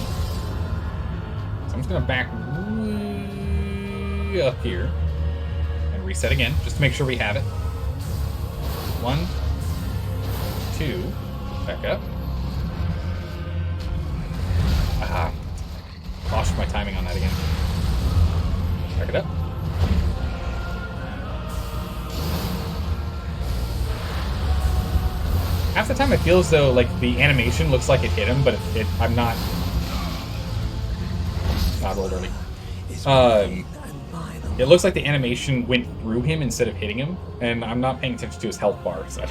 So I'm just gonna back way up here and reset again, just to make sure we have it. 1, 2, back up. Ah, lost my timing on that again. Back it up. Half the time it feels though like the animation looks like it hit him, but I'm not rolled early. It looks like the animation went through him instead of hitting him, and I'm not paying attention to his health bar, so I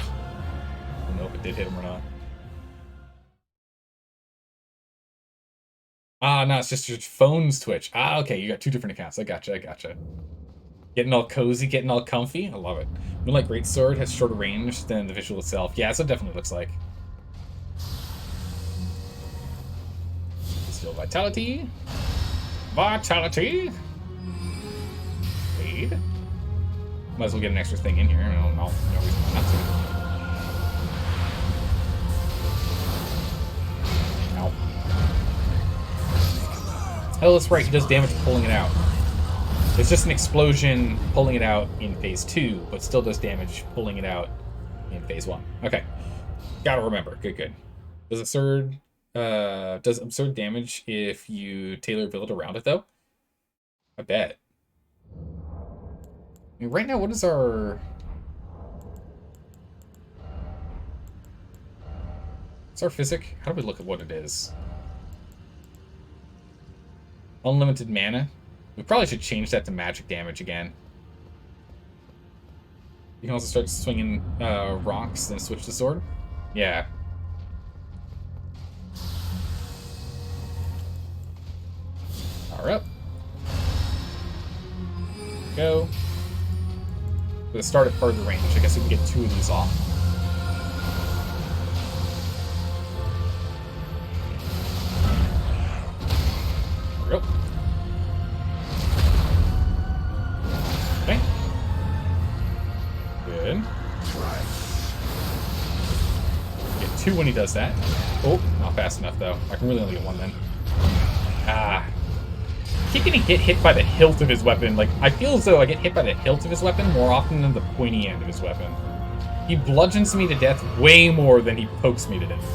don't know if it did hit him or not. Ah, no, it's just your phone's Twitch. Ah, okay, you got 2 different accounts. I gotcha. Getting all cozy, getting all comfy. I love it. Moonlight Greatsword has shorter range than the visual itself. Yeah, that's what it definitely looks like. Still Vitality. Vitality. Aid. Might as well get an extra thing in here. No reason not to. Ow. Oh, that's right. He does damage pulling it out. It's just an explosion pulling it out in phase 2, but still does damage pulling it out in phase 1. Okay. Gotta remember. Good. Does absurd damage if you tailor build around it, though? I bet. I mean, right now, what is our... What's our physic? How do we look at what it is? Unlimited mana? We probably should change that to magic damage again. You can also start swinging rocks, then switch to sword. Yeah. Power up. Go. Let's start at further range. I guess we can get 2 of these off. There we go. Okay. Good. Get 2 when he does that. Oh, not fast enough though. I can really only get 1 then. Ah. I keep getting hit by the hilt of his weapon. Like, I feel as though I get hit by the hilt of his weapon more often than the pointy end of his weapon. He bludgeons me to death way more than he pokes me to death.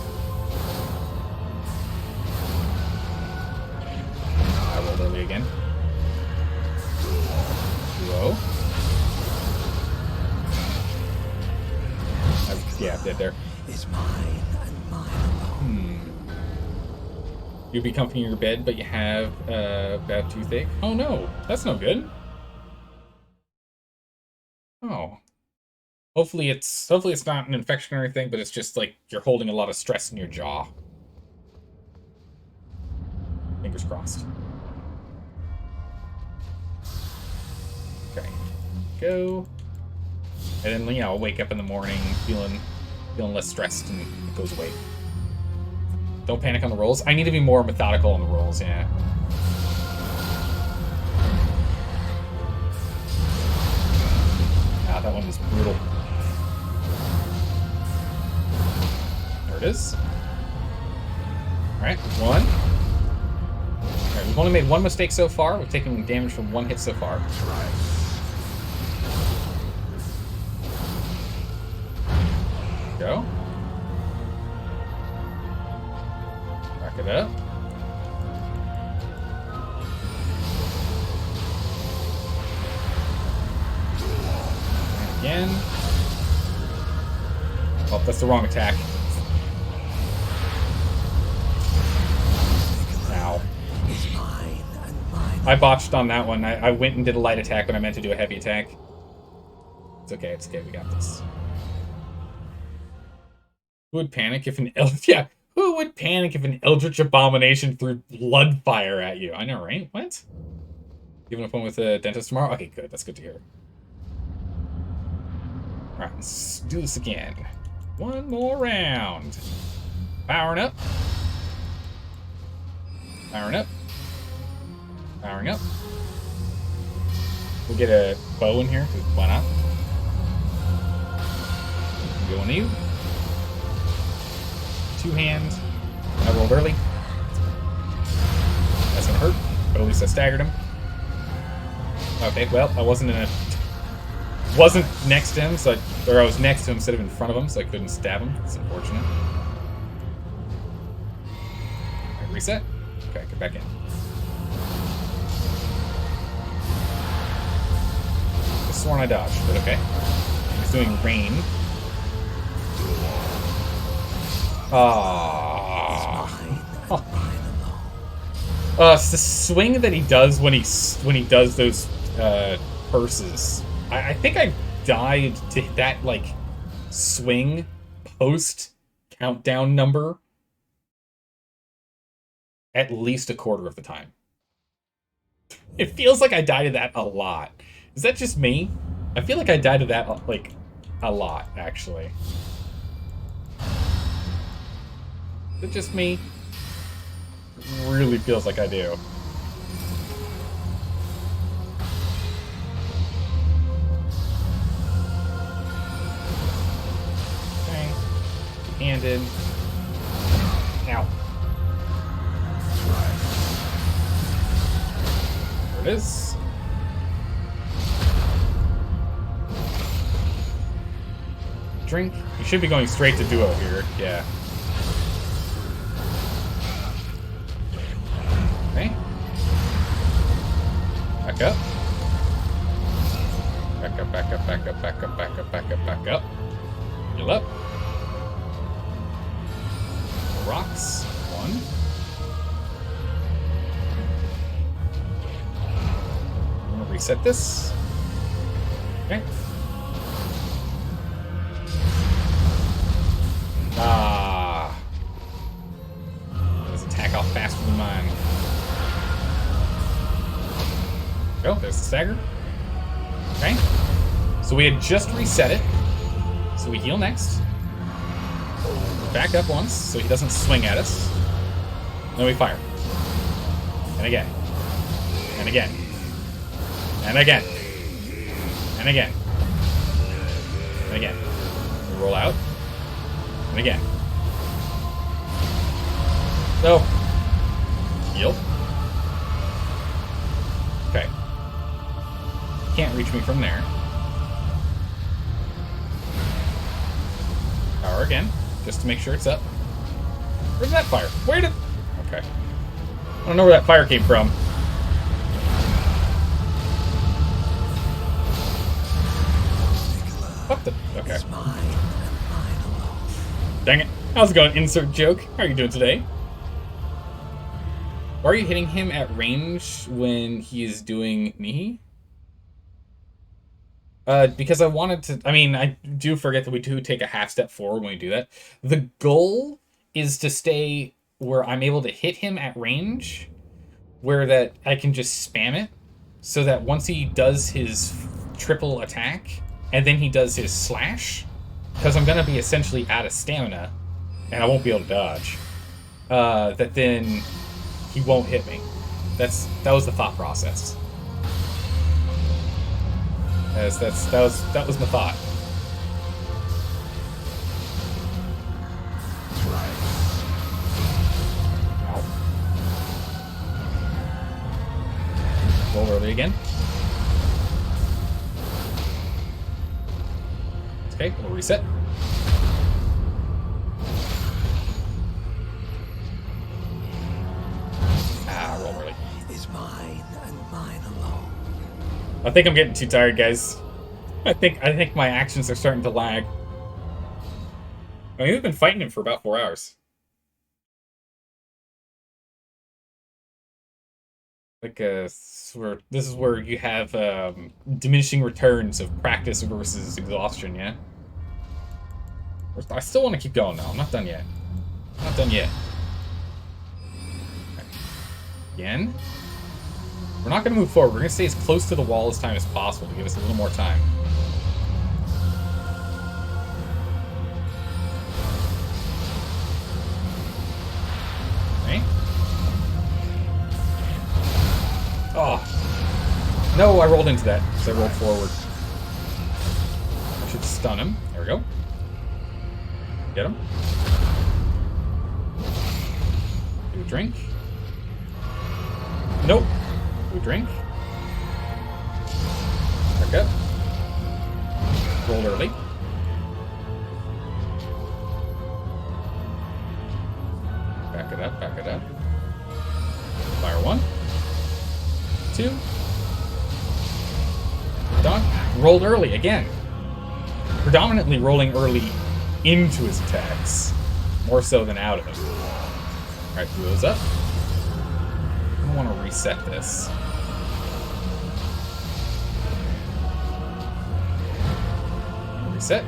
I rolled early again. Whoa. Yeah, I'm dead there. Is mine and mine alone. You'll be comfy in your bed, but you have bad toothache. Oh no, that's no good. Oh. Hopefully it's not an infection or anything, but it's just like you're holding a lot of stress in your jaw. Fingers crossed. Okay. Go. And then, you know, I'll wake up in the morning feeling less stressed and it goes away. Don't panic on the rolls. I need to be more methodical on the rolls, yeah. Ah, that one was brutal. There it is. Alright, 1. Alright, we've only made 1 mistake so far. We've taken damage from 1 hit so far. Go. Back it up. And again. Oh, that's the wrong attack. Ow. I botched on that one. I went and did a light attack when I meant to do a heavy attack. It's okay, we got this. Who would panic if an who would panic if an Eldritch Abomination threw blood fire at you? I know, right? What? Giving up one with a dentist tomorrow? Okay, good. That's good to hear. Alright, let's do this again. 1 more round. Powering up. Powering up. Powering up. We'll get a bow in here, because why not? Go on you. 2 hands. I rolled early. That's gonna hurt, but at least I staggered him. Okay, well, I wasn't next to him, or I was next to him instead of in front of him, so I couldn't stab him. It's unfortunate. Right, reset. Okay, get back in. I sworn I dodged, but okay. He's doing rain. It's the swing that he does when he does those purses. I think I died to that like swing post countdown number at least a quarter of the time. It feels like I die to that a lot. Is that just me? I feel like I die to that like a lot, actually. Is it just me? Really feels like I do. Okay. Handed. Ow. There it is. Drink. You should be going straight to duo here. Yeah. Okay. Back up. Back up, back up, back up, back up, back up, back up, back up. Heal up. Rocks. One. I'm gonna reset this. Okay. Ah. His attack off faster than mine. Oh, there's the stagger. Okay. So we had just reset it. So we heal next. Back up once so he doesn't swing at us. Then we fire. And again. And again. And again. And again. And again. We roll out. And again. So. Heal. Okay. Can't reach me from there. Power again, just to make sure it's up. Where's that fire? Where did... Okay. I don't know where that fire came from. What the... Okay. Dang it. How's it going, insert joke? How are you doing today? Why are you hitting him at range when he is doing Nihi? Because I wanted to... I mean, I do forget that we do take a half step forward when we do that. The goal is to stay where I'm able to hit him at range, where that I can just spam it, so that once he does his triple attack, and then he does his slash, because I'm going to be essentially out of stamina, and I won't be able to dodge, that then he won't hit me. That was the thought process. That was my thought. Ow. Roll early again. Okay, we'll reset. Ah, roll early. Is mine and mine alone. I think I'm getting too tired, guys. I think my actions are starting to lag. I mean, we've been fighting him for about 4 hours. Like, this is where you have diminishing returns of practice versus exhaustion, yeah? I still want to keep going, though. I'm not done yet. Not done yet. Okay. Again. We're not going to move forward. We're going to stay as close to the wall as time as possible to give us a little more time. Okay. Oh. No, I rolled into that because I rolled forward. I should stun him. There we go. Get him. Do a drink. Nope. We drink. Back up. Roll early. Back it up, back it up. Fire 1. 2. Done. Rolled early again. Predominantly rolling early into his attacks. More so than out of them. Alright, duo's up. I want to reset this. Reset.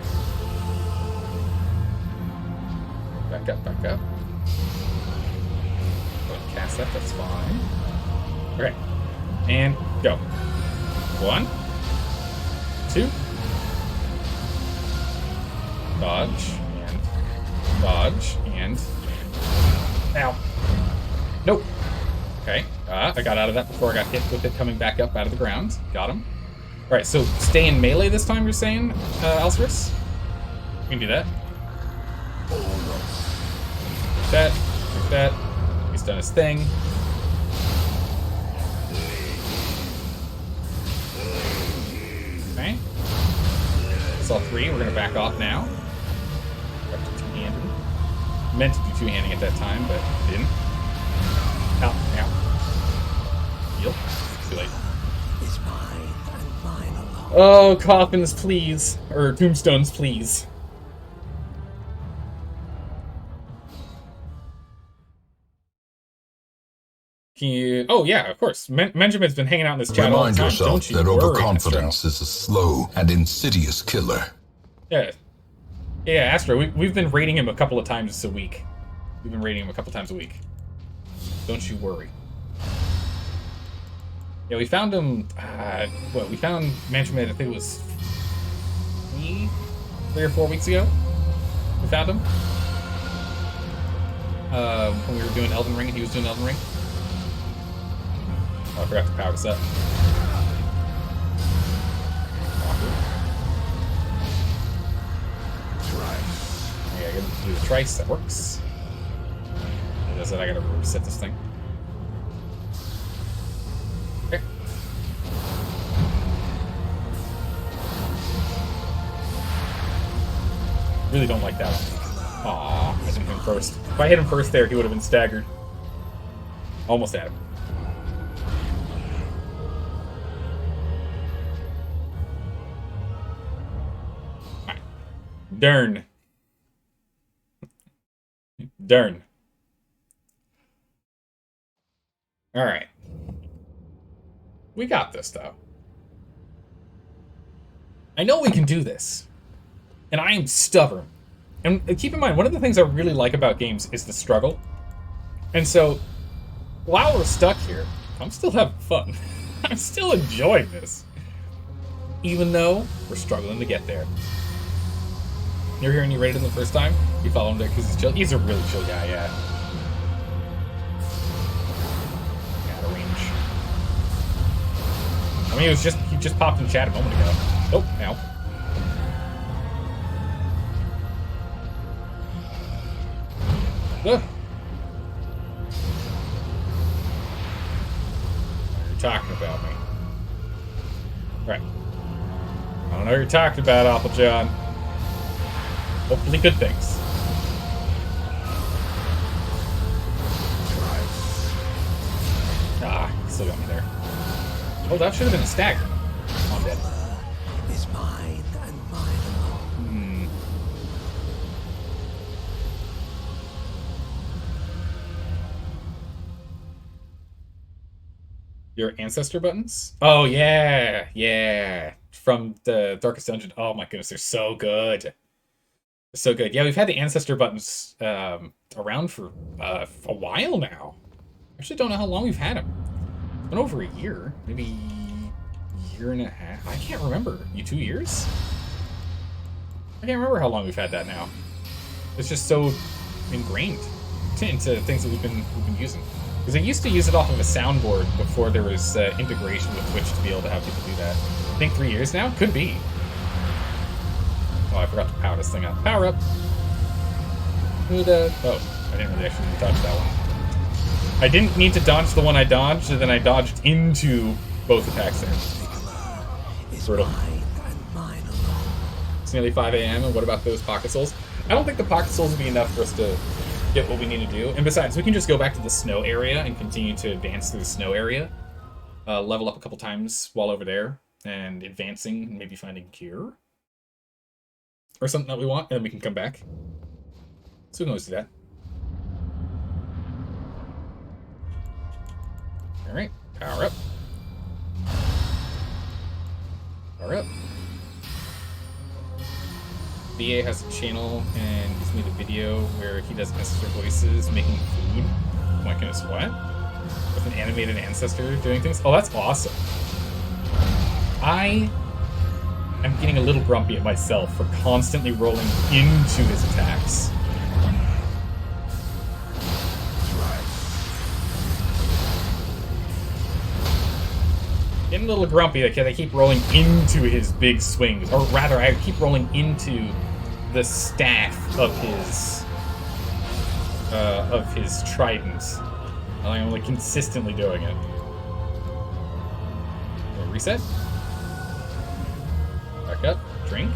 Back up, back up. Go ahead and cast that, that's fine. Okay. And go. 1. 2. Dodge. And dodge. And... Ow. Nope. Okay. I got out of that before I got hit with it coming back up out of the ground. Got him. Alright, so stay in melee this time, you're saying, Alcerus? You can do that. Like that. Like that. He's done his thing. Okay. That's all three. We're going to back off now. Back to two-handed. Meant to do two-handing at that time, but didn't. Ow, ow. Heal. Too late. Is mine and mine alone. Oh, coffins, please. Or tombstones, please. Can you... Oh, yeah, of course. Benjamin's been hanging out in this chat all the Remind time. yourself Don't you that worry, overconfidence is a slow and insidious killer. Yeah. Yeah, Astro, we've been rating him a couple of times a week. We've been rating him a couple times a week. Don't you worry. Yeah, we found him, we found Benjamin, I think it was 3 or 4 weeks ago. We found him. When we were doing Elden Ring and he was doing Elden Ring. Oh, I forgot to power this up. Yeah, I gotta do the trice, that works. It does it, I gotta reset this thing. Okay. Really don't like that one. Aw, I didn't hit him first. If I hit him first there, he would have been staggered. Almost had him. Alright. Darn. Darn. Alright. We got this, though. I know we can do this. And I am stubborn. And keep in mind, one of the things I really like about games is the struggle. And so, while we're stuck here, I'm still having fun. I'm still enjoying this. Even though we're struggling to get there. You're hearing you rated him the first time? You follow him there because he's chill? He's a really chill guy, yeah. Out of range. I mean, he just popped in chat a moment ago. Oh, now. Ugh. You're talking about me. Right. I don't know what you're talking about, Applejohn. Hopefully good things. Ah, still got me there. Oh, that should have been a stagger. I'm dead. Is mine and mine alone. Your ancestor buttons? Oh, yeah. Yeah. From the Darkest Dungeon. Oh, my goodness. They're so good. So good. Yeah, we've had the ancestor buttons around for a while now. I actually don't know how long we've had them. It's been over a year. Maybe a year and a half. I can't remember. 2 years? I can't remember how long we've had that now. It's just so ingrained into things that we've been using. Because I used to use it off of a soundboard before there was integration with Twitch to be able to have people do that. I think 3 years now? Could be. Oh, I forgot to power this thing up. Power up! Oh, I didn't really actually dodge that one. I didn't need to dodge the one I dodged, and then I dodged into both attacks there. Brutal. It's nearly 5 a.m., and what about those pocket souls? I don't think the pocket souls will be enough for us to get what we need to do. And besides, we can just go back to the snow area and continue to advance through the snow area. Level up a couple times while over there, and advancing, and maybe finding gear. Or something that we want, and then we can come back. So we can always do that. Alright, power up. Power up. BA has a channel, and he's made a video where he does ancestor voices making food. Oh my goodness, what? With an animated ancestor doing things? Oh, that's awesome. I'm getting a little grumpy at myself for constantly rolling into his attacks. Getting a little grumpy. They keep rolling into his big swings. Or rather, I keep rolling into the staff of his tridents. I'm only consistently doing it. Okay, reset. Back up. Drink.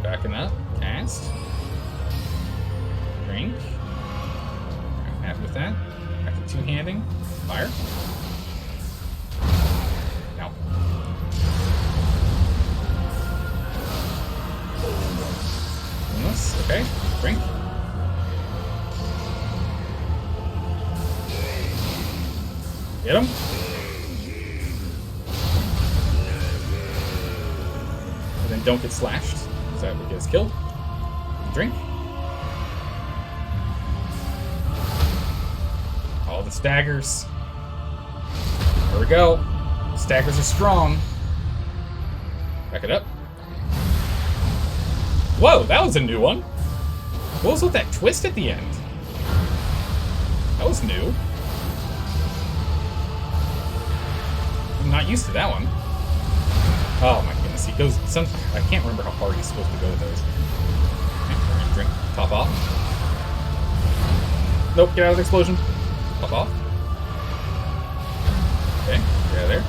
Backing up. Cast. Drink. I'm happy with that. Back to two-handing. Fire. Now. Bonus. Okay. Drink. Get him. And then don't get slashed. So that would get us killed. Drink. All the staggers. There we go. Staggers are strong. Back it up. Whoa, that was a new one. What was with that twist at the end? That was new. I'm not used to that one. Oh my goodness, he goes some. I can't remember how far he's supposed to go with those. Okay, we're gonna drink. Top off. Nope, get out of the explosion. Top off. Okay, get out of there.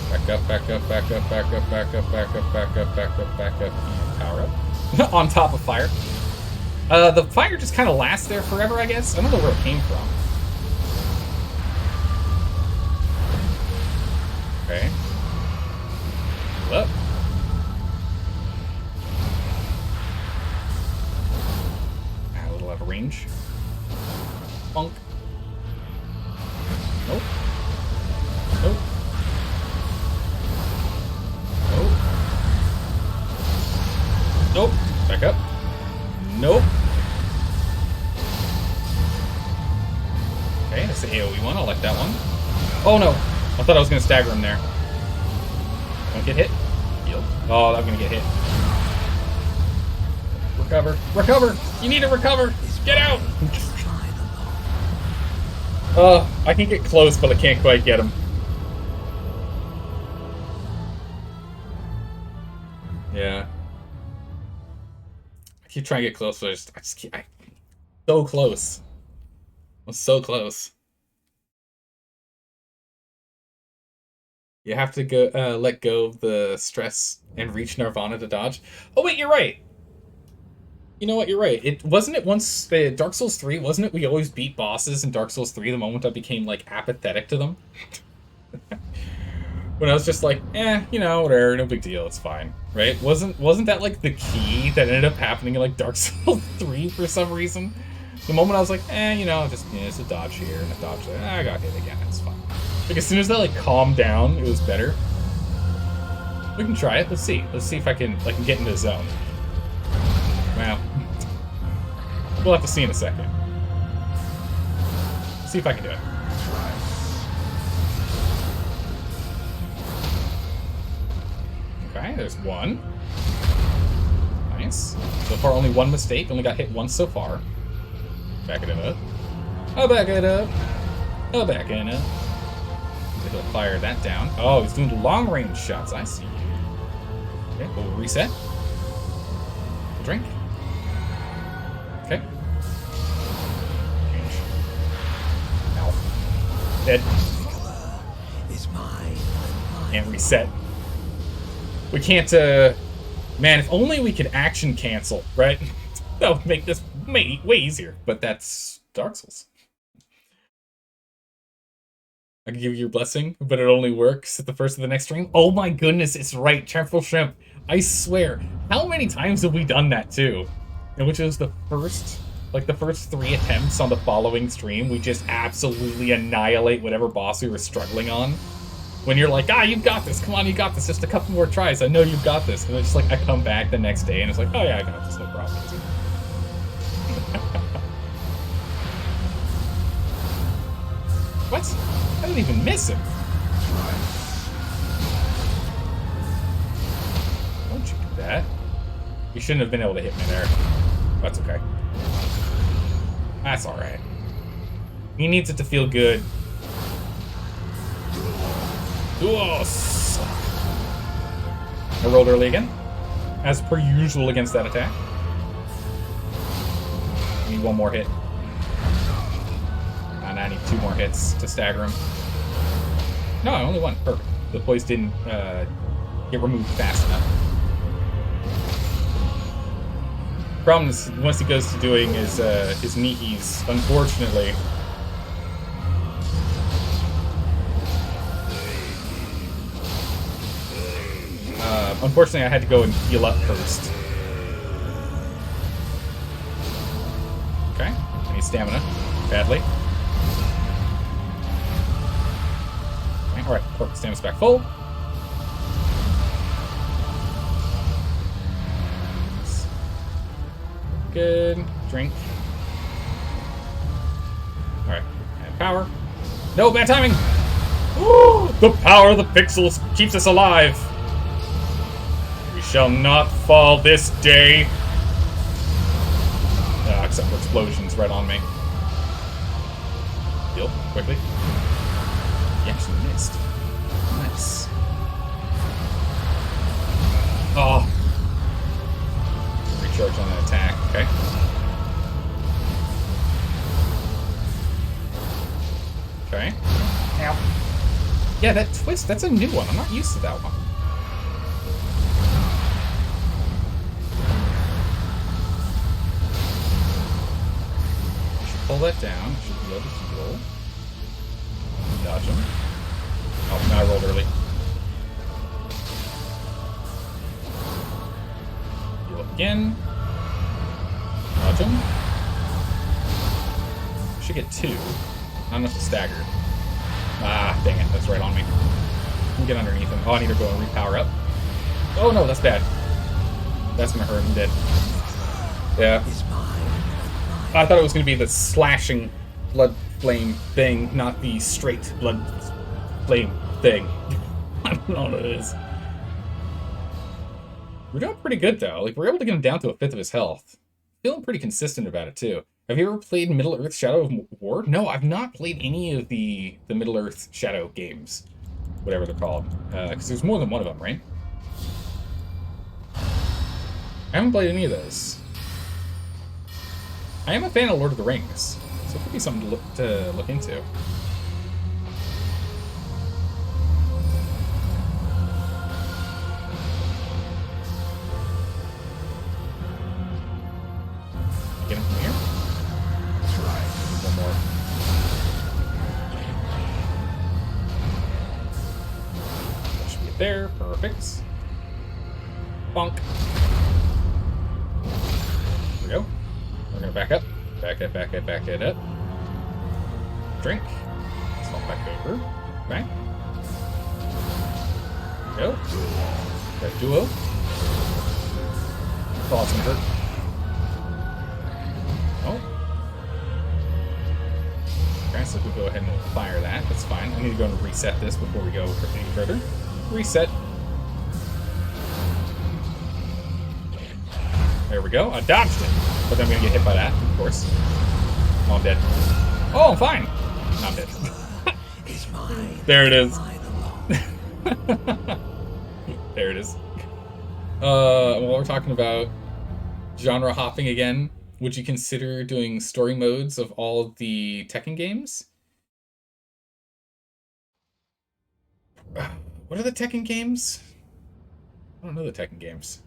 Back up, back up, back up, back up, back up, back up, back up, back up, back up, and power up. On top of fire. The fire just kind of lasts there forever, I guess. I don't know where it came from. Okay. Up. A little out of range. Funk. Nope. Nope. Nope. Nope. Back up. Nope. Okay, that's the AoE one. I'll like that one. Oh no! I thought I was going to stagger him there. Don't get hit. Heal. Oh, I'm going to get hit. Recover. Recover! You need to recover! Get out! I can get close, but I can't quite get him. Yeah. I keep trying to get close, but I just keep... so close. I'm so close. You have to go let go of the stress and reach Nirvana to dodge. Oh wait, you're right. You know what? You're right. It wasn't it once Dark Souls 3. Wasn't it? We always beat bosses in Dark Souls 3 the moment I became like apathetic to them. When I was just like, you know, whatever, no big deal, it's fine, right? Wasn't that like the key that ended up happening in like Dark Souls 3 for some reason? The moment I was like, you know, just it's a dodge here and a dodge there. I got hit again. It's fine. Like as soon as that like calmed down, it was better. We can try it. Let's see. Let's see if I can get into the zone. Well, we'll have to see in a second. See if I can do it. Okay, there's one. Nice. So far, only one mistake. Only got hit once so far. Back it up. I'll back it up. I'll back it up. He'll fire that down. Oh, he's doing long range shots. I see. Okay, we'll reset. We'll drink. Okay. Change. Ow. Dead. And reset. We can't, man, if only we could action cancel, right? That would make this way easier. But that's Dark Souls. I can give you your blessing, but it only works at the first of the next stream. Oh my goodness, it's right. Trample Shrimp. I swear. How many times have we done that too? And which is the first, like the first 3 attempts on the following stream, we just absolutely annihilate whatever boss we were struggling on. When you're like, you've got this. Come on, you got this. Just a couple more tries. I know you've got this. And it's like, I come back the next day and it's like, oh yeah, I got this. No problem. What? I didn't even miss him. Don't you do that. You shouldn't have been able to hit me there. That's okay. That's alright. He needs it to feel good. Duos! I rolled early again, as per usual against that attack. I need one more hit. And I need 2 more hits to stagger him. No, only one. Perfect. The poise didn't get removed fast enough. Problem is, once he goes to doing his Nihis, unfortunately... unfortunately, I had to go and heal up first. Okay, I need stamina. Badly. Okay, alright, perfect. Stamina's back full. Good. Drink. Alright. And power. No, bad timing! Ooh, the power of the pixels keeps us alive! We shall not fall this day! Except for explosions right on me. Heal, quickly. He actually missed. Nice. Oh! Recharge on that attack, okay. Okay. Ow. Yeah, that twist, that's a new one. I'm not used to that one. I should pull that down. I should be able to heal. Dodge him. Oh, now I rolled early. Heal again. Dodge him. I should get 2. Not enough to stagger. Ah, dang it. That's right on me. I can get underneath him. Oh, I need to go and repower up. Oh, no, that's bad. That's gonna hurt him dead. Yeah. I thought it was gonna be the slashing blood flame thing, not the straight blood flame thing. I don't know what it is. We're doing pretty good, though. Like, we're able to get him down to 1/5 of his health. Feeling pretty consistent about it, too. Have you ever played Middle-earth Shadow of War? No, I've not played any of the Middle-earth Shadow games. Whatever they're called. Because there's more than one of them, right? I haven't played any of those. I am a fan of Lord of the Rings, so it could be something to look into. Get him from here? One more. That should be it there. Perfect. Bonk. There we go. We're gonna back up. Back it, back it, back it up. Drink. Swap back over. Okay. Go. Got duo. Oh, it's gonna hurt. Oh. Okay, so we'll go ahead and fire that. That's fine. I need to go and reset this before we go any further. Reset. There we go. I dodged it. But then I'm gonna get hit by that, of course. Oh, I'm dead. Oh, I'm fine. No, I'm dead. There it is. There it is. While we're talking about genre hopping again, would you consider doing story modes of all of the Tekken games? What are the Tekken games? I don't know the Tekken games.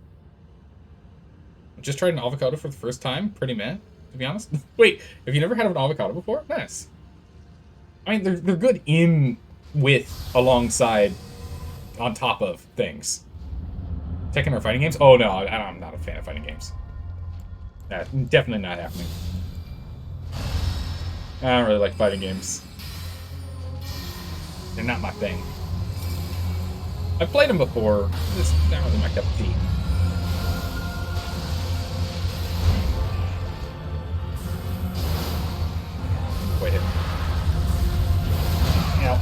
Just tried an avocado for the first time. Pretty meh, to be honest. Wait, have you never had an avocado before? Nice. I mean, they're good in, with, alongside, on top of things. Tekken are fighting games? Oh no, I'm not a fan of fighting games. Definitely not happening. I don't really like fighting games. They're not my thing. I've played them before. It's not really my cup of tea. Wait, hit. Ow.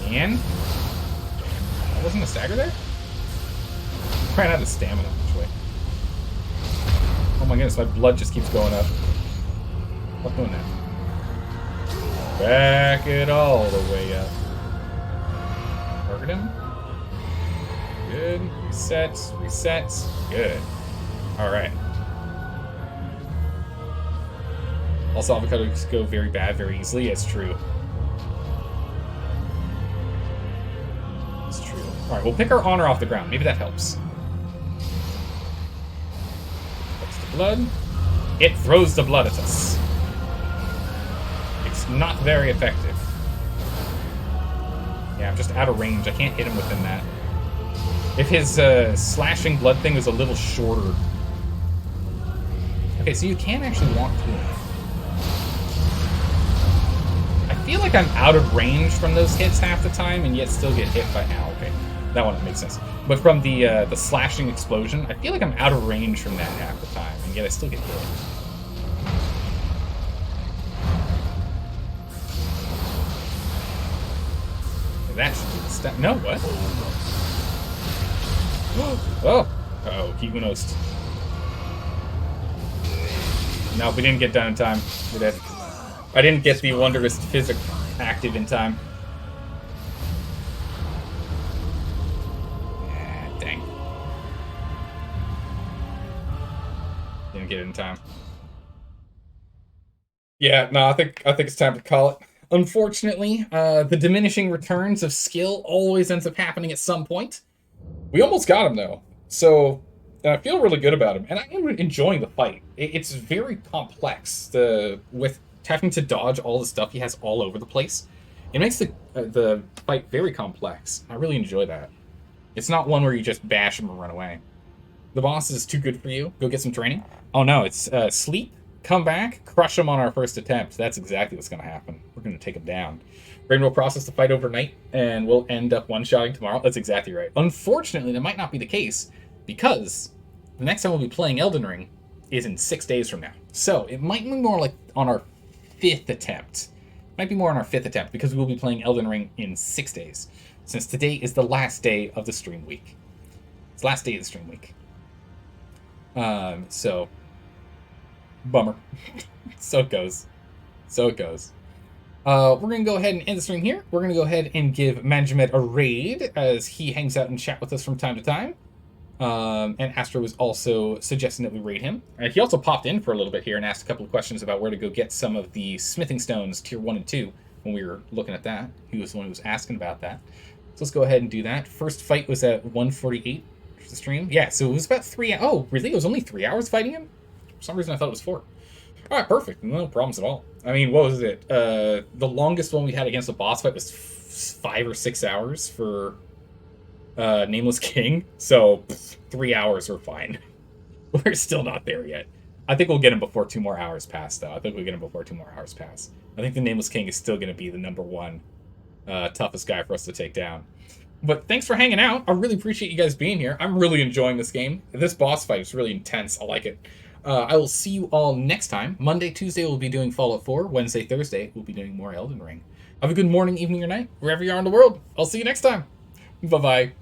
And? That wasn't a stagger there? Ran out of stamina, actually. Oh my goodness, my blood just keeps going up. Stop doing that. Back it all the way up. Target him. Good. Reset. Reset. Good. Alright. Also, avocados go very bad very easily. It's true. It's true. Alright, we'll pick our honor off the ground. Maybe that helps. That's the blood. It throws the blood at us. It's not very effective. Yeah, I'm just out of range. I can't hit him within that. If his slashing blood thing was a little shorter. Okay, so you can actually walk through him. I feel like I'm out of range from those hits half the time, and yet still get hit by... Ow, okay. That one makes sense. But from the slashing explosion, I feel like I'm out of range from that half the time, and yet I still get hit. That should be the step. No, what? Oh! Uh-oh, Kigunost. No, we didn't get done in time. We're dead. I didn't get the Wondrous Physic active in time. Dang. Didn't get it in time. Yeah, no, I think it's time to call it. Unfortunately, the diminishing returns of skill always ends up happening at some point. We almost got him, though. So, I feel really good about him. And I am enjoying the fight. It's very complex. With having to dodge all the stuff he has all over the place. It makes the fight very complex. I really enjoy that. It's not one where you just bash him and run away. The boss is too good for you. Go get some training. Oh, no, it's sleep. Come back, crush him on our first attempt. That's exactly what's going to happen. We're going to take him down. Brain will process the fight overnight, and we'll end up one-shotting tomorrow. That's exactly right. Unfortunately, that might not be the case, because the next time we'll be playing Elden Ring is in 6 days from now. So, it might be more like on our 5th attempt. Might be more on our 5th attempt, because we'll be playing Elden Ring in 6 days. Since today is the last day of the stream week. It's the last day of the stream week. So... Bummer. So it goes. So it goes. We're going to go ahead and end the stream here. We're going to go ahead and give Manjamet a raid as he hangs out and chat with us from time to time. And Astro was also suggesting that we raid him. He also popped in for a little bit here and asked a couple of questions about where to go get some of the smithing stones, tier 1 and 2, when we were looking at that. He was the one who was asking about that. So let's go ahead and do that. First fight was at 1:48 for the stream. Yeah, so it was about 3 hours. Oh, really? It was only 3 hours fighting him? For some reason I thought it was 4. Alright, perfect. No problems at all. I mean, what was it? The longest one we had against the boss fight was 5 or 6 hours for Nameless King. So, 3 hours were fine. We're still not there yet. I think we'll get him before 2 more hours pass, though. I think we'll get him before 2 more hours pass. I think the Nameless King is still going to be the #1 toughest guy for us to take down. But thanks for hanging out. I really appreciate you guys being here. I'm really enjoying this game. This boss fight is really intense. I like it. I will see you all next time. Monday, Tuesday, we'll be doing Fallout 4. Wednesday, Thursday, we'll be doing more Elden Ring. Have a good morning, evening, or night, wherever you are in the world. I'll see you next time. Bye-bye.